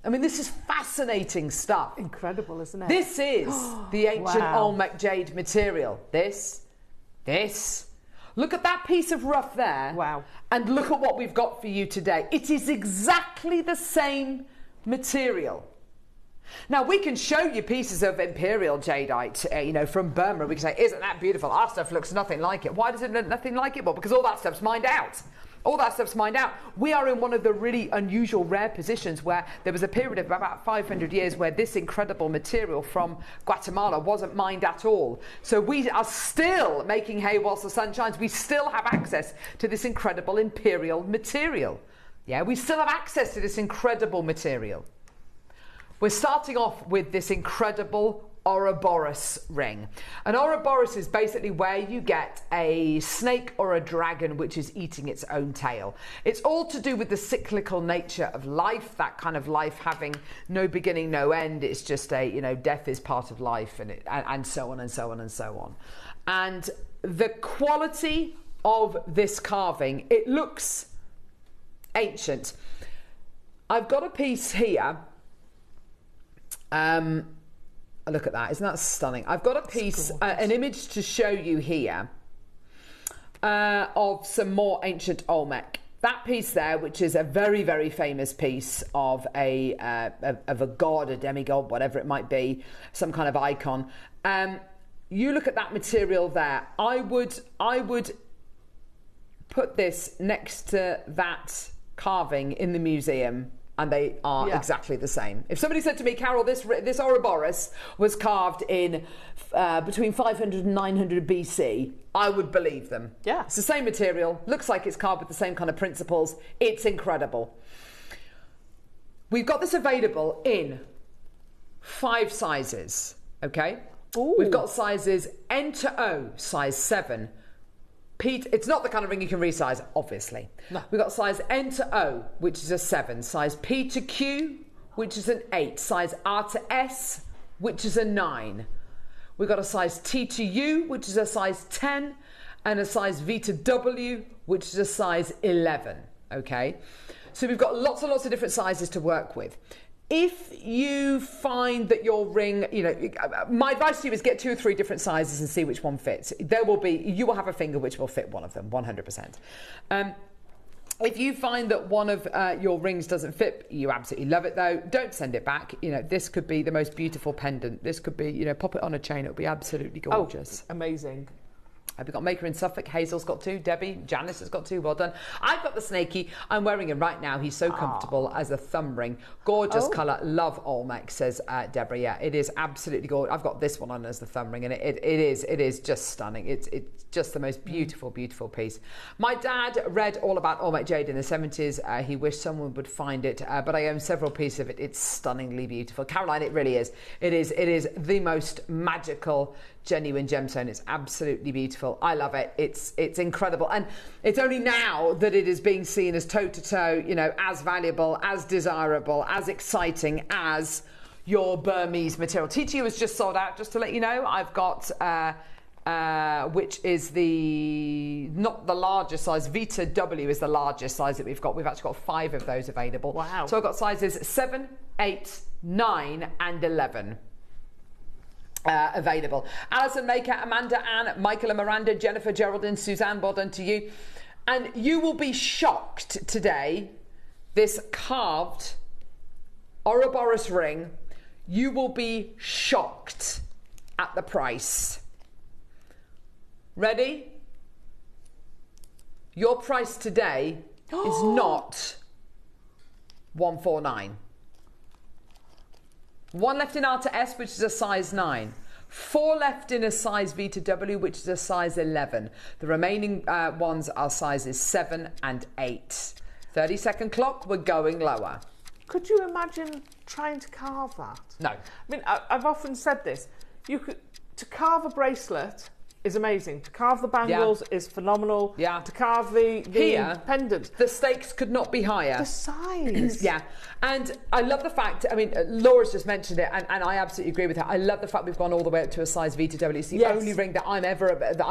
Speaker 1: I mean, this is fascinating stuff.
Speaker 2: Incredible, isn't it?
Speaker 1: This is the ancient Olmec jade material. This. Look at that piece of rough there.
Speaker 2: Wow.
Speaker 1: And look at what we've got for you today. It is exactly the same material. Now, we can show you pieces of imperial jadeite, from Burma. We can say, isn't that beautiful? Our stuff looks nothing like it. Why does it look nothing like it? Well, because all that stuff's mined out. We are in one of the really unusual, rare positions where there was a period of about 500 years where this incredible material from Guatemala wasn't mined at all. So we are still making hay whilst the sun shines. We still have access to this incredible imperial material. Yeah, we still have access to this incredible material. We're starting off with this incredible Ouroboros ring. An Ouroboros is basically where you get a snake or a dragon which is eating its own tail. It's all to do with the cyclical nature of life, that kind of life having no beginning, no end. It's just death is part of life, and so on and so on and so on. And the quality of this carving, it looks ancient. I've got a piece here Look at that. Isn't that stunning? I've got a piece, an image to show you here of some more ancient Olmec. That piece there, which is a very, very famous piece of a god, a demigod, whatever it might be, some kind of icon. You look at that material there. I would put this next to that carving in the museum, and they are exactly the same. If somebody said to me, Carol, this Ouroboros was carved in between 500 and 900 BC, I would believe them. Yeah. It's the same material, looks like it's carved with the same kind of principles. It's incredible. We've got this available in 5 sizes, okay? Ooh. We've got sizes N to O, size 7. It's not the kind of ring you can resize, obviously. No. We've got size N to O, which is a 7. Size P to Q, which is an 8. Size R to S, which is a 9. We've got a size T to U, which is a size 10. And a size V to W, which is a size 11. Okay? So we've got lots and lots of different sizes to work with. If you find that your ring, my advice to you is get 2 or 3 different sizes and see which one fits. You will have a finger which will fit one of them, 100%. If you find that one of your rings doesn't fit, you absolutely love it though, don't send it back. This could be the most beautiful pendant. This could be, pop it on a chain. It'll be absolutely gorgeous.
Speaker 2: Oh, amazing.
Speaker 1: We've got Maker in Suffolk. Hazel's got 2. Debbie, Janice has got 2. Well done. I've got the snaky. I'm wearing him right now. He's so comfortable as a thumb ring. Gorgeous colour. Love Olmec, says Deborah. Yeah, it is absolutely gorgeous. I've got this one on as the thumb ring, and it is just stunning. It's just the most beautiful, beautiful piece. My dad read all about Olmec jade in the 70s. He wished someone would find it, but I own several pieces of it. It's stunningly beautiful. Caroline, it really is. It is the most magical, genuine gemstone. It's absolutely beautiful. I love it. It's incredible, and it's only now that it is being seen as toe to toe, as valuable, as desirable, as exciting as your Burmese material. TTU has just sold out, just to let you know. I've got which is not the largest size. Vita W is the largest size that we've got. We've actually got 5 of those available. Wow. So I've got sizes 7, 8, 9 and 11. Available. Alison, Maker, Amanda, Anne, Michael and Miranda, Jennifer, Geraldine, Suzanne, well done to you. And you will be shocked today, this carved Ouroboros ring, you will be shocked at the price. Ready? Your price today is not 149. 1 left in R to S, which is a size 9. 4 left in a size V to W, which is a size 11. The remaining ones are sizes 7 and 8. 30-second clock, we're going lower.
Speaker 2: Could you imagine trying to carve that?
Speaker 1: No.
Speaker 2: I mean, I've often said this. To carve a bracelet is amazing. To carve the bangles is phenomenal. Yeah. To carve the pendant.
Speaker 1: The stakes could not be higher.
Speaker 2: The size.
Speaker 1: Yeah. And I love the fact, Laura's just mentioned it, and I absolutely agree with her. I love the fact we've gone all the way up to a size V to W. It's the only ring that I'm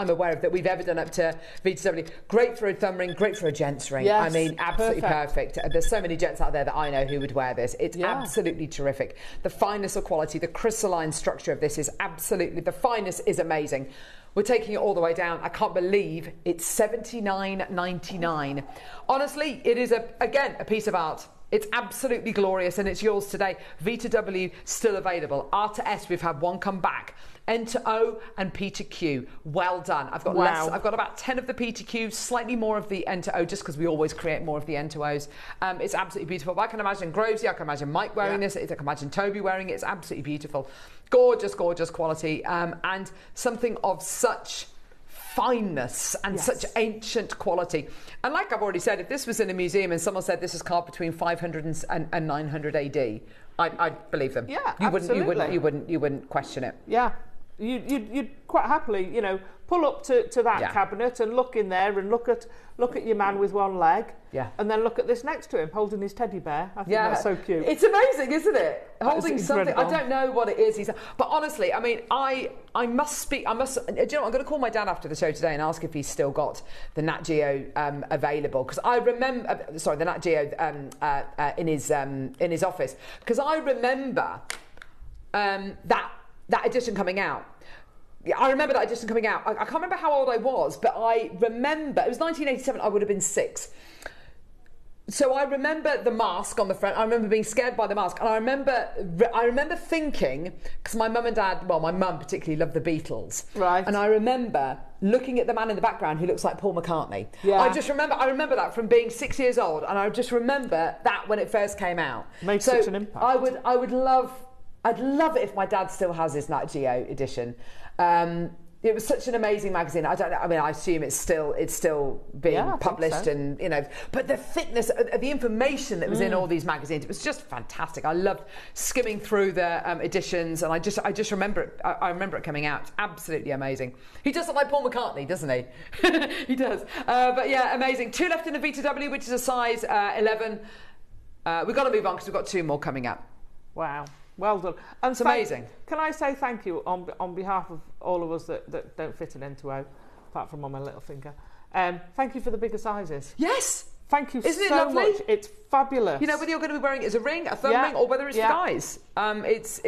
Speaker 1: aware of that we've ever done up to V to W. Great for a thumb ring, great for a gents ring.
Speaker 2: Yes,
Speaker 1: absolutely perfect. There's so many gents out there that I know who would wear this. It's absolutely terrific. The fineness of quality, the crystalline structure of this is absolutely, the fineness is amazing. We're taking it all the way down. I can't believe it's $79.99. Honestly, it is, again, a piece of art. It's absolutely glorious, and it's yours today. V to W, still available. R to S, we've had 1 come back. N to O and P to Q. Well done. I've got I've got about 10 of the P to Q, slightly more of the N to O, just because we always create more of the N to Os. It's absolutely beautiful. But I can imagine Grovesy, I can imagine Mike wearing this. I can imagine Toby wearing it. It's absolutely beautiful. Gorgeous, gorgeous quality. And something of such fineness and such ancient quality. And like I've already said, if this was in a museum and someone said this is carved between 500 and 900 AD, I'd believe them.
Speaker 2: Yeah,
Speaker 1: you wouldn't question it.
Speaker 2: Yeah. You'd quite happily, pull up to that cabinet and look in there and look at your man with 1 leg. Yeah. And then look at this next to him holding his teddy bear. I think that's so cute.
Speaker 1: It's amazing, isn't it? Holding something. I don't know what it is. But honestly, I must speak. Do you know what? I'm going to call my dad after the show today and ask if he's still got the Nat Geo available, because I remember. The Nat Geo in his office, because I remember that that edition coming out. Yeah, I remember that edition coming out. I can't remember how old I was, but I remember, it was 1987, I would have been 6. So I remember the mask on the front. I remember being scared by the mask. And I remember thinking, because my mum and dad, well, my mum particularly loved the Beatles.
Speaker 2: Right.
Speaker 1: And I remember looking at the man in the background who looks like Paul McCartney.
Speaker 2: Yeah.
Speaker 1: I remember that from being 6 years old. And I just remember that when it first came out.
Speaker 2: Made such an impact.
Speaker 1: I'd love it if my dad still has his Nat Geo edition. It was such an amazing magazine. I don't know. I mean, I assume it's still being published, so. And but the thickness of the information that was in all these magazines, it was just fantastic. I loved skimming through the editions, and I just remember it. I remember it coming out. It's absolutely amazing. He does look like Paul McCartney, doesn't he? He does. But yeah, amazing. 2 left in the VTW, which is a size 11. We've got to move on because we've got 2 more coming up.
Speaker 2: Wow. Well done. And
Speaker 1: it's amazing.
Speaker 2: Can I say thank you on behalf of all of us that don't fit an N2O, apart from on my little finger. Thank you for the bigger sizes.
Speaker 1: Yes.
Speaker 2: Thank you
Speaker 1: Isn't
Speaker 2: so
Speaker 1: it lovely?
Speaker 2: much. It's fabulous.
Speaker 1: You know, whether you're going to be wearing it as a ring, a thumb ring, or whether it's for guys. It's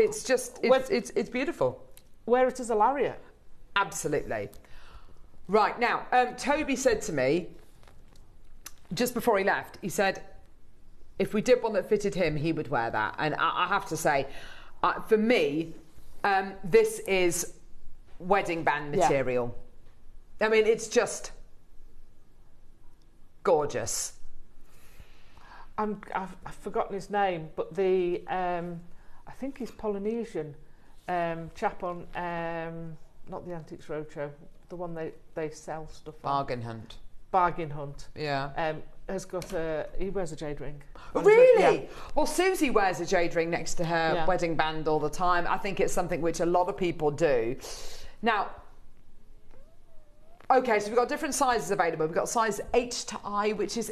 Speaker 1: beautiful.
Speaker 2: Wear it as a lariat.
Speaker 1: Absolutely. Right, now, Toby said to me, just before he left, he said, if we did one that fitted him, he would wear that. And I have to say, for me, this is wedding band material. I mean, it's just gorgeous.
Speaker 2: I've forgotten his name, but the I think he's Polynesian chap on not the Antiques Roadshow, the one they sell stuff on. Bargain Hunt.
Speaker 1: Yeah.
Speaker 2: Has got he wears a jade ring.
Speaker 1: Really? Yeah. Well, Susie wears a jade ring next to her wedding band all the time. I think it's something which a lot of people do. Now, okay, so we've got different sizes available. We've got size H to I, which is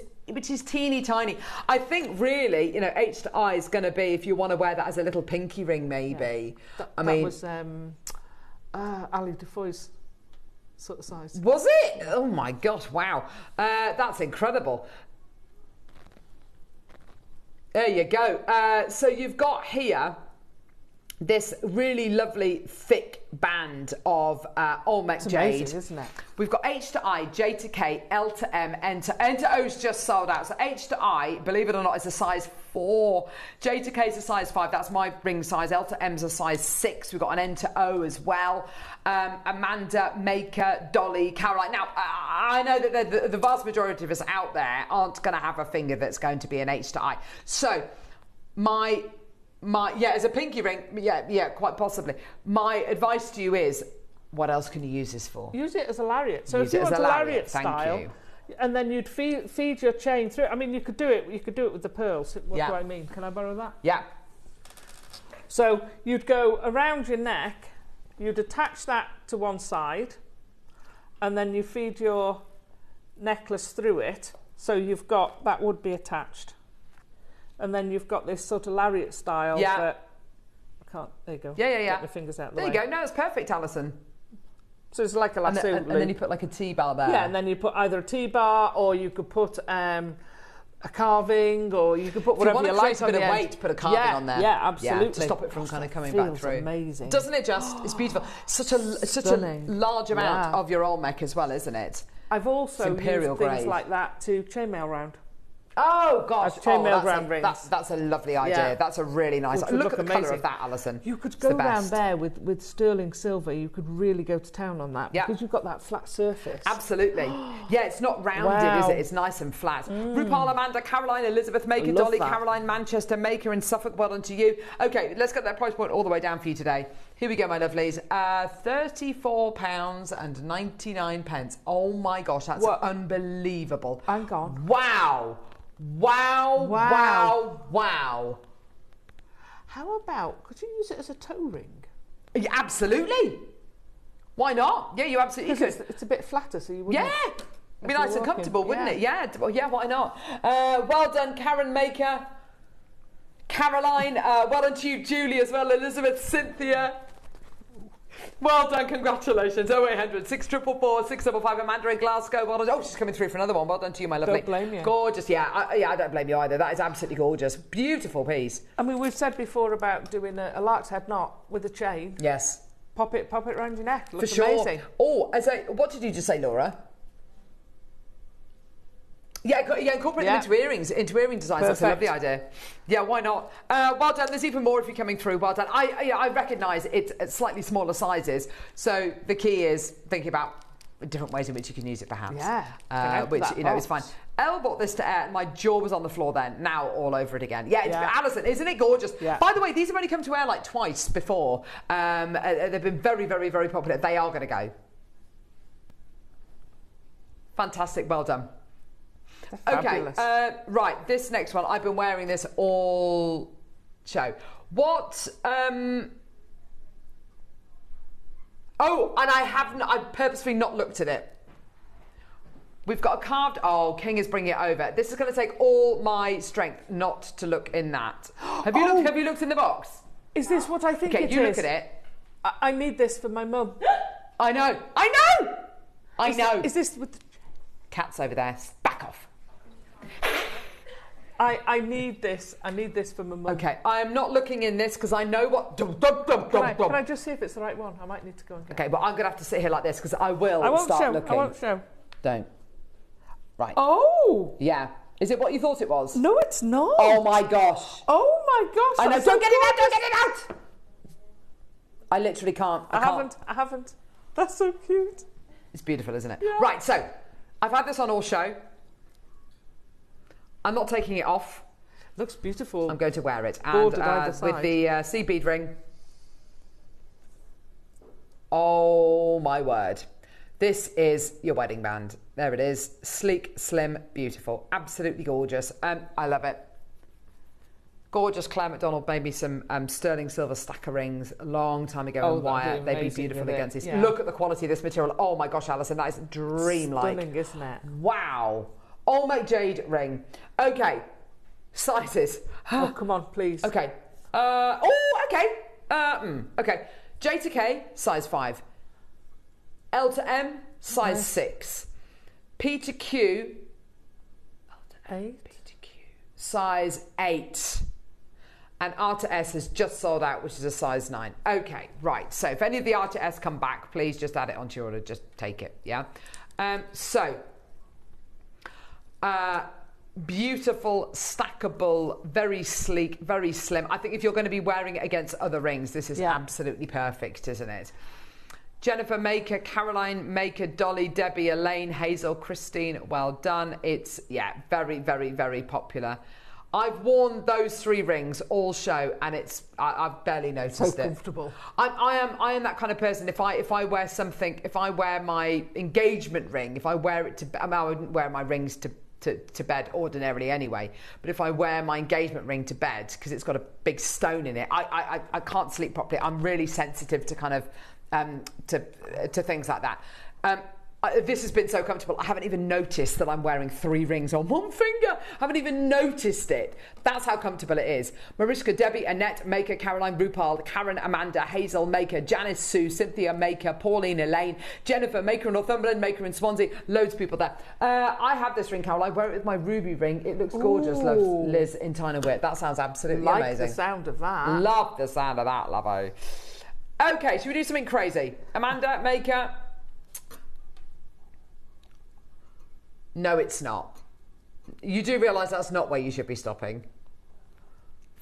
Speaker 1: teeny tiny. I think really, H to I is going to be if you want to wear that as a little pinky ring, maybe.
Speaker 2: Yeah. That was Ali Defoe's sort of size.
Speaker 1: Was it? Oh my gosh, wow. That's incredible. There you go. So you've got here this really lovely thick band of Olmec jade.
Speaker 2: Amazing, isn't it?
Speaker 1: We've got H to I, J to K, L to M, N to O's just sold out. So H to I, believe it or not, is a size 4. J to K is a size 5. That's my ring size. L to M is a size 6. We've got an N to O as well. Amanda, Maker, Dolly, Caroline. Now, I know that the vast majority of us out there aren't going to have a finger that's going to be an H to I. So my as a pinky ring, quite possibly. My advice to you is, what else can you use this for?
Speaker 2: Use it as a lariat. So if you want a lariat style, and then you'd feed your chain through. I mean, you could do it with the pearls. What do I mean? Can I borrow that?
Speaker 1: Yeah.
Speaker 2: So you'd go around your neck, you'd attach that to one side, and then you feed your necklace through it. So you've got that would be attached. And then you've got this sort of lariat style that I can't. There you go.
Speaker 1: Yeah.
Speaker 2: Get my fingers out.
Speaker 1: There you go. No, it's perfect, Alison.
Speaker 2: So it's like a lasso loop.
Speaker 1: And then you put like a T-bar there.
Speaker 2: Yeah, and then you put either a T-bar or you could put a carving, or you could put whatever you like.
Speaker 1: If you want to create a bit of weight, put a carving on there.
Speaker 2: Yeah, absolutely.
Speaker 1: Yeah, to stop it from kind of coming back through.
Speaker 2: Amazing.
Speaker 1: Doesn't it just? It's beautiful. Such a large amount of your Olmec as well, isn't it?
Speaker 2: I've also used
Speaker 1: grade.
Speaker 2: Things like that to chainmail round.
Speaker 1: Oh gosh, that's a lovely idea.
Speaker 2: Yeah.
Speaker 1: That's a really nice. Look at the colour of that, Alison.
Speaker 2: You could go around there with sterling silver. You could really go to town on that because you've got that flat surface.
Speaker 1: Absolutely. Yeah, it's not rounded, is it? It's nice and flat. RuPaul, Amanda, Caroline, Elizabeth, Maker, Dolly, Caroline, Manchester, Maker, and Suffolk. Well done to you. Okay, let's get that price point all the way down for you today. Here we go, my lovelies. £34.99. Oh my gosh, that's unbelievable.
Speaker 2: I'm gone.
Speaker 1: Wow. How
Speaker 2: about, could you use it as a toe ring?
Speaker 1: Yeah, absolutely. Why not? Yeah, you absolutely could.
Speaker 2: It's a bit flatter, so you wouldn't.
Speaker 1: Yeah. It'd be nice and comfortable, wouldn't it? Yeah. Yeah, why not? Well done, Karen Maker. Caroline, well done to you, Julie, as well. Elizabeth, Cynthia. Well done, congratulations. 0800 644 655 Amanda in Glasgow. Well done. Oh, she's coming through for another one. Well done to you, my lovely.
Speaker 2: Don't blame you.
Speaker 1: Gorgeous, yeah. I don't blame you either. That is absolutely gorgeous. Beautiful piece.
Speaker 2: I mean, we've said before about doing a lark's head knot with a chain.
Speaker 1: Yes.
Speaker 2: Pop it around your neck. Looks
Speaker 1: for sure.
Speaker 2: amazing.
Speaker 1: Oh, what did you just say, Laura? Yeah, incorporate them into earrings, into earring designs.
Speaker 2: Perfect.
Speaker 1: That's a lovely idea. Yeah, why not? Well done. There's even more if you're coming through. Well done. I recognise it's at slightly smaller sizes, so the key is thinking about different ways in which you can use it, perhaps.
Speaker 2: Yeah.
Speaker 1: Which is fine. Elle bought this to air. My jaw was on the floor then. Now all over it again. Yeah, Alison, isn't it gorgeous?
Speaker 2: Yeah.
Speaker 1: By the way, these have only come to air like twice before. They've been very, very, very popular. They are going to go. Fantastic. Well done. Okay, right, this next one, I've been wearing this all show. What, oh, and I've purposefully not looked at it. We've got a carved, King is bringing it over. This is going to take all my strength not to look in that. Have you looked in the box?
Speaker 2: Is this what I think it is?
Speaker 1: Okay, you look at it.
Speaker 2: I need this for my mum.
Speaker 1: I know.
Speaker 2: Is this with the
Speaker 1: cat's over there? Back off.
Speaker 2: I need this. I need this for my mum.
Speaker 1: Okay, I am not looking in this because I know what.
Speaker 2: Can I just see if it's the right one? I might need to go and get it.
Speaker 1: Okay, but I'm going to have to sit here like this because I won't start looking.
Speaker 2: I won't show.
Speaker 1: Don't. Right.
Speaker 2: Oh!
Speaker 1: Yeah. Is it what you thought it was?
Speaker 2: No, it's not.
Speaker 1: Oh my gosh.
Speaker 2: Oh my gosh.
Speaker 1: I know. Don't get it out! Don't get it out! I literally can't.
Speaker 2: I haven't. That's so cute.
Speaker 1: It's beautiful, isn't it?
Speaker 2: Yeah.
Speaker 1: Right, so I've had this on all show. I'm not taking it off.
Speaker 2: Looks beautiful.
Speaker 1: I'm going to wear it. And with the sea bead ring. Oh my word. This is your wedding band. There it is. Sleek, slim, beautiful. Absolutely gorgeous. I love it. Gorgeous. Claire McDonald made me some sterling silver stacker rings a long time ago in wire. They'd be beautiful against these. Yeah. Look at the quality of this material. Oh my gosh, Alison, that is dreamlike.
Speaker 2: Stunning, isn't it?
Speaker 1: Wow. Olmec jade ring. Okay. Sizes.
Speaker 2: Oh, come on, please.
Speaker 1: Okay. Okay. J to K, size 5. L to M, size 6. P to Q, size 8. And R to S has just sold out, which is a size 9. Okay, right. So if any of the R to S come back, please just add it onto your order. Just take it, yeah? Beautiful, stackable, very sleek, very slim. I think if you're going to be wearing it against other rings, this is absolutely perfect, isn't it? Jennifer Maker, Caroline Maker, Dolly, Debbie, Elaine, Hazel, Christine, well done. It's, very, very, very popular. I've worn those 3 rings all show, and I've barely noticed it.
Speaker 2: So comfortable.
Speaker 1: I am that kind of person. If I wear something, if I wear my engagement ring, if I wear it to, I wouldn't wear my rings to bed ordinarily anyway, but if I wear my engagement ring to bed because it's got a big stone in it, I can't sleep properly. I'm really sensitive to kind of to things like that. This has been so comfortable. I haven't even noticed that I'm wearing 3 rings on one finger. I haven't even noticed it. That's how comfortable it is. Mariska, Debbie, Annette, Maker, Caroline, Rupal, Karen, Amanda, Hazel, Maker, Janice, Sue, Cynthia, Maker, Pauline, Elaine, Jennifer, Maker in Northumberland, Maker in Swansea. Loads of people there. I have this ring, Carol. I wear it with my ruby ring. It looks gorgeous. Loves Liz in Tyne and Wit. That sounds absolutely amazing.
Speaker 2: Like the sound of that.
Speaker 1: Love the sound of that, love. Okay, should we do something crazy? Amanda, Maker. No, it's not. You do realise that's not where you should be stopping.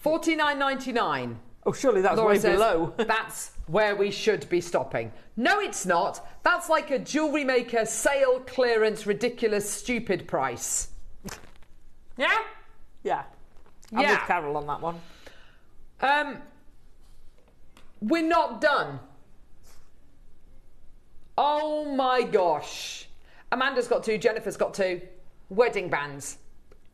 Speaker 1: $49.99.
Speaker 2: Oh, surely that's
Speaker 1: Laura
Speaker 2: way
Speaker 1: says,
Speaker 2: below.
Speaker 1: That's where we should be stopping. No, it's not. That's like a Jewellery Maker sale clearance, ridiculous, stupid price. Yeah?
Speaker 2: Yeah. I'm with Carol on that one.
Speaker 1: We're not done. Oh my gosh. Amanda's got 2, Jennifer's got 2. Wedding bands.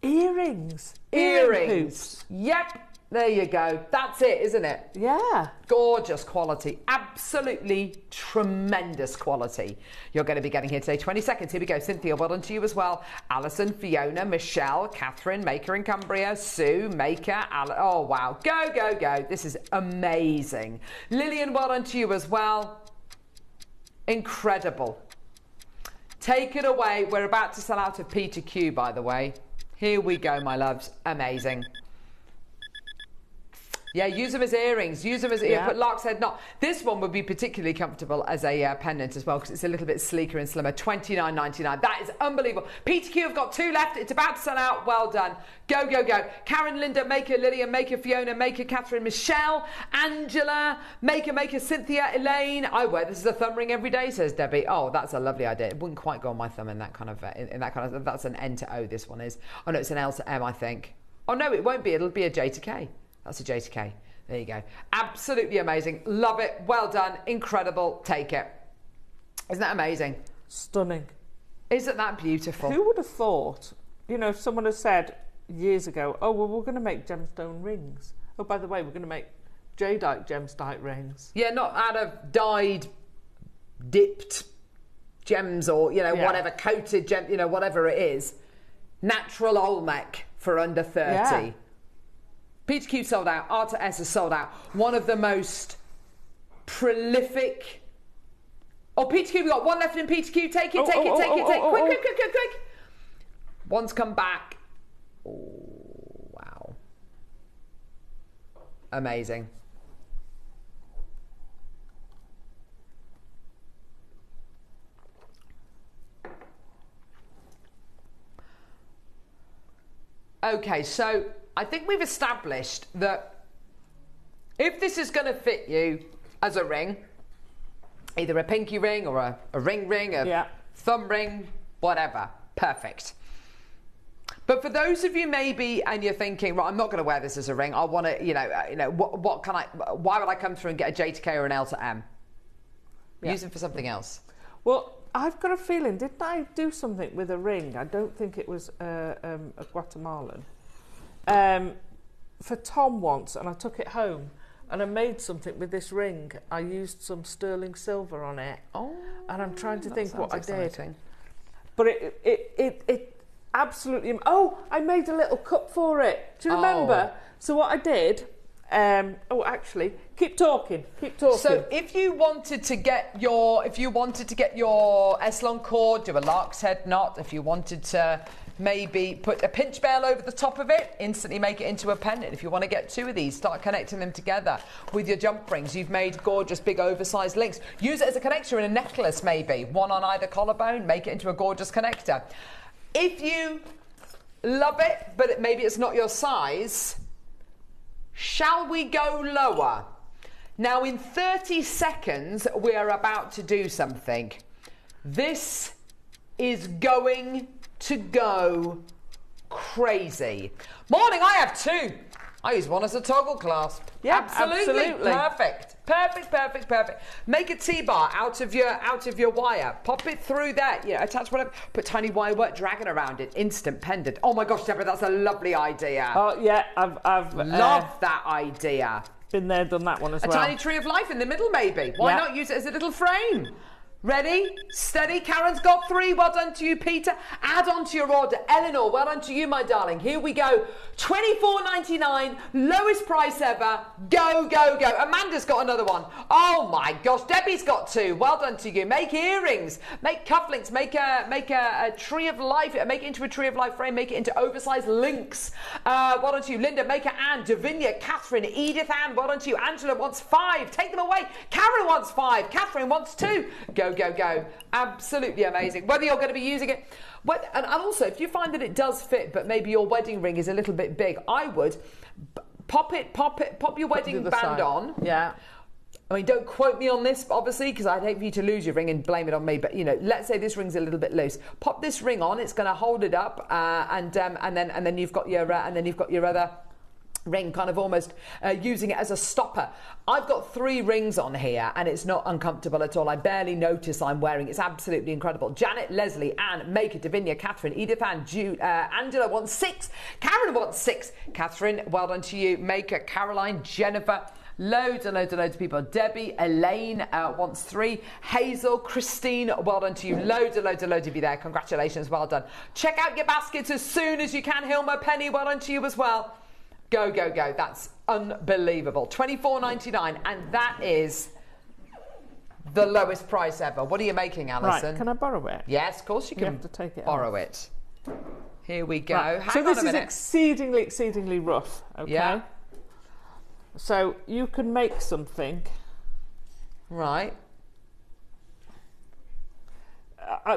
Speaker 2: Earrings.
Speaker 1: Earrings. Yep. There you go. That's it, isn't it?
Speaker 2: Yeah.
Speaker 1: Gorgeous quality. Absolutely tremendous quality. You're going to be getting here today. 20 seconds. Here we go. Cynthia, well done to you as well. Alison, Fiona, Michelle, Catherine, Maker in Cumbria, Sue, Maker, oh, wow. Go, go, go. This is amazing. Lillian, well done to you as well. Incredible. Take it away. We're about to sell out of Peter Q, by the way. Here we go, my loves. Amazing. Yeah, use them as earrings. Use them as but lark's head not. This one would be particularly comfortable as a pendant as well because it's a little bit sleeker and slimmer. $29.99. That is unbelievable. Peter Q have got 2 left. It's about to sell out. Well done. Go, go, go. Karen, Linda, Maker, Lillian, Maker, Fiona, Maker, Catherine, Michelle, Angela, Maker, Cynthia, Elaine. I wear this as a thumb ring every day, says Debbie. Oh, that's a lovely idea. It wouldn't quite go on my thumb in that kind of that's an N to O. This one is. Oh no, it's an L to M, I think. Oh no, it won't be. It'll be a J to K. That's a J to K. There you go. Absolutely amazing. Love it. Well done. Incredible. Take it. Isn't that amazing?
Speaker 2: Stunning.
Speaker 1: Isn't that beautiful?
Speaker 2: Who would have thought, you know, if someone had said years ago, oh, well, we're going to make gemstone rings. Oh, by the way, we're going to make jadeite gemstone rings.
Speaker 1: Yeah, not out of dyed, dipped gems or, you know, whatever, coated gem, you know, whatever it is. Natural Olmec for under 30. Yeah. Peter Q sold out. Arta S is sold out. One of the most prolific. Oh, Peter Q, we got 1 left in Peter Q. Take it, take it. Quick. One's come back. Oh, wow. Amazing. Okay, so I think we've established that if this is going to fit you as a ring, either a pinky ring or a ring, a thumb ring, whatever, perfect. But for those of you maybe, and you're thinking, right, I'm not going to wear this as a ring. I want to, what can I? Why would I come through and get a J to K or an L to M? Use them for something else.
Speaker 2: Well, I've got a feeling, didn't I do something with a ring? I don't think it was a Guatemalan. For Tom once, and I took it home and I made something with this ring. I used some sterling silver on it. Oh, and I'm trying to think what exciting. I did. But it absolutely. Oh, I made a little cup for it. Do you remember? So what I did? Actually, keep talking.
Speaker 1: So if you wanted to get your S-long cord, do a lark's head knot. If you wanted to maybe put a pinch bell over the top of it, instantly make it into a pendant. If you want to get 2 of these, start connecting them together with your jump rings. You've made gorgeous big oversized links. Use it as a connector in a necklace maybe. 1 on either collarbone, make it into a gorgeous connector. If you love it, but maybe it's not your size, shall we go lower? Now in 30 seconds, we are about to do something. This is going to go crazy. Morning, I have 2. I use 1 as a toggle clasp.
Speaker 2: Yeah,
Speaker 1: absolutely. Perfect. Make a T-bar out of your wire. Pop it through there. Attach whatever. Put tiny wire work dragon around it. Instant pendant. Oh my gosh, Deborah, that's a lovely idea.
Speaker 2: Oh yeah, I've
Speaker 1: love that idea.
Speaker 2: Been there, done that one as well.
Speaker 1: A tiny tree of life in the middle, maybe. Why not use it as a little frame? Ready? Steady. Karen's got 3. Well done to you, Peter. Add on to your order. Eleanor, well done to you, my darling. Here we go. $24.99. Lowest price ever. Go, go, go. Amanda's got another one. Oh, my gosh. Debbie's got 2. Well done to you. Make earrings. Make cufflinks. Make a tree of life. Make it into a tree of life frame. Make it into oversized links. Well done to you. Linda, make a Anne. Davinia, Catherine, Edith Ann. Well done to you. Angela wants 5. Take them away. Karen wants 5. Catherine wants 2. Go, go, go. Absolutely amazing. Whether you're going to be using it, and also if you find that it does fit but maybe your wedding ring is a little bit big, I would pop your wedding band on.
Speaker 2: Yeah.
Speaker 1: I mean, don't quote me on this, obviously, because I'd hate for you to lose your ring and blame it on me. But let's say this ring's a little bit loose. Pop this ring on; it's going to hold it up, and then you've got your other ring, kind of almost using it as a stopper. I've got 3 rings on here and it's not uncomfortable at all. I barely notice I'm wearing. It's absolutely incredible. Janet, Leslie, Anne, Maker, Davinia, Catherine, Edith Ann, Jude, Angela wants 6. Karen wants 6. Catherine, well done to you. Maker, Caroline, Jennifer, loads and loads and loads of people. Debbie, Elaine wants 3. Hazel, Christine, well done to you. Loads and loads and loads of you there. Congratulations, well done. Check out your baskets as soon as you can. Hilma, Penny, well done to you as well. Go, go, go. That's unbelievable. $24.99, and that is the lowest price ever. What are you making, Alison?
Speaker 2: Right, can I borrow it?
Speaker 1: Yes, of course you can.
Speaker 2: You have to take it
Speaker 1: borrow
Speaker 2: off.
Speaker 1: it. Here we go.
Speaker 2: Right.
Speaker 1: Hang
Speaker 2: so
Speaker 1: on
Speaker 2: this
Speaker 1: a
Speaker 2: is
Speaker 1: minute.
Speaker 2: exceedingly rough, okay?
Speaker 1: Yeah.
Speaker 2: So you can make something.
Speaker 1: Right.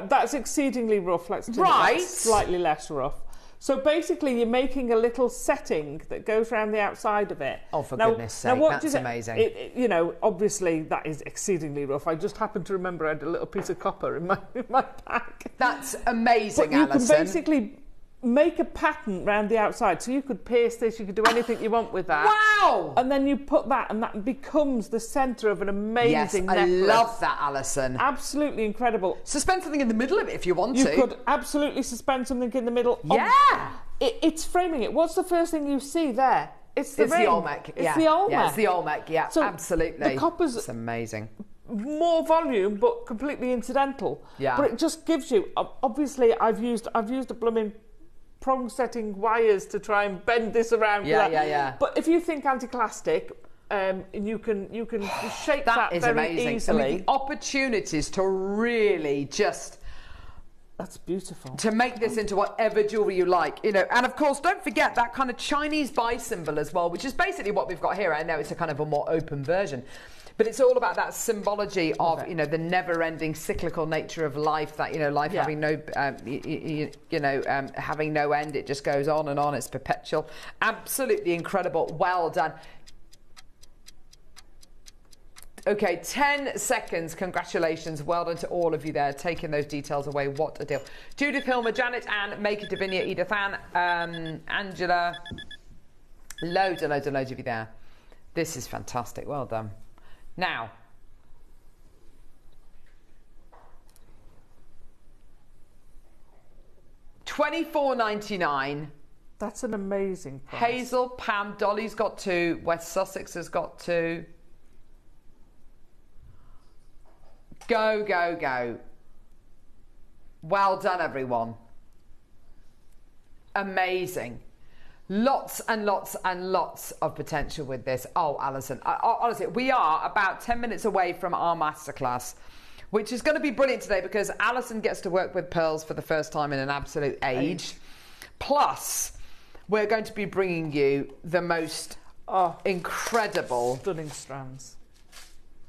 Speaker 2: That's exceedingly rough. Let's do
Speaker 1: Right.
Speaker 2: slightly less rough. So basically, you're making a little setting that goes around the outside of it.
Speaker 1: Oh, for goodness sake, that's amazing.
Speaker 2: You know, obviously that is exceedingly rough. I just happened to remember I had a little piece of copper in my pack.
Speaker 1: That's amazing,
Speaker 2: But you
Speaker 1: Alison.
Speaker 2: can basically make a pattern round the outside. So you could pierce this, you could do anything you want with that.
Speaker 1: Wow!
Speaker 2: And then you put that, and that becomes the centre of an amazing necklace.
Speaker 1: I love that, Alison.
Speaker 2: Absolutely incredible.
Speaker 1: Suspend something in the middle of it if you want
Speaker 2: You
Speaker 1: to.
Speaker 2: could absolutely suspend something in the middle.
Speaker 1: Yeah!
Speaker 2: It's framing it. What's the first thing you see there? It's the ring.
Speaker 1: Olmec.
Speaker 2: It's the Olmec.
Speaker 1: Yeah, it's the Olmec. Yeah,
Speaker 2: So
Speaker 1: absolutely.
Speaker 2: the copper's
Speaker 1: It's amazing.
Speaker 2: more volume, but completely incidental.
Speaker 1: Yeah.
Speaker 2: But it just gives you. Obviously, I've used a blooming prong setting wires to try and bend this around.
Speaker 1: Yeah.
Speaker 2: But if you think anti-clastic, you can shape that
Speaker 1: is
Speaker 2: very
Speaker 1: amazing.
Speaker 2: easily.
Speaker 1: I mean, the opportunities to really just.
Speaker 2: That's beautiful.
Speaker 1: To make this into whatever jewellery you like, you know. And of course, don't forget that kind of Chinese buy symbol as well, which is basically what we've got here. I know it's a kind of a more open version, but it's all about that symbology of, you know, the never-ending cyclical nature of life. That, you know, life having no, having no end. It just goes on and on. It's perpetual. Absolutely incredible. Well done. Okay, 10 seconds. Congratulations. Well done to all of you there, taking those details away. What a deal. Judith Hilmer, Janet Ann, Maker Davinia, Edith Ann, Angela. Loads and loads of you there. This is fantastic. Well done. Now, $24.99.
Speaker 2: That's an amazing price.
Speaker 1: Hazel, Pam, Dolly's got 2. West Sussex has got 2. Go, go, go. Well done, everyone. Amazing. Lots and lots and lots of potential with this. Oh, Alison, honestly, we are about 10 minutes away from our masterclass, which is going to be brilliant today because Alison gets to work with pearls for the first time in an absolute age. Plus, we're going to be bringing you the most incredible...
Speaker 2: Stunning strands.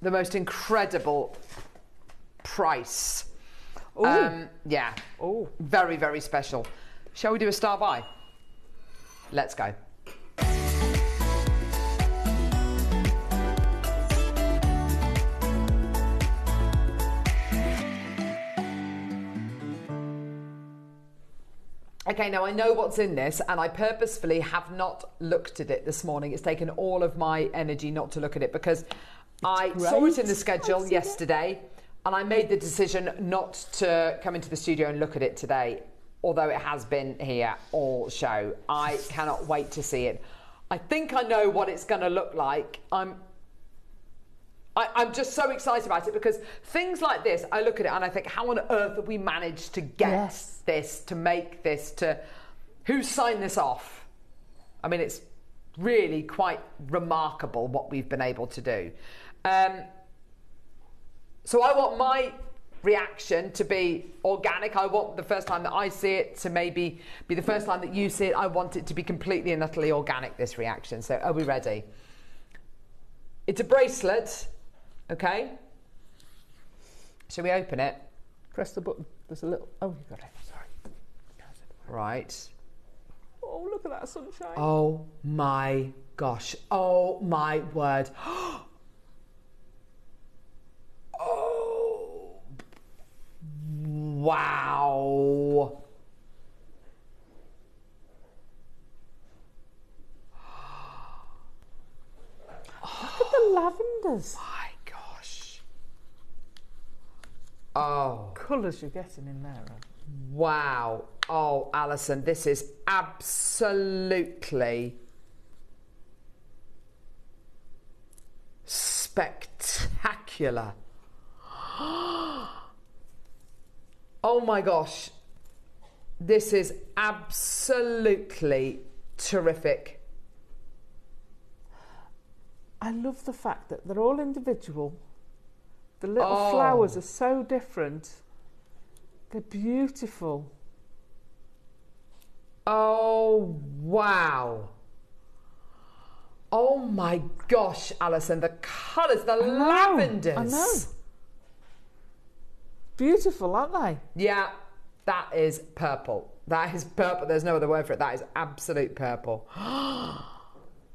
Speaker 1: The most incredible price. Yeah.
Speaker 2: Oh.
Speaker 1: Very, very special. Shall we do a star buy? Let's go. Okay, now I know what's in this, and I purposefully have not looked at it this morning. It's taken all of my energy not to look at it because I saw it in the schedule yesterday, and I made the decision not to come into the studio and look at it today, although it has been here all show. I cannot wait to see it. I think I know what it's going to look like. I'm just so excited about it because things like this, I look at it and I think, how on earth have we managed to get this, to make this, to... Who signed this off? I mean, it's really quite remarkable what we've been able to do. So I want my reaction to be organic. I want the first time that I see it to maybe be the first time that you see it. I want it to be completely and utterly organic, this reaction. So are we ready? It's a bracelet, okay? Shall we open it?
Speaker 2: Press the button. There's a little... Oh, you got it. Sorry.
Speaker 1: Right.
Speaker 2: Oh, look at that sunshine.
Speaker 1: Oh my gosh. Oh my word. Oh. Wow.
Speaker 2: Look at the lavenders.
Speaker 1: My gosh. Oh.
Speaker 2: Colours you're getting in there.
Speaker 1: Wow. Oh, Alison, this is absolutely spectacular. Oh my gosh. This is absolutely terrific.
Speaker 2: I love the fact that they're all individual, The little flowers are so different. They're beautiful.
Speaker 1: Oh, wow. Oh my gosh, Alison, the colours, the lavenders.
Speaker 2: I know. Beautiful, aren't they?
Speaker 1: Yeah, that is purple. That is purple. There's no other word for it. That is absolute purple.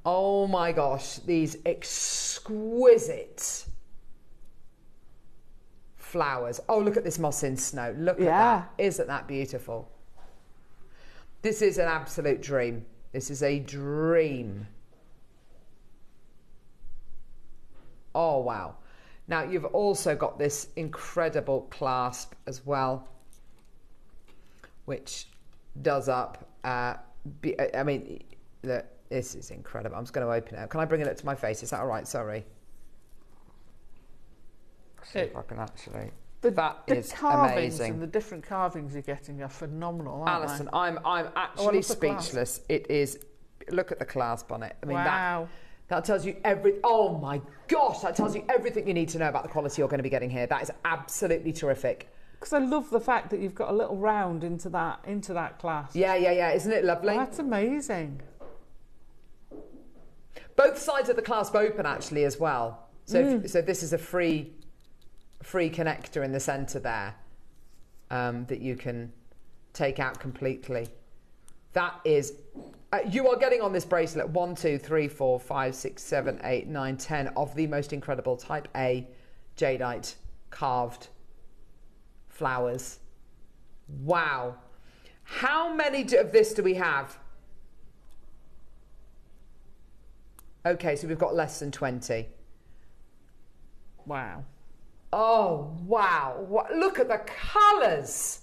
Speaker 1: Oh my gosh, these exquisite flowers. Oh, look at this moss in snow. Look at that. Isn't that beautiful? This is an absolute dream. This is a dream. Oh, wow. Now, you've also got this incredible clasp as well, which does up. I mean, look, this is incredible. I'm just going to open it up. Can I bring it up to my face? Is that all right? Sorry. See if I can actually... That is amazing.
Speaker 2: And the different carvings you're getting are phenomenal, aren't
Speaker 1: Alison,
Speaker 2: they?
Speaker 1: I'm actually speechless. It is... Look at the clasp on it. I mean,
Speaker 2: wow.
Speaker 1: That tells you oh my gosh, that tells you everything you need to know about the quality you're going to be getting here. That is absolutely terrific.
Speaker 2: Because I love the fact that you've got a little round into that clasp.
Speaker 1: Yeah. Isn't it lovely?
Speaker 2: Oh, that's amazing.
Speaker 1: Both sides of the clasp open actually as well. So this is a free connector in the centre there that you can take out completely. That is... you are getting on this bracelet 1, 2, 3, 4, 5, 6, 7, 8, 9, 10 of the most incredible Type A jadeite carved flowers. Wow. How many of this do we have? Okay, so we've got less than 20.
Speaker 2: Wow.
Speaker 1: Oh, wow. Look at the colours.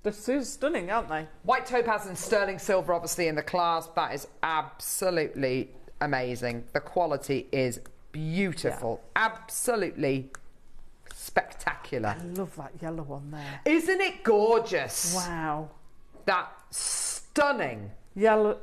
Speaker 2: They're stunning, aren't they?
Speaker 1: White topaz and sterling silver, obviously, in the clasp. That is absolutely amazing. The quality is beautiful. Yeah. Absolutely spectacular.
Speaker 2: I love that yellow one there.
Speaker 1: Isn't it gorgeous?
Speaker 2: Wow.
Speaker 1: That stunning.
Speaker 2: Yellow,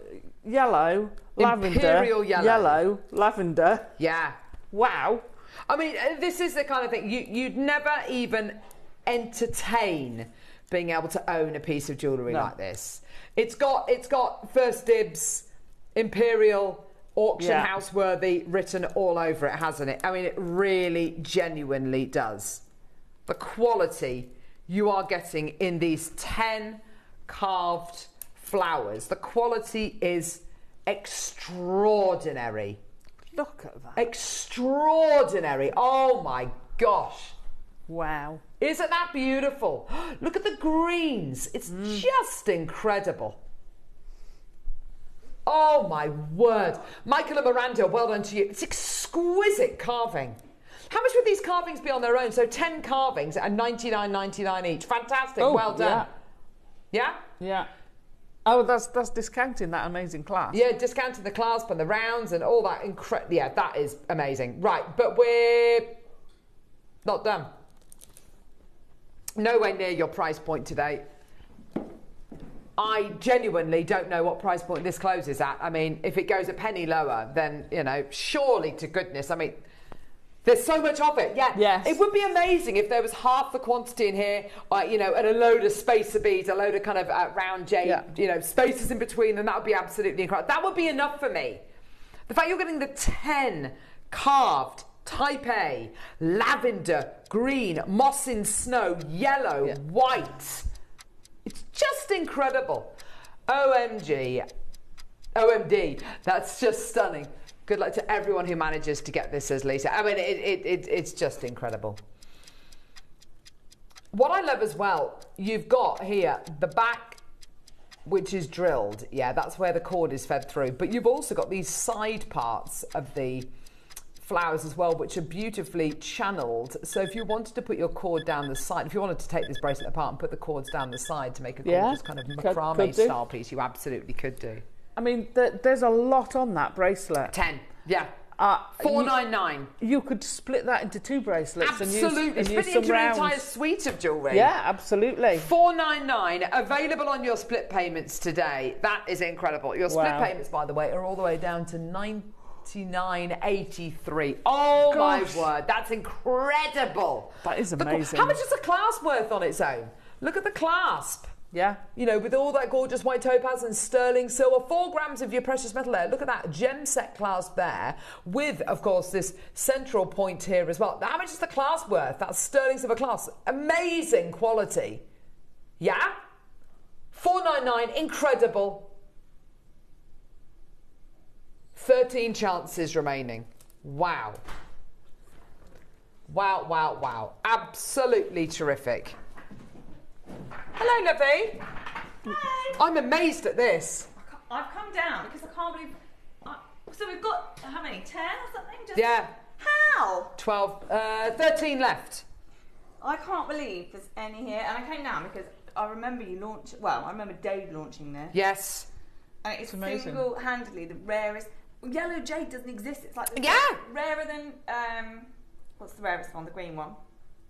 Speaker 2: lavender.
Speaker 1: Imperial yellow.
Speaker 2: Yellow, lavender.
Speaker 1: Yeah.
Speaker 2: Wow.
Speaker 1: I mean, this is the kind of thing you'd never even entertain being able to own a piece of jewellery like this. It's got first dibs, Imperial, auction house worthy written all over it, hasn't it? I mean, it really genuinely does. The quality you are getting in these 10 carved flowers, the quality is extraordinary.
Speaker 2: Look at that.
Speaker 1: Extraordinary. Oh my gosh.
Speaker 2: Wow.
Speaker 1: Isn't that beautiful? Look at the greens. It's just incredible. Oh my word. Michael and Miranda, well done to you. It's exquisite carving. How much would these carvings be on their own? So 10 carvings at $99.99 each. Fantastic.
Speaker 2: Oh,
Speaker 1: well done. Yeah?
Speaker 2: Yeah. Oh, that's discounting that amazing clasp.
Speaker 1: Yeah, discounting the clasp and the rounds and all that. Yeah, that is amazing. Right, but we're not done. Nowhere near your price point today. I genuinely don't know what price point this closes at. I mean, if it goes a penny lower, then, you know, surely to goodness. I mean, there's so much of it. Yeah.
Speaker 2: Yes.
Speaker 1: It would be amazing if there was half the quantity in here, you know, and a load of spacer beads, a load of kind of round jade, you know, spaces in between, and that would be absolutely incredible. That would be enough for me. The fact you're getting the 10 carved Type A, lavender, green, moss in snow, yellow, white. It's just incredible. OMG. OMD. That's just stunning. Good luck to everyone who manages to get this, says Lisa. I mean, it's just incredible. What I love as well, you've got here the back, which is drilled. Yeah, that's where the cord is fed through. But you've also got these side parts of the flowers as well, which are beautifully channeled. So if you wanted to put your cord down the side, if you wanted to take this bracelet apart and put the cords down the side to make a gorgeous kind of macrame style piece, you absolutely could do.
Speaker 2: I mean, there's a lot on that bracelet.
Speaker 1: 10, yeah. $499.
Speaker 2: You could split that into 2 bracelets.
Speaker 1: Absolutely,
Speaker 2: and
Speaker 1: split it into an entire suite of jewellery.
Speaker 2: Yeah, absolutely.
Speaker 1: $499, available on your split payments today. That is incredible. Your split payments, by the way, are all the way down to £99. $29.83. Oh
Speaker 2: Gosh.
Speaker 1: my word, that's incredible.
Speaker 2: That is amazing.
Speaker 1: How much is the clasp worth on its own? Look at the clasp.
Speaker 2: Yeah.
Speaker 1: You know, with all that gorgeous white topaz and sterling silver, 4 grams of your precious metal there. Look at that gem set clasp there, with, of course, this central point here as well. Now, how much is the clasp worth? That's sterling silver clasp. Amazing quality. Yeah? $4.99, incredible. 13 chances remaining. Wow. Wow, wow, wow. Absolutely terrific. Hello, Lovey.
Speaker 15: Hi.
Speaker 1: I'm amazed at this.
Speaker 15: I've come down because I can't believe... so we've got, how many, 10 or something?
Speaker 1: Yeah.
Speaker 15: How?
Speaker 1: 12, 13 left.
Speaker 15: I can't believe there's any here. And I came down because I remember I remember Dave launching this.
Speaker 1: Yes.
Speaker 15: And it's
Speaker 2: amazing.
Speaker 15: single-handedly the rarest... Yellow jade doesn't exist. It's like rarer than... what's the rarest one? The green one.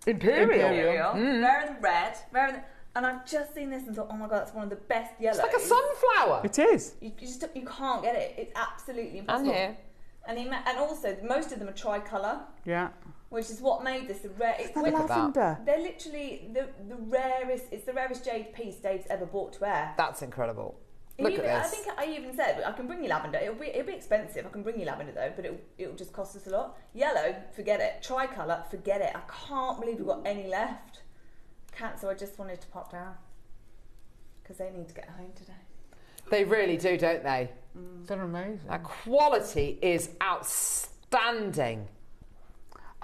Speaker 1: Imperial.
Speaker 15: Rarer than red. Rarer than... And I've just seen this and thought, oh my God, that's one of the best yellows.
Speaker 1: It's like a sunflower.
Speaker 2: It is.
Speaker 15: You can't get it. It's absolutely impossible.
Speaker 1: And here.
Speaker 15: And also, most of them are tricolour.
Speaker 2: Yeah.
Speaker 15: Which is what made this a rare... It's
Speaker 2: the lavender.
Speaker 15: They're literally the rarest... It's the rarest jade piece Dave's ever bought to wear.
Speaker 1: That's incredible. Look at this.
Speaker 15: I think I even said, I can bring you lavender. It'll be expensive. I can bring you lavender though, but it'll just cost us a lot. Yellow, forget it. Tricolour, forget it. I can't believe we've got any left. So I just wanted to pop down because they need to get home today.
Speaker 1: They really do, don't they?
Speaker 2: They're amazing.
Speaker 1: That quality is outstanding.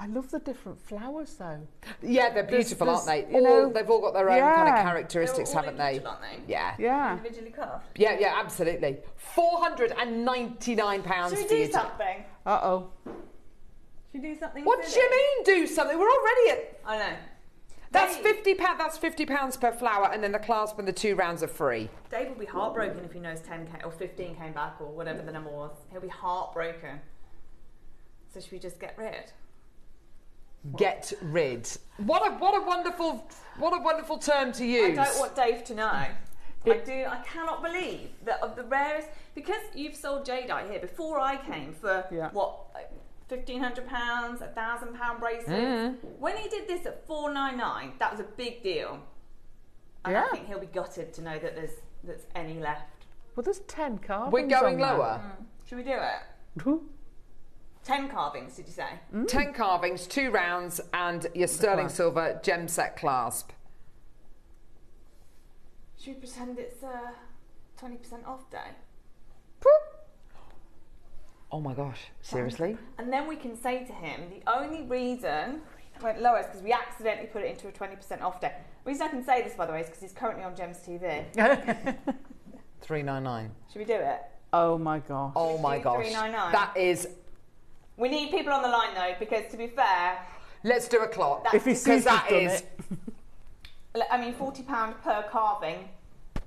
Speaker 2: I love the different flowers though.
Speaker 1: Yeah, they're beautiful, aren't they? They've all got their own kind of characteristics, haven't they?
Speaker 15: Aren't they?
Speaker 1: Yeah.
Speaker 2: Yeah.
Speaker 15: Individually carved.
Speaker 1: Yeah, absolutely. £499
Speaker 15: Should we do something?
Speaker 2: Uh-oh.
Speaker 15: Should we do something?
Speaker 1: What do you mean do something? We're already at...
Speaker 15: I know.
Speaker 1: That's £50. That's £50 per flower, and then the clasp and the 2 rounds are free.
Speaker 15: Dave will be heartbroken if he knows 10 or 15 came back or whatever the number was. He'll be heartbroken. So should we just get rid?
Speaker 1: Get rid. What a wonderful term to use.
Speaker 15: I don't want Dave to know. I cannot believe that of the rarest, because you've sold jadeite here before I came for what, £1,500, £1,000 bracelets. When he did this at $499, that was a big deal. And I think he'll be gutted to know that there's any left.
Speaker 2: Well, there's 10 carvings.
Speaker 1: We're going lower.
Speaker 15: Should we do it? 10 carvings, did you say?
Speaker 1: 10 carvings, 2 rounds, and your sterling silver gem set clasp.
Speaker 15: Should we pretend it's a 20% off day?
Speaker 1: Oh my gosh, seriously?
Speaker 15: And then we can say to him, the only reason it went lower is because we accidentally put it into a 20% off day. The reason I can say this, by the way, is because he's currently on Gems TV.
Speaker 1: $399.
Speaker 15: Should we do it?
Speaker 2: Oh my gosh.
Speaker 1: Oh my gosh.
Speaker 15: $399.
Speaker 1: That is...
Speaker 15: We need people on the line though, because to be fair...
Speaker 1: Let's do a clock.
Speaker 2: If he sees
Speaker 1: that
Speaker 2: done
Speaker 1: is...
Speaker 15: I mean, £40 per carving,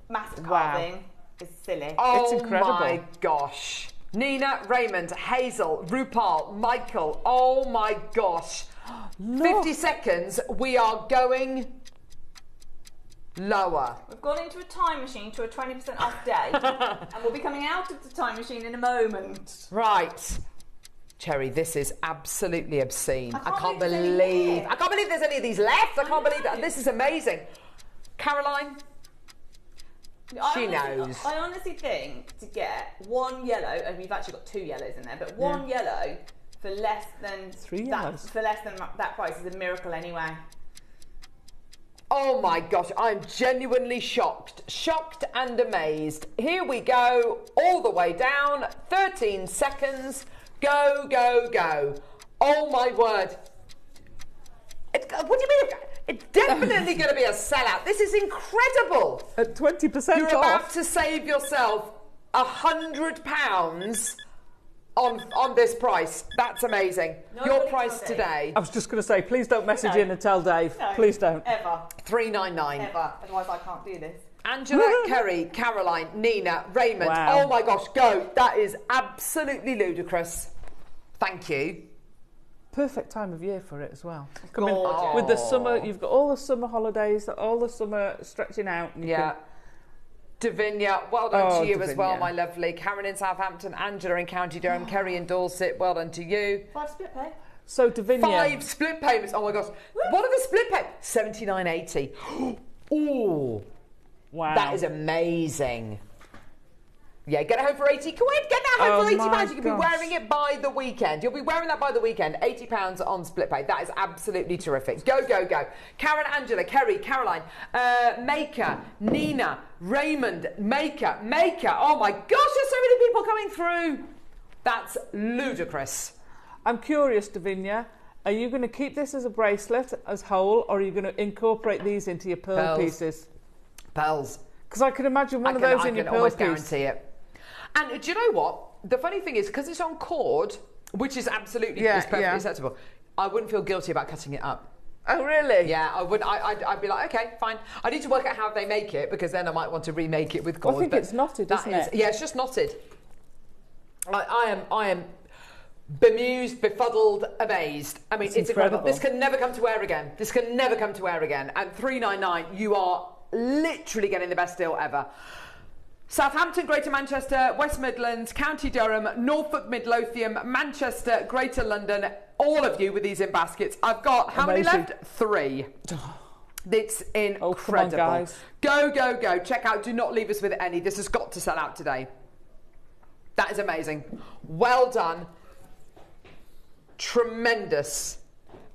Speaker 15: master carving, is silly.
Speaker 1: Oh,
Speaker 2: it's incredible.
Speaker 1: My gosh. Nina, Raymond, Hazel, Rupal, Michael. Oh my gosh. 50 seconds. We are going lower.
Speaker 15: We've gone into a time machine to a 20% off day, and we'll be coming out of the time machine in a moment.
Speaker 1: Right. Cherry, this is absolutely obscene. I can't believe there's any of these left. I can't believe that. This is amazing. Caroline? She knows.
Speaker 15: I honestly think to get one yellow, and we've actually got 2 yellows in there, but one yellow for less than
Speaker 2: 3 yellows.
Speaker 15: For less than that price is a miracle anyway.
Speaker 1: Oh my gosh, I'm genuinely shocked. Shocked and amazed. Here we go, all the way down. 13 seconds. Go, go, go. Oh my word. What do you mean? It's definitely going to be a sellout. This is incredible.
Speaker 2: At 20%
Speaker 1: You're
Speaker 2: off.
Speaker 1: about to save yourself £100 on this price. That's amazing. Your price today.
Speaker 2: I was just going to say, please don't message in and tell Dave.
Speaker 15: No,
Speaker 2: please don't.
Speaker 15: Ever.
Speaker 1: $399.
Speaker 15: Ever. Otherwise I can't do this.
Speaker 1: Angela, Kerry, Caroline, Nina, Raymond.
Speaker 2: Wow.
Speaker 1: Oh my gosh, go. That is absolutely ludicrous. Thank you.
Speaker 2: Perfect time of year for it as well.
Speaker 1: Gorgeous.
Speaker 2: With the summer, you've got all the summer holidays, all the summer stretching out. And you can
Speaker 1: Davinia, well done to you as well,
Speaker 2: Davinia.
Speaker 1: my lovely. Karen in Southampton, Angela in County Durham, Kerry in Dorset, well done to you.
Speaker 15: 5 split pay.
Speaker 2: So Davinia.
Speaker 1: 5 split payments. Oh my gosh. What are the split payments? $79.80. Ooh.
Speaker 2: Wow.
Speaker 1: That is amazing. Yeah, get it home for 80 quid. Get that home for £80. You can be wearing it by the weekend. You'll be wearing that by the weekend. £80 on split pay. That is absolutely terrific. Go, go, go. Karen, Angela, Kerry, Caroline, Maker, Nina, Raymond, Maker. Oh my gosh, there's so many people coming through. That's ludicrous.
Speaker 2: I'm curious, Davinia. Are you going to keep this as a bracelet, as whole, or are you going to incorporate these into your pearl pieces?
Speaker 1: Pearls.
Speaker 2: Because I can imagine one of those in your pearl piece.
Speaker 1: I can almost guarantee it. And do you know what? The funny thing is, because it's on cord, which is absolutely perfectly acceptable, I wouldn't feel guilty about cutting it up.
Speaker 2: Oh, really?
Speaker 1: Yeah, I would. I'd be like, okay, fine. I need to work out how they make it, because then I might want to remake it with cord.
Speaker 2: I think it's knotted, isn't it?
Speaker 1: Yeah, it's just knotted. I am bemused, befuddled, amazed. I mean, it's incredible. This can never come to wear again. And $3.99, you are literally getting the best deal ever. Southampton, Greater Manchester, West Midlands, County Durham, Norfolk, Midlothian, Manchester, Greater London, all of you with these in baskets. I've got, how many left? 3. It's incredible.
Speaker 2: Oh, come on, guys.
Speaker 1: Go, go, go. Check out, do not leave us with any. This has got to sell out today. That is amazing. Well done. Tremendous.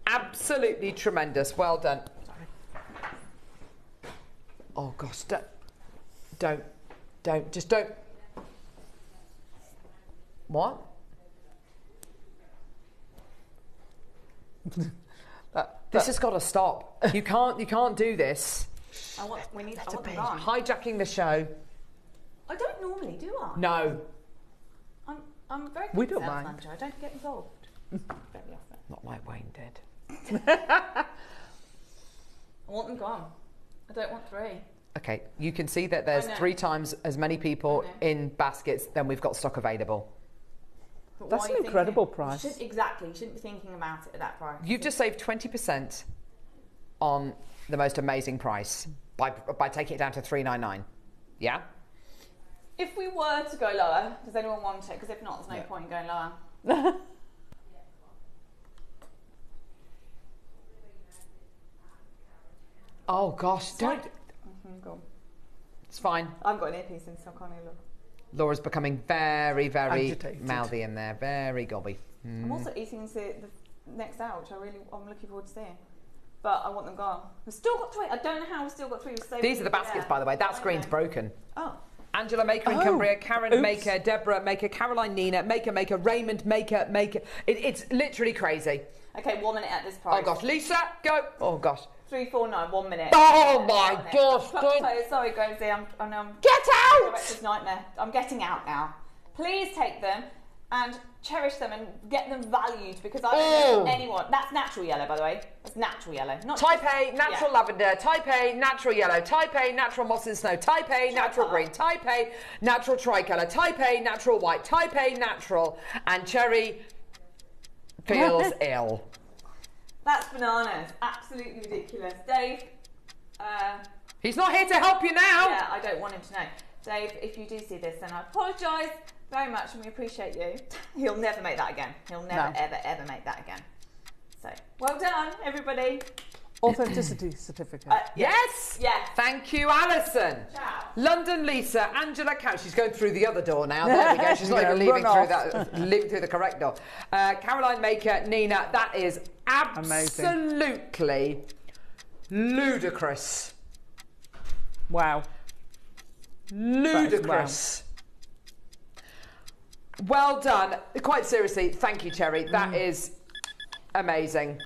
Speaker 1: Absolutely tremendous. Well done. Oh, gosh. Don't. Just don't. What? This has got to stop. You can't do this.
Speaker 15: I want them gone.
Speaker 1: Hijacking the show.
Speaker 15: I don't normally, do I?
Speaker 1: No.
Speaker 15: I'm very
Speaker 1: We
Speaker 15: good
Speaker 1: don't
Speaker 15: sales
Speaker 1: mind.
Speaker 15: manager. I don't get involved very often.
Speaker 1: Not like Wayne did.
Speaker 15: I want them gone. I don't want 3.
Speaker 1: Okay, you can see that there's 3 times as many people in baskets than we've got stock available.
Speaker 15: But
Speaker 2: That's
Speaker 15: why are
Speaker 2: an
Speaker 15: you
Speaker 2: incredible
Speaker 15: thinking-
Speaker 2: price.
Speaker 15: Exactly. You shouldn't be thinking about it at that price.
Speaker 1: You've just saved 20% on the most amazing price by taking it down to $3.99. Yeah?
Speaker 15: If we were to go lower, does anyone want it? Because if not, there's no point in going lower.
Speaker 1: Oh gosh, don't.
Speaker 15: Go.
Speaker 1: It's fine.
Speaker 15: I've got an earpiece in, so I can't even look.
Speaker 1: Laura's becoming very, very
Speaker 2: Agitated.
Speaker 1: mouthy in there, very gobby.
Speaker 15: I'm also eating into the next hour, which I'm looking forward to seeing. But I want them gone. We've still got 3. I don't know how we've still got 3.
Speaker 1: These are the baskets, by the way. That screen's broken.
Speaker 15: Oh.
Speaker 1: Angela Maker in Cumbria, Karen Maker, Deborah Maker, Caroline Nina, Maker, Raymond Maker. It's literally crazy.
Speaker 15: Okay, 1 minute at this price.
Speaker 1: Oh gosh, Lisa, go. Oh gosh.
Speaker 15: 349, 1 minute.
Speaker 1: Oh my gosh.
Speaker 15: Sorry, Grozy. I know I'm
Speaker 1: Get out!
Speaker 15: Director's nightmare. I'm getting out now. Please take them and cherish them and get them valued, because I don't know anyone. That's natural yellow, by the way. That's natural yellow. Not
Speaker 1: Type A, natural lavender. Type A, natural yellow. Type A, natural moss and snow. Type A, natural green. Type A, natural tricolour. Type A, natural white. Type A, natural. And Cherry feels ill.
Speaker 15: That's bananas. Absolutely ridiculous. Dave.
Speaker 1: He's not here to help you now.
Speaker 15: Yeah, I don't want him to know. Dave, if you do see this, then I apologise very much and we appreciate you. He'll never make that again. He'll never, ever make that again. So, well done, everybody.
Speaker 2: Authenticity certificate.
Speaker 1: Yes.
Speaker 15: Yes.
Speaker 1: Thank you, Alison.
Speaker 15: Ciao.
Speaker 1: London Lisa, Angela Couch. She's going through the other door now. There we go. She's not even leaving through the correct door. Caroline Maker, Nina. That is absolutely ludicrous.
Speaker 2: Wow.
Speaker 1: Ludicrous. Well done. Quite seriously, thank you, Cherry. That is amazing.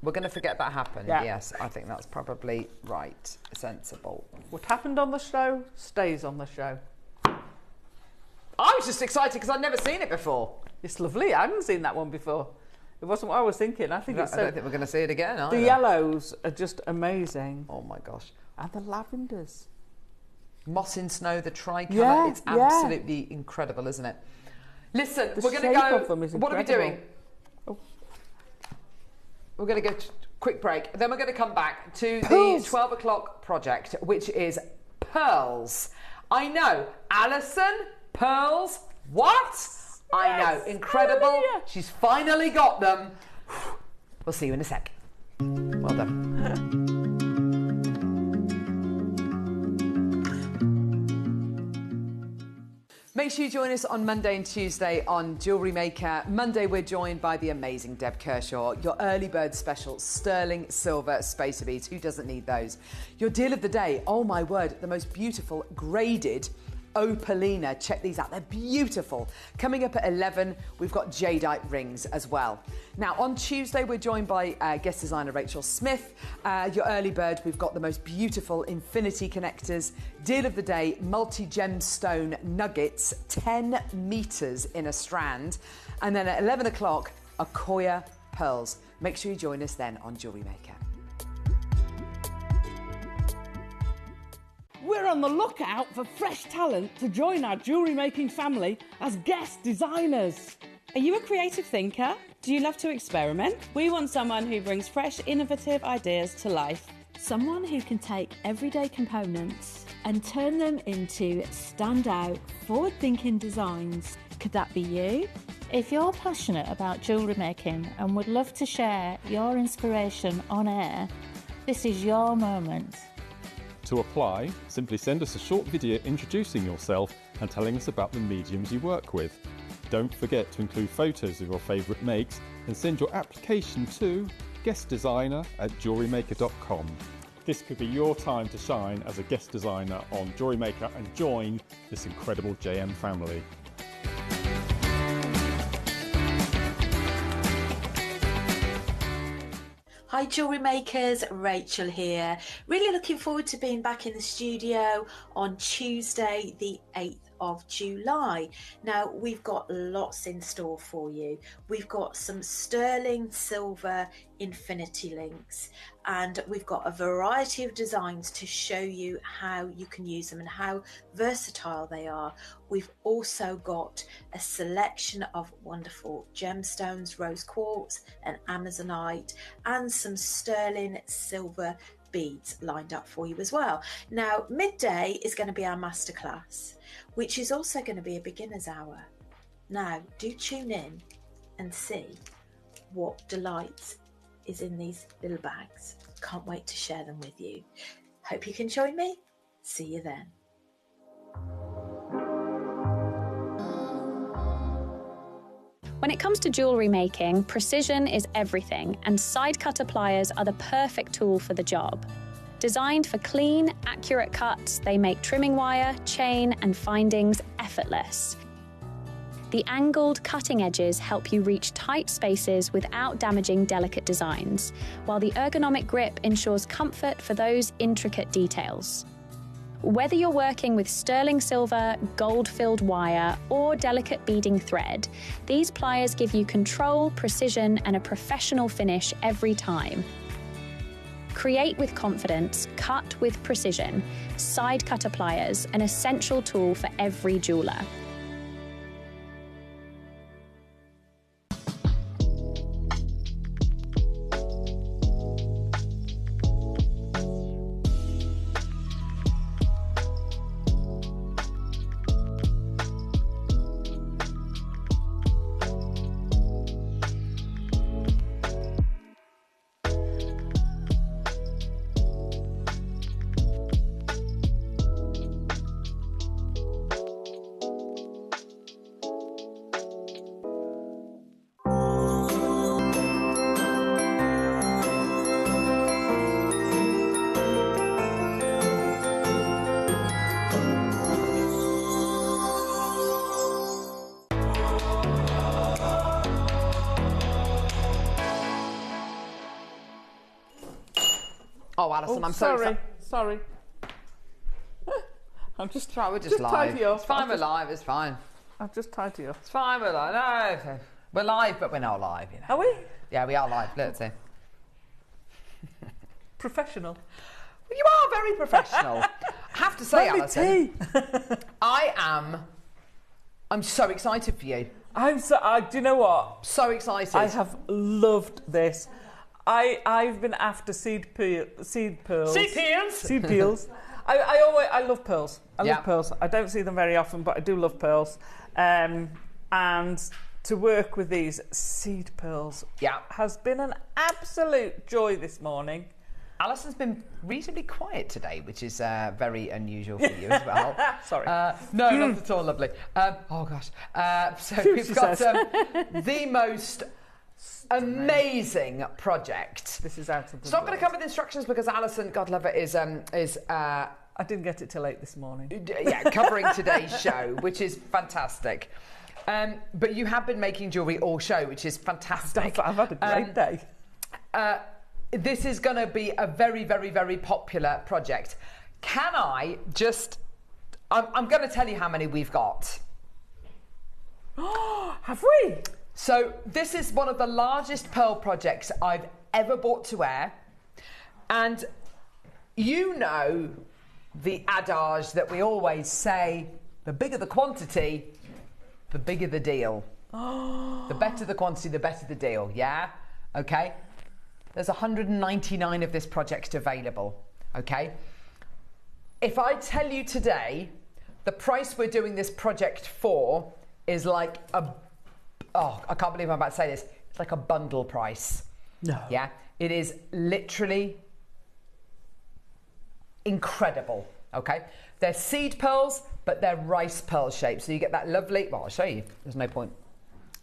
Speaker 1: We're going to forget that happened.
Speaker 2: Yeah.
Speaker 1: Yes, I think that's probably right. Sensible.
Speaker 2: What happened on the show stays on the show.
Speaker 1: I was just excited because I'd never seen it before.
Speaker 2: It's lovely. I hadn't seen that one before. It wasn't what I was thinking. I think
Speaker 1: I don't think we're going to see it again, either.
Speaker 2: The yellows are just amazing.
Speaker 1: Oh my gosh.
Speaker 2: And the lavenders.
Speaker 1: Moss in snow, the tricolour.
Speaker 2: Yeah,
Speaker 1: it's absolutely incredible, isn't it? Listen,
Speaker 2: The
Speaker 1: we're going to
Speaker 2: shape
Speaker 1: go.
Speaker 2: of them is
Speaker 1: What are we
Speaker 2: incredible.
Speaker 1: doing? We're going to go. quick break. Then we're going to come back to the 12 o'clock project, which is pearls. I know, Alison, pearls, what? Yes, I know, incredible. Hallelujah. She's finally got them. We'll see you in a sec. Well done. Make sure you join us on Monday and Tuesday on Jewellery Maker. Monday, we're joined by the amazing Deb Kershaw. Your early bird special, sterling silver spacer beads. Who doesn't need those? Your deal of the day, oh my word, the most beautiful graded opalina. Check these out, they're beautiful. Coming up at 11, we've got jadeite rings as well. Now on Tuesday, we're joined by guest designer Rachel Smith. Your early bird, we've got the most beautiful infinity connectors. Deal of the day, multi-gemstone nuggets, 10 metres in a strand. And then at 11 o'clock, Akoya pearls. Make sure you join us then on Jewellery Maker.
Speaker 16: We're on the lookout for fresh talent to join our jewellery making family as guest designers.
Speaker 3: Are you a creative thinker? Do you love to experiment? We want someone who brings fresh, innovative ideas to life.
Speaker 4: Someone who can take everyday components and turn them into standout, forward-thinking designs. Could that be you?
Speaker 5: If you're passionate about jewellery making and would love to share your inspiration on air, this is your moment.
Speaker 6: To apply, simply send us a short video introducing yourself and telling us about the mediums you work with. Don't forget to include photos of your favourite makes and send your application to guestdesigner@jewellerymaker.com. This could be your time to shine as a guest designer on Jewellery Maker and join this incredible JM family.
Speaker 7: Hi Jewellery Makers, Rachel here. Really looking forward to being back in the studio on Tuesday the 8th of July. Now we've got lots in store for you. We've got some sterling silver infinity links and we've got a variety of designs to show you how you can use them and how versatile they are. We've also got a selection of wonderful gemstones, rose quartz and amazonite, and some sterling silver beads lined up for you as well. Now midday is going to be our masterclass, which is also going to be a beginner's hour. Now do tune in and see what delights is in these little bags. Can't wait to share them with you. Hope you can join me. See you then.
Speaker 8: When it comes to jewellery making, precision is everything, and side cutter pliers are the perfect tool for the job. Designed for clean, accurate cuts, they make trimming wire, chain, and findings effortless. The angled cutting edges help you reach tight spaces without damaging delicate designs, while the ergonomic grip ensures comfort for those intricate details. Whether you're working with sterling silver, gold-filled wire, or delicate beading thread, these pliers give you control, precision, and a professional finish every time. Create with confidence, cut with precision. Side cutter pliers, an essential tool for every jeweller.
Speaker 1: Oh, Alison, I'm so
Speaker 2: sorry. I'm just
Speaker 1: trying. We're just live. It's fine. We're live. It's fine.
Speaker 2: I've just tied you up.
Speaker 1: It's fine. We're live. No, we're live, but we're not live. You know.
Speaker 2: Are we?
Speaker 1: Yeah, we are live. Let's see.
Speaker 2: Professional.
Speaker 1: Well, you are very professional. I have to say, Alison, I'm so excited for you.
Speaker 2: Do you know what?
Speaker 1: So excited.
Speaker 2: I have loved this. I've been after seed pearls.
Speaker 1: Seed peels?
Speaker 2: Seed peels. I love pearls. I
Speaker 1: Yeah.
Speaker 2: love pearls. I don't see them very often, but I do love pearls. And to work with these seed pearls has been an absolute joy this morning.
Speaker 1: Alison's been reasonably quiet today, which is very unusual for you as well.
Speaker 2: Sorry.
Speaker 1: No, not at all, lovely. Oh, gosh. So we've got the most amazing project.
Speaker 2: This is out of the
Speaker 1: It's not going to come with instructions because Alison, God love it, is
Speaker 2: I didn't get it till 8 this morning.
Speaker 1: Covering today's show, which is fantastic. But you have been making jewellery all show, which is fantastic.
Speaker 2: I've had a great day.
Speaker 1: This is going to be a very, very, very popular project. Can I just... I'm going to tell you how many we've got.
Speaker 2: Have we?
Speaker 1: So this is one of the largest pearl projects I've ever bought to wear. And you know the adage that we always say, the bigger the quantity, the bigger the deal. The better the quantity, the better the deal, yeah? Okay? There's 199 of this project available, okay? If I tell you today, the price we're doing this project for is like I can't believe I'm about to say this, it's like a bundle price.
Speaker 2: No.
Speaker 1: Yeah? It is literally incredible, okay? They're seed pearls, but they're rice pearl shaped. So you get that lovely, well, I'll show you. There's no point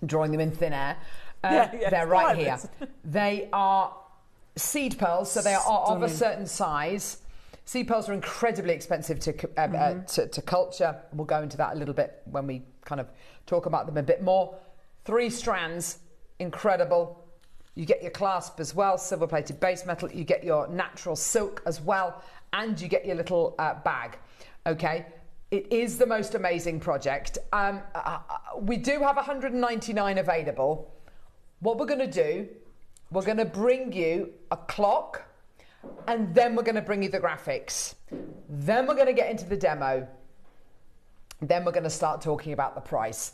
Speaker 1: drawing them in thin air. They're right here. They are seed pearls, so they are of a certain size. Seed pearls are incredibly expensive to culture. We'll go into that a little bit when we kind of talk about them a bit more. 3 strands, incredible. You get your clasp as well, silver-plated base metal. You get your natural silk as well, and you get your little bag. Okay, it is the most amazing project. We do have 199 available. What we're going to do, we're going to bring you a clock, and then we're going to bring you the graphics. Then we're going to get into the demo. Then we're going to start talking about the price.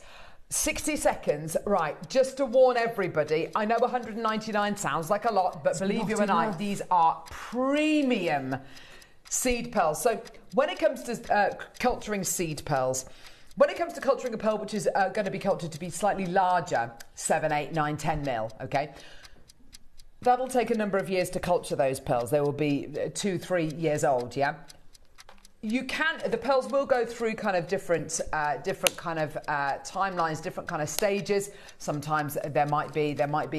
Speaker 1: 60 seconds, right, just to warn everybody, I know 199 sounds like a lot, but believe you and I, these are premium seed pearls. So when it comes to culturing seed pearls, when it comes to culturing a pearl which is going to be cultured to be slightly larger, 7, 8, 9, 10 mil, okay, that'll take a number of years to culture those pearls. They will be 2, 3 years old, yeah? The pearls will go through kind of different kind of timelines, different kind of stages. Sometimes there might be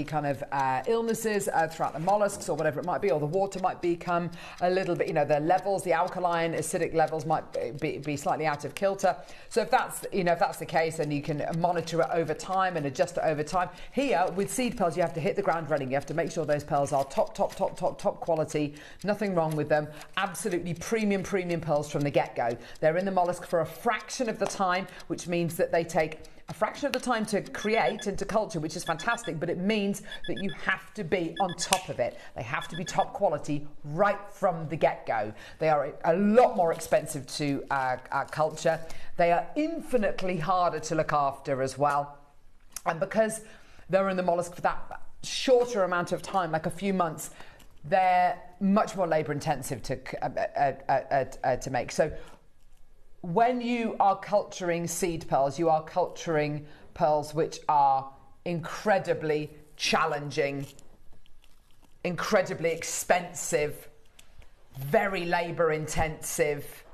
Speaker 1: kind of illnesses throughout the mollusks or whatever it might be, or the water might become a little bit, the levels, the alkaline, acidic levels might be slightly out of kilter. So if that's the case, then you can monitor it over time and adjust it over time. Here with seed pearls, you have to hit the ground running. You have to make sure those pearls are top quality, nothing wrong with them. Absolutely premium pearls from the get-go. They're in the mollusk for a fraction of the time, which means that they take a fraction of the time to create and to culture, which is fantastic, but it means that you have to be on top of it. They have to be top quality right from the get-go. They are a lot more expensive to culture. They are infinitely harder to look after as well. And because they're in the mollusk for that shorter amount of time, like a few months, they're much more labour intensive to make. So when you are culturing seed pearls, you are culturing pearls which are incredibly challenging, incredibly expensive, very labour intensive,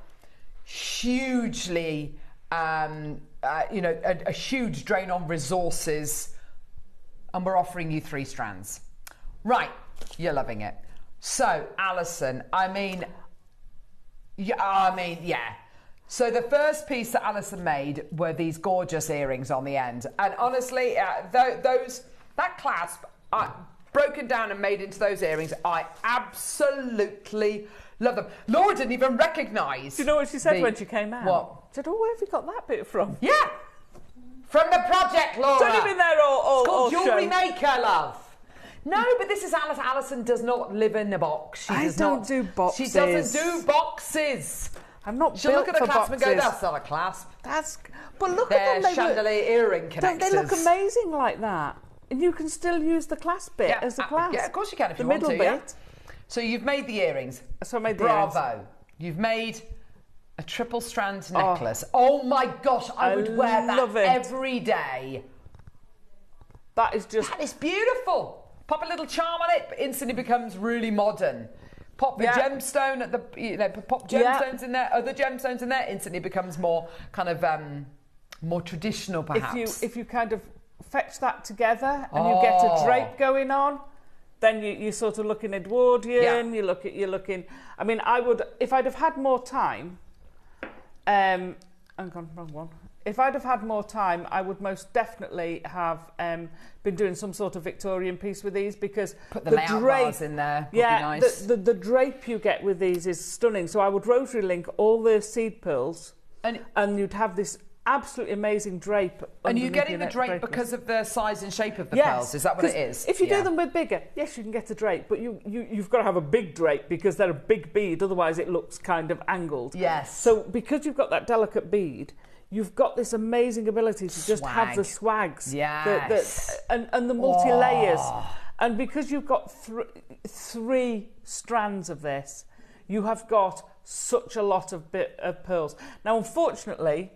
Speaker 1: hugely, a huge drain on resources, and we're offering you 3 strands. Right. You're loving it. So, Alison, yeah. So the first piece that Alison made were these gorgeous earrings on the end. And honestly, that clasp, broken down and made into those earrings, I absolutely love them. Laura didn't even recognise.
Speaker 2: Do you know what she said when she came out?
Speaker 1: What?
Speaker 2: She said, oh, where have you got that bit from?
Speaker 1: Yeah. From the project, Laura.
Speaker 2: It's only been there all
Speaker 1: It's called JewelleryMaker, love.
Speaker 2: No,
Speaker 1: but this is Alice. Alison does not live in a box.
Speaker 2: I don't do boxes.
Speaker 1: She doesn't do boxes.
Speaker 2: I'm not
Speaker 1: She'll
Speaker 2: built
Speaker 1: look at a
Speaker 2: for
Speaker 1: clasp
Speaker 2: boxes.
Speaker 1: and go, that's not a clasp.
Speaker 2: But look at them.
Speaker 1: They're chandelier earring connectors.
Speaker 2: Don't they look amazing like that? And you can still use the clasp bit as a clasp.
Speaker 1: Yeah, of course you can if
Speaker 2: the
Speaker 1: you want to.
Speaker 2: The middle
Speaker 1: Yeah.
Speaker 2: bit.
Speaker 1: So you've made the earrings.
Speaker 2: So I made the
Speaker 1: Bravo.
Speaker 2: earrings.
Speaker 1: You've made a triple strand necklace. Oh my gosh, I would wear that every day.
Speaker 2: That is just...
Speaker 1: That is beautiful. Pop a little charm on it, but instantly becomes really modern. Pop the gemstone at the, pop gemstones in there, other gemstones in there, instantly becomes more kind of more traditional, perhaps.
Speaker 2: If you kind of fetch that together and you get a drape going on, then you're sort of looking Edwardian. You're looking. I mean, I would, if I'd have had more time. Hang on, wrong one. If I'd have had more time, I would most definitely have been doing some sort of Victorian piece with these, because
Speaker 1: put the layout bars in there. Would be nice.
Speaker 2: The drape you get with these is stunning. So I would rotary link all the seed pearls, and you'd have this absolutely amazing drape.
Speaker 1: And you're getting the drape because of the size and shape of the pearls. Is that what it is?
Speaker 2: If you do them with bigger, yes, you can get a drape, but you've got to have a big drape because they're a big bead. Otherwise, it looks kind of angled.
Speaker 1: Yes.
Speaker 2: So because you've got that delicate bead, you've got this amazing ability to just have the swags.
Speaker 1: Yes.
Speaker 2: And the multi-layers. And because you've got three strands of this, you have got such a lot of pearls. Now, unfortunately,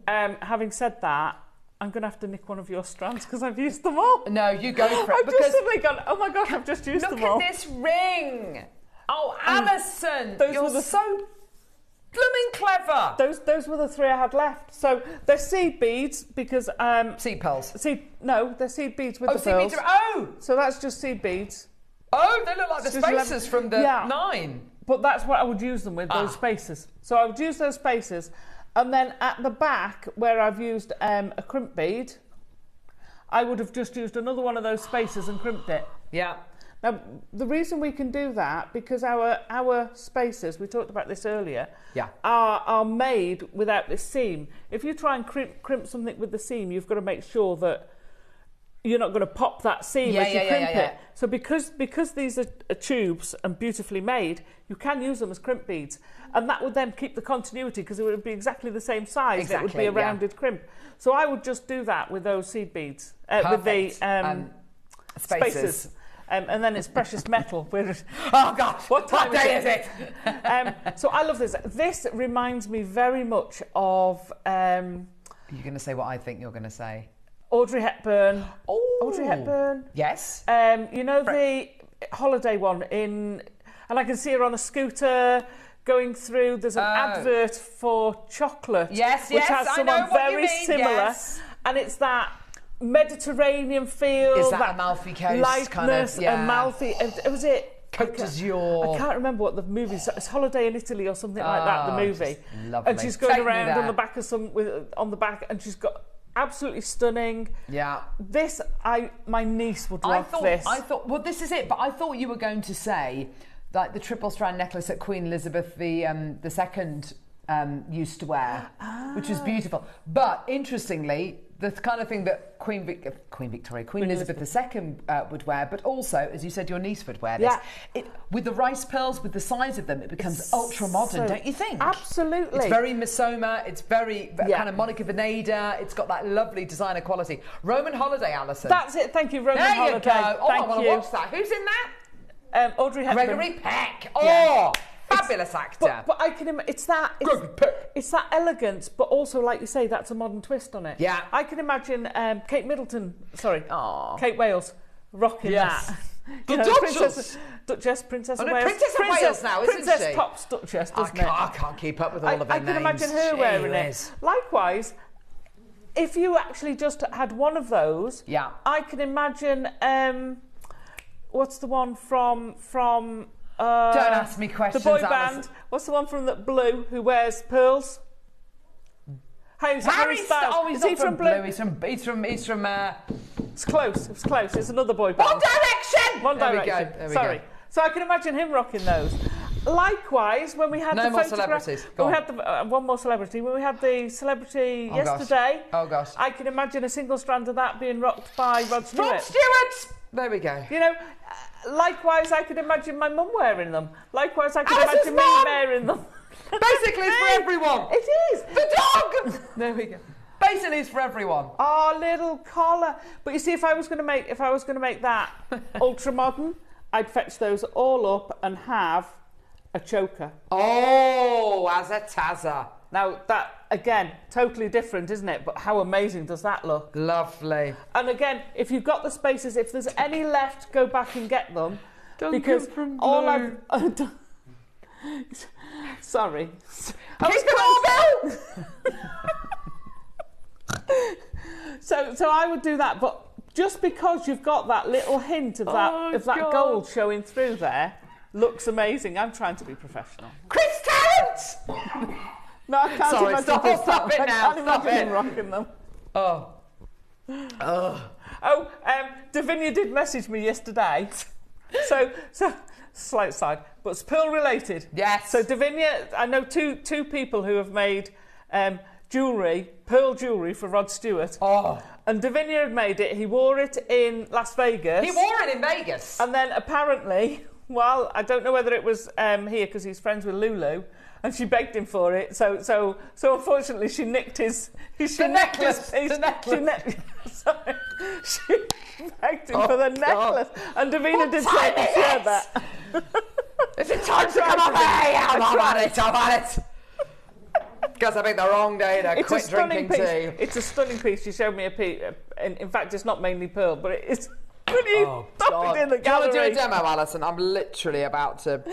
Speaker 2: having said that, I'm going to have to nick one of your strands because I've used them all.
Speaker 1: No, you go for it.
Speaker 2: I've just suddenly gone, oh my gosh, I've just used them all.
Speaker 1: Look at this ring. Oh, Alison, you're so blooming clever.
Speaker 2: Those were the three I had left. So they're seed beads because...
Speaker 1: seed pearls.
Speaker 2: No, they're seed beads with the
Speaker 1: pearls.
Speaker 2: Seed beads. So that's just seed beads.
Speaker 1: Oh, they look like the spacers from the 9.
Speaker 2: But that's what I would use them with, those spacers. So I would use those spacers. And then at the back, where I've used a crimp bead, I would have just used another one of those spacers and crimped it.
Speaker 1: Yeah.
Speaker 2: Now, the reason we can do that, because our spacers, we talked about this earlier, are made without this seam. If you try and crimp something with the seam, you've got to make sure that you're not going to pop that seam as you crimp it. So because these are tubes and beautifully made, you can use them as crimp beads. And that would then keep the continuity because it would be exactly the same size. Exactly, it would be a rounded crimp. So I would just do that with those seed beads, with the spacers. And then it's precious metal.
Speaker 1: Oh gosh,
Speaker 2: what time
Speaker 1: day is it?
Speaker 2: So I love this. This reminds me very much of...
Speaker 1: You're going to say what I think you're going to say.
Speaker 2: Audrey Hepburn. Oh. Audrey Hepburn.
Speaker 1: Yes.
Speaker 2: You know the holiday one and I can see her on a scooter going through. There's an advert for chocolate.
Speaker 1: Yes,
Speaker 2: which has someone very similar. And it's that Mediterranean feel.
Speaker 1: Is that Amalfi Coast
Speaker 2: lightness,
Speaker 1: kind of? Yeah.
Speaker 2: Amalfi. Was it
Speaker 1: Côte d'Azur?
Speaker 2: I can't remember what the movie is. It's Holiday in Italy or something like that. The movie.
Speaker 1: Lovely.
Speaker 2: And she's going around on the back of on the back, and she's got absolutely stunning.
Speaker 1: Yeah.
Speaker 2: This, my niece would rock this.
Speaker 1: I thought, well, this is it. But I thought you were going to say like the triple strand necklace that Queen Elizabeth II used to wear, which was beautiful. But interestingly, the kind of thing that Queen Elizabeth II would wear, but also, as you said, your niece would wear this. Yeah. With the rice pearls, with the size of them, it becomes ultra modern, don't you think?
Speaker 2: Absolutely.
Speaker 1: It's very Missoma. It's very kind of Monica Vinader. It's got that lovely designer quality. Roman Holiday, Alison.
Speaker 2: That's it. Thank you, Roman Holiday.
Speaker 1: There you go. Oh,
Speaker 2: Thank
Speaker 1: I want to watch that. Who's in that?
Speaker 2: Audrey Hepburn.
Speaker 1: Gregory Peck. Oh, fabulous actor.
Speaker 2: But I can imagine it's that elegance, but also, like you say, that's a modern twist on it.
Speaker 1: Yeah.
Speaker 2: I can imagine Kate Wales rocking that.
Speaker 1: The Duchess.
Speaker 2: Princess of
Speaker 1: Wales.
Speaker 2: Princess
Speaker 1: of Wales now, isn't she?
Speaker 2: Princess Tops Duchess, doesn't it?
Speaker 1: I can't keep up with all of their names.
Speaker 2: I can imagine her wearing it. Likewise, if you actually just had one of those, I can imagine. What's the one from?
Speaker 1: Don't ask me questions.
Speaker 2: The boy band. What's the one from that Blue who wears pearls? Harry Styles.
Speaker 1: Oh, he's not from Blue. He's from.
Speaker 2: It's close. It's close. It's another boy band.
Speaker 1: One Direction.
Speaker 2: One Direction.
Speaker 1: There we
Speaker 2: Sorry.
Speaker 1: go.
Speaker 2: So I can imagine him rocking those. Likewise, when we had
Speaker 1: no more celebrities.
Speaker 2: We had one more celebrity. When we had the celebrity yesterday.
Speaker 1: Oh gosh.
Speaker 2: I can imagine a single strand of that being rocked by Rod Stewart.
Speaker 1: Rod Stewart. There we go.
Speaker 2: You know, likewise, I could imagine my mum wearing them. Likewise, I could imagine me wearing them.
Speaker 1: Basically, it's for everyone.
Speaker 2: It is.
Speaker 1: The dog. There we go. basically it's for everyone.
Speaker 2: Oh, little collar. But you see, if I was going to make that ultra modern, I'd fetch those all up and have a choker.
Speaker 1: Oh, as a tazza.
Speaker 2: Now that again, totally different, isn't it? But how amazing does that look?
Speaker 1: Lovely.
Speaker 2: And again, if you've got the spaces, if there's any left, go back and get them. Because all I've sorry.
Speaker 1: Keep it all, Bill.
Speaker 2: So I would do that, but just because you've got that little hint of that gold showing through there, looks amazing. I'm trying to be professional.
Speaker 1: Chris Talent!
Speaker 2: No, I can't
Speaker 1: Sorry,
Speaker 2: imagine
Speaker 1: stop it now.
Speaker 2: I can't
Speaker 1: Stop
Speaker 2: imagine
Speaker 1: it.
Speaker 2: him rocking them.
Speaker 1: Oh.
Speaker 2: Davinia did message me yesterday. So slight side, but it's pearl related.
Speaker 1: Yes.
Speaker 2: So Davinia, I know two people who have made pearl jewellery for Rod Stewart.
Speaker 1: Oh.
Speaker 2: And Davinia had made it. He wore it in Las Vegas.
Speaker 1: He wore it in Vegas.
Speaker 2: And then apparently, well, I don't know whether it was here because he's friends with Lulu, and she begged him for it. So unfortunately, she nicked his.
Speaker 1: The necklace.
Speaker 2: She begged him for the necklace, and Davina did say to share that.
Speaker 1: Is it time to come up? Hey, I'm on it. Because I picked the wrong day to quit drinking tea.
Speaker 2: It's a stunning piece. She showed me a piece. In fact, it's not mainly pearl, but it is pretty in the gallery.
Speaker 1: Do you want to do a demo, Alison? I'm literally about to.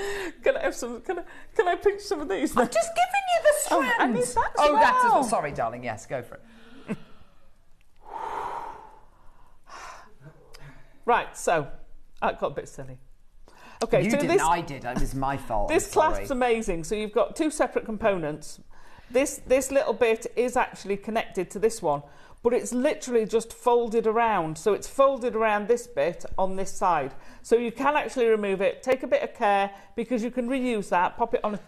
Speaker 2: Can I have some? Can I pinch some of these?
Speaker 1: I'm just giving you the strands.
Speaker 2: I need that as well.
Speaker 1: That is. Sorry, darling. Yes, go for it.
Speaker 2: Right. So, that got a bit silly. Okay.
Speaker 1: You
Speaker 2: so
Speaker 1: didn't. I did. It was my fault.
Speaker 2: This clasp's amazing. So you've got two separate components. This little bit is actually connected to this one, but it's literally just folded around. So it's folded around this bit on this side. So you can actually remove it. Take a bit of care because you can reuse that. Pop it on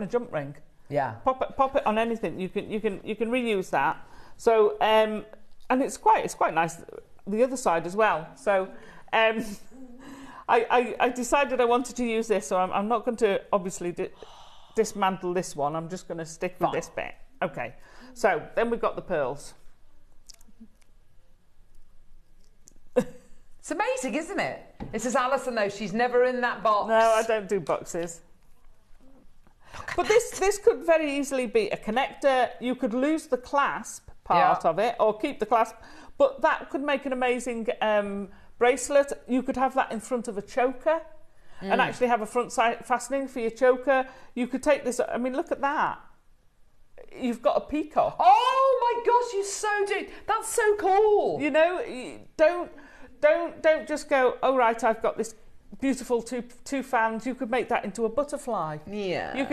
Speaker 2: a jump ring.
Speaker 1: Yeah.
Speaker 2: Pop it on anything. You can reuse that. So and it's quite nice. The other side as well. So I decided I wanted to use this. So I'm not going to obviously dismantle this one. I'm just going to stick with this bit. Okay. So then we've got the pearls.
Speaker 1: It's amazing, isn't it? This is Alison, though. She's never in that box.
Speaker 2: No, I don't do boxes. But this could very easily be a connector. You could lose the clasp part of it or keep the clasp, but that could make an amazing bracelet. You could have that in front of a choker and actually have a front side fastening for your choker. You could take this, I mean, look at that. You've got a peacock.
Speaker 1: Oh my gosh, you so do. That's so cool.
Speaker 2: You know, don't just go, oh right, I've got this beautiful two fans. You could make that into a butterfly.
Speaker 1: Yeah.
Speaker 2: You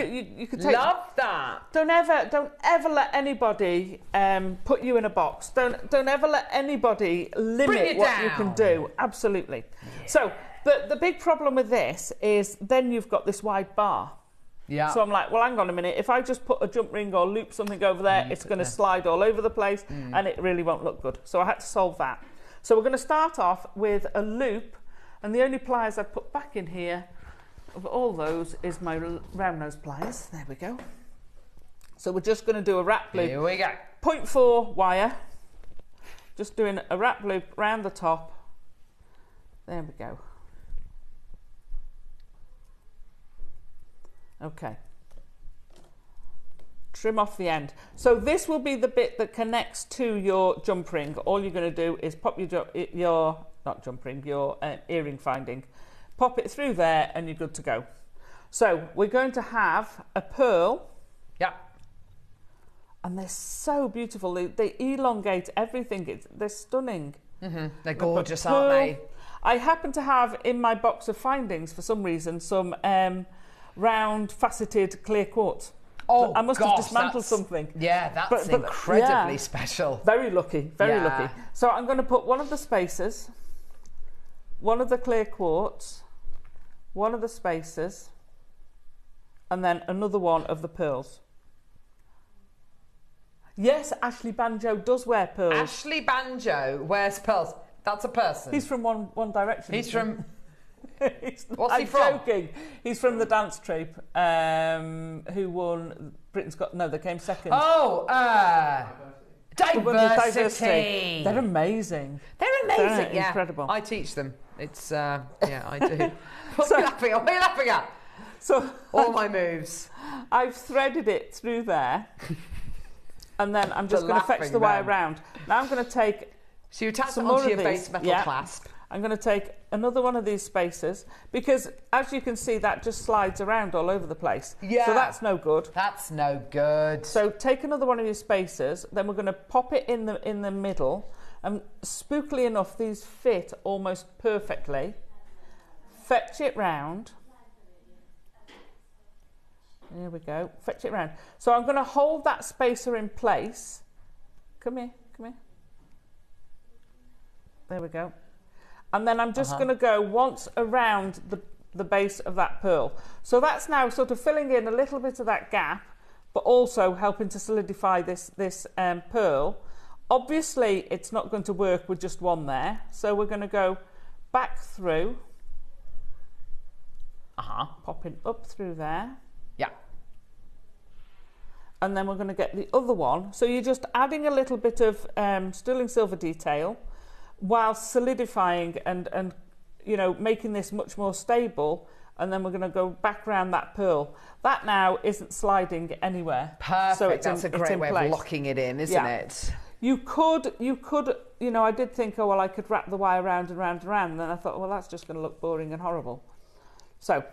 Speaker 2: could take.
Speaker 1: Love that.
Speaker 2: Don't ever let anybody put you in a box. Don't ever let anybody limit what you can do. Absolutely. Yeah. So the big problem with this is then you've got this wide bar.
Speaker 1: Yeah.
Speaker 2: So I'm like, well, hang on a minute. If I just put a jump ring or loop something over there, it's going to slide all over the place and it really won't look good. So I had to solve that. So we're going to start off with a loop, and the only pliers I've put back in here of all those is my round nose pliers. There we go. So we're just going to do a wrap loop.
Speaker 1: Here we go.
Speaker 2: 0.4 wire. Just doing a wrap loop round the top. There we go. Okay. Trim off the end. So this will be the bit that connects to your jump ring. All you're going to do is pop your earring finding. Pop it through there and you're good to go. So we're going to have a pearl.
Speaker 1: Yeah.
Speaker 2: And they're so beautiful. They elongate everything. They're stunning.
Speaker 1: Mm-hmm. They're gorgeous, aren't they?
Speaker 2: I happen to have in my box of findings, for some reason, some round faceted clear quartz.
Speaker 1: Oh,
Speaker 2: I must have dismantled something.
Speaker 1: Yeah, that's incredibly special.
Speaker 2: Very lucky, very lucky. So I'm going to put one of the spacers, one of the clear quartz, one of the spacers, and then another one of the pearls. Yes, Ashley Banjo does wear pearls.
Speaker 1: Ashley Banjo wears pearls. That's a person.
Speaker 2: He's from One Direction.
Speaker 1: He's from...
Speaker 2: What's he from? I'm joking. He's from the dance troupe who won Britain's Got... No, they came second.
Speaker 1: Oh, Diversity.
Speaker 2: They're amazing.
Speaker 1: They're amazing.
Speaker 2: They're
Speaker 1: yeah.
Speaker 2: incredible.
Speaker 1: I teach them. It's yeah, I do. What are you laughing at? What are you laughing at?
Speaker 2: So
Speaker 1: all my moves.
Speaker 2: I've threaded it through there, and then I'm just going to fetch the wire round. Now I'm going to take.
Speaker 1: So you attach
Speaker 2: some
Speaker 1: it onto
Speaker 2: more
Speaker 1: your
Speaker 2: of
Speaker 1: base
Speaker 2: these.
Speaker 1: metal clasp.
Speaker 2: I'm going to take another one of these spacers because, as you can see, that just slides around all over the place.
Speaker 1: Yeah.
Speaker 2: So that's no good.
Speaker 1: That's no good.
Speaker 2: So take another one of your spacers. Then we're going to pop it in the middle. And spookily enough, these fit almost perfectly. Fetch it round. There we go. Fetch it round. So I'm going to hold that spacer in place. Come here. Come here. There we go. And then I'm just going to go once around the base of that pearl. So that's now sort of filling in a little bit of that gap, but also helping to solidify this pearl. Obviously, it's not going to work with just one there. So we're going to go back through. Popping up through there.
Speaker 1: Yeah.
Speaker 2: And then we're going to get the other one. So you're just adding a little bit of sterling silver detail, while solidifying and you know, making this much more stable, and then we're going to go back around that pearl. That now isn't sliding anywhere.
Speaker 1: Perfect.
Speaker 2: So it's
Speaker 1: That's a great way of locking it in, isn't it?
Speaker 2: You could, you know, I did think, oh well, I could wrap the wire round and round and round, and then I thought, well, that's just going to look boring and horrible. So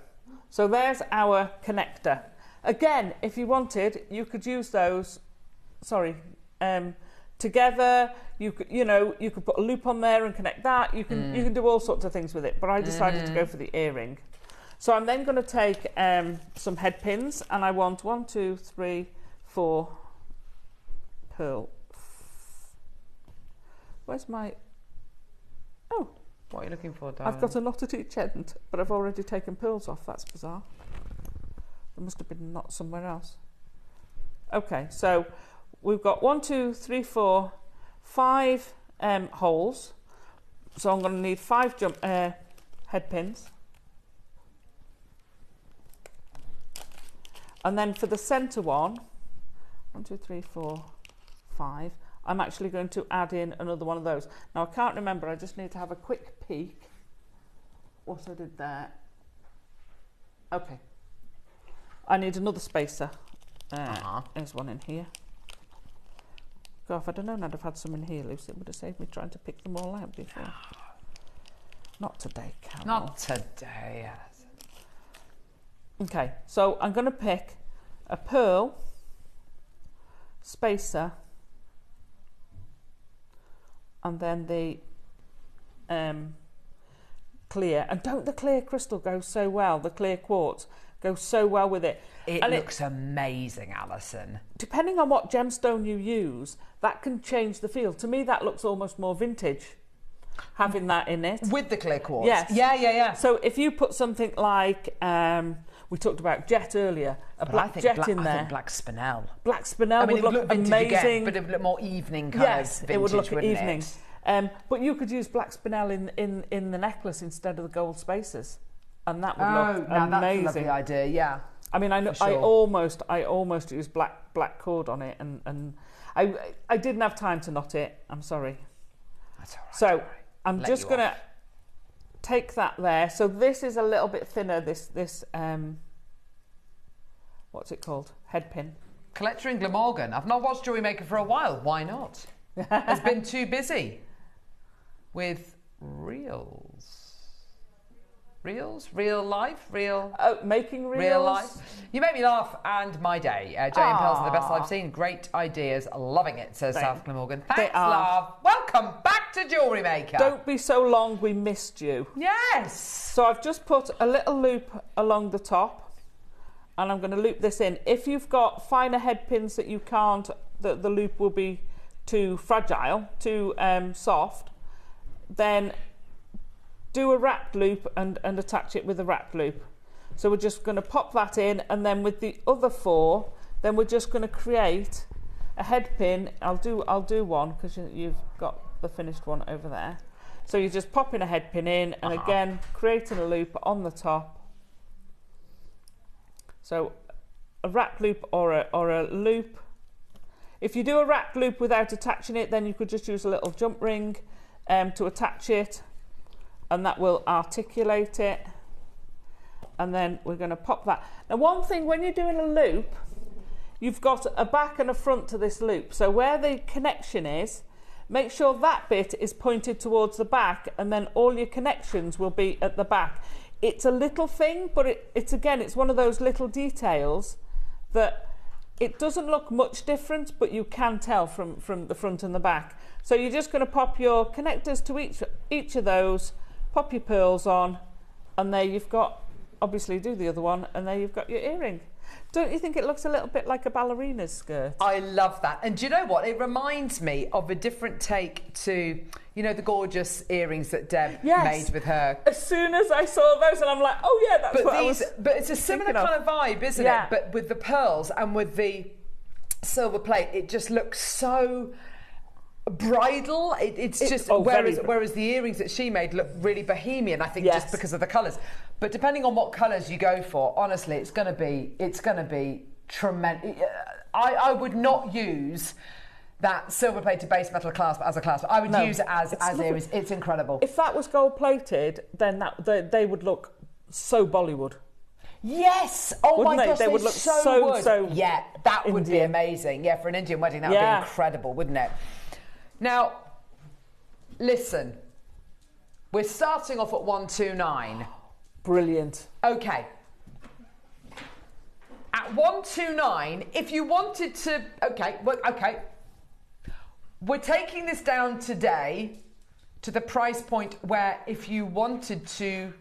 Speaker 2: there's our connector. Again, if you wanted, you could use those. Together, you could put a loop on there and connect that. You can do all sorts of things with it. But I decided to go for the earring. So I'm then going to take some head pins, and I want 1, 2, 3, 4 pearl. Where's my? Oh,
Speaker 1: what are you looking for, darling?
Speaker 2: I've got a knot at each end, but I've already taken pearls off. That's bizarre. There must have been a knot somewhere else. Okay, so. We've got 1, 2, 3, 4, 5 holes. So I'm going to need 5 head pins. And then for the centre one, 1, 2, 3, 4, 5, I'm actually going to add in another one of those. Now I can't remember, I just need to have a quick peek what I did there. Okay. I need another spacer. There's one in here. God, if I'd have known I'd have had some in here, Lucy, it would have saved me trying to pick them all out before. Not today, Carol.
Speaker 1: Not today, yes.
Speaker 2: Okay, so I'm going to pick a pearl, spacer, and then the clear. And don't the clear crystal go so well, the clear quartz goes so well with it.
Speaker 1: It looks amazing, Alison.
Speaker 2: Depending on what gemstone you use, that can change the feel. To me, that looks almost more vintage, having that in it.
Speaker 1: With the clear quartz?
Speaker 2: Yes.
Speaker 1: Yeah.
Speaker 2: So if you put something like, we talked about jet earlier, black jet in there.
Speaker 1: I think black spinel.
Speaker 2: Black spinel would look amazing.
Speaker 1: Again, but it would look more evening kind of vintage,
Speaker 2: it would look
Speaker 1: wouldn't
Speaker 2: evening.
Speaker 1: It?
Speaker 2: But you could use black spinel in the necklace instead of the gold spacers. And that would look amazing.
Speaker 1: That's a lovely idea, yeah.
Speaker 2: I mean, I know
Speaker 1: sure.
Speaker 2: I almost used black cord on it, and I didn't have time to knot it. I'm sorry.
Speaker 1: That's all right.
Speaker 2: So I'm just going to take that there. So this is a little bit thinner. This what's it called? Head pin.
Speaker 1: Collector in Glamorgan. I've not watched JewelleryMaker for a while. Why not? Has been too busy with reels. Reels? Real life?
Speaker 2: Making reels?
Speaker 1: Real life. You make me laugh and my day. Jay and Pearls are the best I've seen. Great ideas. Loving it, says South Glamorgan. Thanks, love. Welcome back to JewelleryMaker.
Speaker 2: Don't be so long, we missed you.
Speaker 1: Yes.
Speaker 2: So I've just put a little loop along the top, and I'm going to loop this in. If you've got finer head pins that you can't, the loop will be too fragile, too soft, then do a wrapped loop and attach it with a wrapped loop. So we're just going to pop that in, and then with the other 4, then we're just going to create a head pin. I'll do one because you've got the finished one over there. So you're just popping a head pin in, and again creating a loop on the top. So a wrapped loop or a loop. If you do a wrapped loop without attaching it, then you could just use a little jump ring to attach it, and that will articulate it. And then we're going to pop that. Now, one thing, when you're doing a loop, you've got a back and a front to this loop. So where the connection is, make sure that bit is pointed towards the back, and then all your connections will be at the back. It's a little thing, but it's one of those little details that it doesn't look much different, but you can tell from the front and the back. So you're just going to pop your connectors to each of those, pop your pearls on, and there you've got, obviously do the other one, and there you've got your earring. Don't you think it looks a little bit like a ballerina's skirt?
Speaker 1: I love that. And do you know what? It reminds me of a different take to, you know, the gorgeous earrings that Deb made with her.
Speaker 2: As soon as I saw those, and I'm like, oh yeah, that's what I was.
Speaker 1: But it's a similar kind of vibe, isn't it? But with the pearls and with the silver plate, it just looks so bridal. It's just whereas the earrings that she made look really bohemian, I think, just because of the colours. But depending on what colours you go for, honestly, it's going to be tremendous. I would not use that silver plated base metal clasp as a clasp. I would use it as earrings. It's incredible.
Speaker 2: If that was gold plated, then they would look so Bollywood.
Speaker 1: Yes! Oh my gosh,
Speaker 2: they would look so
Speaker 1: yeah, that would be amazing. Yeah, for an Indian wedding, that would be incredible, wouldn't it? Now, listen, we're starting off at 129.
Speaker 2: Brilliant.
Speaker 1: Okay. At 129, if you wanted to... Okay. We're taking this down today to the price point where if you wanted to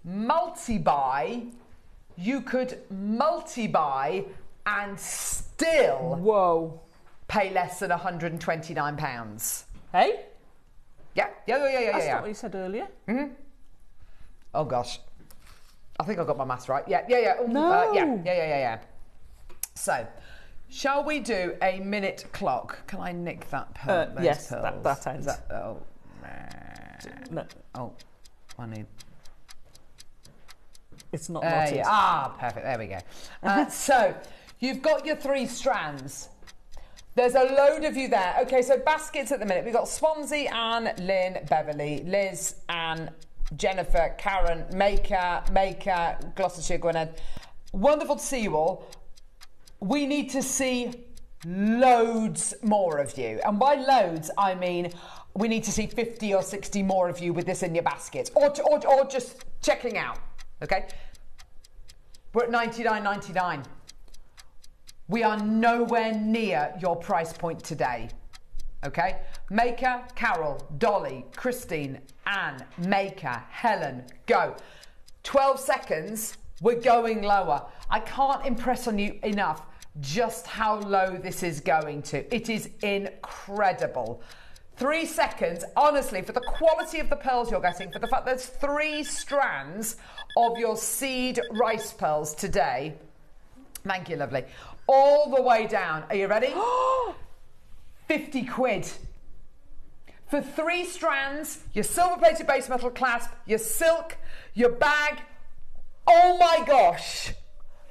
Speaker 1: multi-buy, you could multi-buy and still pay less than £129.
Speaker 2: Hey?
Speaker 1: Yeah.
Speaker 2: That's not what you said earlier.
Speaker 1: Mm-hmm. Oh gosh. I think I got my maths right. Yeah.
Speaker 2: No.
Speaker 1: Yeah. So, shall we do a minute clock? Can I nick that pearl?
Speaker 2: Yes,
Speaker 1: pearls?
Speaker 2: that ends.
Speaker 1: No. Oh, I need...
Speaker 2: It's not knotted.
Speaker 1: Perfect. There we go. So, you've got your 3 strands. There's a load of you there. Okay, so baskets at the minute. We've got Swansea, Anne, Lynn, Beverly, Liz, Anne, Jennifer, Karen, Maker, Gloucestershire, Gwynedd. Wonderful to see you all. We need to see loads more of you. And by loads, I mean we need to see 50 or 60 more of you with this in your basket. Or just checking out, okay? We're at $99.99. We are nowhere near your price point today. Okay? Maker, Carol, Dolly, Christine, Anne, Maker, Helen, go. 12 seconds, we're going lower. I can't impress on you enough just how low this is going to. It is incredible. 3 seconds, honestly, for the quality of the pearls you're getting, for the fact there's 3 strands of your seed rice pearls today. Thank you, lovely. All the way down. Are you ready? 50 quid. For 3 strands, your silver-plated base metal clasp, your silk, your bag. Oh my gosh.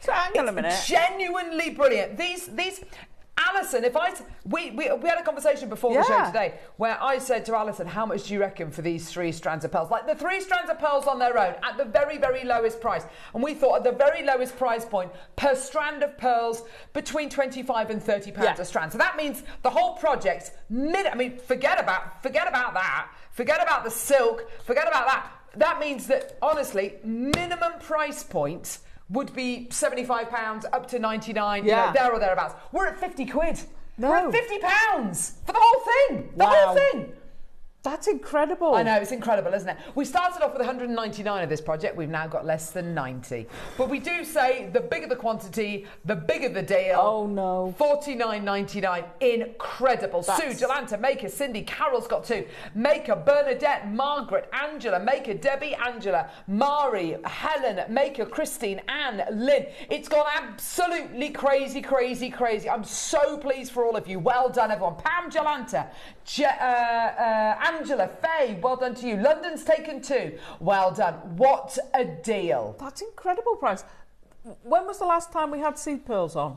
Speaker 2: So hang on a minute.
Speaker 1: Genuinely brilliant. These Alison, we had a conversation before the show today where I said to Alison, how much do you reckon for these 3 strands of pearls? Like the 3 strands of pearls on their own at the very, very lowest price. And we thought at the very lowest price point per strand of pearls between £25 and £30 a strand. So that means the whole project, forget about that. Forget about the silk. Forget about that. That means that, honestly, minimum price point would be £75 up to £99, you know, there or thereabouts. We're at 50 quid.
Speaker 2: No.
Speaker 1: We're at £50 for the whole thing. The whole thing.
Speaker 2: That's incredible.
Speaker 1: I know, it's incredible, isn't it? We started off with 199 of this project. We've now got less than 90. But we do say the bigger the quantity, the bigger the deal.
Speaker 2: Oh, no.
Speaker 1: $49.99. Incredible. Sue, Jolanta, Maker, Cindy, Carol's got 2. Maker, Bernadette, Margaret, Angela, Maker, Debbie, Angela, Mari, Helen, Maker, Christine, Anne, Lynn. It's gone absolutely crazy, crazy, crazy. I'm so pleased for all of you. Well done, everyone. Pam, Jolanta, Angela, Faye, well done to you. London's taken 2. Well done. What a deal.
Speaker 2: That's incredible price. When was the last time we had seed pearls on?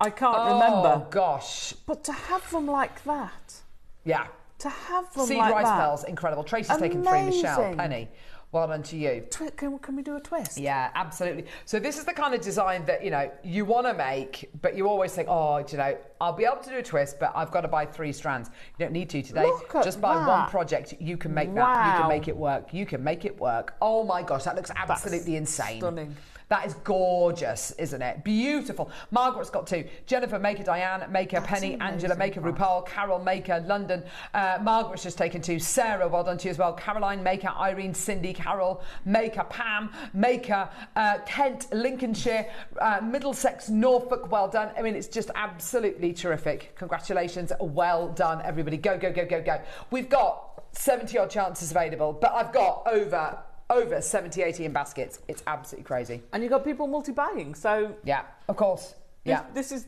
Speaker 2: I can't remember.
Speaker 1: Oh, gosh.
Speaker 2: But to have them like that.
Speaker 1: Yeah.
Speaker 2: To have them
Speaker 1: Seed
Speaker 2: like
Speaker 1: rice
Speaker 2: that.
Speaker 1: pearls, incredible. Tracy's taken 3, Michelle, Penny. Well done to you.
Speaker 2: Can we do a twist?
Speaker 1: Yeah, absolutely. So this is the kind of design that, you know, you want to make, but you always think, oh, you know, I'll be able to do a twist, but I've got to buy 3 strands. You don't need to today. Just buy one project. You can make that. You can make it work. You can make it work. Oh my gosh, that looks absolutely insane.
Speaker 2: Stunning.
Speaker 1: That is gorgeous, isn't it? Beautiful. Margaret's got 2. Jennifer, Maker, Diane, Maker, Penny, Angela, Maker, RuPaul, Carol, Maker, London. Margaret's just taken 2. Sarah, well done to you as well. Caroline, Maker, Irene, Cindy, Carol, Maker, Pam, Maker, Kent, Lincolnshire, Middlesex, Norfolk, well done. I mean, it's just absolutely terrific. Congratulations. Well done, everybody. Go, go, go, go, go. We've got 70 odd chances available, but I've got over 70, 80 in baskets. It's absolutely crazy.
Speaker 2: And you've got people multi-buying, so
Speaker 1: yeah, of course. Yeah,
Speaker 2: this is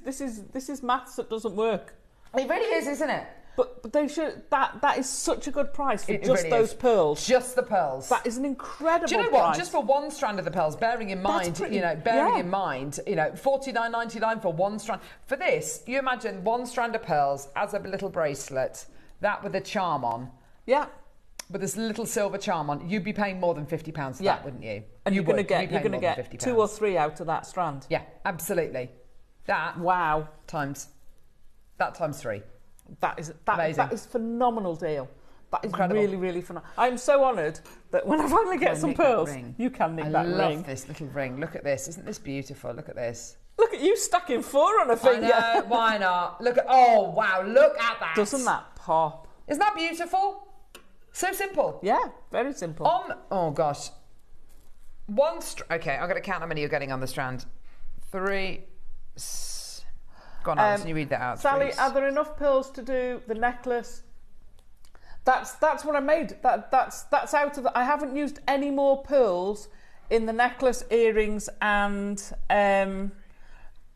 Speaker 2: maths that doesn't work.
Speaker 1: It really is, isn't it?
Speaker 2: But they should. That is such a good price for
Speaker 1: It
Speaker 2: just
Speaker 1: really
Speaker 2: those
Speaker 1: is.
Speaker 2: pearls.
Speaker 1: Just the pearls.
Speaker 2: That is an incredible.
Speaker 1: Do you know what?
Speaker 2: price.
Speaker 1: Just for one strand of the pearls, bearing in mind, $49.99 for one strand. For this, you imagine one strand of pearls as a little bracelet, that with a charm on.
Speaker 2: Yeah.
Speaker 1: With this little silver charm on, you'd be paying more than £50 for that, wouldn't you?
Speaker 2: And you're going to get
Speaker 1: £50.
Speaker 2: 2 or 3 out of that strand.
Speaker 1: Yeah, absolutely. That times 3.
Speaker 2: That is
Speaker 1: amazing.
Speaker 2: That is phenomenal deal. That is
Speaker 1: Incredible.
Speaker 2: really, really phenomenal. I'm so honoured that when I finally get some pearls, you can nick that ring.
Speaker 1: I love this little ring. Look at this. Isn't this beautiful? Look at this.
Speaker 2: Look at you stacking 4 on a finger.
Speaker 1: I know, why not? Look at, oh wow, look at that.
Speaker 2: Doesn't that pop?
Speaker 1: Isn't that beautiful? So simple.
Speaker 2: Yeah, very simple.
Speaker 1: Oh gosh. Okay, I'm going to count how many you're getting on the strand. 3. Go on, Alison, you read that out.
Speaker 2: Sally,
Speaker 1: please.
Speaker 2: are there enough pearls to do the necklace? That's what I made. That's out of the, I haven't used any more pearls in the necklace, earrings, and in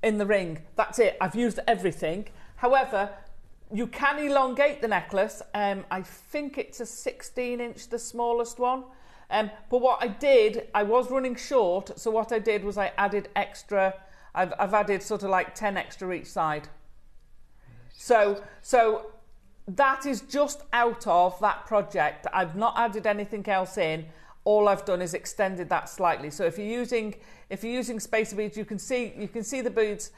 Speaker 2: the ring. That's it. I've used everything. However, you can elongate the necklace. I think it's a 16-inch, the smallest one. But what I did, I was running short, so what I did was I added extra. I've added sort of like 10 extra each side. So that is just out of that project. I've not added anything else in. All I've done is extended that slightly. So if you're using spacer beads, you can see the beads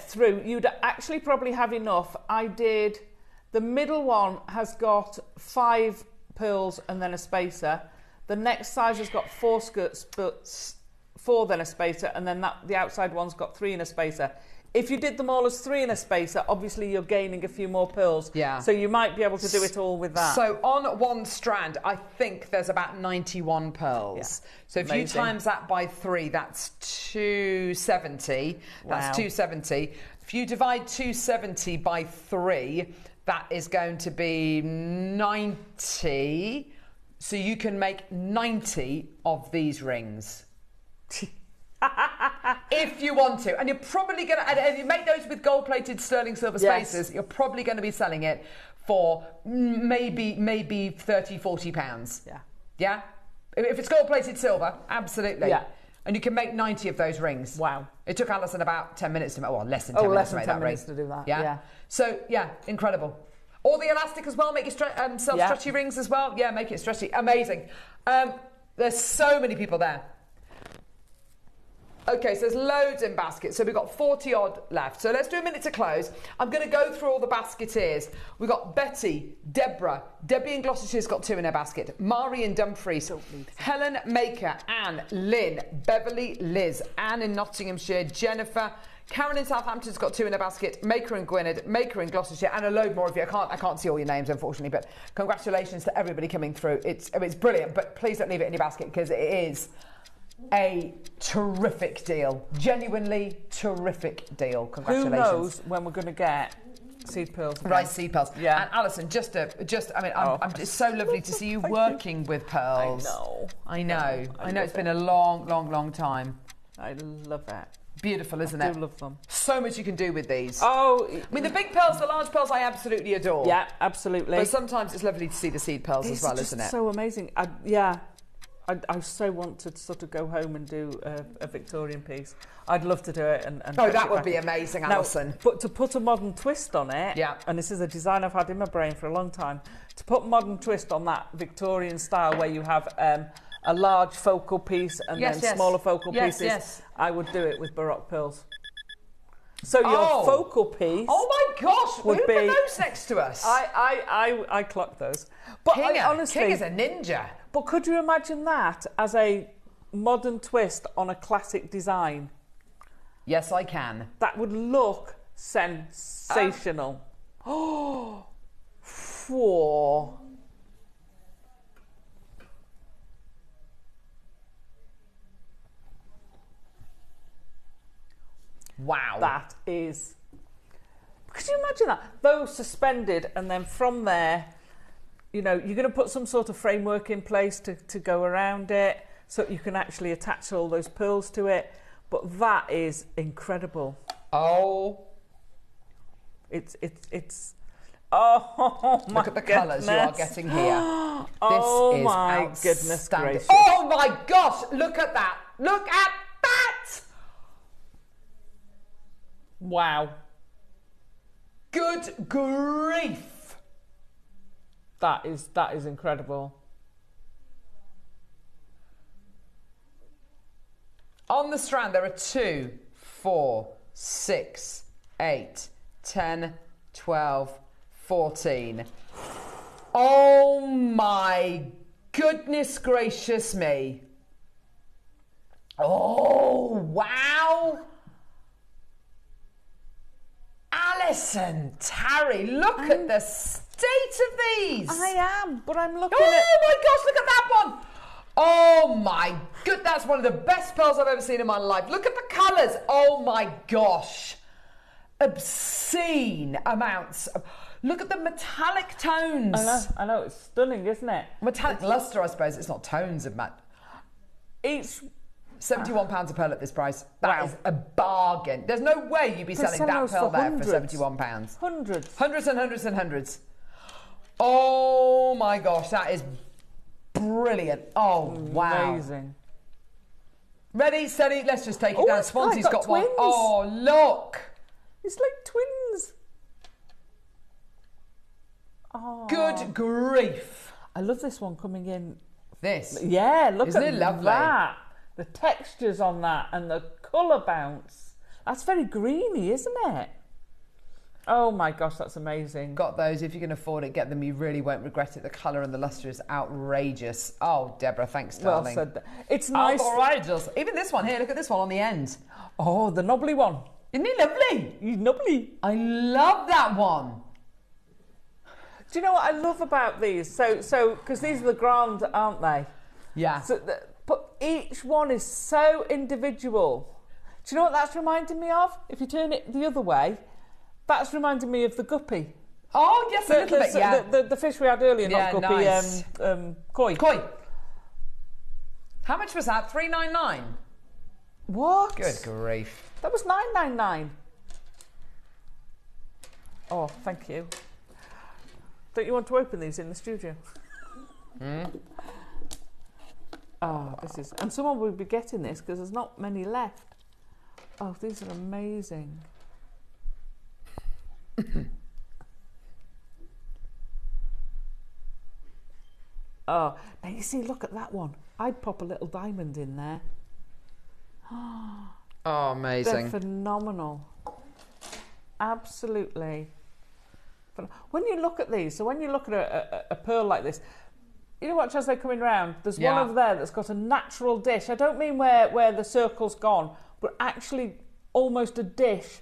Speaker 2: through. You'd actually probably have enough. The middle one has got 5 pearls and then a spacer. The next size has got 4 skirts, but 4 then a spacer, and then the outside one's got 3 and a spacer. If you did them all as 3 and a spacer, obviously you're gaining a few more pearls.
Speaker 1: Yeah.
Speaker 2: So you might be able to do it all with that.
Speaker 1: So on one strand, I think there's about 91 pearls. Yeah. So if you times that by 3, that's 270. That's 270. If you divide 270 by 3, that is going to be 90. So you can make 90 of these rings. If you want to, and you're probably going to, and you make those with gold-plated sterling silver spacers, you're probably going to be selling it for maybe £30-40. Yeah. If it's gold-plated silver, absolutely. Yeah. And you can make 90 of those rings.
Speaker 2: Wow.
Speaker 1: It took Alison about 10 minutes to make. Well, less than 10 minutes to make that ring.
Speaker 2: Less than 10 minutes to do that.
Speaker 1: Yeah. So incredible. Or the elastic as well. Make it self-stretchy rings as well. Yeah, make it stretchy. Amazing. There's so many people there. Okay, so there's loads in baskets. So we've got 40 odd left. So let's do a minute to close. I'm going to go through all the basketeers. We've got Betty, Deborah, Debbie in Gloucestershire's got 2 in her basket. Mari in Dumfries, Helen, Maker, Anne, Lynn, Beverly, Liz, Anne in Nottinghamshire, Jennifer, Karen in Southampton's got 2 in her basket. Maker in Gwynedd, Maker in Gloucestershire, and a load more of you. I can't see all your names, unfortunately, but congratulations to everybody coming through. It's brilliant, but please don't leave it in your basket because it is a terrific deal. Genuinely terrific deal. Congratulations.
Speaker 2: Who knows when we're going to get seed pearls again.
Speaker 1: Rice seed pearls. Yeah. And Alison, it's so lovely to see you working with pearls. I know. It's been a long time.
Speaker 2: I love it.
Speaker 1: Beautiful, isn't it?
Speaker 2: I do love them.
Speaker 1: So much you can do with these.
Speaker 2: Oh,
Speaker 1: I mean, the big pearls, the large pearls, I absolutely adore.
Speaker 2: Yeah, absolutely.
Speaker 1: But sometimes it's lovely to see the seed pearls as well, isn't it?
Speaker 2: So amazing. I so want to sort of go home and do a Victorian piece. I'd love to do it. And
Speaker 1: oh, that would be amazing, Alison.
Speaker 2: Now, but to put a modern twist on it, and this is a design I've had in my brain for a long time, to put a modern twist on that Victorian style where you have a large focal piece and then smaller focal pieces, I would do it with Baroque pearls. So your focal piece...
Speaker 1: Oh my gosh, who put those next to us?
Speaker 2: I clocked those. But honestly,
Speaker 1: King is a ninja.
Speaker 2: But could you imagine that as a modern twist on a classic design?
Speaker 1: Yes, I can.
Speaker 2: That would look sensational. Oh, four.
Speaker 1: Wow.
Speaker 2: That is... Could you imagine that? Those suspended, and then from there, you know, you're going to put some sort of framework in place to go around it so you can actually attach all those pearls to it. But that is incredible.
Speaker 1: Oh.
Speaker 2: It's oh my
Speaker 1: Look at the colours you are getting here.
Speaker 2: Oh
Speaker 1: this is
Speaker 2: my goodness gracious.
Speaker 1: Oh my gosh, look at that. Look at that.
Speaker 2: Wow.
Speaker 1: Good grief.
Speaker 2: That is incredible.
Speaker 1: On the strand, there are 2, 4, 6, 8, 10, 12, 14. Oh my goodness gracious me. Oh, wow. Alison, Tarry, look at the state of these.
Speaker 2: I am, but I'm looking
Speaker 1: at... Oh my gosh, look at that one. Oh my good, that's one of the best pearls I've ever seen in my life. Look at the colours. Oh my gosh. Obscene amounts. Look at the metallic tones.
Speaker 2: I know, it's stunning, isn't it?
Speaker 1: Metallic lustre, I suppose. It's not tones of
Speaker 2: It's
Speaker 1: £71 a pearl at this price. That is a bargain. There's no way you'd be selling that pearl there for £71.
Speaker 2: Hundreds.
Speaker 1: Hundreds and hundreds and hundreds. Oh my gosh, that is brilliant. Oh, wow.
Speaker 2: Amazing.
Speaker 1: Ready, steady, let's just take it down. Swansea's got
Speaker 2: twins.
Speaker 1: one. Oh, look.
Speaker 2: It's like twins. Oh.
Speaker 1: Good grief.
Speaker 2: I love this one coming in.
Speaker 1: This?
Speaker 2: Yeah, look
Speaker 1: Isn't
Speaker 2: at
Speaker 1: it lovely?
Speaker 2: that. The textures on that and the colour bounce. That's very greeny, isn't it? Oh my gosh, that's amazing.
Speaker 1: Got those. If you can afford it, get them. You really won't regret it. The colour and the lustre is outrageous. Oh, Deborah, thanks, darling.
Speaker 2: Well said. It's nice.
Speaker 1: Outrageous. Even this one here, look at this one on the end.
Speaker 2: Oh, the knobbly one.
Speaker 1: Isn't it lovely?
Speaker 2: He's knobbly.
Speaker 1: I love that one.
Speaker 2: Do you know what I love about these? So because these are the grand, aren't they?
Speaker 1: Yeah.
Speaker 2: But each one is so individual. Do you know what that's reminding me of? If you turn it the other way, that's reminding me of the guppy.
Speaker 1: Oh, yes, a little bit, yeah.
Speaker 2: The fish we had earlier, not guppy,
Speaker 1: nice.
Speaker 2: koi.
Speaker 1: Koi. How much was that? $3.99?
Speaker 2: What?
Speaker 1: Good grief.
Speaker 2: That was $9.99. Oh, thank you. Don't you want to open these in the studio? Oh, this is... And someone will be getting this because there's not many left. Oh, these are amazing. Oh, now you see, look at that one. I'd pop a little diamond in there.
Speaker 1: Oh, amazing.
Speaker 2: They're phenomenal. Absolutely. When you look at these, so when you look at a pearl like this, you know, watch as they're coming round. There's one over there that's got a natural dish. I don't mean where the circle's gone, but actually almost a dish.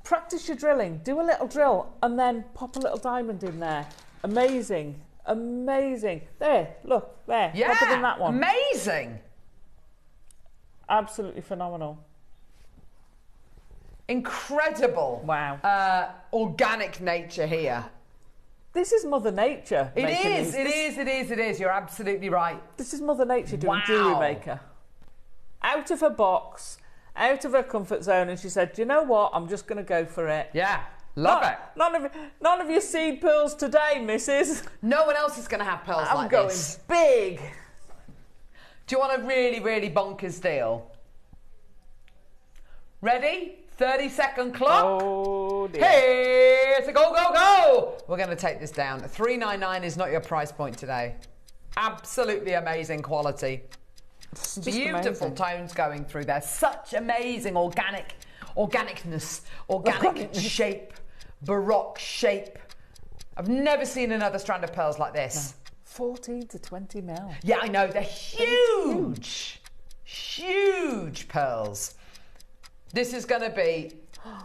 Speaker 2: Practice your drilling. Do a little drill and then pop a little diamond in there. Amazing. Amazing. There, look, there.
Speaker 1: Yeah,
Speaker 2: proper than that one.
Speaker 1: Amazing.
Speaker 2: Absolutely phenomenal.
Speaker 1: Incredible.
Speaker 2: Wow.
Speaker 1: Organic nature here.
Speaker 2: This is Mother Nature.
Speaker 1: It is. You're absolutely right.
Speaker 2: This is Mother Nature doing Jewellery Maker. Out of her box, out of her comfort zone, and she said, "Do you know what? I'm just going to go for it."
Speaker 1: Yeah, love it.
Speaker 2: None of your seed pearls today, missus.
Speaker 1: No one else is going to have pearls like this.
Speaker 2: I'm going big.
Speaker 1: Do you want a really, really bonkers deal? Ready? 30-second clock.
Speaker 2: Oh, dear.
Speaker 1: Here's a go, go, go. We're going to take this down. $3.99 is not your price point today. Absolutely amazing quality. Beautiful tones going through there. Such amazing organicness, organic shape, baroque shape. I've never seen another strand of pearls like this.
Speaker 2: No. 14 to 20 mil.
Speaker 1: Yeah, I know. They're huge. Huge pearls. This is going to be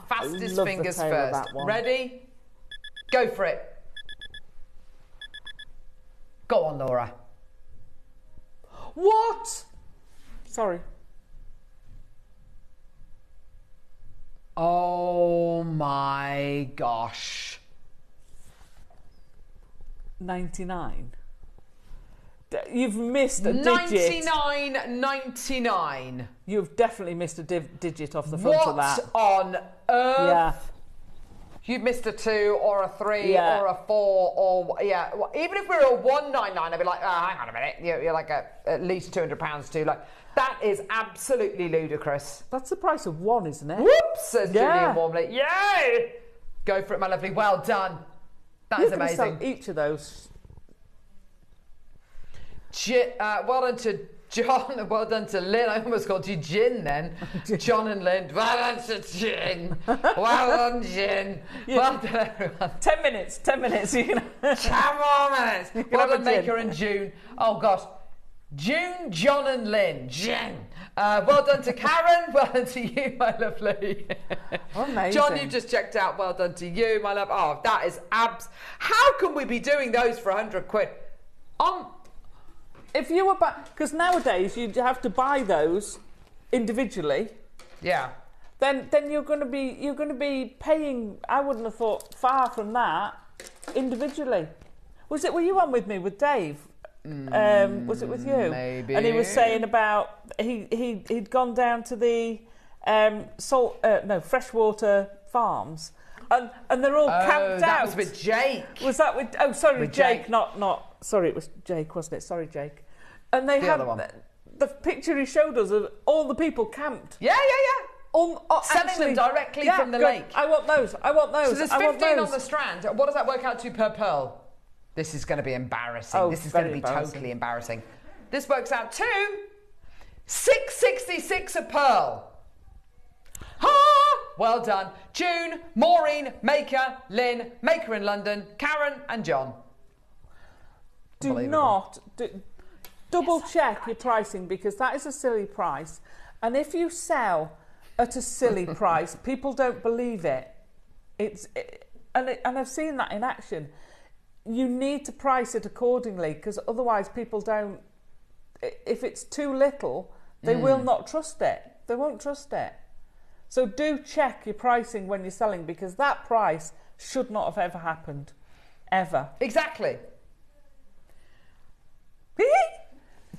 Speaker 1: fastest fingers first. Ready? Go for it. Go on, Laura.
Speaker 2: What? Sorry.
Speaker 1: Oh my gosh.
Speaker 2: 99. You've missed a digit.
Speaker 1: 99.99.
Speaker 2: You've definitely missed a digit off the front of that.
Speaker 1: What on earth?
Speaker 2: Yeah.
Speaker 1: You've missed a 2 or a 3 or a 4 or even if we were a 199, I'd be like, hang on a minute, you're like at least £200 too. Like that is absolutely ludicrous.
Speaker 2: That's the price of 1, isn't it?
Speaker 1: Whoops, says Julian warmly. Yay! Go for it, my lovely. Well done. That is amazing.
Speaker 2: Sell each of those.
Speaker 1: Well done to John. Well done to Lynn. I almost called you Gin then. John and Lynn. Well done to Gin. Well done, Gin. Well done, everyone.
Speaker 2: 10 minutes. 10 minutes. 10
Speaker 1: more minutes. Well done, Maker and June. Oh gosh. June, John and Lynn. Gin. Well done to Karen. Well done to you, my lovely.
Speaker 2: Amazing.
Speaker 1: John, you just checked out. Well done to you, my love. Oh, that is How can we be doing those for £100?
Speaker 2: If you were because nowadays you have to buy those individually.
Speaker 1: Yeah.
Speaker 2: Then you're going to be paying. I wouldn't have thought far from that individually. Were you on with me with Dave? Was it with you?
Speaker 1: Maybe.
Speaker 2: And he was saying about he'd gone down to the freshwater farms. And they're all camped out.
Speaker 1: That was with Jake.
Speaker 2: Was that with? Oh, sorry,
Speaker 1: with
Speaker 2: Jake. Not. Sorry, it was Jake, wasn't it? Sorry, Jake. And they had the picture he showed us of all the people camped.
Speaker 1: Yeah.
Speaker 2: Selling
Speaker 1: them directly from the lake.
Speaker 2: I want those.
Speaker 1: So there's 15 on the strand. What does that work out to per pearl? This is going to be embarrassing.
Speaker 2: Oh,
Speaker 1: this is going to be totally embarrassing. This works out to $6.66 a pearl. Well done. June, Maureen, Maker, Lynn, Maker in London, Karen and John.
Speaker 2: Double check your pricing, because that is a silly price. And if you sell at a silly price, people don't believe it. And I've seen that in action. You need to price it accordingly, because otherwise people don't. If it's too little, they will not trust it. They won't trust it. So do check your pricing when you're selling, because that price should not have ever happened. Ever.
Speaker 1: Exactly.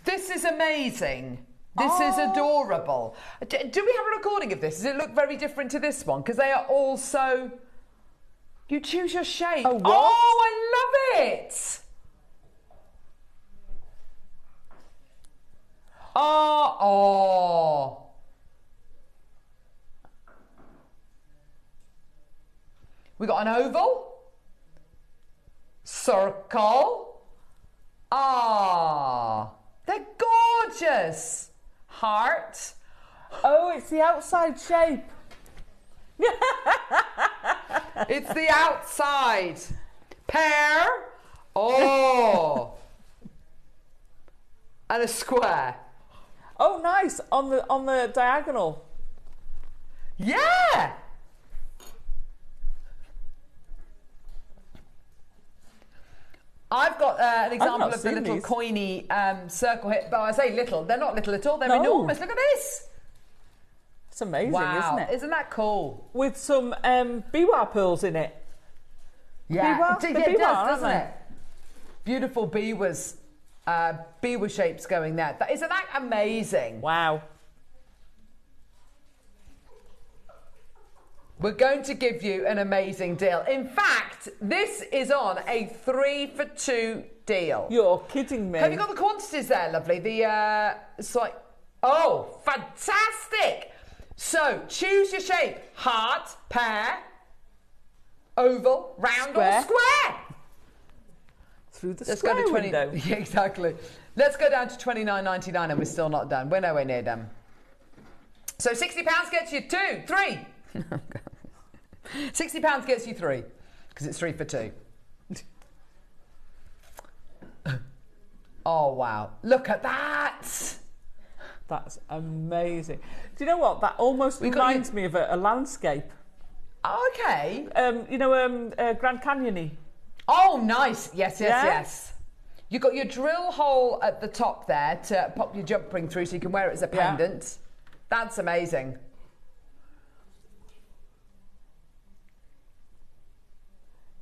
Speaker 1: This is amazing. This is adorable. Do we have a recording of this? Does it look very different to this one? Because they are all so... You choose your shape.
Speaker 2: Oh, what?
Speaker 1: Oh, I love it. Oh. We got an oval, circle. They're gorgeous. Heart.
Speaker 2: Oh, it's the outside shape.
Speaker 1: It's the outside. Pear. Oh. And a square.
Speaker 2: Oh, nice. On the diagonal.
Speaker 1: Yeah. I've got an example of the little coiny circle here. But I say little. They're not little at all. They're enormous. Look at this.
Speaker 2: It's amazing,
Speaker 1: wow.
Speaker 2: isn't it?
Speaker 1: Isn't that cool?
Speaker 2: With some biwa pearls in it.
Speaker 1: Yeah,
Speaker 2: biwa,
Speaker 1: doesn't it? Beautiful biwas shapes going there. Isn't that amazing?
Speaker 2: Wow.
Speaker 1: We're going to give you an amazing deal. In fact, fact, this is on a 3 for 2 deal.
Speaker 2: You're kidding me.
Speaker 1: Have you got the quantities there, lovely? It's like, oh, fantastic. So, choose your shape. Heart, pear, oval, round or square.
Speaker 2: Through the
Speaker 1: Let's
Speaker 2: square
Speaker 1: go to 20,
Speaker 2: window.
Speaker 1: Yeah, exactly. Let's go down to $29.99 and we're still not done. We're nowhere near done. So £60 gets you 2, 3. £60 gets you 3 because it's 3 for 2. Oh wow! Look at that.
Speaker 2: That's amazing. Do you know what? That almost reminds me of a landscape.
Speaker 1: Oh, okay.
Speaker 2: Grand Canyon-y.
Speaker 1: Oh, nice. Yes. You've got your drill hole at the top there to pop your jump ring through so you can wear it as a pendant. Yeah. That's amazing.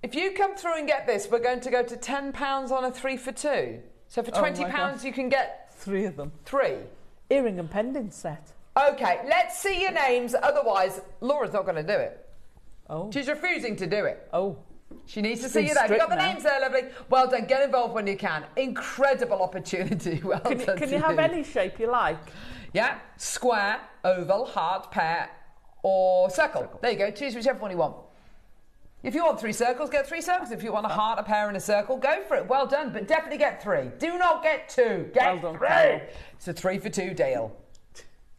Speaker 1: If you come through and get this, we're going to go to £10 on a 3 for 2. So for £20 you can get
Speaker 2: 3 of them.
Speaker 1: 3.
Speaker 2: Earring and pendant set.
Speaker 1: Okay, let's see your names. Otherwise, Laura's not going to do it.
Speaker 2: Oh.
Speaker 1: She's refusing to do it.
Speaker 2: Oh.
Speaker 1: She needs to see you there. You got the names there, lovely. Well done. Get involved when you can. Incredible opportunity. Well done.
Speaker 2: Can you have any shape you like?
Speaker 1: Yeah. Square, oval, heart, pear, or circle. There you go. Choose whichever one you want. If you want 3 circles, get 3 circles. If you want a heart, a pear, and a circle, go for it. Well done. But definitely get 3. Do not get 2. Get 3. It's a 3 for 2 deal.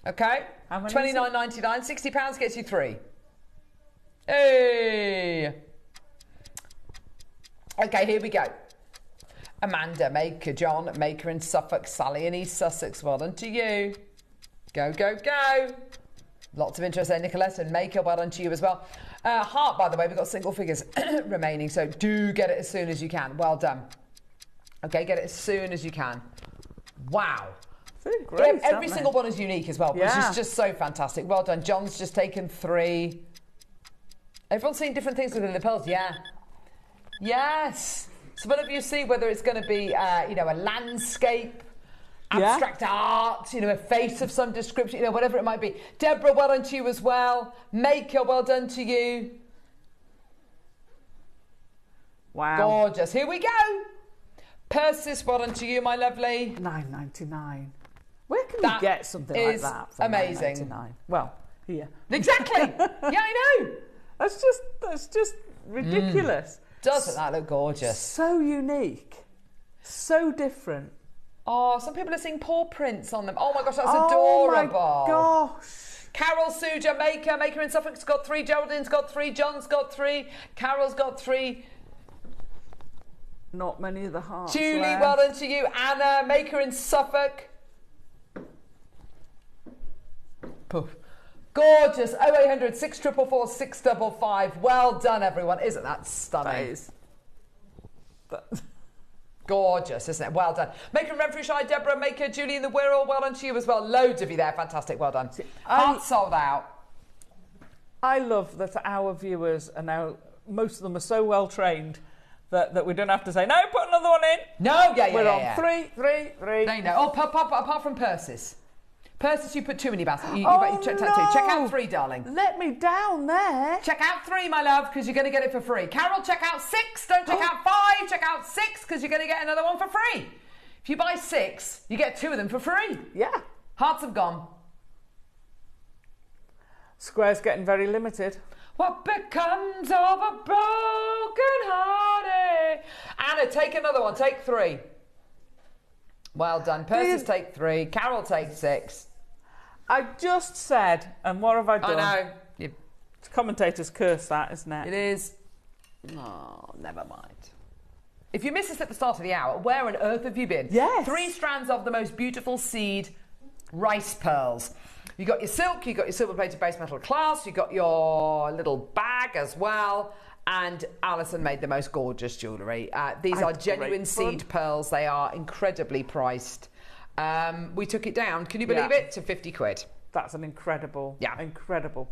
Speaker 1: Okay? $29.99. £60 gets you 3. Hey! Okay, here we go. Amanda, Maker, John, Maker in Suffolk, Sally in East Sussex. Well done to you. Go, go, go. Lots of interest there, Nicolette and Maker. Well done to you as well. Heart, by the way, we've got single figures remaining, so do get it as soon as you can. Well done. Okay, get it as soon as you can. Wow.
Speaker 2: Great,
Speaker 1: every single one is unique as well, which is just so fantastic. Well done. John's just taken 3. Everyone's seeing different things within the pearls. Yeah. Yes. So whatever you see, whether it's going to be, a landscape, abstract art, a face of some description, whatever it might be. Deborah, well done to you as well. Maker, well done to you.
Speaker 2: Wow.
Speaker 1: Gorgeous. Here we go. Persis, well done to you, my lovely.
Speaker 2: $9.99. Where can we get something like that? For
Speaker 1: amazing.
Speaker 2: $9.99? Well, here.
Speaker 1: Exactly. Yeah, I know.
Speaker 2: That's just ridiculous.
Speaker 1: Doesn't that look gorgeous?
Speaker 2: So unique. So different.
Speaker 1: Oh, some people are seeing paw prints on them. Oh my gosh, that's adorable.
Speaker 2: Oh my gosh.
Speaker 1: Carol, Suja, Maker in Suffolk's got 3, Geraldine's got 3, John's got 3, Carol's got 3.
Speaker 2: Not many of the hearts
Speaker 1: Julie,
Speaker 2: left.
Speaker 1: well done to you. Anna, Maker in Suffolk. Poof. Gorgeous. 0800 644 655. Well done, everyone. Isn't that stunning?
Speaker 2: That is.
Speaker 1: Gorgeous, isn't it? Well done. Maker and Renfrewshire, Deborah, Maker, Julie in the Wirral. Well done to you as well. Loads of you there. Fantastic. Well done. Hearts sold out.
Speaker 2: I love that our viewers are now, most of them are so well trained that we don't have to say, no, put another one in.
Speaker 1: No,
Speaker 2: We're on 3, 3, 3.
Speaker 1: They know. Oh, apart from Persis. Persis, you put 2 in your basket. You checked out 2. Check out 3, darling.
Speaker 2: Let me down there.
Speaker 1: Check out 3, my love, because you're going to get it for free. Carol, check out 6. Don't check out 5. Check out 6, because you're going to get another one for free. If you buy 6, you get 2 of them for free.
Speaker 2: Yeah.
Speaker 1: Hearts have gone.
Speaker 2: Square's getting very limited.
Speaker 1: What becomes of a broken hearted? Anna, take another one. Take 3. Well done. Persis, take 3. Carol, take 6.
Speaker 2: I just said, and what have I done?
Speaker 1: I know.
Speaker 2: Commentators curse that, isn't it?
Speaker 1: It is. Oh, never mind. If you missed us at the start of the hour, where on earth have you been?
Speaker 2: Yes.
Speaker 1: 3 strands of the most beautiful seed rice pearls. You got your silk, you got your silver-plated base metal clasp, you got your little bag as well, and Alison made the most gorgeous jewellery. These are genuine seed pearls. They are incredibly priced. We took it down, can you believe it, to 50 quid.
Speaker 2: That's an incredible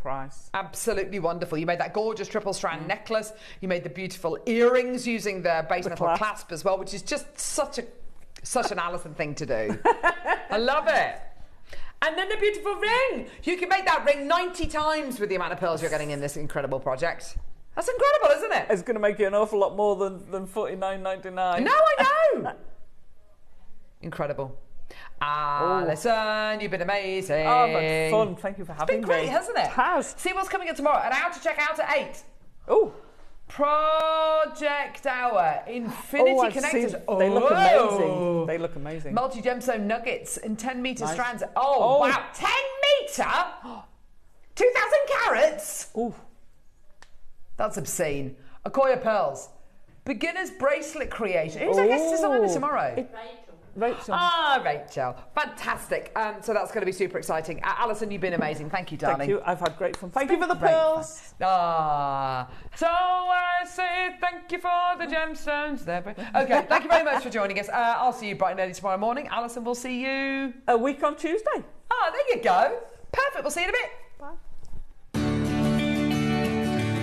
Speaker 2: price.
Speaker 1: Absolutely wonderful. You made that gorgeous triple strand necklace. You made the beautiful earrings using the base metal clasp as well, which is just such an Alison thing to do. I love it. And then the beautiful ring. You can make that ring 90 times with the amount of pearls you're getting in this incredible project. That's incredible, isn't it?
Speaker 2: It's going to make it an awful lot more than $49.99.
Speaker 1: No, I know. Incredible. Alison, you've been amazing.
Speaker 2: Oh, that's fun. Thank you for having me.
Speaker 1: It's been great, hasn't it?
Speaker 2: It has.
Speaker 1: See what's coming up tomorrow. And how to check out at 8.
Speaker 2: Oh.
Speaker 1: Project Hour. Infinity connectors.
Speaker 2: They look amazing. They look amazing.
Speaker 1: Multi-gemstone nuggets in 10-metre
Speaker 2: Nice.
Speaker 1: strands. Oh, wow. 10 metre? 2,000 carats?
Speaker 2: Ooh.
Speaker 1: That's obscene. Akoya pearls. Beginner's bracelet creation. Who's our guest designer tomorrow?
Speaker 2: Rachel.
Speaker 1: Rachel. Fantastic. So that's going to be super exciting. Alison, you've been amazing. Thank you, darling.
Speaker 2: Thank you. I've had great fun. Thank you for the pearls.
Speaker 1: So I say thank you for the gemstones. Okay, thank you very much for joining us. I'll see you bright and early tomorrow morning. Alison, we'll see you...
Speaker 2: a week on Tuesday.
Speaker 1: Oh, there you go. Perfect. We'll see you in a bit.